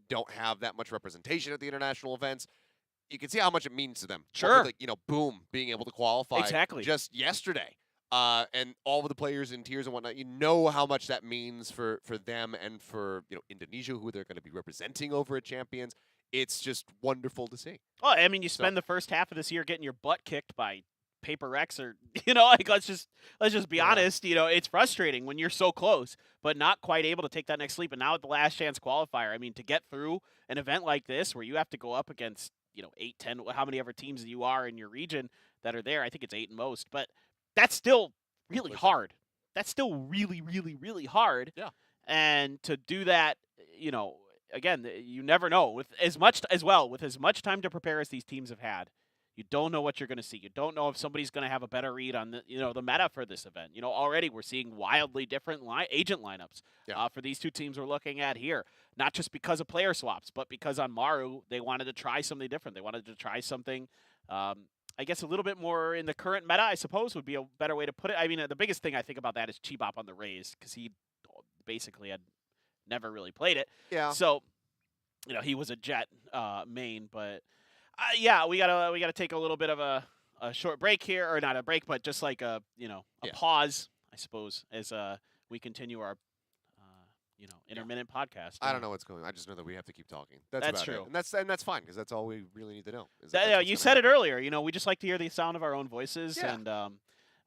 don't have that much representation at the international events, you can see how much it means to them. Sure. With, Boom being able to qualify Exactly. just yesterday. And all of the players in tiers and whatnot, you know how much that means for them and for Indonesia, who they're going to be representing over at Champions. It's just wonderful to see. Well, I mean, you spend the first half of this year getting your butt kicked by Paper Rex, or like let's just be honest. It's frustrating when you're so close, but not quite able to take that next leap. And now at the last chance qualifier, I mean, to get through an event like this where you have to go up against 8, 10, how many ever teams you are in your region that are there. I think it's 8 most, but that's still really hard. That's still really, really, really hard. Yeah. And to do that, again, you never know. With as much time to prepare as these teams have had, you don't know what you're going to see. You don't know if somebody's going to have a better read on the meta for this event. Already we're seeing wildly different agent lineups for these two teams we're looking at here. Not just because of player swaps, but because on Maru they wanted to try something different. They wanted to try something. I guess a little bit more in the current meta, I suppose, would be a better way to put it. I mean, the biggest thing I think about that is Chibop on the Raze, because he basically had never really played it. Yeah. So, he was a Jet main, but we gotta take a little bit of a short break here, or not a break, but just like a pause, I suppose, as we continue our intermittent podcast. I don't know what's going on. I just know that we have to keep talking. That's about true. it. And that's fine, because that's all we really need to know. You said it earlier. We just like to hear the sound of our own voices, and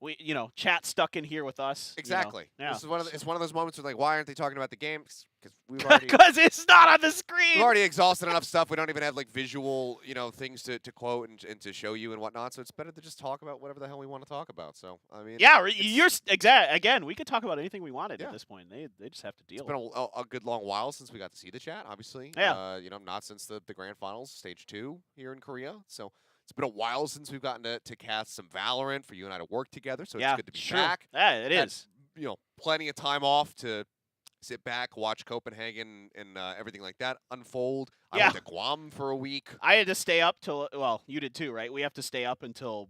we chat stuck in here with us. Exactly. Yeah. This is it's one of those moments where why aren't they talking about the game? Because we've already because it's not on the screen. We've already exhausted enough stuff. We don't even have visual things to quote and to show you and whatnot. So it's better to just talk about whatever the hell we want to talk about. So I mean, you're again. We could talk about anything we wanted at this point. They just have to deal. It's been a good long while since we got to see the chat. Obviously, yeah. Not since the grand finals, stage 2 here in Korea. So. It's been a while since we've gotten to cast some Valorant for you and I to work together, so it's good to be back. Yeah, it is. Plenty of time off to sit back, watch Copenhagen and everything like that unfold. I went to Guam for a week. I had to stay up till, well, you did too, right? We have to stay up until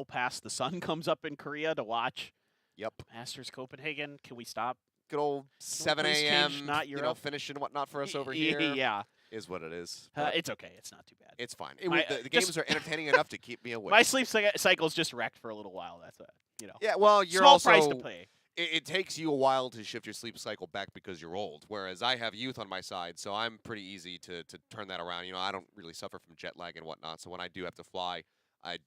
past the sun comes up in Korea to watch Masters Copenhagen. Can we stop? Good old 7 a.m. Not Europe. Finish and whatnot for us over here. Yeah. Is what it is. It's okay. It's not too bad. It's fine. The games are entertaining enough to keep me awake. My sleep cycle's just wrecked for a little while. That's it. Yeah, well, you're small also, price to pay. It takes you a while to shift your sleep cycle back because you're old, whereas I have youth on my side, so I'm pretty easy to turn that around. I don't really suffer from jet lag and whatnot, so when I do have to fly, I'm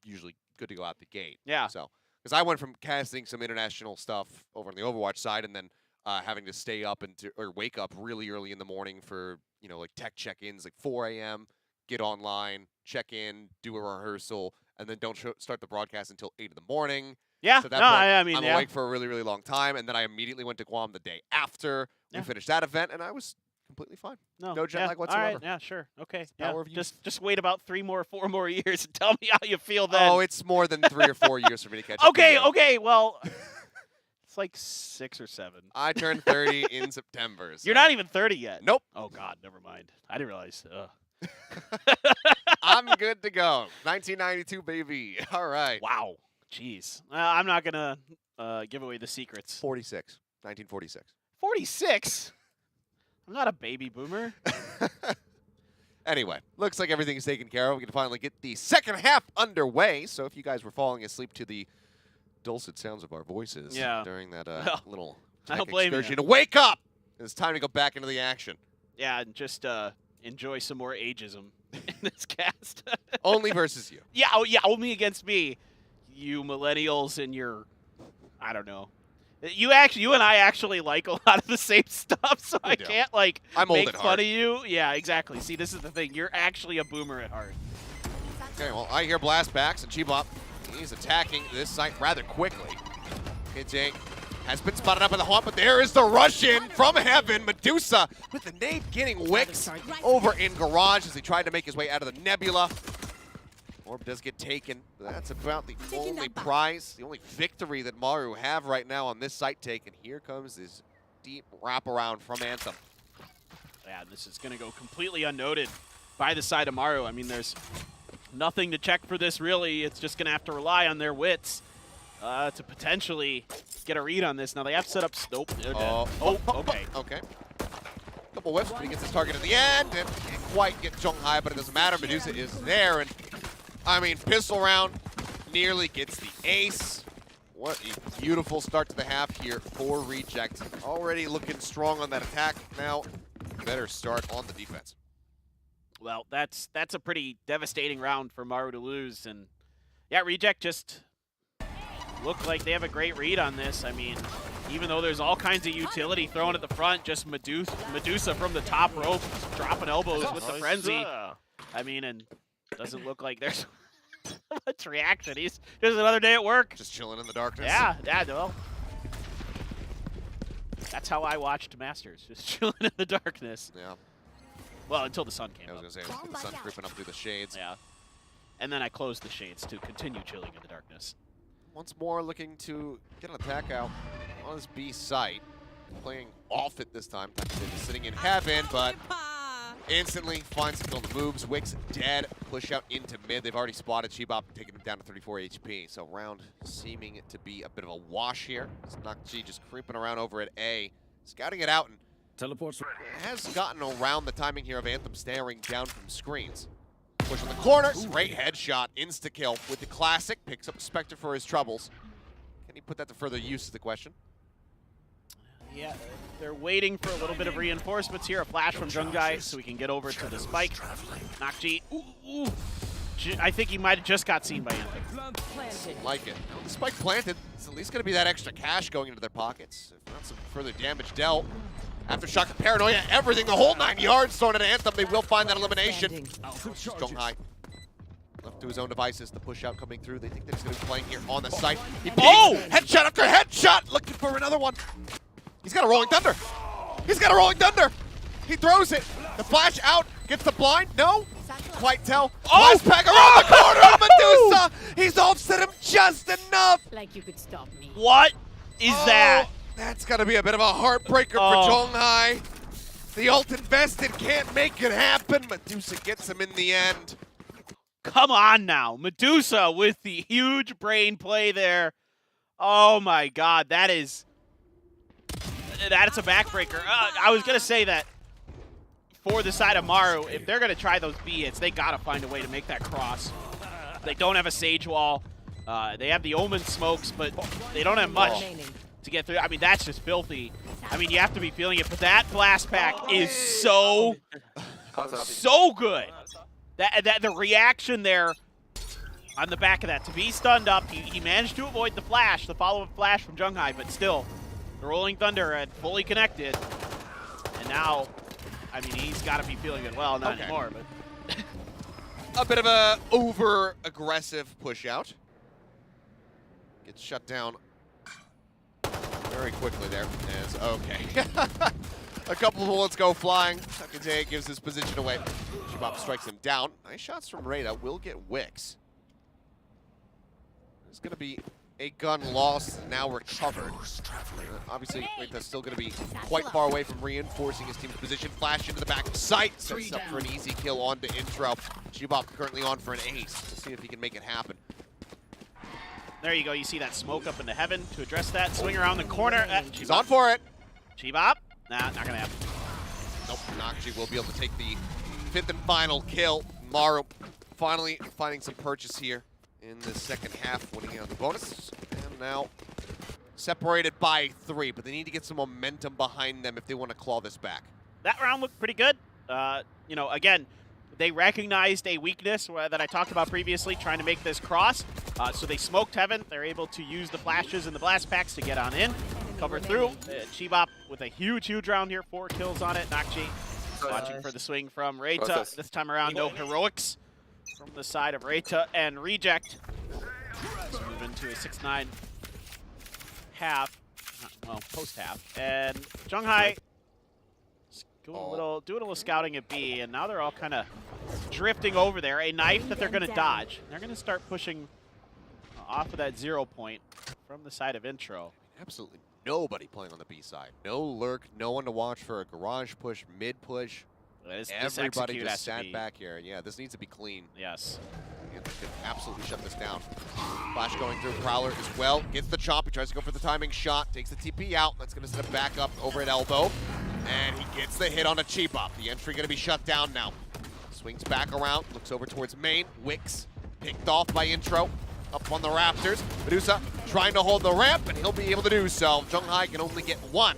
usually good to go out the gate. Yeah. So, because I went from casting some international stuff over on the Overwatch side, and then having to stay up or wake up really early in the morning for tech check-ins, 4 a.m., get online, check in, do a rehearsal, and then don't start the broadcast until 8 in the morning. Yeah, so that no, point, I mean, I'm awake for a really, really long time, and then I immediately went to Guam the day after we finished that event, and I was completely fine. No jet lag whatsoever. All right, yeah, sure. Okay. Power of youth. Just wait about 4 more years and tell me how you feel then. Oh, it's more than 3 or 4 years for me to catch up. Okay, well, it's like 6 or 7. I turned 30 in September. So. You're not even 30 yet. Nope. Oh, God, never mind. I didn't realize. I'm good to go. 1992, baby. All right. Wow. Jeez. I'm not going to give away the secrets. 46. 1946. 46? I'm not a baby boomer. Anyway, looks like everything's taken care of. We can finally get the second half underway. So if you guys were falling asleep to the dulcet sounds of our voices during that little tech excursion, wake up! It's time to go back into the action. Yeah, and just enjoy some more ageism in this cast. Only versus you. Yeah, only against me. You millennials and your, I don't know. You and I actually like a lot of the same stuff, so I can't like I'm old make at fun heart. of you. Yeah, exactly. See, this is the thing. You're actually a boomer at heart. Okay, well, I hear blast backs, and Chibop, he's attacking this site rather quickly. KJ has been spotted up in the haunt, but there is the rush in from heaven. Medusa with the nade getting Wicks over in Garage as he tried to make his way out of the nebula. Orb does get taken. That's about the only prize, the only victory that Maru have right now on this site take. And here comes this deep wraparound from Anthem. Yeah, this is going to go completely unnoted by the side of Maru. I mean, there's nothing to check for this, really. It's just going to have to rely on their wits to potentially get a read on this. Now, they have set up... Nope, they're dead. Okay. Okay. Couple whiffs, but he gets his target in the end. And can't quite get Jung Hai, but it doesn't matter. Medusa is there. And I mean, pistol round nearly gets the ace. What a beautiful start to the half here for Reject. Already looking strong on that attack. Now, better start on the defense. Well, that's a pretty devastating round for Maru to lose. And yeah, Reject just look like they have a great read on this. I mean, even though there's all kinds of utility thrown at the front, just Medusa from the top rope, dropping elbows with the frenzy. I mean, and doesn't look like there's much reaction. He's just another day at work. Just chilling in the darkness. Yeah, well. That's how I watched Masters, just chilling in the darkness. Yeah. Well, until the sun came up. I was going to say, the sun creeping up through the shades. Yeah. And then I closed the shades to continue chilling in the darkness. Once more looking to get an attack out on this B site. Playing off it this time. Just sitting in heaven, but instantly finds the kill on the moves. Wicks dead. Push out into mid. They've already spotted Chibop, taking him down to 34 HP. So round seeming to be a bit of a wash here. Nakji just creeping around over at A. Scouting it out and teleports has gotten around the timing here of Anthem staring down from screens. Push on the corner. Great headshot. Insta-kill with the classic. Picks up Spectre for his troubles. Can he put that to further use is the question. Yeah, they're waiting for a little bit of reinforcements here. A flash from Jungai so we can get over to the spike. Nakji. Ooh. I think he might have just got seen by Anthem. Like it. The spike planted. It's at least going to be that extra cash going into their pockets. If not some further damage dealt. After shock of paranoia, everything, the whole 9 yards thrown at Anthem. They will find that elimination. Jung Hai left to his own devices. The push out coming through. They think they're just going to be playing here on the site. Headshot after headshot. Looking for another one. He's got a Rolling Thunder. He's got a Rolling Thunder. He throws it. The flash out. Gets the blind. No. Quite tell. Blast pack around the corner of Medusa. He's offset him just enough. Like you could stop me. What is that? That's got to be a bit of a heartbreaker for Jung Hai. The ult invested can't make it happen. Medusa gets him in the end. Come on now. Medusa with the huge brain play there. Oh my God. That's a backbreaker. I was going to say that for the side of Maru, if they're going to try those B hits, they got to find a way to make that cross. They don't have a Sage Wall. They have the Omen smokes, but they don't have much to get through. I mean, that's just filthy. I mean, you have to be feeling it, but that blast pack is so good. The reaction there on the back of that, to be stunned up, he managed to avoid the flash, the follow-up flash from Jung Hai, but still, the Rolling Thunder had fully connected. And now, I mean, he's got to be feeling it well, not anymore, but... A bit of a over-aggressive push out. Gets shut down very quickly there. Okay. A couple of bullets go flying. Takate gives his position away. Chibop strikes him down. Nice shots from Rada. Will get Wicks. There's going to be a gun lost, now recovered. Obviously, Rada's still going to be quite far away from reinforcing his team's position. Flash into the back of sight. Sets up for an easy kill on to intro. Chibop currently on for an ace. Let's see if he can make it happen. There you go. You see that smoke up into heaven to address that. Swing around the corner. He's on for it. Chibop. Nah, not going to happen. Nope. Nakji will be able to take the 5th and final kill. Maru finally finding some purchase here in the second half, winning on the bonus. And now separated by 3, but they need to get some momentum behind them if they want to claw this back. That round looked pretty good. You know, again, they recognized a weakness that I talked about previously, trying to make this cross. So they smoked Heaven. They're able to use the flashes and the blast packs to get on in, cover through. Chibop with a huge round here, 4 kills on it. Nakji watching for the swing from Reita. This time around, no heroics from the side of Reita and Reject. Let's move into a 6-9 half, well, post-half. And Zhonghai doing a little scouting at B, and now they're all kind of drifting over there. A knife that they're going to dodge. They're going to start pushing off of that 0 point from the side of Intro. Absolutely nobody playing on the B side. No lurk, no one to watch for a garage push, mid push. Everybody just sat back here. Yeah, this needs to be clean. Yes. And they can absolutely shut this down. Flash going through. Prowler as well. Gets the chop. He tries to go for the timing shot. Takes the TP out. That's going to set him back up over at elbow. And he gets the hit on a cheap up. The entry going to be shut down now. Swings back around. Looks over towards main. Wicks picked off by Intro. Up on the Raptors. Medusa trying to hold the ramp, and he'll be able to do so. Zhonghai can only get 1.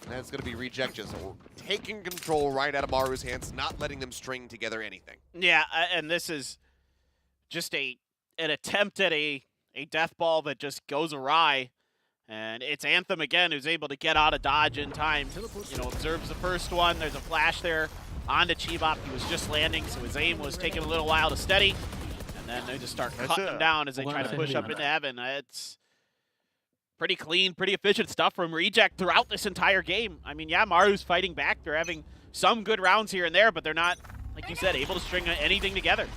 And that's going to be Reject just taking control right out of Maru's hands, not letting them string together anything. Yeah, and this is just an attempt at a death ball that just goes awry. And it's Anthem again who's able to get out of dodge in time. You know, observes the first one. There's a flash there onto Chibop. He was just landing, so his aim was taking a little while to steady. And then they just start cutting him down as they try to push up into heaven. It's pretty clean, pretty efficient stuff from Reject throughout this entire game. I mean, yeah, Maru's fighting back. They're having some good rounds here and there, but they're not, like you said, able to string anything together.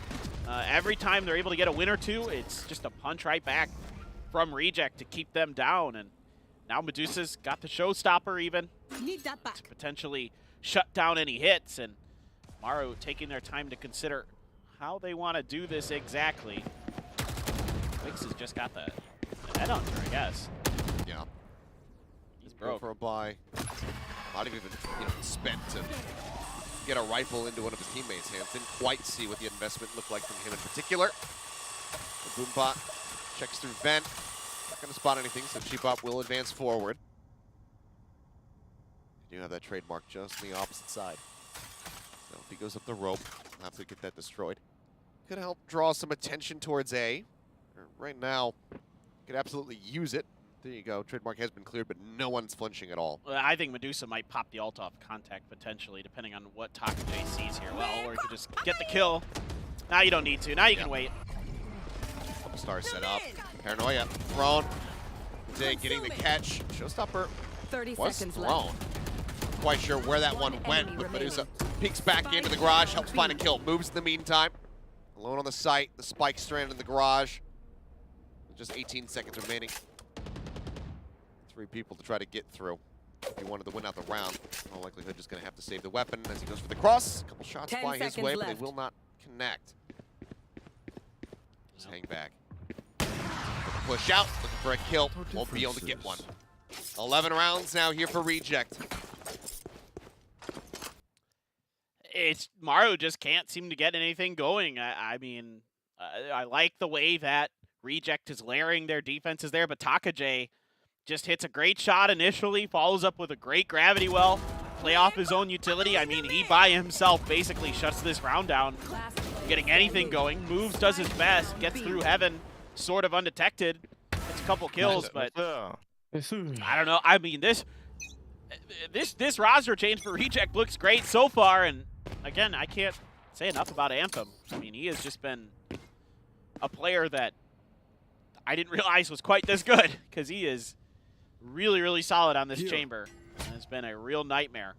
Every time they're able to get a win or two, it's just a punch right back from Reject to keep them down. And now Medusa's got the showstopper even to potentially shut down any hits. And Maru taking their time to consider how they want to do this exactly. Wix has just got the head on her, I guess. Yeah. He's broke for a buy. Not even spent to get a rifle into one of his teammates' hands. Didn't quite see what the investment looked like from him in particular. The Boombot checks through vent. Not going to spot anything, so Chibop will advance forward. You do have that trademark just on the opposite side. So if he goes up the rope, he'll have to get that destroyed. Could help draw some attention towards A. Right now, could absolutely use it. There you go. Trademark has been cleared, but no one's flinching at all. Well, I think Medusa might pop the ult off contact potentially, depending on what Takajay sees here. Well, or he could just get the kill. Now you don't need to. Now you can wait. Couple stars set up. Paranoia thrown. Day getting the catch. Showstopper 30 was seconds thrown. left. Quite sure where that one went, but Medusa peeks back into the garage, helps find a kill. Moves in the meantime. Alone on the site. The spike stranded in the garage. Just 18 seconds remaining. 3 people to try to get through. If he wanted to win out the round, in all likelihood just going to have to save the weapon as he goes for the cross. A couple shots fly his way, but they will not connect. Just hang back. Push out, looking for a kill. Won't be able to get one. 11 rounds now here for Reject. It's Maru just can't seem to get anything going. I mean, I like the way that Reject is layering their defenses there, but Takajay just hits a great shot initially, follows up with a great gravity well, play off his own utility. I mean, he by himself basically shuts this round down, getting anything going. Moves, does his best, gets through heaven, sort of undetected. Gets a couple kills, but I don't know. I mean, this roster change for Reject looks great so far, and again, I can't say enough about Anthem. I mean, he has just been a player that I didn't realize was quite this good, because he is really, really solid on this chamber. And it's been a real nightmare.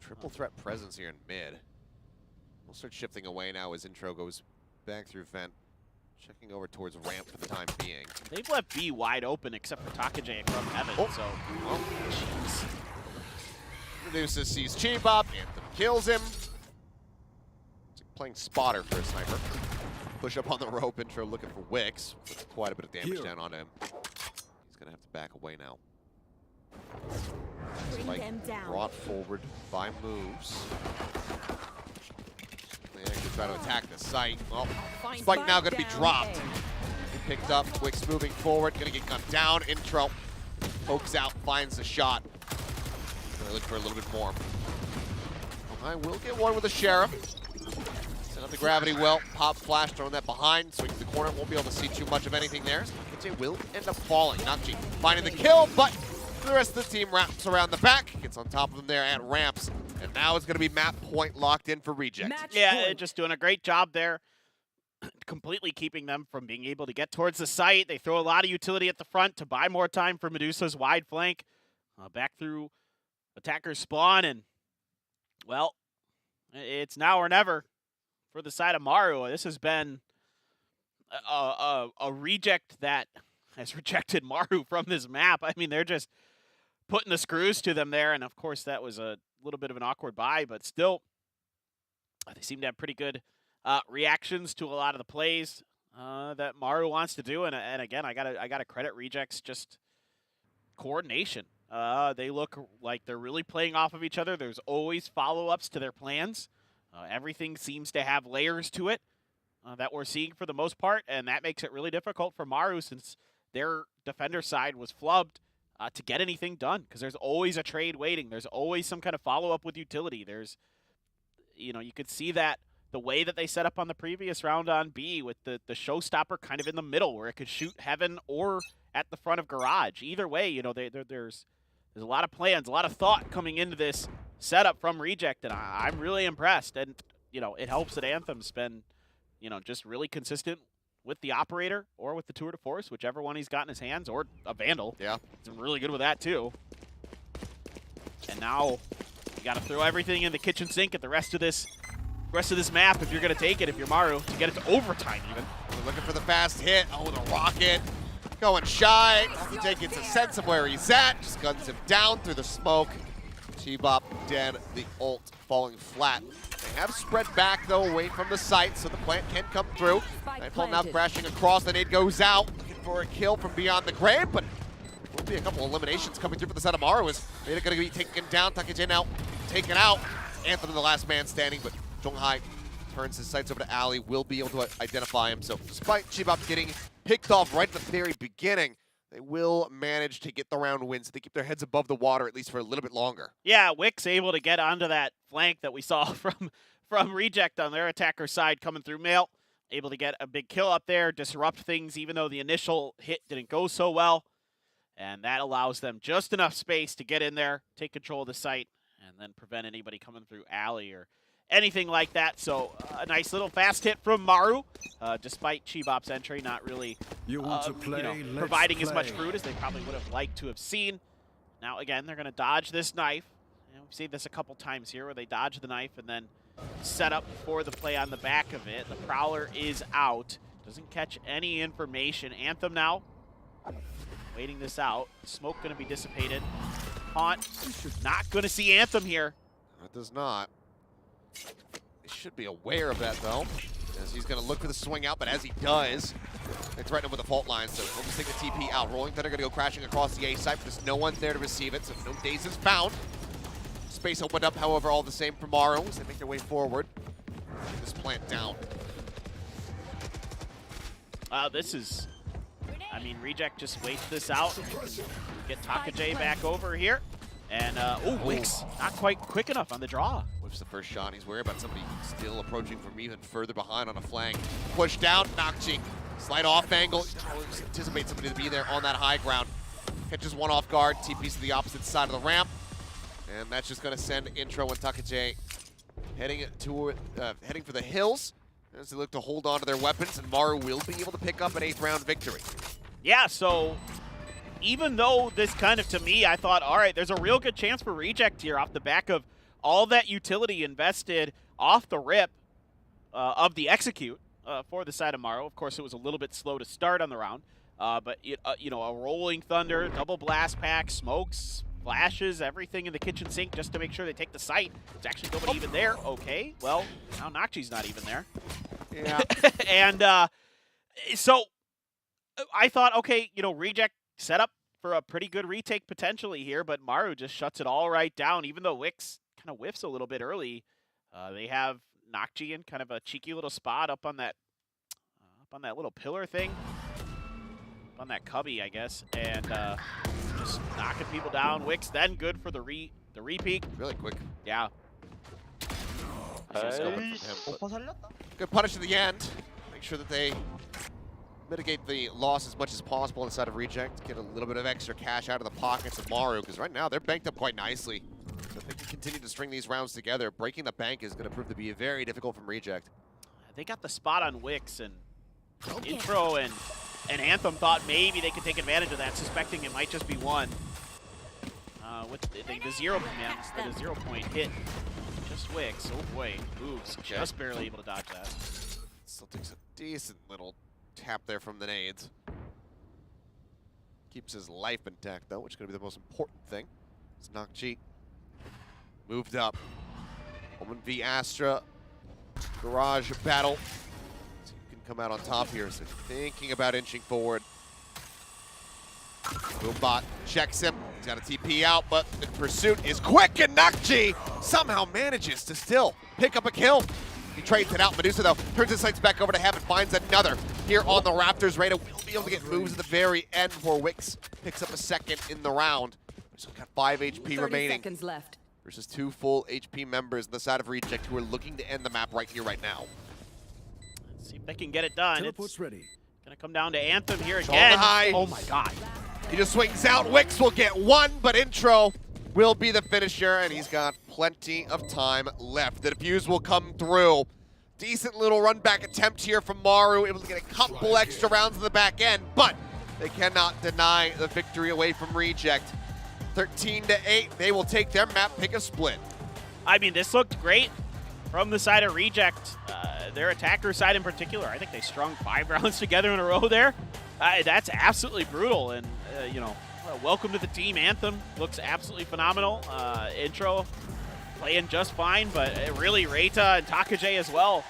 Triple threat presence here in mid. We'll start shifting away now as Intro goes back through vent. Checking over towards ramp for the time being. They've left B wide open except for Takajay from heaven, so... Oh, jeez. Medusa sees Chibop, Anthem kills him. It's like playing spotter for a sniper. Push up on the rope, Intro looking for Wicks. Puts quite a bit of damage down on him. He's going to have to back away now. Spike brought forward by moves. They actually try to attack the site. Well, Spike now going to be dropped. He picked up, Wicks moving forward, going to get gunned down. Intro pokes out, finds the shot. Going to look for a little bit more. I will get one with the Sheriff. The gravity well, pop flash, throwing that behind, swing to the corner, won't be able to see too much of anything there. It will end up falling. Nakji finding the kill, but the rest of the team wraps around the back, gets on top of them there at ramps, and now it's going to be map point locked in for Reject. Yeah, just doing a great job there, completely keeping them from being able to get towards the site. They throw a lot of utility at the front to buy more time for Medusa's wide flank. Back through attacker's spawn, and, well, it's now or never for the side of Maru. This has been a Reject that has rejected Maru from this map. I mean, they're just putting the screws to them there, and of course that was a little bit of an awkward buy, but still, they seem to have pretty good reactions to a lot of the plays that Maru wants to do. And again, I gotta credit Reject's just coordination. They look like they're really playing off of each other. There's always follow-ups to their plans. Everything seems to have layers to it that we're seeing for the most part, and that makes it really difficult for Maru since their defender side was flubbed to get anything done, because there's always a trade waiting. There's always some kind of follow-up with utility. There's, you could see that the way that they set up on the previous round on B with the showstopper kind of in the middle where it could shoot heaven or at the front of garage. Either way, there's a lot of plans, a lot of thought coming into this setup from Reject, and I'm really impressed. And, it helps that Anthem's been, just really consistent with the operator or with the tour de force, whichever one he's got in his hands, or a Vandal. Yeah. He's been really good with that too. And now you got to throw everything in the kitchen sink at the rest of this map if you're going to take it, if you're Maru, to get it to overtime even. We're looking for the fast hit. Oh, the rocket going shy. Nakji gets a sense of where he's at. Just guns him down through the smoke. T-Bop dead, the ult falling flat. They have spread back though away from the site, so the plant can come through. Nightfall now crashing across, the nade goes out, looking for a kill from beyond the grave, but will be a couple eliminations coming through for the side of Maru. Is they're going to be taken down, Takejin now taken out. Anthem the last man standing, but Zhonghai turns his sights over to Ali, will be able to identify him. So despite T-Bop getting picked off right at the very beginning, they will manage to get the round win, so they keep their heads above the water at least for a little bit longer. Yeah, Wick's able to get onto that flank that we saw from Reject on their attacker side coming through Mail. Able to get a big kill up there, disrupt things even though the initial hit didn't go so well. And that allows them just enough space to get in there, take control of the site, and then prevent anybody coming through alley or anything like that. So a nice little fast hit from Maru, despite T-Bop's entry not really providing as much fruit as they probably would have liked to have seen. Now again, they're going to dodge this knife. We've seen this a couple times here where they dodge the knife and then set up for the play on the back of it. The Prowler is out. Doesn't catch any information. Anthem now waiting this out. Smoke going to be dissipated. Haunt not going to see Anthem here. It does not. He should be aware of that, though, as he's going to look for the swing out, but as he does, they threaten him with a fault line, so we'll just take the TP out. Rolling Thunder going to go crashing across the A site, but there's no one there to receive it, so no daze is found. Space opened up, however, all the same for Maru as they make their way forward. This plant down. This is, Reject just waits this out. Get Takejin back over here. And, Wix not quite quick enough on the draw. Whips the first shot. He's worried about somebody still approaching from even further behind on a flank. Push down, Nakji. Slight off angle. Anticipate somebody to be there on that high ground. Catches one off guard. TP's to the opposite side of the ramp. And that's just going to send Intro and Takejin heading for the hills as they look to hold on to their weapons. And Maru will be able to pick up an 8th round victory. Yeah, so even though this kind of, to me, I thought, all right, there's a real good chance for Reject here off the back of all that utility invested off the rip of the execute for the side of Maru. Of course, it was a little bit slow to start on the round, but a rolling thunder, double blast pack, smokes, flashes, everything in the kitchen sink just to make sure they take the site. There's actually nobody even there. Okay, well, now Nakji's not even there. Yeah. And so I thought, okay, Reject set up for a pretty good retake potentially here, but Maru just shuts it all right down. Even though Wix kind of whiffs a little bit early, they have Nakji in kind of a cheeky little spot up on that little pillar thing, up on that cubby, I guess, and just knocking people down. Wix then good for the repeat. Really quick. Yeah. Nice coming from him, but 오퍼 살렸다. good punish in the end. Make sure that they mitigate the loss as much as possible inside of Reject. Get a little bit of extra cash out of the pockets of Maru, because right now they're banked up quite nicely. So if they can continue to string these rounds together, breaking the bank is going to prove to be very difficult from Reject. They got the spot on Wix, and Intro and Anthem thought maybe they could take advantage of that, suspecting it might just be one. With the 0 man, the 0 point hit just Wix. Oh boy, moves just barely able to dodge that. Still takes a decent little tap there from the nades. Keeps his life intact though, which is going to be the most important thing. It's Nakji moved up. Omen v Astra. Garage battle. So you can come out on top here. So thinking about inching forward. Boombot checks him. He's got a TP out, but the pursuit is quick, and Nakji somehow manages to still pick up a kill. He trades it out. Medusa, though, turns his sights back over to Heaven, finds another here on the Raptors. Rada will be able to get moves at the very end before Wix picks up a second in the round. He's got 5 HP remaining. Seconds left. Versus 2 full HP members on the side of Reject who are looking to end the map right here, right now. Let's see if they can get it done. Teleport's ready. Gonna come down to Anthem here On again. the high. Oh my god. He just swings out. Wix will get one, but Intro will be the finisher, and he's got plenty of time left. The defuse will come through. Decent little run back attempt here from Maru, able to get a couple extra rounds in the back end, but they cannot deny the victory away from Reject. 13-8, they will take their map pick a split. I mean, this looked great from the side of Reject. Their attacker side in particular, I think they strung 5 rounds together in a row there. That's absolutely brutal, and welcome to the team. Anthem looks absolutely phenomenal. Intro playing just fine, but really Reita and Takaje as well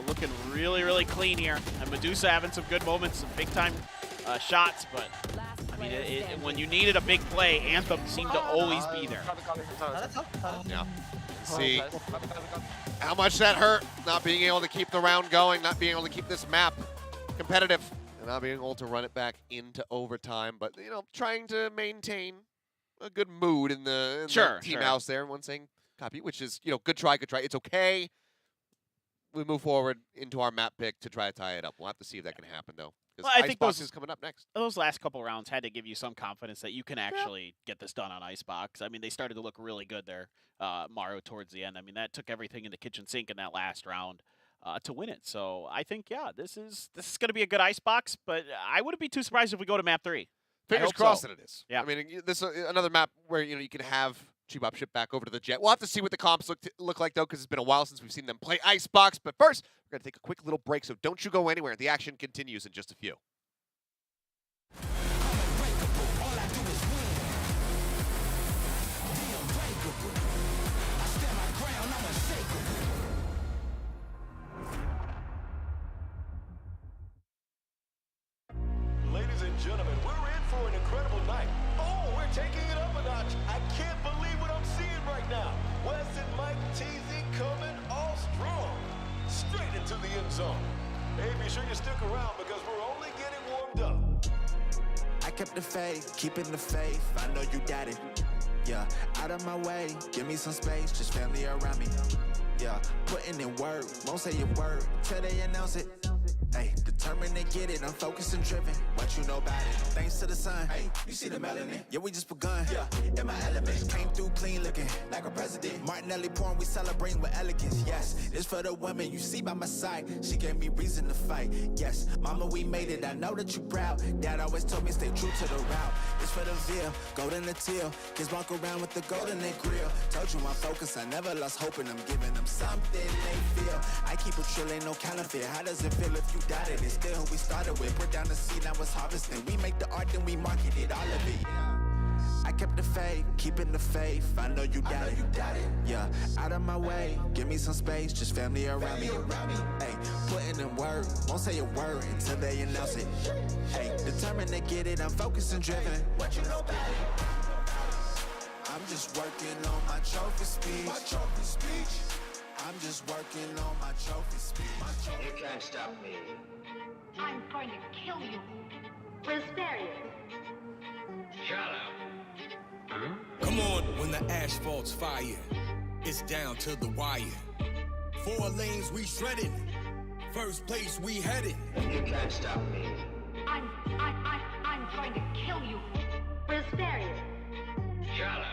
looking really, really clean here. And Medusa having some good moments, some big-time shots, but I mean, when you needed a big play, Anthem seemed to always be there. Yeah. See how much that hurt, not being able to keep the round going, not being able to keep this map competitive, and not being able to run it back into overtime, but trying to maintain a good mood in the team house there. Everyone saying copy, which is good try, good try. It's okay. We move forward into our map pick to try to tie it up. We'll have to see if that can happen though. Well, I think Icebox is coming up next. Those last couple rounds had to give you some confidence that you can actually get this done on Icebox. I mean, they started to look really good there, Maru, towards the end. I mean, that took everything in the kitchen sink in that last round to win it. So I think, yeah, this is going to be a good Icebox, but I wouldn't be too surprised if we go to map 3. Fingers crossed that it is. Yeah. I mean, this is another map where you can have Chibop ship back over to the Jet. We'll have to see what the comps look like though, because it's been a while since we've seen them play Icebox. But first, we're gonna take a quick little break, so don't you go anywhere. The action continues in just a few. Ladies and gentlemen, we're in for an incredible night. Oh, we're taking it up a notch. I can't believe what I'm seeing right now. Wes and Mike TZ coming all strong. Straight into the end zone. Hey, be sure you stick around because we're only getting warmed up. I kept the faith, keeping the faith. I know you got it. Yeah, out of my way, give me some space, just family around me. Yeah, putting in work, won't say a word till they announce it. Hey, determined to get it, I'm focused and driven. What you know about it? Thanks to the sun. Hey, you see the melanin? Yeah, we just begun. Yeah, in my element. Came through clean looking, like a president. Martinelli porn, we celebrating with elegance. Yes, it's for the women you see by my side. She gave me reason to fight. Yes, mama, we made it. I know that you proud. Dad always told me stay true to the route. It's for the veal, golden the teal. Kids walk around with the golden they grill. Told you I'm focused, I never lost hope, and I'm giving them something they feel. I keep it trill, ain't no counterfeit. How does it feel if you doubted it? Still who we started with. Put down the seed, now it's harvesting. We make the art, then we market it, all of it. I kept the faith, keeping the faith. I know you got it. Yeah, out of my way, give me some space, just family around me. Hey, putting in work, won't say a word until they announce it. Hey, determined to get it, I'm focused and driven. What you know about it? I'm just working on my trophy speech. I'm just working on my trophy speech. You can't stop me. I'm going to kill you. We'll spare you. Shut up. Come on, when the asphalt's fire, it's down to the wire. 4 lanes we shredded. First place we headed. You can't stop me. I'm going to kill you. We'll spare you. Shut up.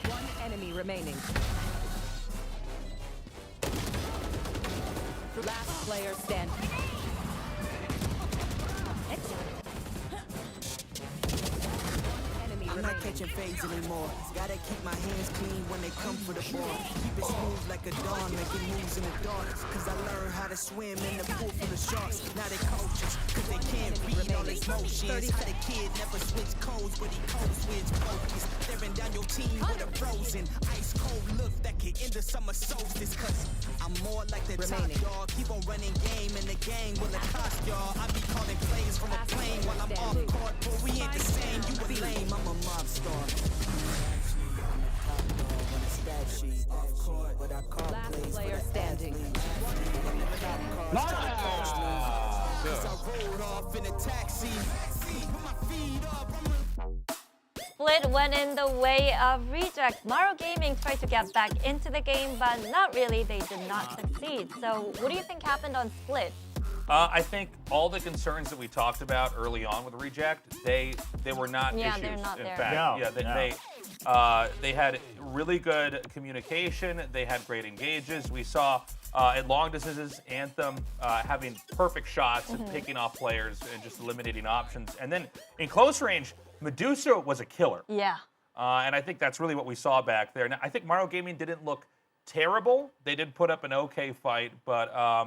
One enemy remaining. Last player standing. I'm not catching fades anymore. Gotta keep my hands clean when they come for the ball. Keep it smooth like a dawn, making moves in the dark. Cause I learned how to swim in the pool full of sharks. Now they coaches, cause they can't read all his motions. How the kid never switch codes, but he code switch focus. Staring down your team with a frozen, ice cold look that can end the summer solstice. Cause I'm more like the top dog. Keep on running game and the gang will cost y'all. I be calling plays from a plane while I'm off court. But we ain't the same, you a lame, I'm a mob star. Last player standing. Split went in the way of Reject. Maru Gaming tried to get back into the game, but not really. They did not succeed. So what do you think happened on Split? I think all the concerns that we talked about early on with Reject, they were not issues. They're not in there. fact, they had really good communication. They had great engages. We saw at long distances Anthem having perfect shots and picking off players and just eliminating options. And then in close range, Medusa was a killer. Yeah. And I think that's really what we saw back there. Now, I think Maru Gaming didn't look terrible. They did put up an okay fight, but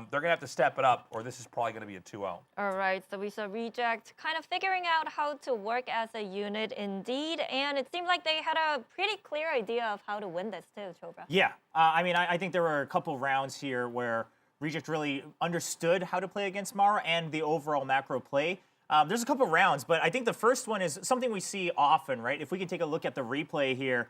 they're going to have to step it up, or this is probably going to be a 2-0. All right, so we saw Reject kind of figuring out how to work as a unit indeed, and it seemed like they had a pretty clear idea of how to win this too, Chobra. Yeah, I mean, I think there were a couple rounds here where Reject really understood how to play against Maru and the overall macro play. There's a couple rounds, but I think the first one is something we see often, right? If we can take a look at the replay here,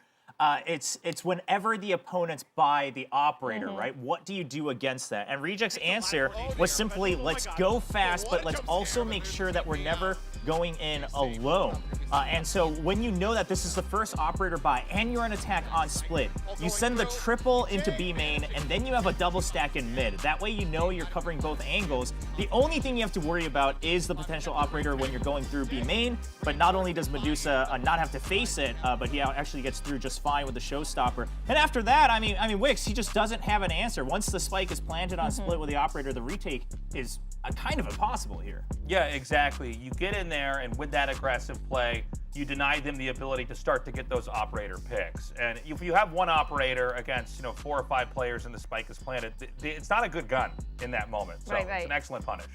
it's whenever the opponents buy the operator, right? What do you do against that? And Reject's answer was simply, let's go fast, but let's also make sure that we're never going in alone. And so when you know that this is the first operator buy and you're on attack on split, you send the triple into B main, and then you have a double stack in mid. That way you know you're covering both angles. The only thing you have to worry about is the potential operator when you're going through B main, but not only does Medusa not have to face it, but he actually gets through just fine with the showstopper. And after that, I mean, Wix, he just doesn't have an answer. Once the spike is planted on split with the operator, the retake is kind of impossible here. Yeah, exactly. You get in there, and with that aggressive play, you deny them the ability to start to get those operator picks. And if you have one operator against 4 or 5 players and the spike is planted, it's not a good gun in that moment. So Right. it's an excellent punish.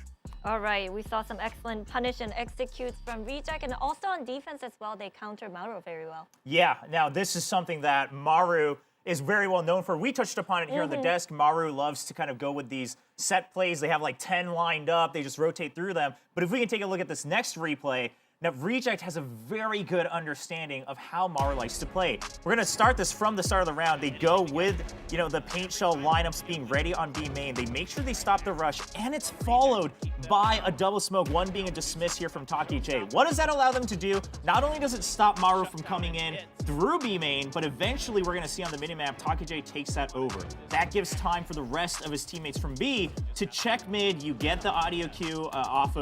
All right, we saw some excellent punish and executes from Reject, and also on defense as well, they counter Maru very well. Yeah, now this is something that Maru is very well known for. We touched upon it here on the desk. Maru loves to kind of go with these set plays. They have like 10 lined up. They just rotate through them. But if we can take a look at this next replay, Now, Reject has a very good understanding of how Maru likes to play. We're going to start this from the start of the round. They go with, the paint shell lineups being ready on B main. They make sure they stop the rush, and it's followed by a double smoke, one being a dismiss here from Taki J. What does that allow them to do? Not only does it stop Maru from coming in through B main, but eventually we're going to see on the minimap, Taki J takes that over. That gives time for the rest of his teammates from B to check mid. You get the audio cue off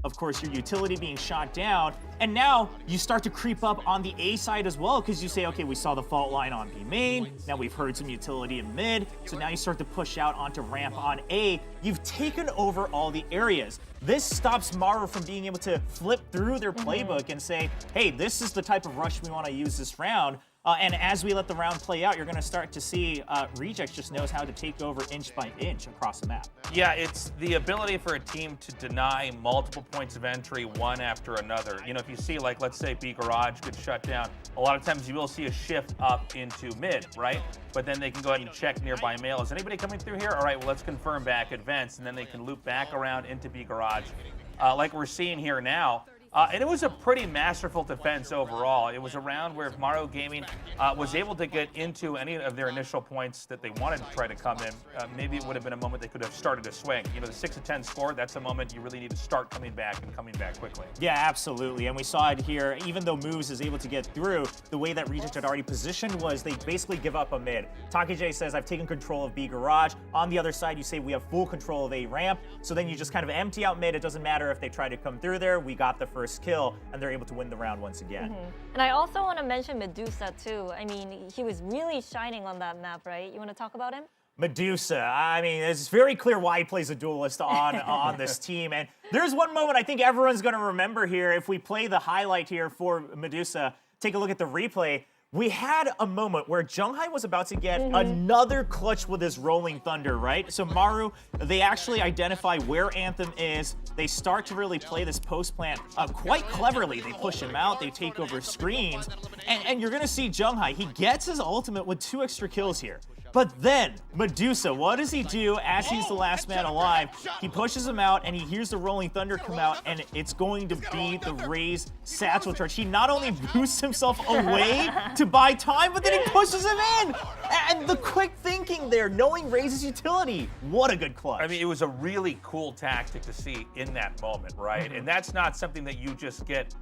of course, your utility being shot down. And now you start to creep up on the A side as well, because you say, okay, we saw the fault line on B main. Now we've heard some utility in mid. So now you start to push out onto ramp on A. You've taken over all the areas. This stops Maru from being able to flip through their playbook and say, hey, this is the type of rush we want to use this round. And as we let the round play out, you're going to start to see Reject just knows how to take over inch by inch across the map. Yeah, it's the ability for a team to deny multiple points of entry one after another. If you see, like, let's say B Garage gets shut down, a lot of times you will see a shift up into mid, right? But then they can go ahead and check nearby mail. Is anybody coming through here? All right, well, let's confirm back advance, and then they can loop back around into B Garage, like we're seeing here now. And it was a pretty masterful defense overall. It was a round where if Maru Gaming was able to get into any of their initial points that they wanted to try to come in, maybe it would have been a moment they could have started to swing. The 6-10 score, that's a moment you really need to start coming back and coming back quickly. Yeah, absolutely. And we saw it here. Even though Moves is able to get through, the way that Reject had already positioned was they basically give up a mid. Taki J says, I've taken control of B Garage. On the other side, you say we have full control of A ramp. So then you just kind of empty out mid. It doesn't matter if they try to come through there. We got the first kill, and they're able to win the round once again. And I also want to mention Medusa too. I mean, he was really shining on that map, right? You want to talk about him? Medusa, I mean, it's very clear why he plays a duelist on this team. And there's one moment I think everyone's going to remember here. If we play the highlight here for Medusa, take a look at the replay. We had a moment where Junghai was about to get another clutch with his Rolling Thunder, right? So Maru, they actually identify where Anthem is. They start to really play this post plant quite cleverly. They push him out, they take over screens, and you're gonna see Junghai. He gets his ultimate with 2 extra kills here. But then, Medusa, what does he do as he's the last man alive? He pushes him out, and he hears the Rolling Thunder come out, and it's going to be the Raze Satchel Charge. He not only boosts himself away to buy time, but then he pushes him in! And the quick thinking there, knowing Raze's utility, what a good clutch. I mean, it was a really cool tactic to see in that moment, right? And that's not something that you just get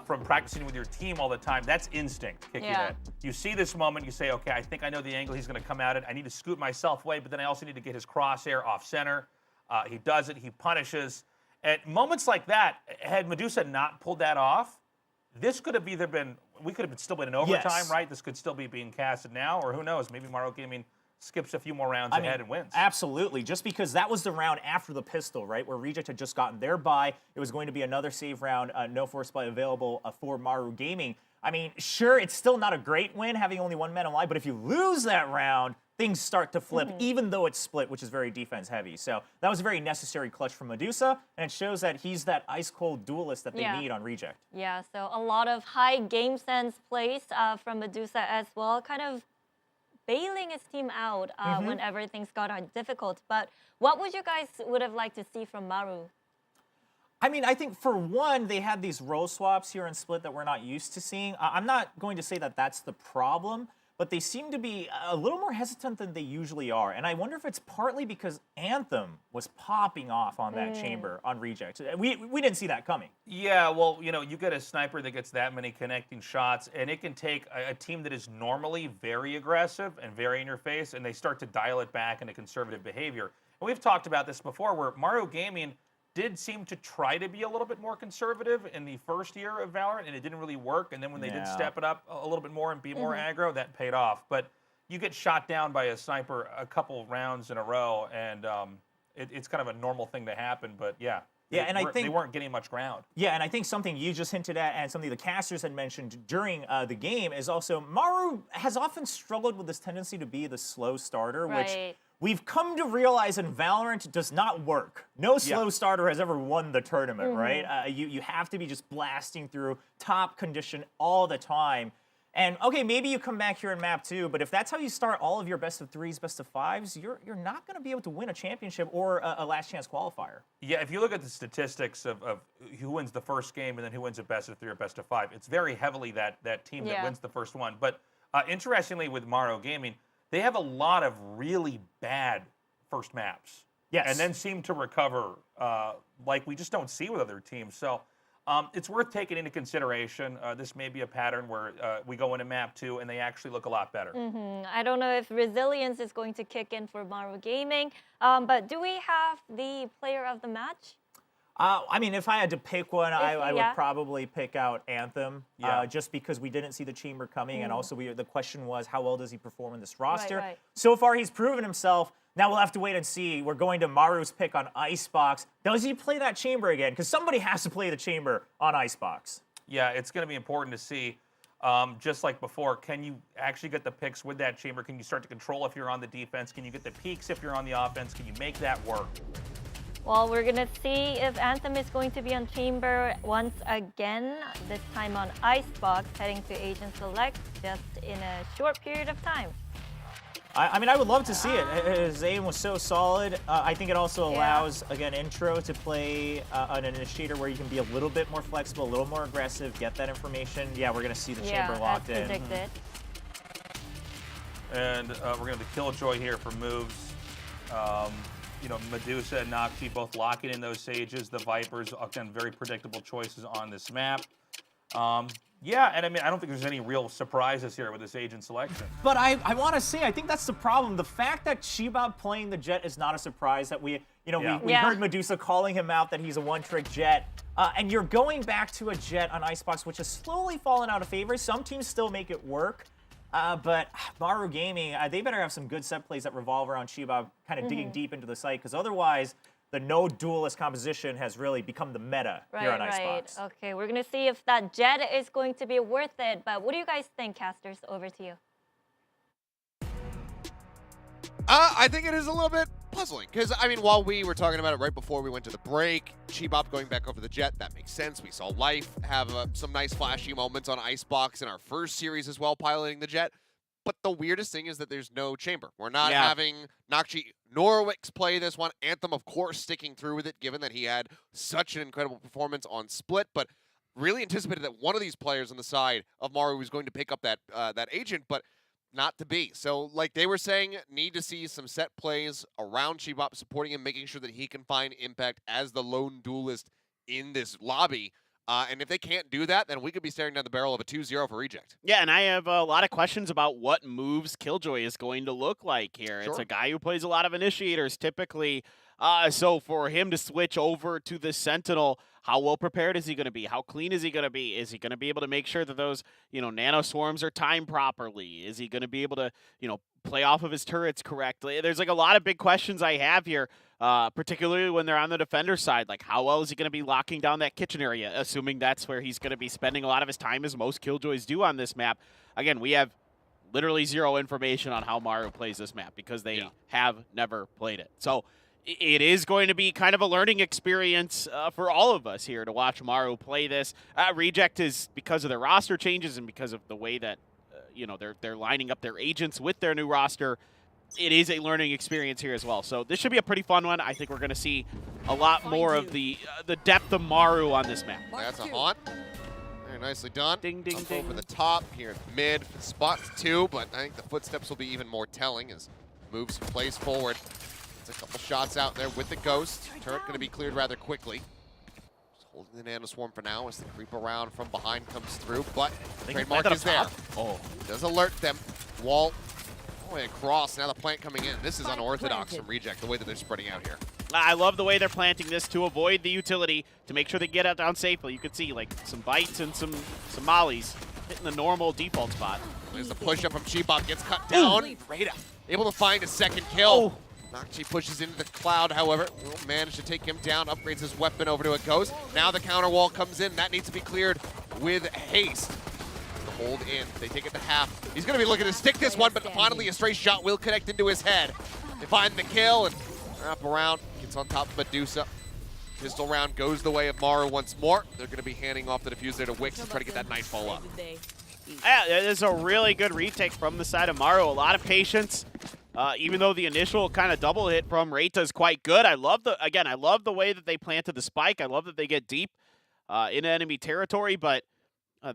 from practicing with your team all the time. That's instinct kicking in. You see this moment, you say, okay, I think I know the angle he's going to come at it. I need to scoot myself away, but then I also need to get his crosshair off center. He does it, he punishes. At moments like that, had Medusa not pulled that off, this could have either been, we could have still been in overtime, right? This could still be being casted now, or who knows, maybe Maru Gaming skips a few more rounds ahead and wins. Absolutely, just because that was the round after the pistol, right, where Reject had just gotten their bye. It was going to be another save round, no force play available for Maru Gaming. I mean, sure, it's still not a great win having only 1 man alive, but if you lose that round, things start to flip, even though it's split, which is very defense heavy. So that was a very necessary clutch from Medusa, and it shows that he's that ice-cold duelist that they need on Reject. Yeah, so a lot of high game sense plays from Medusa as well, kind of bailing his team out whenever things got difficult. But what would you guys would have liked to see from Maru? I mean, I think for one, they had these role swaps here in Split that we're not used to seeing. I'm not going to say that that's the problem, but they seem to be a little more hesitant than they usually are. And I wonder if it's partly because Anthem was popping off on that chamber on Reject. We didn't see that coming. Yeah, well, you get a sniper that gets that many connecting shots, and it can take a team that is normally very aggressive and very in your face, and they start to dial it back into conservative behavior. And we've talked about this before, where Maru Gaming did seem to try to be a little bit more conservative in the first year of Valorant, and it didn't really work. And then when they did step it up a little bit more and be more aggro, that paid off. But you get shot down by a sniper a couple rounds in a row, and it's kind of a normal thing to happen. But yeah, and I think they weren't getting much ground. Yeah, and I think something you just hinted at and something the casters had mentioned during the game is also Maru has often struggled with this tendency to be the slow starter, which we've come to realize in Valorant does not work. No slow starter has ever won the tournament, right? You have to be just blasting through top condition all the time. And okay, maybe you come back here in map 2, but if that's how you start all of your best of 3s, best of 5s, you're not going to be able to win a championship or a last chance qualifier. Yeah, if you look at the statistics of who wins the first game and then who wins a best of 3 or best of 5, it's very heavily that team that wins the first one. But interestingly, with Maru Gaming, they have a lot of really bad first maps. Yes. And then seem to recover like we just don't see with other teams. So it's worth taking into consideration. This may be a pattern where we go into map 2 and they actually look a lot better. I don't know if resilience is going to kick in for Maru Gaming, but do we have the player of the match? I mean, if I had to pick one, I would yeah. probably pick out Anthem, just because we didn't see the chamber coming, and also the question was, how well does he perform in this roster? Right. So far, he's proven himself. Now we'll have to wait and see. We're going to Maru's pick on Icebox. Does he play that chamber again? Because somebody has to play the chamber on Icebox. Yeah, it's going to be important to see. Just like before, can you actually get the picks with that chamber? Can you start to control if you're on the defense? Can you get the peaks if you're on the offense? Can you make that work? Well, we're going to see if Anthem is going to be on chamber once again, this time on Icebox, heading to Agent Select just in a short period of time. I mean, I would love to see it. His aim was so solid. I think it also allows, again, Intro to play an initiator where you can be a little bit more flexible, a little more aggressive, get that information. Yeah, we're going to see the chamber locked in. Predicted. And we're going to have the Killjoy here for moves. You know, Medusa and Nocti both locking in those Sages. The Vipers, again, very predictable choices on this map. Yeah, and I mean, I don't think there's any real surprises here with this agent selection. But I want to say, I think that's the problem. The fact that Shibab playing the Jet is not a surprise. That we heard Medusa calling him out that he's a one-trick Jet. And you're going back to a Jet on Icebox, which has slowly fallen out of favor. Some teams still make it work. But Maru Gaming, they better have some good set plays that revolve around Shibab kind of digging deep into the site, because otherwise, the no duelist composition has really become the meta here on Icebox. Okay, we're going to see if that Jet is going to be worth it. But what do you guys think, casters? Over to you. I think it is a little bit puzzling, because, I mean, while we were talking about it right before we went to the break, Shibab going back over the Jet, that makes sense. We saw Life have some nice flashy moments on Icebox in our first series as well, piloting the Jet. But the weirdest thing is that there's no chamber. We're not having Nocti Norwix play this one. Anthem, of course, sticking through with it, given that he had such an incredible performance on Split, but really anticipated that one of these players on the side of Maru was going to pick up that that agent, but not to be. So, like they were saying, need to see some set plays around Shibab, supporting him, making sure that he can find impact as the lone duelist in this lobby. And if they can't do that, then we could be staring down the barrel of a 2-0 for Reject. Yeah, and I have a lot of questions about what moves Killjoy is going to look like here. It's a guy who plays a lot of initiators typically. So for him to switch over to the Sentinel, how well prepared is he going to be? How clean is he going to be? Is he going to be able to make sure that those, nano swarms are timed properly? Is he going to be able to, play off of his turrets correctly? There's like a lot of big questions I have here. Particularly when they're on the defender side, like how well is he going to be locking down that kitchen area, assuming that's where he's going to be spending a lot of his time, as most Killjoys do on this map. Again, we have literally zero information on how Maru plays this map because they have never played it. So it is going to be kind of a learning experience for all of us here to watch Maru play this. Reject is, because of their roster changes and because of the way that they're lining up their agents with their new roster, it is a learning experience here as well. So this should be a pretty fun one. I think we're going to see a lot more of the depth of Maru on this map. That's a haunt. Very nicely done. Ding, ding, Up ding. over the top here in mid. Spots two, but I think the footsteps will be even more telling as moves plays forward. It's a couple shots out there with the Ghost. Turret going to be cleared rather quickly. Just holding the Nano Swarm for now as the creep around from behind comes through, but Trademark is there. Oh. Does alert them. Wall all the way across. Now the plant coming in. This is unorthodox from Reject, the way that they're spreading out here. I love the way they're planting this to avoid the utility, to make sure they get it down safely. You can see like some bites and some mollies hitting the normal default spot. There's the push up from Shibab, gets cut down. Rada able to find a second kill. Nocti pushes into the cloud, however, will manage to take him down, upgrades his weapon over to a Ghost. Now the counter wall comes in. That needs to be cleared with haste. The hold in. They take it to half. He's going to be looking to stick this one, but finally a stray shot will connect into his head. They find the kill and wrap around. Gets on top of Medusa. Pistol round goes the way of Maru once more. They're going to be handing off the diffuser to Wix to try to get that nightfall up. Yeah, it is a really good retake from the side of Maru. A lot of patience. Even though the initial kind of double hit from Reita is quite good. I love the way that they planted the spike. I love that they get deep in enemy territory, but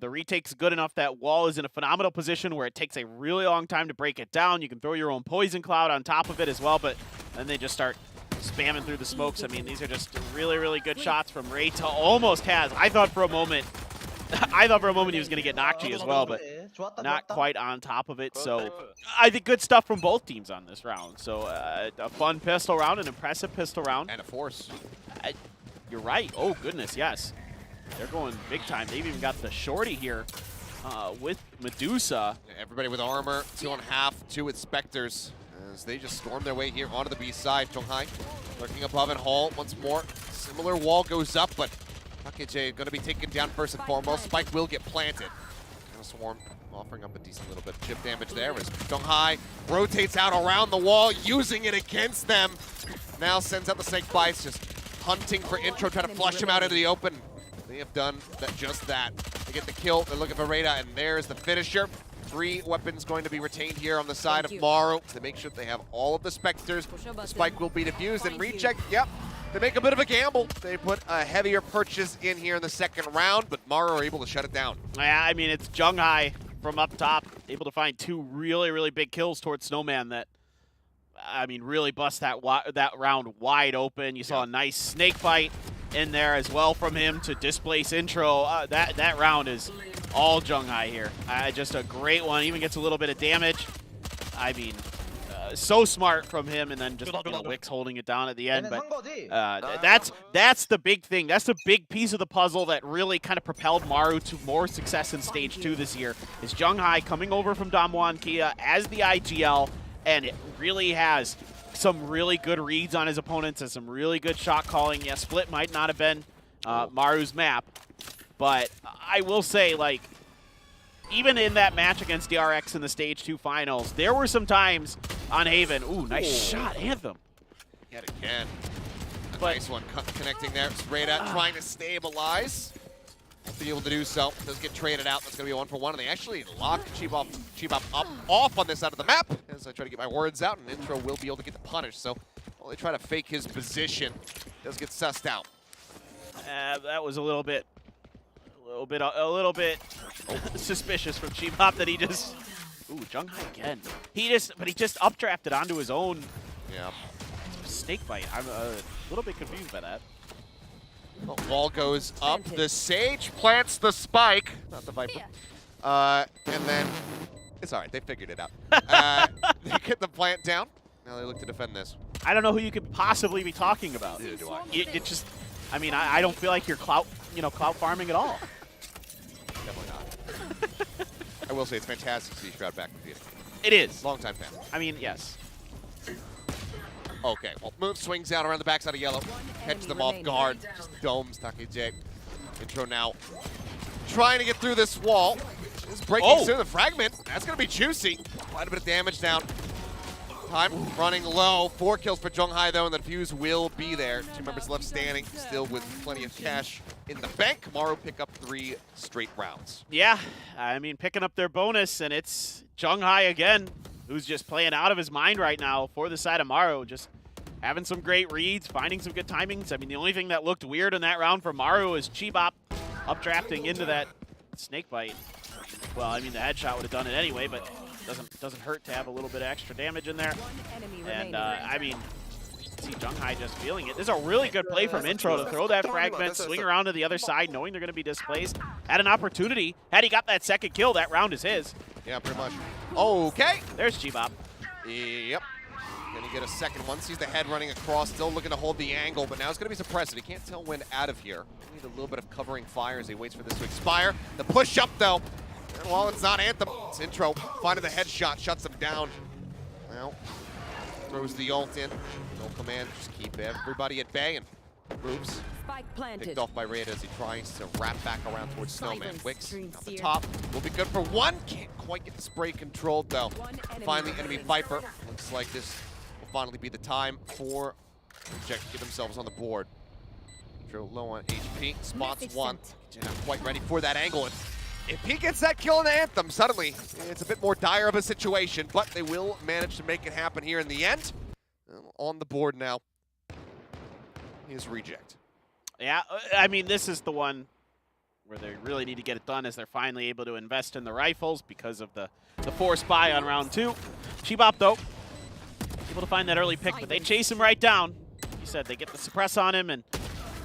the retake's good enough that Wall is in a phenomenal position where it takes a really long time to break it down. You can throw your own poison cloud on top of it as well, but then they just start spamming through the smokes. I mean, these are just really, really good shots from Reita. Almost has. I thought for a moment he was going to get Nocchi as well, but not quite on top of it. So I think good stuff from both teams on this round. So a fun pistol round, an impressive pistol round. And a force. You're right. Oh, goodness, yes. They're going big time. They've even got the shorty here with Medusa. Everybody with armor, 2.5, 2 with Spectres. As they just storm their way here onto the B side. Zhonghai lurking above and Hall once more. Similar wall goes up, but Takeje going to be taken down first and foremost. Spike will get planted. And a Swarm offering up a decent little bit of chip damage there as Zhonghai rotates out around the wall, using it against them. Now sends out the Snake Bites, just hunting for intro, trying to flush him out into the open. They have done just that. They get the kill, they're looking for Reita, and there's the finisher. 3 weapons going to be retained here on the side of Maru to make sure they have all of the Spectres. The spike will be defused and recheck. Yep, they make a bit of a gamble. They put a heavier purchase in here in the second round, but Maru are able to shut it down. Yeah, I mean, it's Zhonghai from up top, able to find 2 really, really big kills towards Snowman that, I mean, really bust that round wide open. You saw a nice snake fight in there as well from him to displace intro. That round is all Zhonghai here. Just a great one. Even gets a little bit of damage. I mean, so smart from him, and then just Wix holding it down at the end. But that's the big thing. That's the big piece of the puzzle that really kind of propelled Maru to more success in Stage 2 this year. Is Zhonghai coming over from Damwon Kia as the IGL, and it really has some really good reads on his opponents and some really good shot calling. Yeah, Split might not have been Maru's map, but I will say, like, even in that match against DRX in the Stage 2 finals, there were some times on Haven. Ooh, nice shot, Anthem. Yet again. A nice one connecting there. Reita trying to stabilize. Won't be able to do so. Does get traded out. That's going to be a 1-for-1. And they actually lock Chibop off on this side of the map. As I try to get my words out, and Intro will be able to get the punish. So while they try to fake his position, does get sussed out. That was a little bit suspicious from Chibop that he just. Ooh, Zhonghai again. He just updrafted onto his own. Yeah. Snake bite. I'm a little bit confused by that. The wall goes up. The Sage plants the spike. Not the Viper. And then it's all right. They figured it out. They get the plant down. Now they look to defend this. I don't know who you could possibly be talking about. Neither do I. It just, I mean, I don't feel like you're clout farming at all. Definitely not. I will say it's fantastic to see Shroud back competing. It is. Long time fan. I mean, yes. Okay, well, Moon swings out around the backside of Yellow. Catches them off guard. Just domes Takeje. Intro now trying to get through this wall. Just breaking through the fragment. That's going to be juicy. Quite a bit of damage down. Time running low. 4 kills for Zhonghai, though, and the defuse will be there. 2 members left standing, still with plenty of cash in the bank. Maru pick up 3 straight rounds. Yeah, I mean, picking up their bonus, and it's Zhonghai again, who's just playing out of his mind right now for the side of Maru. Just having some great reads, finding some good timings. I mean, the only thing that looked weird in that round for Maru is Chibop updrafting into that snake bite. Well, I mean, the headshot would have done it anyway, but doesn't hurt to have a little bit of extra damage in there. And I mean, see Zhonghai just feeling it. This is a really good play from Intro to throw that fragment, swing around to the other side, knowing they're going to be displaced. Had an opportunity. Had he got that second kill, that round is his. Yeah, pretty much. Okay. There's Chibop. Yep. Gonna get a second one. Sees the head running across, still looking to hold the angle, but now it's gonna be suppressed. He can't tell when out of here. Need a little bit of covering fire as he waits for this to expire. The push up though. And while it's not Anthem, it's Intro. Finding the headshot, shuts him down. Well, throws the ult in. No command, just keep everybody at bay and moves. Picked off by Reita as he tries to wrap back around towards Snowman. Wix at the top will be good for 1. Can't quite get the spray controlled though. Finally, enemy Viper. Looks like this will finally be the time for Jack to get themselves on the board. Intro low on HP, spots 1. Not quite ready for that angle. And If he gets that kill on the Anthem, suddenly it's a bit more dire of a situation, but they will manage to make it happen here in the end. On the board now is Reject. Yeah, I mean, this is the one where they really need to get it done as they're finally able to invest in the rifles because of the forced buy on round 2. Chibop, though, able to find that early pick, but they chase him right down. You said they get the suppress on him, and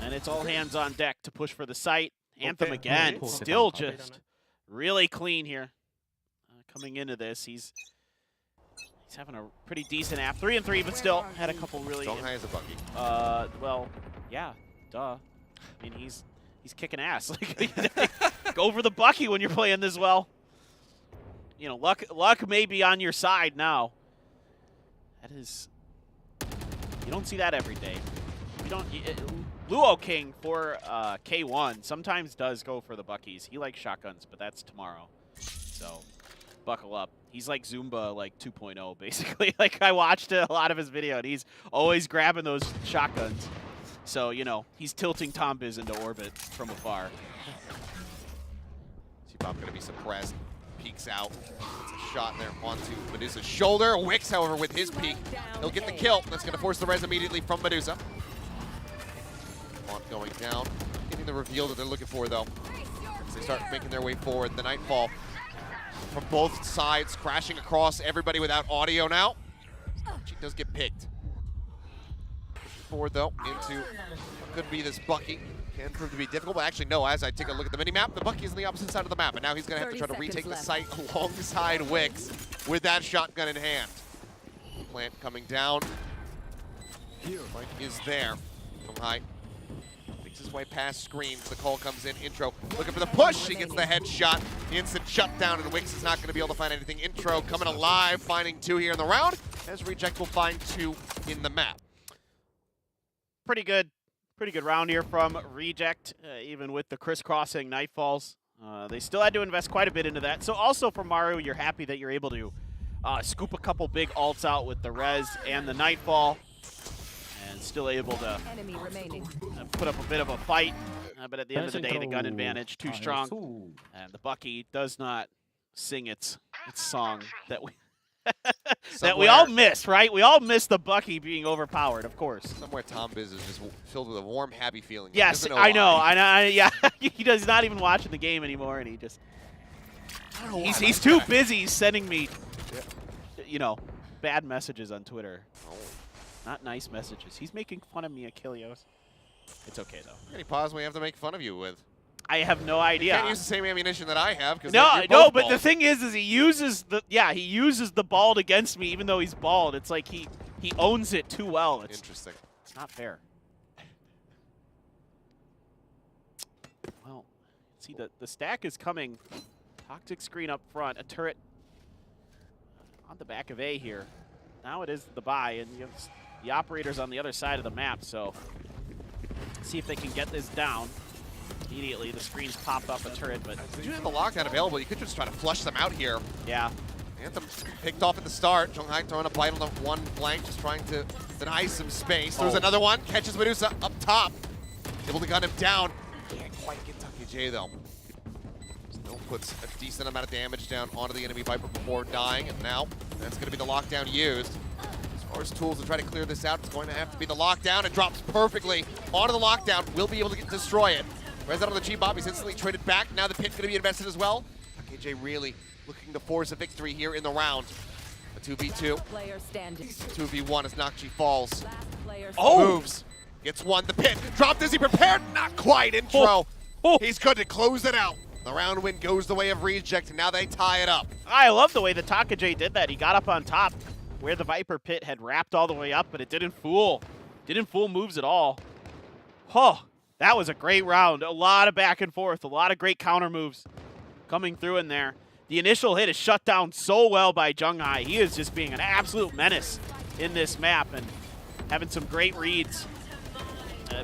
it's all hands on deck to push for the site. Anthem again, still just really clean here. Coming into this, he's having a pretty decent app. 3-3, but still had a couple really. Zonghai is a buggy. Well, yeah, duh. I mean, he's kicking ass. Like, go for the bucky when you're playing this well. You know, luck may be on your side now. That is, you don't see that every day. You don't. Luo King for K1 sometimes does go for the buckies. He likes shotguns, but that's tomorrow. So buckle up. He's like Zumba, like 2.0, basically. Like, I watched a lot of his video, and he's always grabbing those shotguns. So, you know, he's tilting Tombiz into orbit from afar. Chibop going to be suppressed. Peeks out. It's a shot there onto Medusa's shoulder. Wicks, however, with his peek, he'll get the kill. That's going to force the res immediately from Medusa. Going down. Getting the reveal that they're looking for, though. As they start making their way forward. The Nightfall from both sides, crashing across everybody without audio now. She does get picked. Forward, though, into what could be this Bucky. Can prove to be difficult, but actually, no, as I take a look at the mini-map, the Bucky is on the opposite side of the map, and now he's going to have to try to retake the site alongside Wicks with that shotgun in hand. Plant coming down. Mike is there. From high. Makes his way past screens. The call comes in. Intro looking for the push. He gets the headshot. The instant shutdown, and Wicks is not going to be able to find anything. Intro coming alive, finding 2 here in the round, as Reject will find 2 in the map. Pretty good round here from Reject, even with the crisscrossing Nightfalls. They still had to invest quite a bit into that. So also for Maru, you're happy that you're able to scoop a couple big ults out with the res and the Nightfall, and still able to put up a bit of a fight. But at the end of the day, the gun advantage too strong, and the Bucky does not sing its song that we that we all miss, right? We all miss the Bucky being overpowered, of course. Somewhere Tombiz is just filled with a warm, happy feeling. Yes, I know. Yeah, he does not even watching the game anymore, and he just he's too busy sending me, you know, bad messages on Twitter. Not nice messages. He's making fun of me, Achilleos. It's okay though. Any pause we have to make fun of you with? I have no idea. You can't use the same ammunition that I have. No, but the thing is he uses the bald against me, even though he's bald. It's like he owns it too well. It's interesting. It's not fair. Well, see the stack is coming. Toxic screen up front, a turret on the back of A here. Now it is the buy, and you have the operators on the other side of the map. So see if they can get this down. Immediately, the screens pop up a turret, but you have the lockdown available. You could just try to flush them out here. Yeah. Anthem picked off at the start. Zhonghai throwing a bite on the one flank, just trying to deny some space. There's another one. Catches Medusa up top. Able to gun him down. Can't quite get Tucky J though. Still puts a decent amount of damage down onto the enemy Viper before dying, and now that's going to be the lockdown used. As far as tools to try to clear this out, it's going to have to be the lockdown. It drops perfectly onto the lockdown. Will be able to destroy it. Res out on the G-Bob, he's instantly traded back. Now the pit going to be invested as well. KJ really looking to force a victory here in the round. A 2v2. 2v1 as Nakchi falls. Moves. Gets one. The pit. Dropped. Is he prepared? Not quite. Intro. He's good to close it out. The round win goes the way of Reject, and now they tie it up. I love the way the Takajay did that. He got up on top where the Viper pit had wrapped all the way up, but it didn't fool. Didn't fool moves at all. Huh. That was a great round. A lot of back and forth. A lot of great counter moves coming through in there. The initial hit is shut down so well by Zhonghai. He is just being an absolute menace in this map and having some great reads.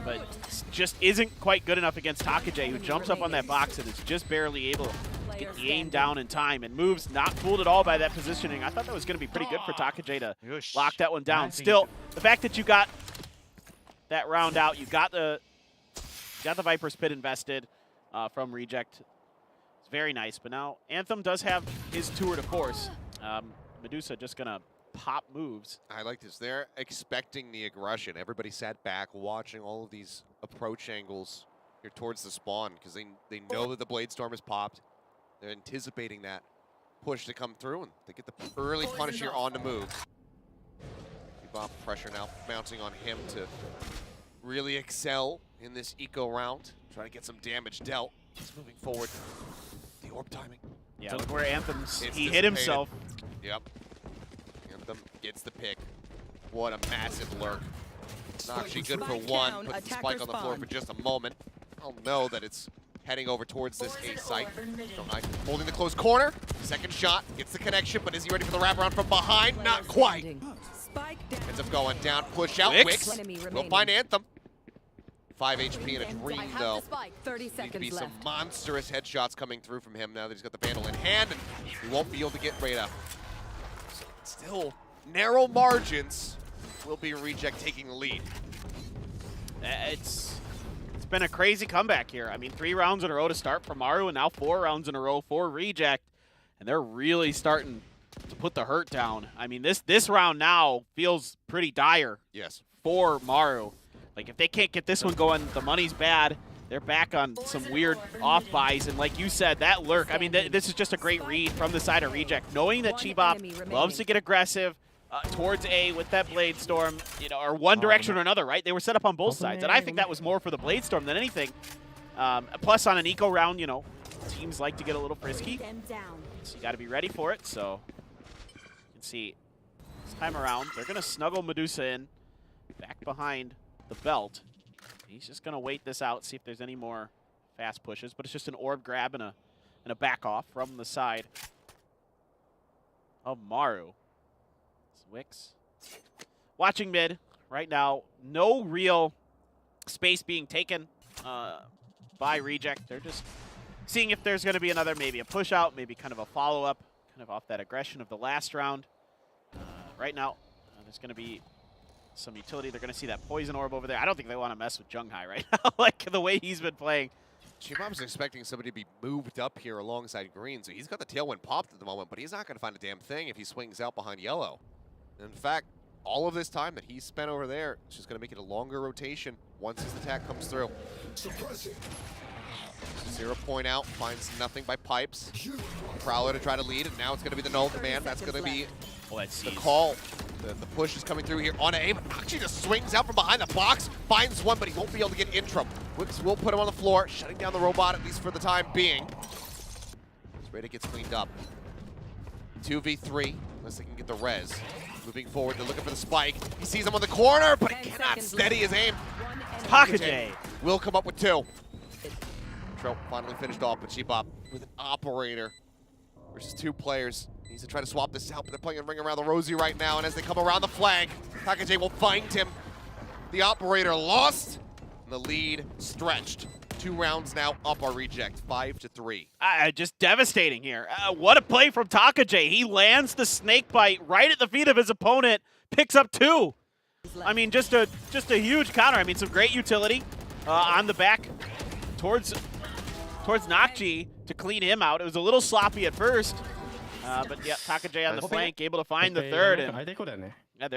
But just isn't quite good enough against Takajay, who jumps up on that box and is just barely able to get the aim down in time, and moves not fooled at all by that positioning. I thought that was going to be pretty good for Takajay to lock that one down. Still, the fact that you got that round out, you got the Viper's Pit invested from Reject. As very nice. But now Anthem does have his tour de force. Medusa just going to pop moves. I like this. They're expecting the aggression. Everybody sat back watching all of these approach angles here towards the spawn because they know that the Blade Storm is popped. They're anticipating that push to come through, and they get the early punish here on the move. Bebop pressure now mounting on him to really excel in this eco round. Try to get some damage dealt. He's moving forward. The orb timing. Yeah, look where Anthem's, he hit himself. Yep. Anthem gets the pick. What a massive lurk. It's actually good for one. Puts the spike on the floor for just a moment. I'll know that it's heading over towards this A site. Holding the close corner. Second shot. Gets the connection, but is he ready for the wraparound from behind? Not quite. Ends up going down. Push out. Wicks. We'll find Anthem. 5 HP and a dream, though. 30 Need to be some monstrous headshots coming through from him now that he's got the Vandal in hand, and he won't be able to get Rada. So still narrow margins. Will be Reject taking the lead. It's been a crazy comeback here. I mean, 3 rounds in a row to start for Maru, and now 4 rounds in a row for Reject. And they're really starting to put the hurt down. I mean, this round now feels pretty dire. Yes. For Maru. Like, if they can't get this one going, the money's bad. They're back on some weird off-buys. And like you said, that lurk, I mean, this is just a great read from the side of Reject. Knowing that Chibop loves to get aggressive towards A with that Blade Storm, you know, or one direction or another, right? They were set up on both sides. And I think that was more for the Blade Storm than anything. Plus, on an eco round, you know, teams like to get a little frisky. So you got to be ready for it. So you can see this time around, they're going to snuggle Medusa in back behind the belt. He's just going to wait this out, see if there's any more fast pushes. But it's just an orb grab and a back off from the side of Maru. Wicks. Watching mid right now. No real space being taken by Reject. They're just seeing if there's going to be another, maybe a push out, maybe kind of a follow-up, kind of off that aggression of the last round. Right now, there's going to be some utility. They're going to see that poison orb over there. I don't think they want to mess with Junghai right now, like the way he's been playing. Chibop's expecting somebody to be moved up here alongside green, so he's got the tailwind popped at the moment, but he's not going to find a damn thing if he swings out behind yellow. In fact, all of this time that he's spent over there, it's just going to make it a longer rotation once his attack comes through. 0 point out, finds nothing by pipes. Prowler to try to lead, and now it's going to be the null command. That's going to be the call. The push is coming through here on A, but actually just swings out from behind the box, finds one, but he won't be able to get Intrum. Wicks will put him on the floor, shutting down the robot, at least for the time being. As Rada gets cleaned up. 2v3, unless they can get the res. Moving forward, they're looking for the spike. He sees him on the corner, but he cannot steady his aim. Takajay will come up with 2. Trope finally finished off, but Chibop with an operator versus 2 players. Needs to try to swap this out, but they're playing a ring around the rosy right now, and as they come around the flag, Takajay will find him. The operator lost, and the lead stretched. 2 rounds now up our Reject, 5-3. Just devastating here. What a play from Takajay. He lands the snake bite right at the feet of his opponent, picks up 2. I mean, just a huge counter. I mean, some great utility on the back towards Nakji to clean him out. It was a little sloppy at first, but yeah, Takajay on the flank, able to find the third. And yeah,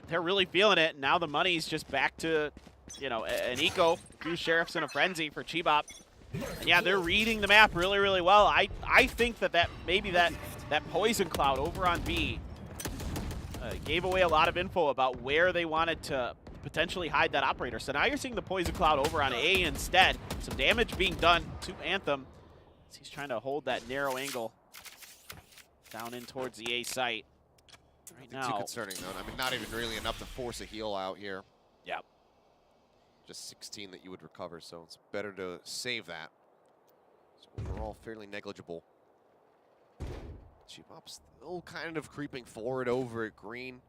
they're really feeling it. Now the money's just back to, you know, an eco, 2 sheriffs in a frenzy for Chibop. And yeah, they're reading the map really, really well. I think that maybe that poison cloud over on B gave away a lot of info about where they wanted to potentially hide that operator. So now you're seeing the poison cloud over on A instead. Some damage being done to Anthem as he's trying to hold that narrow angle down in towards the A site. Right now. Too concerning though. I mean, not even really enough to force a heal out here. Yep. Just 16 that you would recover, so it's better to save that. So we're all fairly negligible. Chibop's still kind of creeping forward over at green.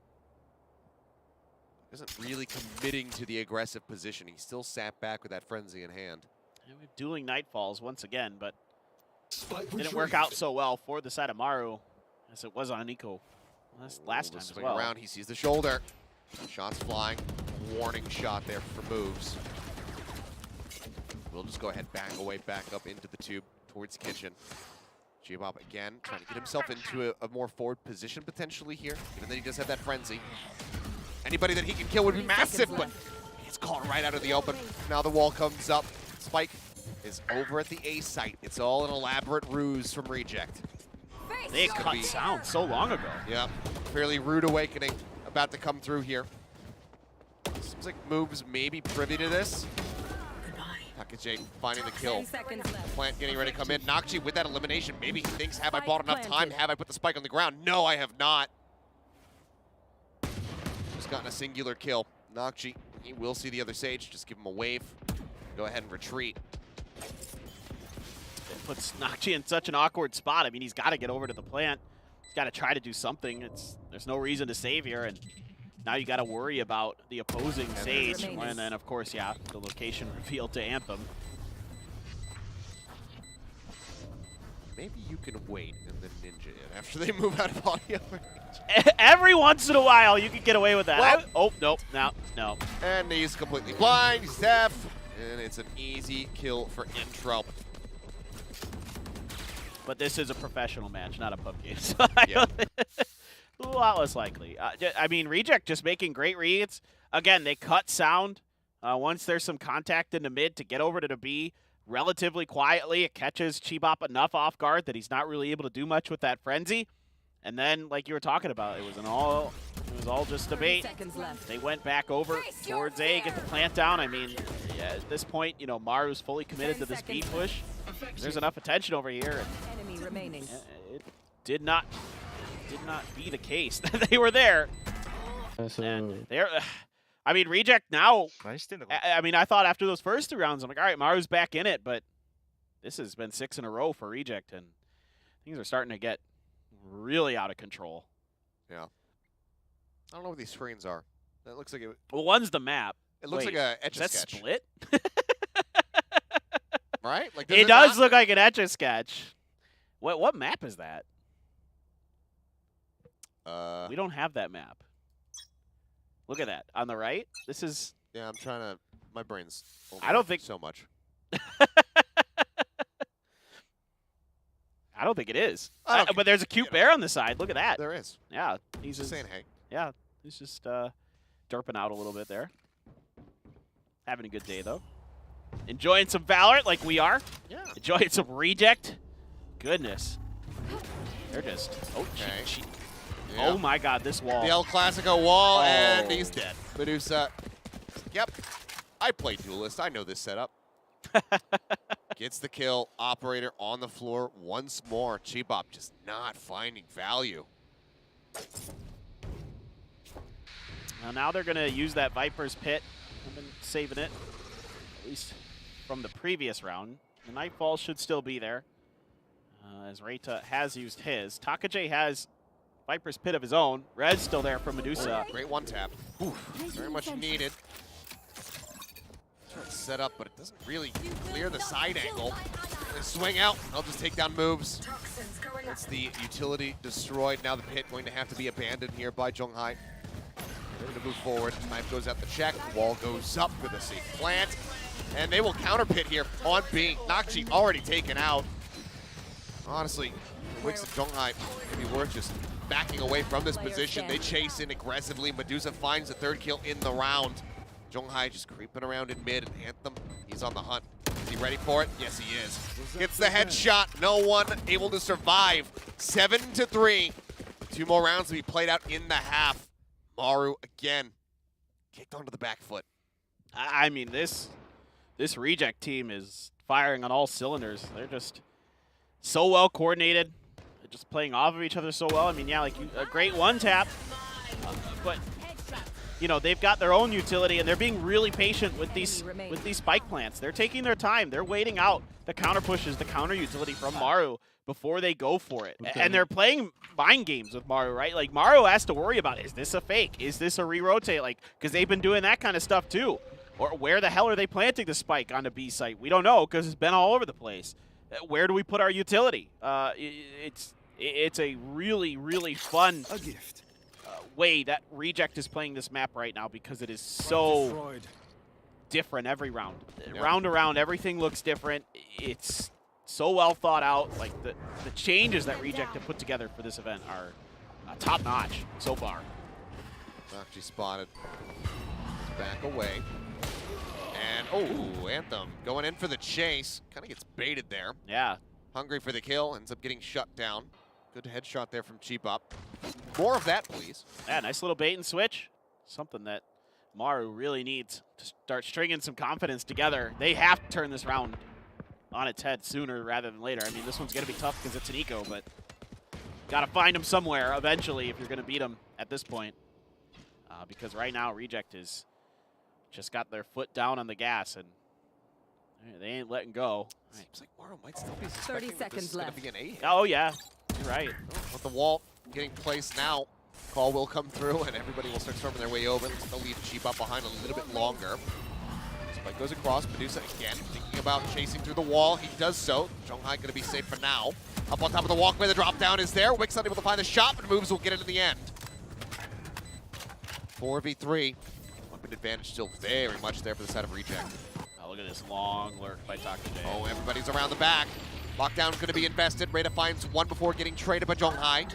Isn't really committing to the aggressive position. He still sat back with that frenzy in hand. And we're dueling Nightfalls once again, but didn't work out so well for the side of Maru as it was on Nico last time as well. Around, he sees the shoulder. Shots flying. Warning shot there for moves. We'll just go ahead, back away, back up into the tube towards Kitchen. G-Bob again trying to get himself into a more forward position potentially here, even though he does have that frenzy. Anybody that he can kill would be massive, but it's caught right out of the open. Now the wall comes up. Spike is over at the A site. It's all an elaborate ruse from Reject. They cut sound so long ago. Yep, fairly rude awakening about to come through here. Seems like Moves may be privy to this. Takajay finding the kill. Plant getting ready to come in. Nakji with that elimination. Maybe he thinks, have I bought enough time? Have I put the spike on the ground? No, I have not. Just gotten a singular kill. Nakji, he will see the other Sage. Just give him a wave. Go ahead and retreat. It puts Nakji in such an awkward spot. I mean, he's got to get over to the plant. He's got to try to do something. There's no reason to save here, and now you got to worry about the opposing Sage. And then, of course, yeah, the location revealed to Anthem. Maybe you can wait and then ninja in after they move out of audio range. Every once in a while, you can get away with that. Well, oh, nope, no. And he's completely blind. He's deaf. And it's an easy kill for Intro. But this is a professional match, not a pub game. So a lot less likely. I mean, Reject just making great reads. Again, they cut sound. Once there's some contact in the mid to get over to the B relatively quietly, it catches Chibop enough off guard that he's not really able to do much with that frenzy. And then, like you were talking about, it was all just a bait. They went back over towards A, get the plant down. I mean, yeah, at this point, you know, Maru's fully committed to this B push. There's enough attention over here. Enemy remaining. It did not be the case. They were there. And they're, I mean, Reject now. I mean, I thought after those first 2 rounds, I'm like, all right, Maru's back in it, but this has been 6 in a row for Reject, and things are starting to get really out of control. Yeah. I don't know what these screens are. That looks like it. Well, one's the map. It looks like a Etch-a-Sketch. Is that split? Right? Like, it does look like an Etch-a-Sketch. What map is that? We don't have that map. Look at that on the right. This is. Yeah, I'm trying to. My brain's. I don't think so much. I don't think it is. But there's a cute bear on the side. Look at that. There is. Yeah, he's just saying hey. Yeah, he's just derping out a little bit there. Having a good day though. Enjoying some Valorant like we are. Yeah. Enjoying some Reject. Goodness. They're just. Okay. Oh my God, this wall. The El Clasico wall, and he's dead. Medusa. Yep. I play Duelist. I know this setup. Gets the kill. Operator on the floor once more. Chibop just not finding value. Now they're going to use that Viper's Pit. I've been saving it, at least from the previous round. The Nightfall should still be there, as Reita has used his. Takajay has Viper's Pit of his own. Red's still there from Medusa. Oh, great one tap. Very much needed. Trying to set up, but it doesn't really clear the side angle. They swing out. I'll just take down Moves. It's the utility destroyed. Now the pit going to have to be abandoned here by Zhonghai. They're going to move forward. Knife goes out the check. Wall goes up with a safe plant. And they will counter pit here on B. Nakji already taken out. Honestly, Wix and Zhonghai could be worth just backing away from this position. They chase in aggressively. Medusa finds the 3rd kill in the round. Zhonghai just creeping around in mid, and Anthem, he's on the hunt. Is he ready for it? Yes, he is. Gets the headshot. No one able to survive. 7-3. 2 more rounds to be played out in the half. Maru, again, kicked onto the back foot. I mean, this Reject team is firing on all cylinders. They're just so well coordinated. They're just playing off of each other so well. I mean, yeah, like a great one tap, but you know, they've got their own utility, and they're being really patient with these spike plants. They're taking their time. They're waiting out the counter pushes, the counter utility from Maru before they go for it. Okay. And they're playing mind games with Maru, right? Like, Maru has to worry about, is this a fake? Is this a re-rotate? Like, because they've been doing that kind of stuff too. Or where the hell are they planting the spike on the B site? We don't know, because it's been all over the place. Where do we put our utility? It's a really, really fun way that Reject is playing this map right now, because it is so different every round. Round to round, everything looks different. It's so well thought out. Like the changes that Reject have put together for this event are top notch so far. Actually spotted. Back away. And, oh, Anthem going in for the chase. Kind of gets baited there. Yeah. Hungry for the kill, ends up getting shut down. Good headshot there from Cheap Up. More of that, please. Yeah, nice little bait and switch. Something that Maru really needs to start stringing some confidence together. They have to turn this round on its head sooner rather than later. I mean, this one's going to be tough because it's an eco, but got to find him somewhere eventually if you're going to beat him at this point. Because right now, Reject is just got their foot down on the gas, and they ain't letting go. Seems like Maru might still be suspecting 30 that this seconds is going to left. be an A hit. Oh, yeah. You're right. With the wall getting placed now, call will come through, and everybody will start storming their way over. They'll leave Cheap Up behind a little bit longer. Spike goes across. Medusa again, thinking about chasing through the wall. He does so. Zhonghai going to be safe for now. Up on top of the walkway, the drop down is there. Wick's unable to find the shot, but moves will get it in the end. 4v3. Weapon advantage still very much there for the side of Reject. Oh, look at this long lurk by Takajay. Oh, everybody's around the back. Lockdown's going to be invested. Rada finds one before getting traded by Zhonghai.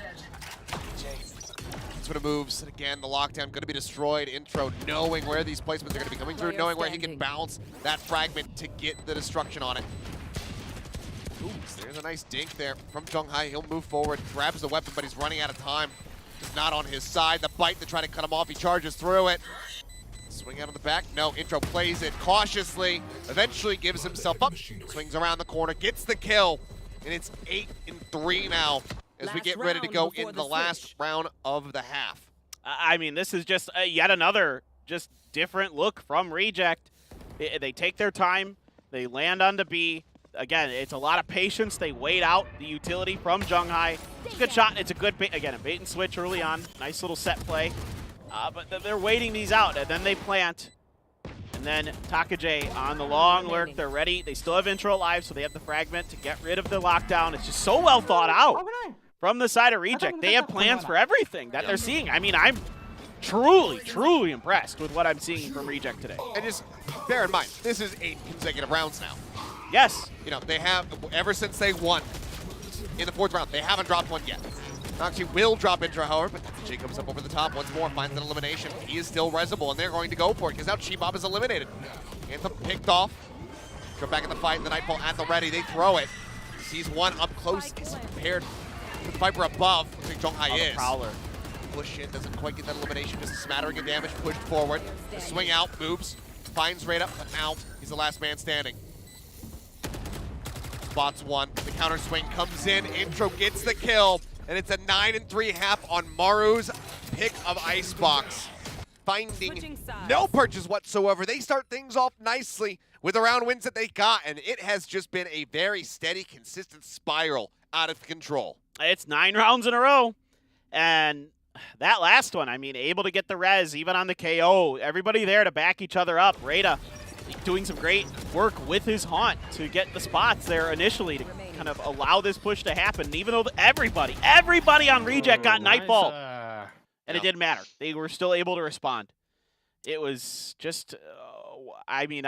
Sort of moves. And again, the lockdown going to be destroyed. Intro knowing where these placements are going to be coming through, knowing where he can bounce that fragment to get the destruction on it. Ooh, there's a nice dink there from Zhonghai. He'll move forward, grabs the weapon, but he's running out of time. Just not on his side. The bite to try to cut him off. He charges through it. Swing out on the back. No, Intro plays it cautiously. Eventually gives himself up. Swings around the corner, gets the kill. And it's 8-3 now as we get ready to go in the last round of the half. I mean, this is just yet another just different look from Reject. They take their time. They land on the B. Again, it's a lot of patience. They wait out the utility from Zhonghai. It's a good shot. It's a good bait. Again, a bait and switch early on. Nice little set play. But they're waiting these out, and then they plant. And then Takajay on the long lurk. They're ready. They still have Intro alive, so they have the fragment to get rid of the lockdown. It's just so well thought out from the side of Reject. They have plans for everything that they're seeing. I mean, I'm truly impressed with what I'm seeing from Reject today. And just bear in mind, this is 8 consecutive rounds now. Yes. You know, they have, ever since they won in the 4th round, they haven't dropped one yet. Noxie will drop Intro, however, but Jay comes up over the top once more, finds an elimination. He is still resable, and they're going to go for it, because now Cheap Up is eliminated. Anthem picked off. Go back in the fight, and the Nightfall at the ready. They throw it. Sees one up close. He's compared to the Viper above. Looks like Zhonghai is. Prowler. Push in, doesn't quite get that elimination, just a smattering of damage, pushed forward. The swing out, moves, finds Rada, but now he's the last man standing. Spots one, the counter swing comes in, Intro gets the kill, and it's a 9-3 half on Maru's pick of Icebox. Finding no purchase whatsoever. They start things off nicely with the round wins that they got, and it has just been a very steady, consistent spiral out of control. It's 9 rounds in a row, and that last one, I mean, able to get the res, even on the KO. Everybody there to back each other up. Rada doing some great work with his haunt to get the spots there initially to kind of allow this push to happen. And even though everybody on Reject got Nightfall, and it didn't matter. They were still able to respond. It was just, I mean,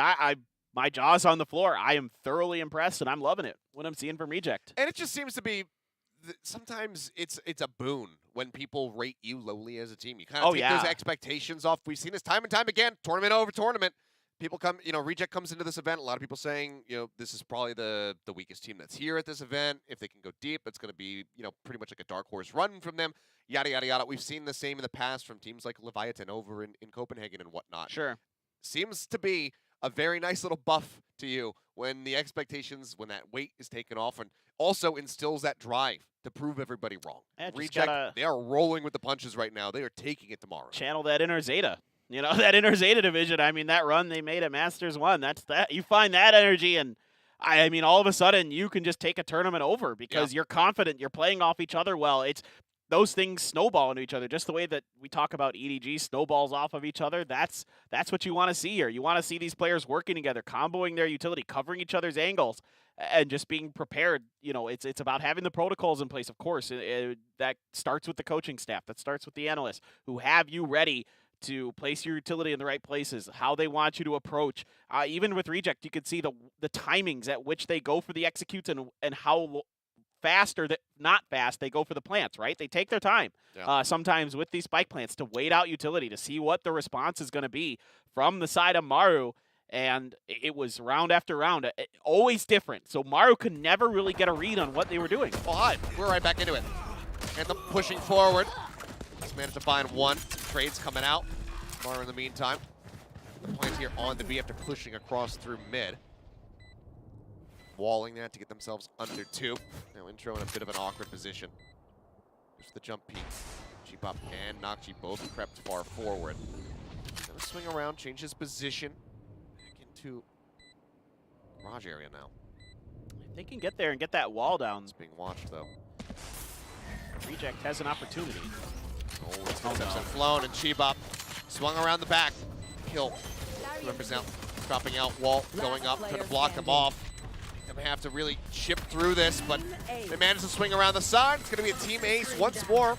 my jaw's on the floor. I am thoroughly impressed, and I'm loving it, what I'm seeing from Reject. And it just seems to be, sometimes it's a boon when people rate you lowly as a team. You kind of take those expectations off. We've seen this time and time again, tournament over tournament. People come, you know, Reject comes into this event. A lot of people saying, you know, this is probably the weakest team that's here at this event. If they can go deep, it's going to be, you know, pretty much like a dark horse run from them. Yada, yada, yada. We've seen the same in the past from teams like Leviathan over in Copenhagen and whatnot. Sure. Seems to be a very nice little buff to you when the expectations, when that weight is taken off, and also instills that drive to prove everybody wrong. Yeah, Reject, they are rolling with the punches right now. They are taking it tomorrow. Channel that inner Zeta. You know, that inner Zeta division, I mean, that run they made at Masters 1, that's that. You find that energy, and I mean, all of a sudden, you can just take a tournament over because you're confident, you're playing off each other well. It's those things snowball into each other, just the way that we talk about EDG snowballs off of each other. That's what you want to see here. You want to see these players working together, comboing their utility, covering each other's angles, and just being prepared. You know, it's about having the protocols in place, of course. That starts with the coaching staff. That starts with the analysts who have you ready to place your utility in the right places, how they want you to approach. Even with Reject, you could see the timings at which they go for the executes and how fast or not fast they go for the plants, right? They take their time sometimes with these spike plants to wait out utility, to see what the response is going to be from the side of Maru. And it was round after round, always different. So Maru could never really get a read on what they were doing. Well, hi, we're right back into it. And the pushing forward. Just managed to find one. Some trades coming out. Maru in the meantime. The plant here on the B after pushing across through mid. Walling that to get themselves under 2. Now intro in a bit of an awkward position. Just the jump peek. Cheapop and Nakji both crept far forward. Gonna swing around, change his position. To garage area now. If they can get there and get that wall down. It's being watched though. Reject has an opportunity. Oh, his concepts have flown and Chibop swung around the back. Kill. Remembers now dropping out, wall going up, trying to block them off. They have to really chip through this, but they managed to swing around the side. It's going to be a team ace once more.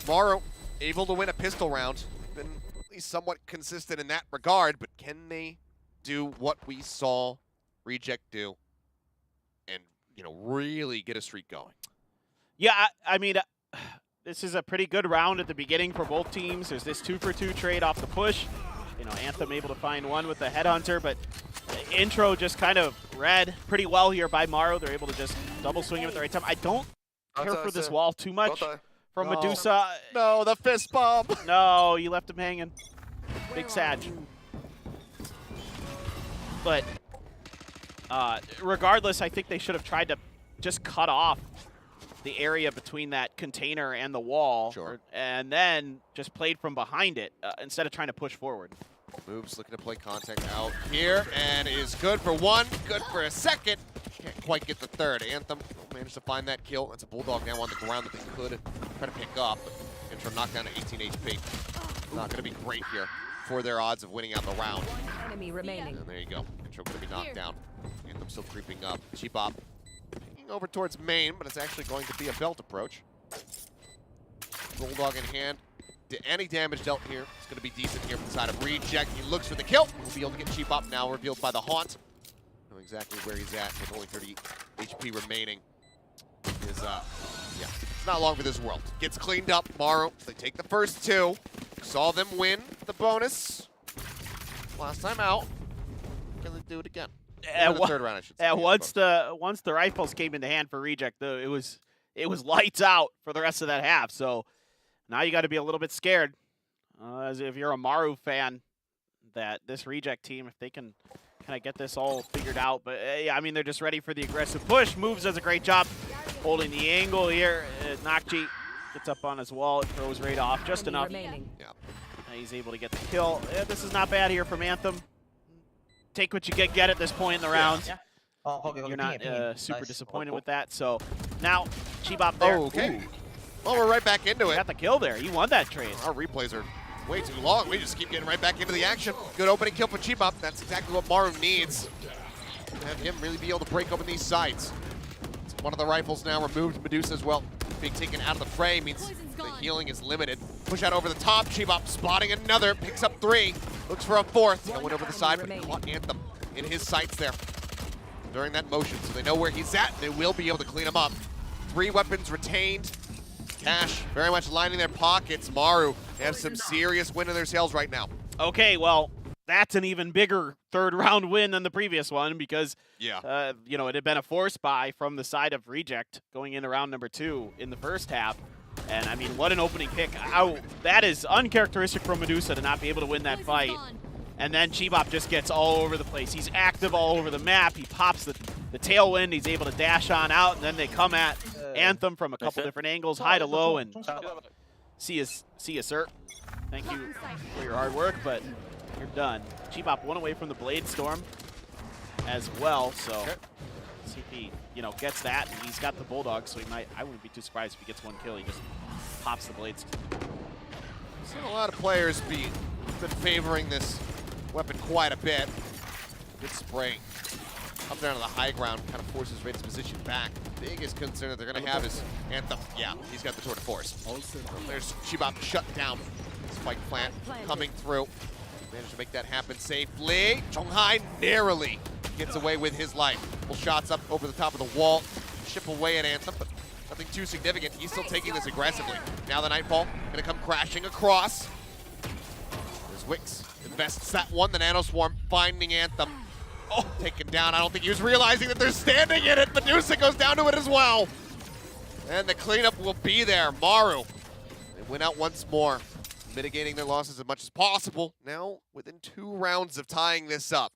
Maru able to win a pistol round. Been at least somewhat consistent in that regard, but can they do what we saw Reject do and, you know, really get a streak going? Yeah, I mean, this is a pretty good round at the beginning for both teams. There's this 2-for-2 trade off the push. You know, Anthem able to find one with the Headhunter, but intro just kind of read pretty well here by Maru. They're able to just double swing it at the right time. I don't care for this wall too much from Medusa. No, the fist bump. No, you left him hanging. Big Sag. But regardless, I think they should have tried to just cut off the area between that container and the wall, and then just played from behind it instead of trying to push forward. Moves, looking to play contact out here, and is good for one, good for a second. Can't quite get the third. Anthem managed to find that kill. That's a Bulldog now on the ground that they could try to pick up. But Intro knocked down to 18 HP. Not going to be great here for their odds of winning out the round. Enemy remaining. And there you go. Intro going to be knocked down. Anthem still creeping up. Cheapop picking over towards main, but it's actually going to be a belt approach. Bulldog in hand. Any damage dealt here is going to be decent here from the side of Reject. He looks for the kill. We'll be able to get Cheapop now, revealed by the Haunt. Know exactly where he's at with only 30 HP remaining. Yeah, it's not long for this world. Gets cleaned up. Maru, they take the first 2. Saw them win the bonus last time out. Can they do it again? The third round, I should say. Yeah, once the rifles came into hand for Reject, though, it was lights out for the rest of that half. So now you got to be a little bit scared, as if you're a Maru fan, that this Reject team, if they can kind of get this all figured out. But yeah, I mean, they're just ready for the aggressive push. Moves does a great job holding the angle here. Nakji gets up on his wall. It throws right off just enough. Yeah. He's able to get the kill. Yeah, this is not bad here from Anthem. Take what you get at this point in the round. Yeah. You're not super disappointed with that. So now Chibop there. Oh, okay. Ooh. Well, we're right back into it. Got the kill there. He won that trade. Our replays are way too long. We just keep getting right back into the action. Good opening kill for Cheapop. That's exactly what Maru needs. Have him really be able to break open these sites. One of the rifles now removed. Medusa as well. Being taken out of the fray means the healing is limited. Push out over the top. Cheapop spotting another. Picks up 3. Looks for a 4th. Going over the side, but caught Anthem in his sights there during that motion. So they know where he's at. They will be able to clean him up. 3 weapons retained. Cash very much lining their pockets. Maru have some serious wind in their sails right now. Okay, well, that's an even bigger third round win than the previous one because, you know, it had been a force buy from the side of Reject going into round number 2 in the first half. And, I mean, what an opening pick. That is uncharacteristic from Medusa to not be able to win that fight. And then Chibop just gets all over the place. He's active all over the map. He pops the tailwind. He's able to dash on out, and then they come at Anthem from a couple different angles, high to low, and see you, sir. Thank you for your hard work, but you're done. Chibop one away from the Blade Storm as well, so see if he, you know, gets that. And he's got the Bulldog, so he might. I wouldn't be too surprised if he gets one kill. He just pops the Blade Storm. Seen a lot of players been favoring this weapon quite a bit. Good spray. Up down to the high ground, kind of forces Raid's position back. Biggest concern that they're going to have is Anthem. Yeah, he's got the Tour de Force. There's Chibop shut down. Spike plant coming through. Managed to make that happen safely. Chonghai narrowly gets away with his life. Couple shots up over the top of the wall. Chip away at Anthem, but nothing too significant. He's still taking this aggressively. Now the Nightfall gonna come crashing across. There's Wix. Invests that one. The Nano Swarm finding Anthem. Oh, taken down. I don't think he was realizing that they're standing in it. Medusa goes down to it as well. And the cleanup will be there. Maru, they win out once more, mitigating their losses as much as possible. Now within 2 rounds of tying this up.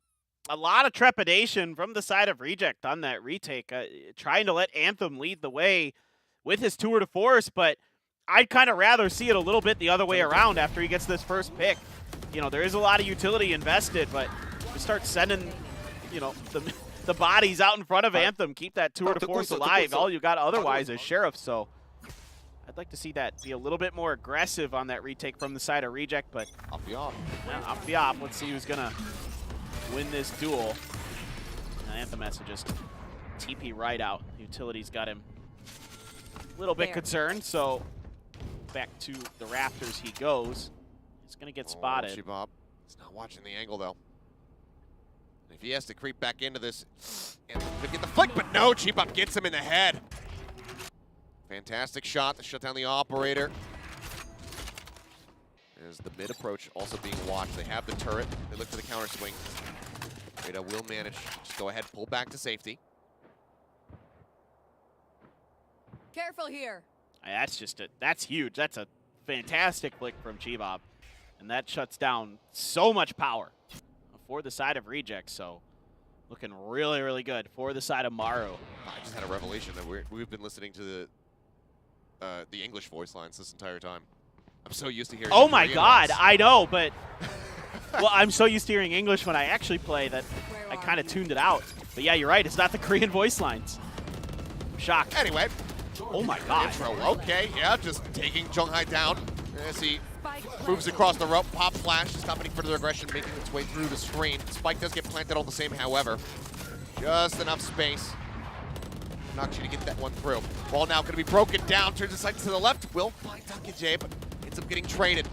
A lot of trepidation from the side of Reject on that retake, trying to let Anthem lead the way with his tour de force, but I'd kind of rather see it a little bit the other way around after he gets this first pick. You know, there is a lot of utility invested, but we start sending, you know, the bodies out in front of Anthem, keep that tour de force alive. All you got otherwise is Sheriff, so I'd like to see that be a little bit more aggressive on that retake from the side of Reject, but off the off. Yeah, off the off. Let's see who's gonna win this duel. And Anthem has to just TP right out. Utility's got him a little bit concerned, so back to the rafters he goes. He's gonna get spotted. Chibop. He's not watching the angle though. If he has to creep back into this, Anthem could get the flick, but no, Chibop gets him in the head. Fantastic shot to shut down the operator. As the mid approach also being watched. They have the turret. They look for the counter swing. Rada will manage. Just go ahead, pull back to safety. Careful here. That's huge. That's a fantastic flick from Chibop. And that shuts down so much power for the side of Reject. So looking really, really good for the side of Maru. I just had a revelation that we've been listening to the English voice lines this entire time. I'm so used to hearing. Oh my God, I know, but well, I'm so used to hearing English when I actually play that I kind of tuned it out. But yeah, you're right. It's not the Korean voice lines. I'm shocked. Anyway. Oh my God. Intro. Okay, yeah, just taking Chonghai down as he moves across the rope. Pop flash, stopping further aggression, making its way through the screen. Spike does get planted all the same, however. Just enough space. Nakshi to get that one through. Ball now going to be broken down. Turns the sight to the left. Will find J, but ends up getting traded.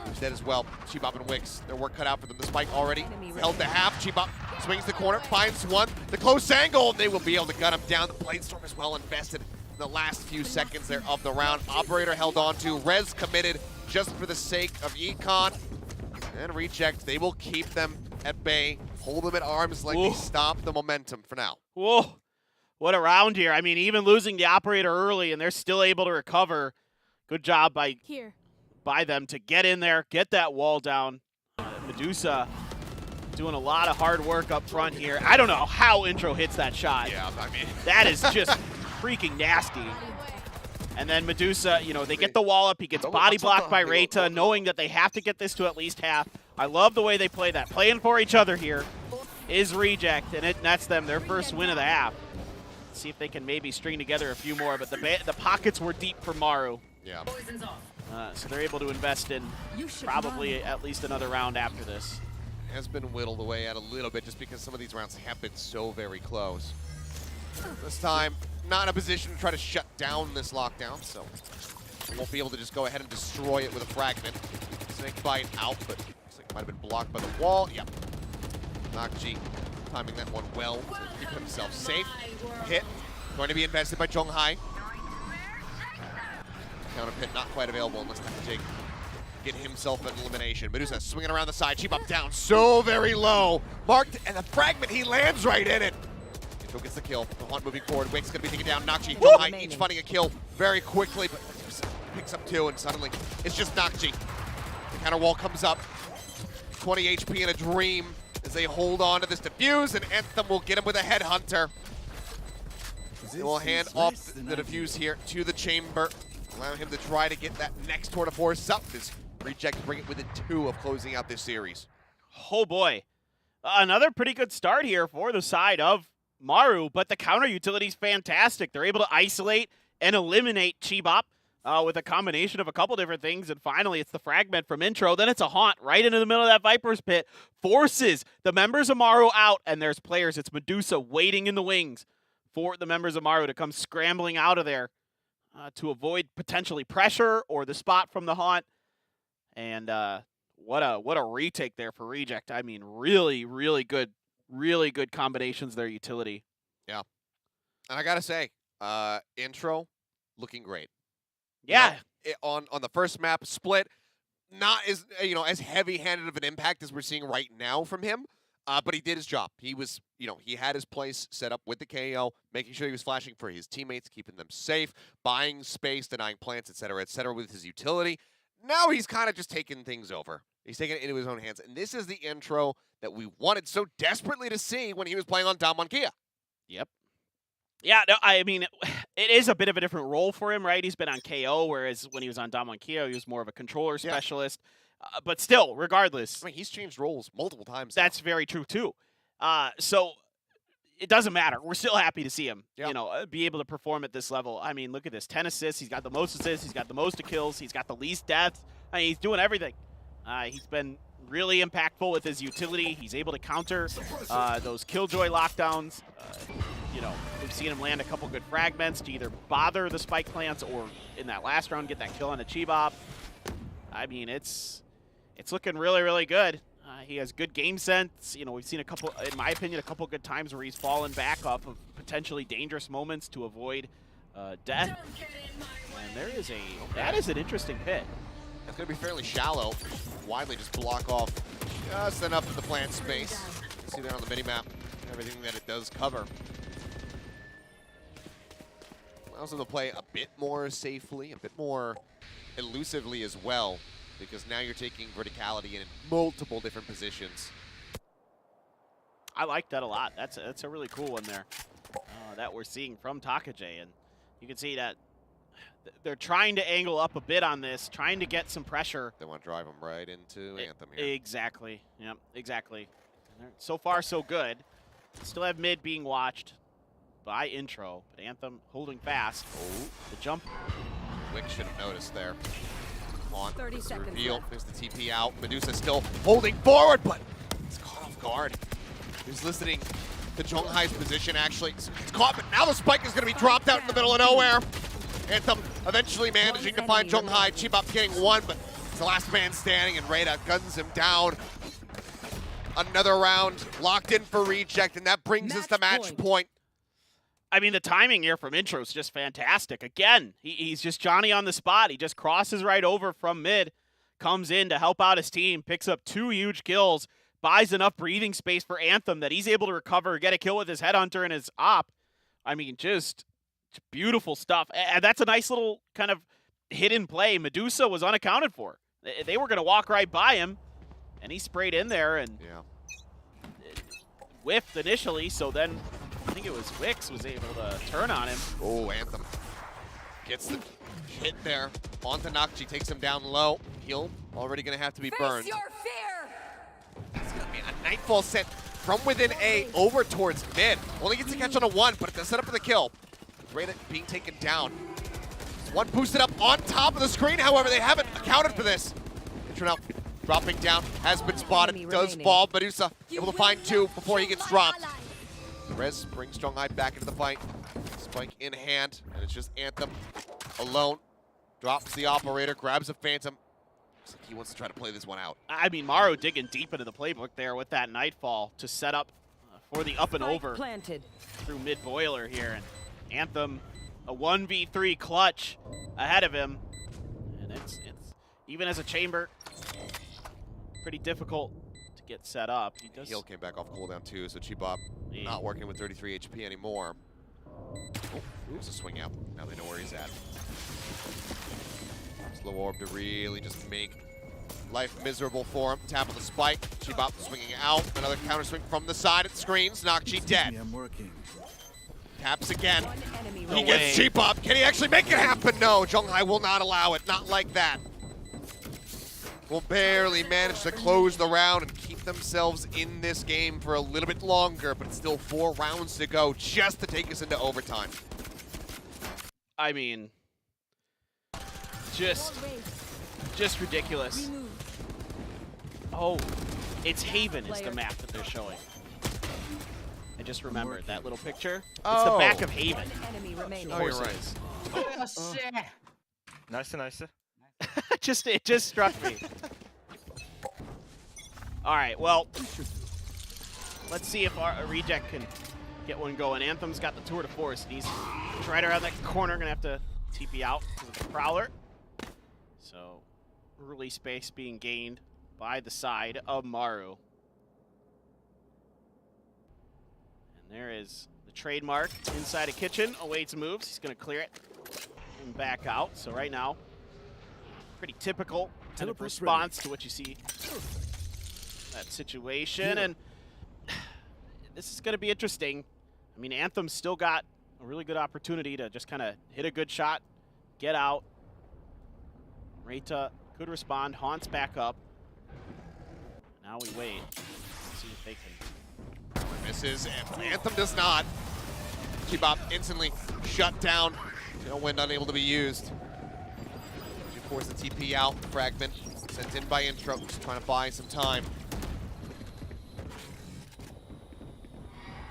There's that as well. Chibop and Wix, their work cut out for them. The Spike already held to half. Chibop swings the corner, finds one. The close angle. They will be able to gun him down. The Bladestorm is well invested in the last few seconds there of the round. Operator held on to. Rez committed just for the sake of Econ. And Reject, they will keep them at bay. Hold them at arm's length. Stop the momentum for now. Whoa. What a round here. I mean, even losing the operator early, and they're still able to recover. Good job by them to get in there, get that wall down. Medusa doing a lot of hard work up front here. I don't know how Intro hits that shot. Yeah, I mean. That is just freaking nasty. And then Medusa, you know, they get the wall up. He gets body blocked by Reita, knowing that they have to get this to at least half. I love the way they play that. Playing for each other here is Reject, and it nets them their first win of the half. See if they can maybe string together a few more, but the pockets were deep for Maru. Yeah. So they're able to invest in probably at least another round after this. Has been whittled away at a little bit just because some of these rounds have been so very close. This time, not in a position to try to shut down this lockdown, so won't be able to just go ahead and destroy it with a fragment. Snake bite out, but looks like it might have been blocked by the wall. Yep. Nakji timing that one well to keep himself safe. Hit going to be invested by Chonghai. Counter pit not quite available unless Nakji get himself an elimination. Medusa swinging around the side. Chibop down so very low. Marked, and the fragment, he lands right in it. Intro gets the kill. The Haunt moving forward. Wake's going to be taken down. Nakji, Chonghai each finding a kill very quickly, but Medusa picks up two, and suddenly it's just Nakji. The counter wall comes up. 20 HP in a dream as they hold on to this defuse, and Anthem will get him with a headhunter. They will hand off the defuse here to the chamber, allowing him to try to get that next tour de force up. This Reject bring it within 2 of closing out this series. Oh boy. Another pretty good start here for the side of Maru, but the counter utility is fantastic. They're able to isolate and eliminate Chibop with a combination of a couple different things, and finally it's the fragment from Intro. Then it's a Haunt right into the middle of that Viper's Pit, forces the members of Maru out, and there's players. It's Medusa waiting in the wings for the members of Maru to come scrambling out of there to avoid potentially pressure or the spot from the Haunt. And what a retake there for Reject. I mean, really good combinations there, utility. Yeah. And I got to say, intro looking great. Yeah. On the first map split, not as as heavy-handed of an impact as we're seeing right now from him, but he did his job. He was, he had his place set up with the KO, making sure he was flashing for his teammates, keeping them safe, buying space, denying plants, etc., with his utility. Now he's kind of just taking things over. He's taking it into his own hands, and this is the intro that we wanted so desperately to see when he was playing on Damwon Kia. Yep. Yeah, no, I mean, it is a bit of a different role for him, right? He's been on KO, whereas when he was on Damwon Kia, he was more of a controller specialist. But still, regardless. I mean, he's changed roles multiple times. That's very true, too. So it doesn't matter. We're still happy to see him, be able to perform at this level. I mean, look at this. 10 assists. He's got the most assists. He's got the most kills. He's got the least deaths. I mean, he's doing everything. He's been really impactful with his utility. He's able to counter those Killjoy lockdowns. We've seen him land a couple good fragments to either bother the spike plants or in that last round get that kill on the Chibop. I mean, it's looking really good. He has good game sense. We've seen a couple, in my opinion, a couple good times where he's fallen back off of potentially dangerous moments to avoid death. And that is an interesting pit. It's going to be fairly shallow. Widely just block off just enough of the plant space. You see there on the mini-map, everything that it does cover. Allows them to play a bit more safely, a bit more elusively as well, because now you're taking verticality in multiple different positions. I like that a lot. That's a really cool one there that we're seeing from Takajay, and you can see that they're trying to angle up a bit on this, trying to get some pressure. They want to drive him right into Anthem here. Exactly. Yep, exactly. So far, so good. Still have mid being watched by Intro, but Anthem holding fast. Oh, the jump. Wick should have noticed there. On 30 seconds reveal. left. There's the TP out. Medusa still holding forward, but it's caught off guard. He's listening to Zhonghai's position, actually. It's caught, but now the spike is going to be dropped out in the middle of nowhere. Anthem eventually managing to find Zhonghai. Chibop getting one, but it's the last man standing, and Reda guns him down. Another round locked in for Reject, and that brings us to match point. I mean, the timing here from Intro is just fantastic. Again, he's just Johnny on the spot. He just crosses right over from mid, comes in to help out his team, picks up 2 huge kills, buys enough breathing space for Anthem that he's able to recover, get a kill with his headhunter and his op. I mean, just beautiful stuff. And that's a nice little kind of hidden play. Medusa was unaccounted for. They were going to walk right by him, and he sprayed in there and whiffed initially, so then I think it was Wix was able to turn on him. Oh, Anthem gets the hit there. Onto Nakji, takes him down low. Heal already going to have to be burned. Face your fear! It's going to be a Nightfall sent from within A over towards mid. Only gets to catch on a 1, but it does set up for the kill. Reda being taken down. One boosted up on top of the screen, however, they haven't accounted for this. Intro dropping down, has been spotted, does fall. Medusa able to find 2 before he gets dropped. The res brings Zhonghai back into the fight. Spike in hand, and it's just Anthem alone. Drops the operator, grabs a Phantom. Looks like he wants to try to play this one out. I mean, Maru digging deep into the playbook there with that Nightfall to set up for the up and over through mid-boiler here. And Anthem, a 1v3 clutch ahead of him. And it's even as a chamber, pretty difficult to get set up. He does. Heal came back off cooldown too, so Chibop not working with 33 HP anymore. Oh, there's a swing out. Now they know where he's at. Slow orb to really just make life miserable for him. Tap on the spike. Chibop swinging out. Another counter swing from the side. It screens. Nakji dead. Taps again. He gets Chibop. Can he actually make it happen? No, Zhonghai will not allow it. Not like that. Will barely manage to close the round and keep themselves in this game for a little bit longer, but it's still 4 rounds to go just to take us into overtime. I mean, just ridiculous. Oh, it's Haven is the map that they're showing. I just remembered that little picture. It's the back of Haven. Oh, you're right. Oh, shit. Nice, nice. just struck me. All right, well, let's see if our Reject can get one going. Anthem's got the tour de force. He's right around that corner. Gonna have to TP out because of the Prowler. So early space being gained by the side of Maru. And there is the trademark inside a kitchen. Awaits moves. He's gonna clear it and back out. So right now, pretty typical kind of response to what you see that situation. And this is going to be interesting. I mean, Anthem's still got a really good opportunity to just kind of hit a good shot, get out. Reita could respond. Haunts back up. Now we wait. See if they can. Misses, and Anthem does not. Keep up, instantly shut down. Tailwind unable to be used. You force the TP out. Fragment sent in by Intro, just trying to buy some time.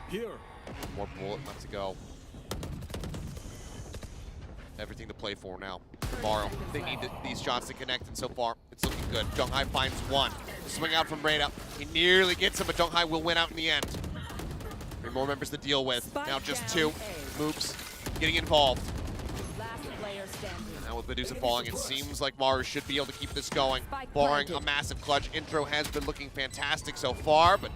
Here. More bullet left to go. Everything to play for now. Tomorrow, they need these shots to connect, and so far, it's looking good. Zhonghai finds one. Swing out from Reita. He nearly gets him, but Zhonghai will win out in the end. 3 more members to deal with. Now just 2. Moves getting involved. Now with Medusa falling, it seems like Maru should be able to keep this going. Barring a massive clutch. Intro has been looking fantastic so far, but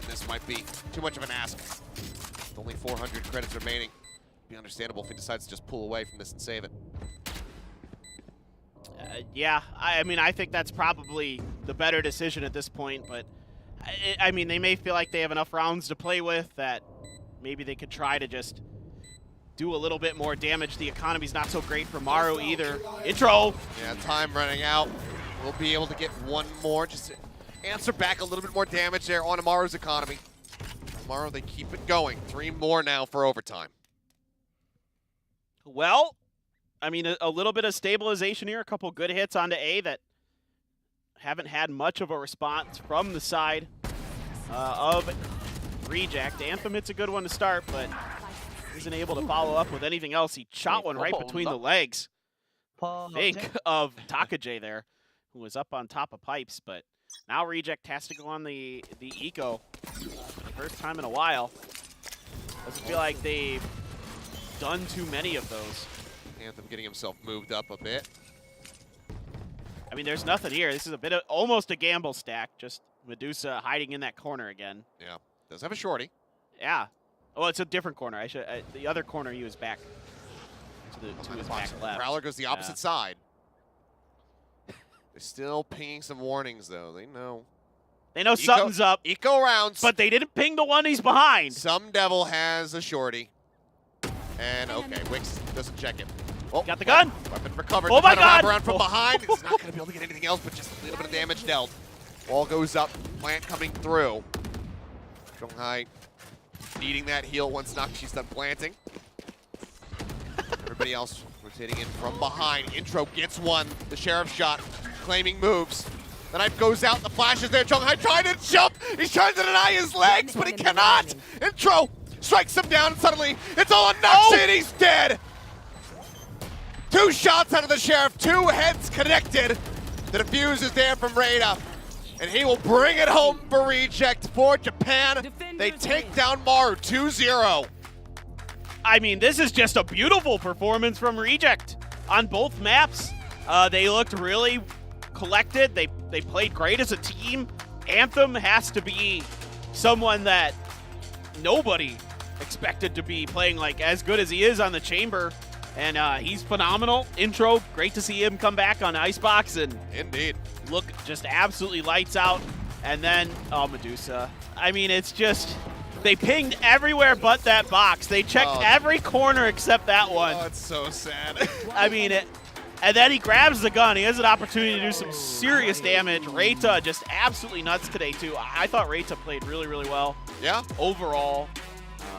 this might be too much of an ask. With only 400 credits remaining. It'd be understandable if he decides to just pull away from this and save it. Yeah, I mean, I think that's probably the better decision at this point, but I mean, they may feel like they have enough rounds to play with that maybe they could try to just do a little bit more damage. The economy's not so great for Maru either. Intro! Yeah, time running out. We'll be able to get one more, just to answer back a little bit more damage there on Maru's economy. Maru, they keep it going. 3 more now for overtime. Well, I mean, a little bit of stabilization here. A couple good hits onto A that haven't had much of a response from the side of Reject. Anthem hits a good one to start, but isn't able to follow up with anything else. He shot one right between the legs. Think of Takajay there, who was up on top of pipes, but now Reject has to go on the eco for the first time in a while. Doesn't feel like they've done too many of those. Anthem getting himself moved up a bit. I mean, there's nothing here. This is a bit of almost a gamble stack. Just Medusa hiding in that corner again. Yeah, does have a shorty. Yeah. Oh, it's a different corner. The other corner he was back to his back left. Prowler goes the opposite side. They're still pinging some warnings, though. They know. They know something's up. Eco rounds. But they didn't ping the one he's behind. Some devil has a shorty. And, okay, Wix doesn't check it. Oh, got the gun. Weapon recovered. Oh, my God. Wrap around from behind. It's not going to be able to get anything else, but just a little bit of damage dealt. Wall goes up. Plant coming through. Zhonghai needing that heal once Nakshi's done planting. Everybody else rotating in from behind. Intro gets one. The Sheriff shot. Claiming moves. The knife goes out. The flash is there. Zhonghai trying to jump. He's trying to deny his legs, but he cannot. Intro strikes him down, and suddenly it's all on Nakshi, and he's dead. 2 shots out of the Sheriff. 2 heads connected. The defuse is there from Reita. And he will bring it home for Reject for Japan. They take down Maru 2-0. I mean, this is just a beautiful performance from Reject on both maps. They looked really collected. They played great as a team. Anthem has to be someone that nobody expected to be playing like as good as he is on the chamber. And he's phenomenal. Intro, great to see him come back on Icebox and indeed look just absolutely lights out. And then, oh, Medusa. I mean, it's just, they pinged everywhere but that box. They checked every corner except that one. Oh, it's so sad. I mean, and then he grabs the gun. He has an opportunity to do some serious damage. Reita just absolutely nuts today, too. I thought Reita played really, really well. Yeah. Overall.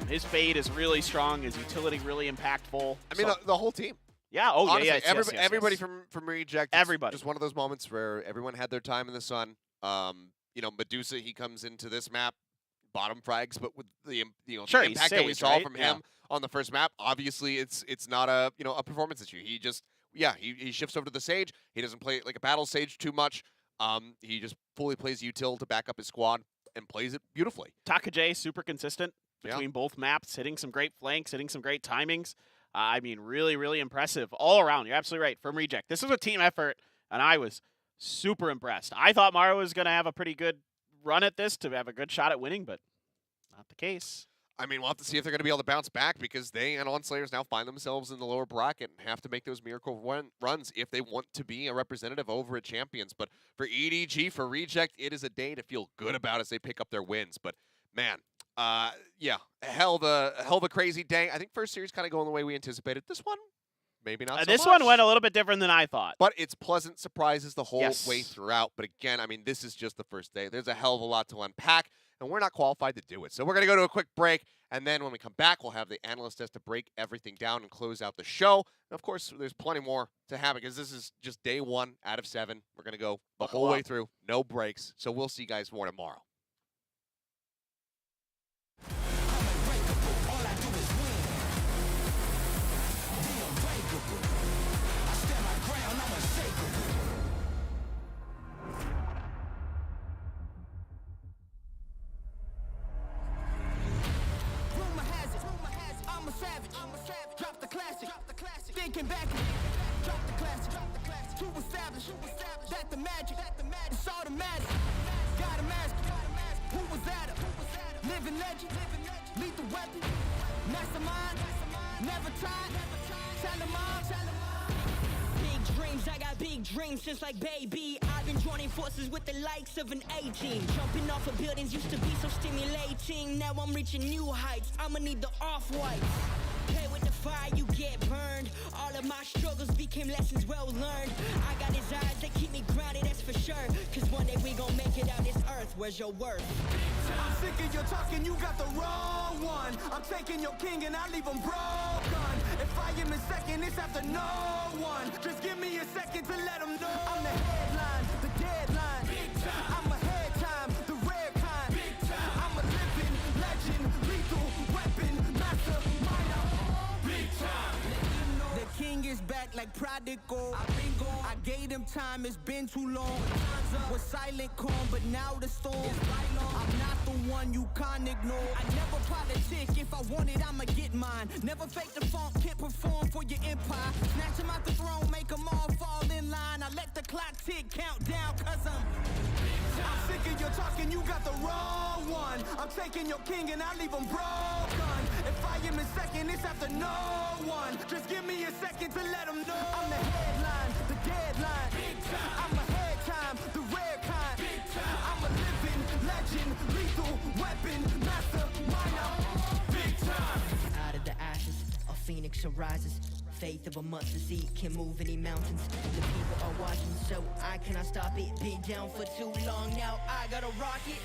His fade is really strong. His utility really impactful. I mean, the whole team. Yeah. Oh, honestly, yeah. Everybody from Reject. Everybody. Just one of those moments where everyone had their time in the sun. You know, Medusa, he comes into this map, bottom frags, but with the impact that we saw from him on the first map, obviously it's not a a performance issue. yeah, he shifts over to the Sage. He doesn't play like a battle Sage too much. He just fully plays util to back up his squad and plays it beautifully. Taka J, super consistent between both maps, hitting some great flanks, hitting some great timings. I mean, really, really impressive all around. You're absolutely right. From Reject, this was a team effort, and I was super impressed. I thought Maru was going to have a pretty good run at this to have a good shot at winning, but not the case. I mean, we'll have to see if they're going to be able to bounce back because they and ONS Slayers now find themselves in the lower bracket and have to make those miracle runs if they want to be a representative over at Champions. But for EDG, for Reject, it is a day to feel good about as they pick up their wins. But man, yeah, a hell of a crazy day. I think first series kind of going the way we anticipated. This one, maybe not so This much. one went a little bit different than I thought. But it's pleasant surprises the whole Yes. way throughout. But again, I mean, this is just the first day. There's a hell of a lot to unpack, and we're not qualified to do it. So we're going to go to a quick break, and then when we come back, we'll have the analyst test to break everything down and close out the show. And of course, there's plenty more to have because this is just day 1 out of 7. We're going to go the whole way through, no breaks. So we'll see you guys more tomorrow. Drop the classic. Thinking back, drop the classic. To establish that the magic, it's automatic. Got a mask. Who was that? Living legend, lethal weapon, mastermind, never tired. Tell them all. Big dreams, I got big dreams since like baby. I've been joining forces with the likes of an A-team. Jumping off of buildings used to be so stimulating. Now I'm reaching new heights. I'ma need the off-whites. Play with the fire, you get burned. All of my struggles became lessons well learned. I got desires that keep me grounded, that's for sure. Cause one day we gon' make it out this earth. Where's your worth? I'm sick of your talking, you got the wrong one. I'm taking your king and I leave him broken. If I am in second, it's after no one. Just give me a second to let them know. I'm the headline, the deadline. I'm ahead time, the rare kind. I'm a living legend, lethal weapon, master, minor. The king is back like prodigal. I gave him time, it's been too long. Was silent calm, but now the storm. I'm not the one you can't ignore. I never politic, if I want it, I'ma get mine. Never fake the funk, can't perform for your empire. Snatch him out the throne, make them all fall in line. I let the clock tick, count down, cause I'm sick of your talking, you got the wrong one. I'm taking your king and I leave him broken. If I am in second, it's after no one. Just give me a second to let them know. I'm the headline, the deadline. I'm ahead time, the rare kind. I'm a living legend, lethal weapon, master, minor. Big time. Out of the ashes, a phoenix arises. Faith of a mustard seed can move any mountains. The people are watching, so I cannot stop it. Been down for too long, now I gotta rock it.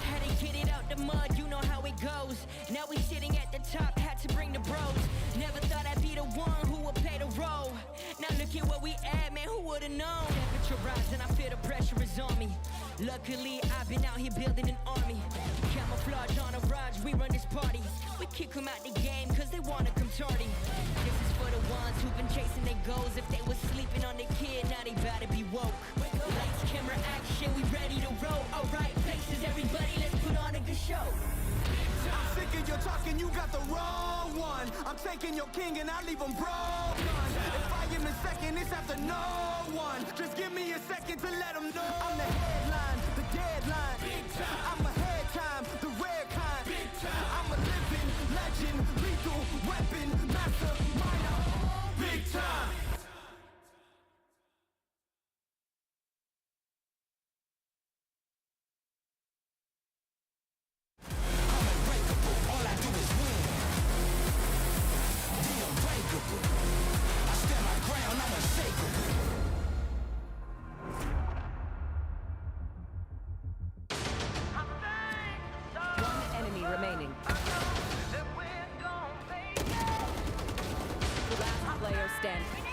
Had to get it out the mud, you know how it goes. Now we sitting at the top, had to bring the bros. Never thought I'd be the one who would play the role. Now look at where we at, man, who would've known? Temperature rising, I feel the pressure is on me. Luckily, I've been out here building an army. Camouflage on a ride, we run this party. We kick them out the game, cause they wanna come tardy. This is for the ones who've been chasing their goals. If they was sleeping on the kid, now they bout to be woke. Lights, camera, action, we ready to roll. Alright, faces, everybody, let's put on a good show. I'm sick of your talking, you got the wrong one. I'm taking your king and I leave him broken. If I am in second, it's after no one. Just give me a second to let them know. I'm the headline, the deadline. I'm ahead time, the rare kind. I'm a living legend, lethal weapon, master, minor. Big time. One enemy remaining. Last player standing.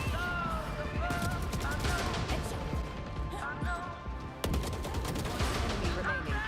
Enemy remaining.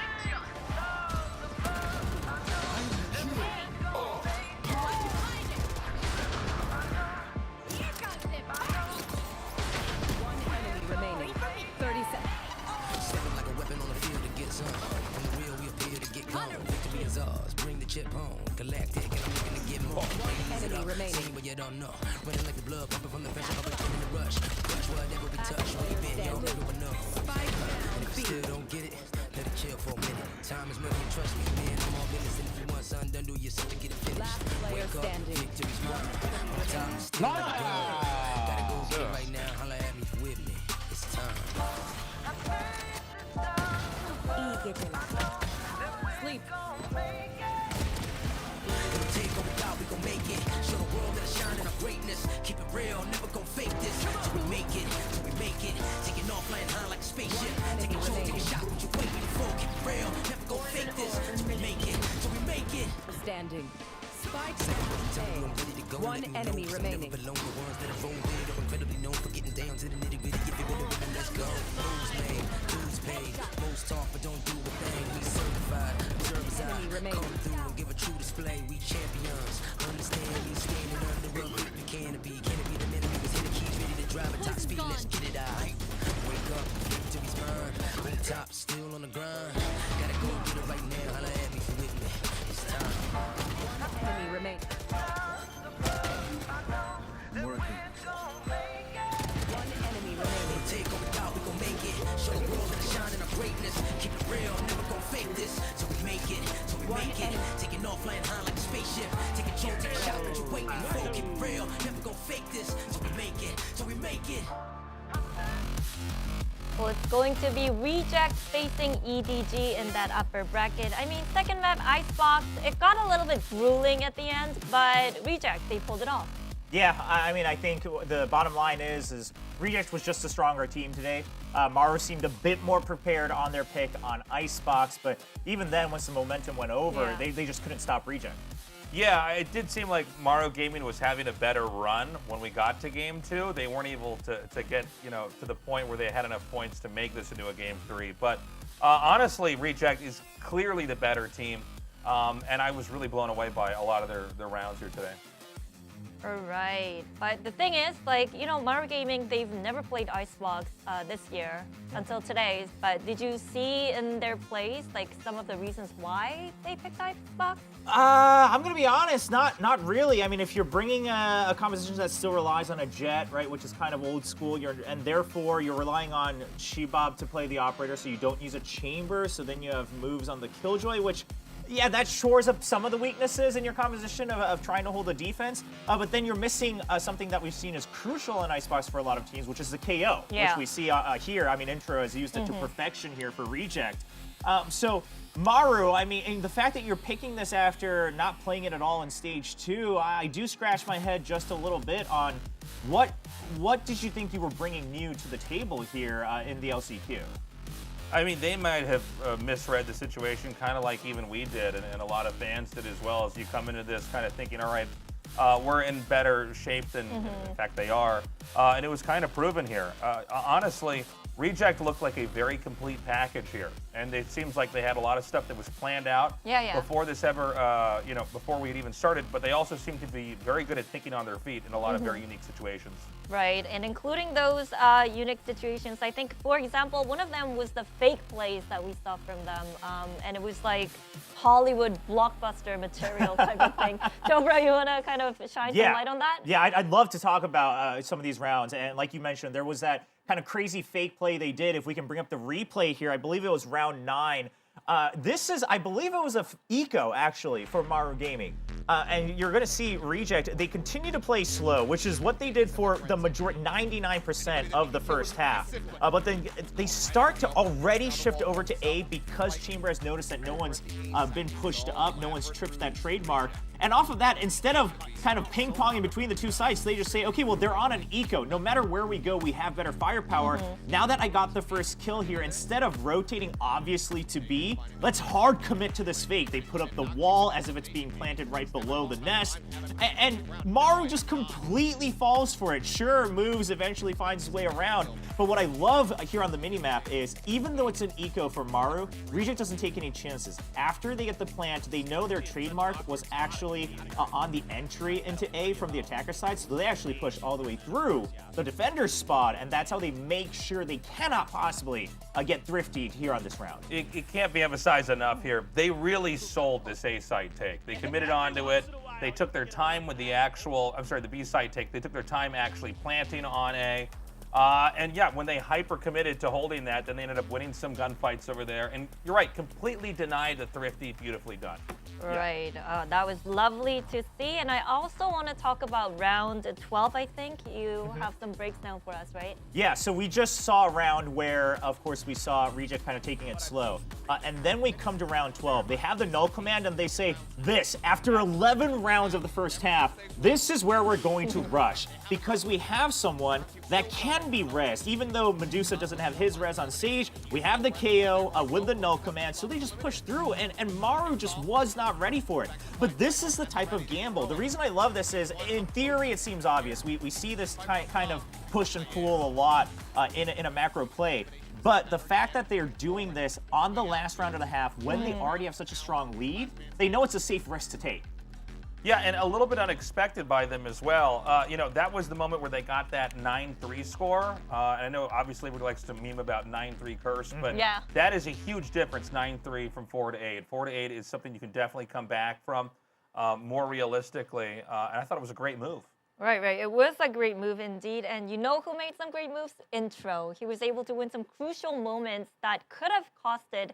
enemy remaining. But you don't know. Running like the blood pumping from the pressure of a in the rush. Rush will never be touched. When you been here, everyone know. And if you still don't get it, let it chill for a minute. Time is money, trust me. Man, I'm all business. And if you want something done, do your shit to get it finished. Wake up, victory's won. My time is still on the gun. Gotta go get it right now. Holla at me with me. It's time. Sleep. It'll take what we got, we gon' make it. Show the world that I shine in our greatness. Keep it real, never gon' fake this. Till we make it, till we make it. Taking off, flying high like a spaceship. Take a shot, what you waiting for? Keep it real, never gon' fake this. Till we make it, till we make it. Standing. Spike A. One enemy remaining. Belong the ones that have rolled in it, are incredibly known for getting down to the nitty gritty. If you really, really, let's go. Moves made, dues paid. Most talk, but don't do a thing. We certified, observers out. Come through and give a true display. We champions. Understand we standing under a grip. Canopy, canopy, the minute we was here to keep ready to drive at top speed. Let's get it out. Wake up, victory's mine. On top, still on the grind. Gotta go get it right now. Holla at me with me. It's time. Enemy remaining. One enemy remaining. Take what we got, we gon' make it. Show the world that I shine in our greatness. Keep it real, never gon' fake this. Till we make it, till we make it. Taking off, flying high like a spaceship. Take control, take a shot, what you waiting for? Keep it real, never gon' fake this. Till we make it, till we make it. Well, it's going to be Reject facing EDG in that upper bracket. I mean, second map, Icebox, it got a little bit grueling at the end, but Reject, they pulled it off. Yeah, I mean, I think the bottom line is Reject was just a stronger team today. Maru seemed a bit more prepared on their pick on Icebox, but even then, once the momentum went over, they just couldn't stop Reject. Yeah, it did seem like Maru Gaming was having a better run when we got to Game 2. They weren't able to get, to the point where they had enough points to make this into a Game 3. But honestly, Reject is clearly the better team, and I was really blown away by a lot of their rounds here today. All right, but the thing is, Maru Gaming, they've never played Icebox this year until today. But did you see in their plays, some of the reasons why they picked Icebox? I'm gonna be honest, not really. I mean, if you're bringing a composition that still relies on a jet, right, which is kind of old school, and therefore you're relying on Shibab to play the operator, so you don't use a chamber, so then you have moves on the Killjoy, which. Yeah, that shores up some of the weaknesses in your composition of trying to hold a defense, but then you're missing something that we've seen is crucial in Icebox for a lot of teams, which is the KO, which we see here. I mean, Intro has used it to perfection here for Reject. So Maru, I mean, and the fact that you're picking this after not playing it at all in Stage 2, I do scratch my head just a little bit on what did you think you were bringing new to the table here in the LCQ? I mean, they might have misread the situation, kind of like even we did, and a lot of fans did as well, as you come into this kind of thinking, all right, we're in better shape than, in fact, they are. And it was kind of proven here. Honestly, Reject looked like a very complete package here, and it seems like they had a lot of stuff that was planned out before this ever, before we had even started, but they also seem to be very good at thinking on their feet in a lot of very unique situations. Right, and including those unique situations, I think, for example, one of them was the fake plays that we saw from them, and it was like Hollywood blockbuster material type of thing. Jobra, you want to kind of shine some light on that? Yeah, I'd love to talk about some of these rounds, and like you mentioned, there was that kind of crazy fake play they did. If we can bring up the replay here, I believe it was round 9. This is, I believe it was a eco, actually, for Maru Gaming. And you're going to see Reject, they continue to play slow, which is what they did for the majority, 99% of the first half. But then they start to already shift over to A because Chamber has noticed that no one's been pushed up, no one's tripped that trademark. And off of that, instead of kind of ping-ponging between the two sites, they just say, okay, well, they're on an eco. No matter where we go, we have better firepower. Now that I got the first kill here, instead of rotating obviously to B, let's hard commit to this fake. They put up the wall as if it's being planted right below the nest. And Maru just completely falls for it. Sure, moves, eventually finds his way around. But what I love here on the minimap is, even though it's an eco for Maru, Reject doesn't take any chances. After they get the plant, they know their trademark was actually on the entry into A from the attacker side, so they actually push all the way through the defender's spot, and that's how they make sure they cannot possibly get thrifty here on this round. It can't be emphasized enough here. They really sold this A site take. They committed onto it. They took their time with the actual, the B side take. They took their time actually planting on A. And yeah, when they hyper committed to holding that, then they ended up winning some gunfights over there. And you're right, completely denied the Thrifty, beautifully done. Right, that was lovely to see. And I also want to talk about round 12, I think. You have some breakdown for us, right? Yeah, so we just saw a round where, of course, we saw Reject kind of taking it slow. And then we come to round 12. They have the null command and they say this, after 11 rounds of the first half, this is where we're going to rush. Because we have someone that can be res. Even though Medusa doesn't have his res on Sage, we have the KO with the null command, so they just push through. And Maru just was not ready for it. But this is the type of gamble. The reason I love this is, in theory, it seems obvious. We see this kind of push and pull a lot in a macro play. But the fact that they're doing this on the last round of the half, when they already have such a strong lead, they know it's a safe risk to take. Yeah, and a little bit unexpected by them as well. That was the moment where they got that 9-3 score. And I know, obviously, everybody likes to meme about 9-3 curse, but that is a huge difference, 9-3 from 4-8. 4-8 is something you can definitely come back from more realistically. And I thought it was a great move. Right. It was a great move indeed. And you know who made some great moves? Intro. He was able to win some crucial moments that could have costed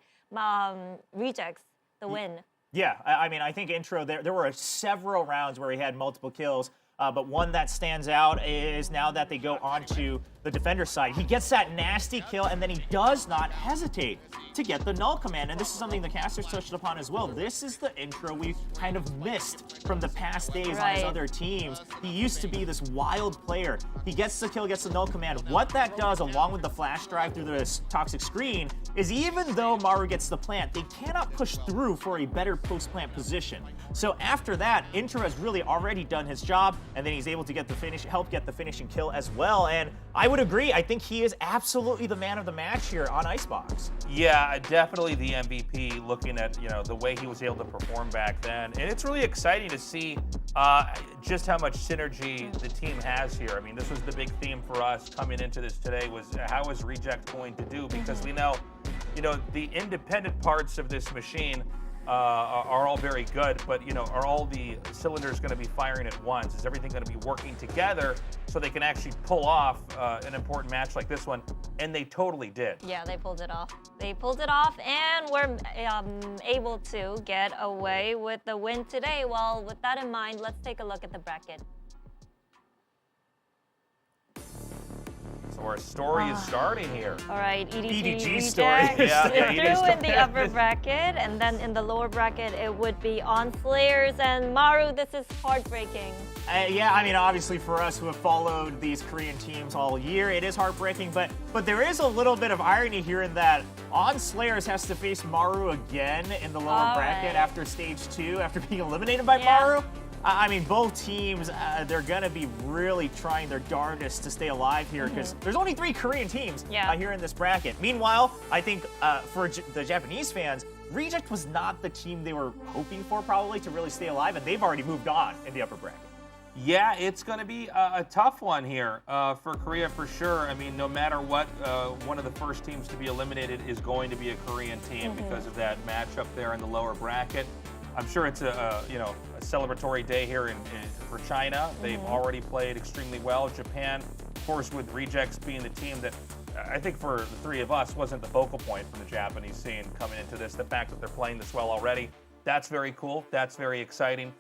Rejects the win. Yeah, I mean, I think Intro, there were several rounds where he had multiple kills, but one that stands out is now that they go onto the defender side. He gets that nasty kill, and then he does not hesitate to get the null command. And this is something the casters touched upon as well. This is the Intro we've kind of missed from the past days on his other teams. He used to be this wild player. He gets the kill, gets the null command. What that does, along with the flash drive through the toxic screen, is even though Maru gets the plant, they cannot push through for a better post-plant position. So after that, Intro has really already done his job, and then he's able to get the help get the finishing kill as well. And I would agree. I think he is absolutely the man of the match here on Icebox. Yeah, definitely the MVP, looking at the way he was able to perform back then. And it's really exciting to see just how much synergy the team has here. I mean, this was the big theme for us coming into this today, was how is Reject going to do? Because we know, the independent parts of this machine are all very good, but are all the cylinders going to be firing at once? Is everything going to be working together so they can actually pull off an important match like this one? And they totally did. Yeah, they pulled it off. They pulled it off and were able to get away with the win today. Well, with that in mind, let's take a look at the bracket. So our story is starting here. All right, EDG story. Yeah, in the upper bracket, and then in the lower bracket, it would be on Slayers and Maru. This is heartbreaking. Yeah, I mean, obviously for us who have followed these Korean teams all year, it is heartbreaking, but there is a little bit of irony here in that On Slayers has to face Maru again in the lower bracket after stage 2, after being eliminated by Maru. I mean, both teams, they're going to be really trying their darndest to stay alive here because there's only 3 Korean teams here in this bracket. Meanwhile, I think for the Japanese fans, Reject was not the team they were hoping for probably to really stay alive, and they've already moved on in the upper bracket. Yeah, it's going to be a tough one here for Korea for sure. I mean, no matter what, one of the first teams to be eliminated is going to be a Korean team because of that matchup there in the lower bracket. I'm sure it's a celebratory day here for China. They've already played extremely well. Japan, of course, with Rejects being the team that I think for the 3 of us wasn't the focal point from the Japanese scene coming into this. The fact that they're playing this well already, that's very cool. That's very exciting.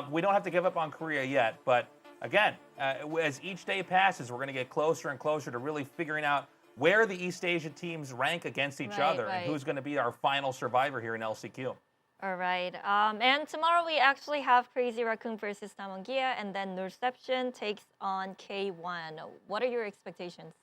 We don't have to give up on Korea yet, but again, as each day passes, we're going to get closer and closer to really figuring out where the East Asia teams rank against each other and who's going to be our final survivor here in LCQ. All right. And tomorrow we actually have Crazy Raccoon versus Tamangia, and then Norception takes on K1. What are your expectations?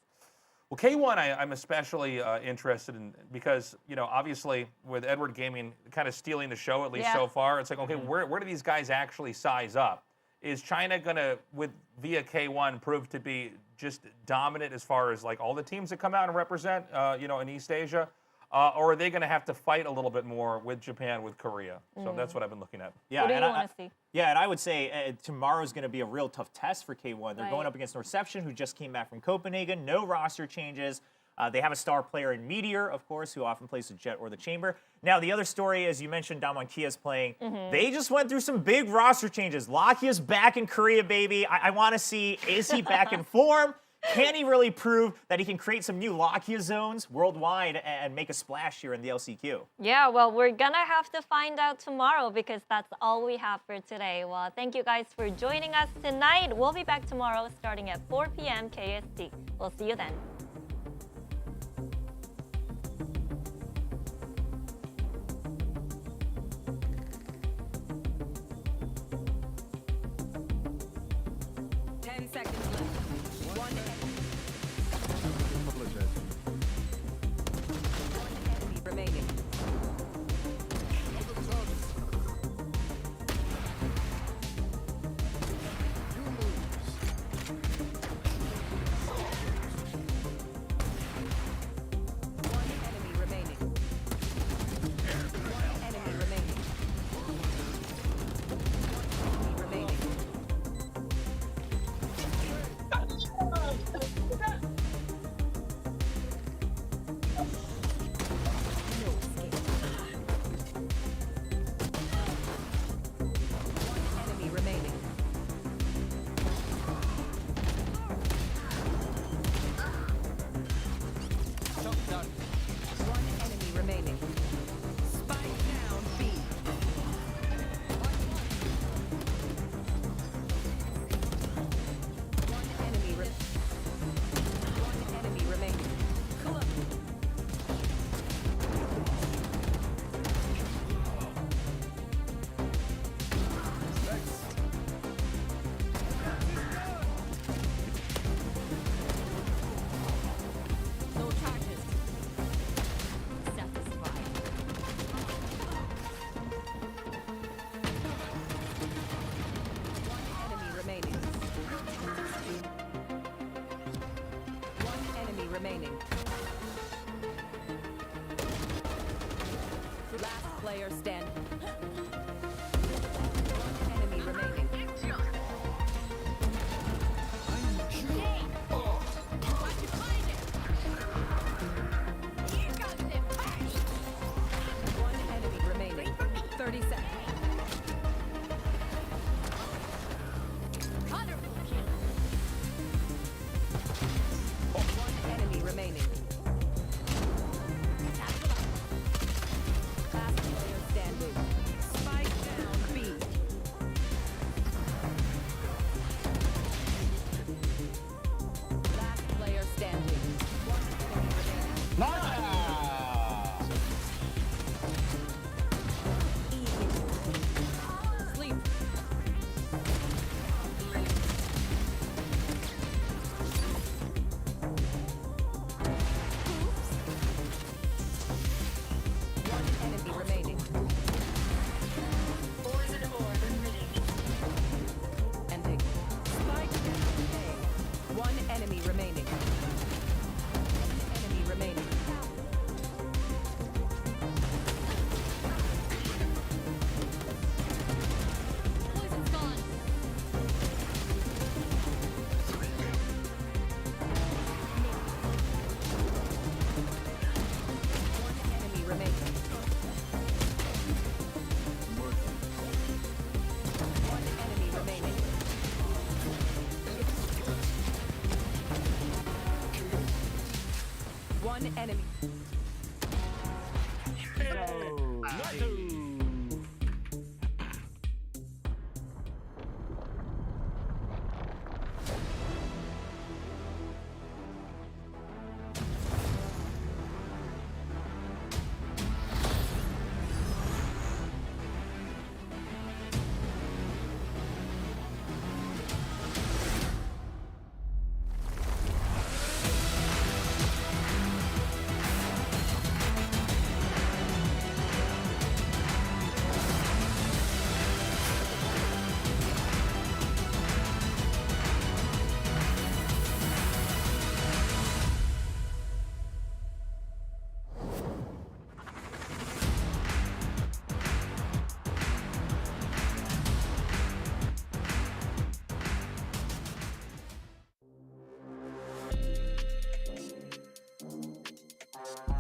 Well, K1 I'm especially interested in because, obviously with Edward Gaming kind of stealing the show, at least so far, it's like, okay, where do these guys actually size up? Is China going to, via K1, prove to be just dominant as far as like all the teams that come out and represent, in East Asia? Or are they going to have to fight a little bit more with Japan, with Korea? So that's what I've been looking at. Yeah, what do you want to see? Yeah, and I would say tomorrow's going to be a real tough test for K1. They're going up against Norception, who just came back from Copenhagen. No roster changes. They have a star player in Meteor, of course, who often plays the Jet or the Chamber. Now, the other story, as you mentioned, Damwon Kia's playing. They just went through some big roster changes. Lakia's back in Korea, baby. I want to see, is he back in form? Can he really prove that he can create some new Lakia zones worldwide and make a splash here in the LCQ? Yeah, well, we're gonna have to find out tomorrow because that's all we have for today. Well, thank you guys for joining us tonight. We'll be back tomorrow starting at 4 p.m. KST. We'll see you then. Remaining. One enemy remaining. One enemy remaining. One enemy remaining. Enemy remaining. One enemy remaining. Spike down B. One enemy remaining. No charges. Satisfied. One enemy remaining. One enemy remaining. Last player standing. One enemy remaining. One enemy remaining. 30 seconds. One enemy remaining. Last player standing. Spike down B. Last player standing. One enemy remaining. Sleep. One enemy remaining. Ending. Spike down A. One enemy remaining. One enemy remaining. Poison's gone. One enemy remaining. One enemy remaining. One enemy. Channel.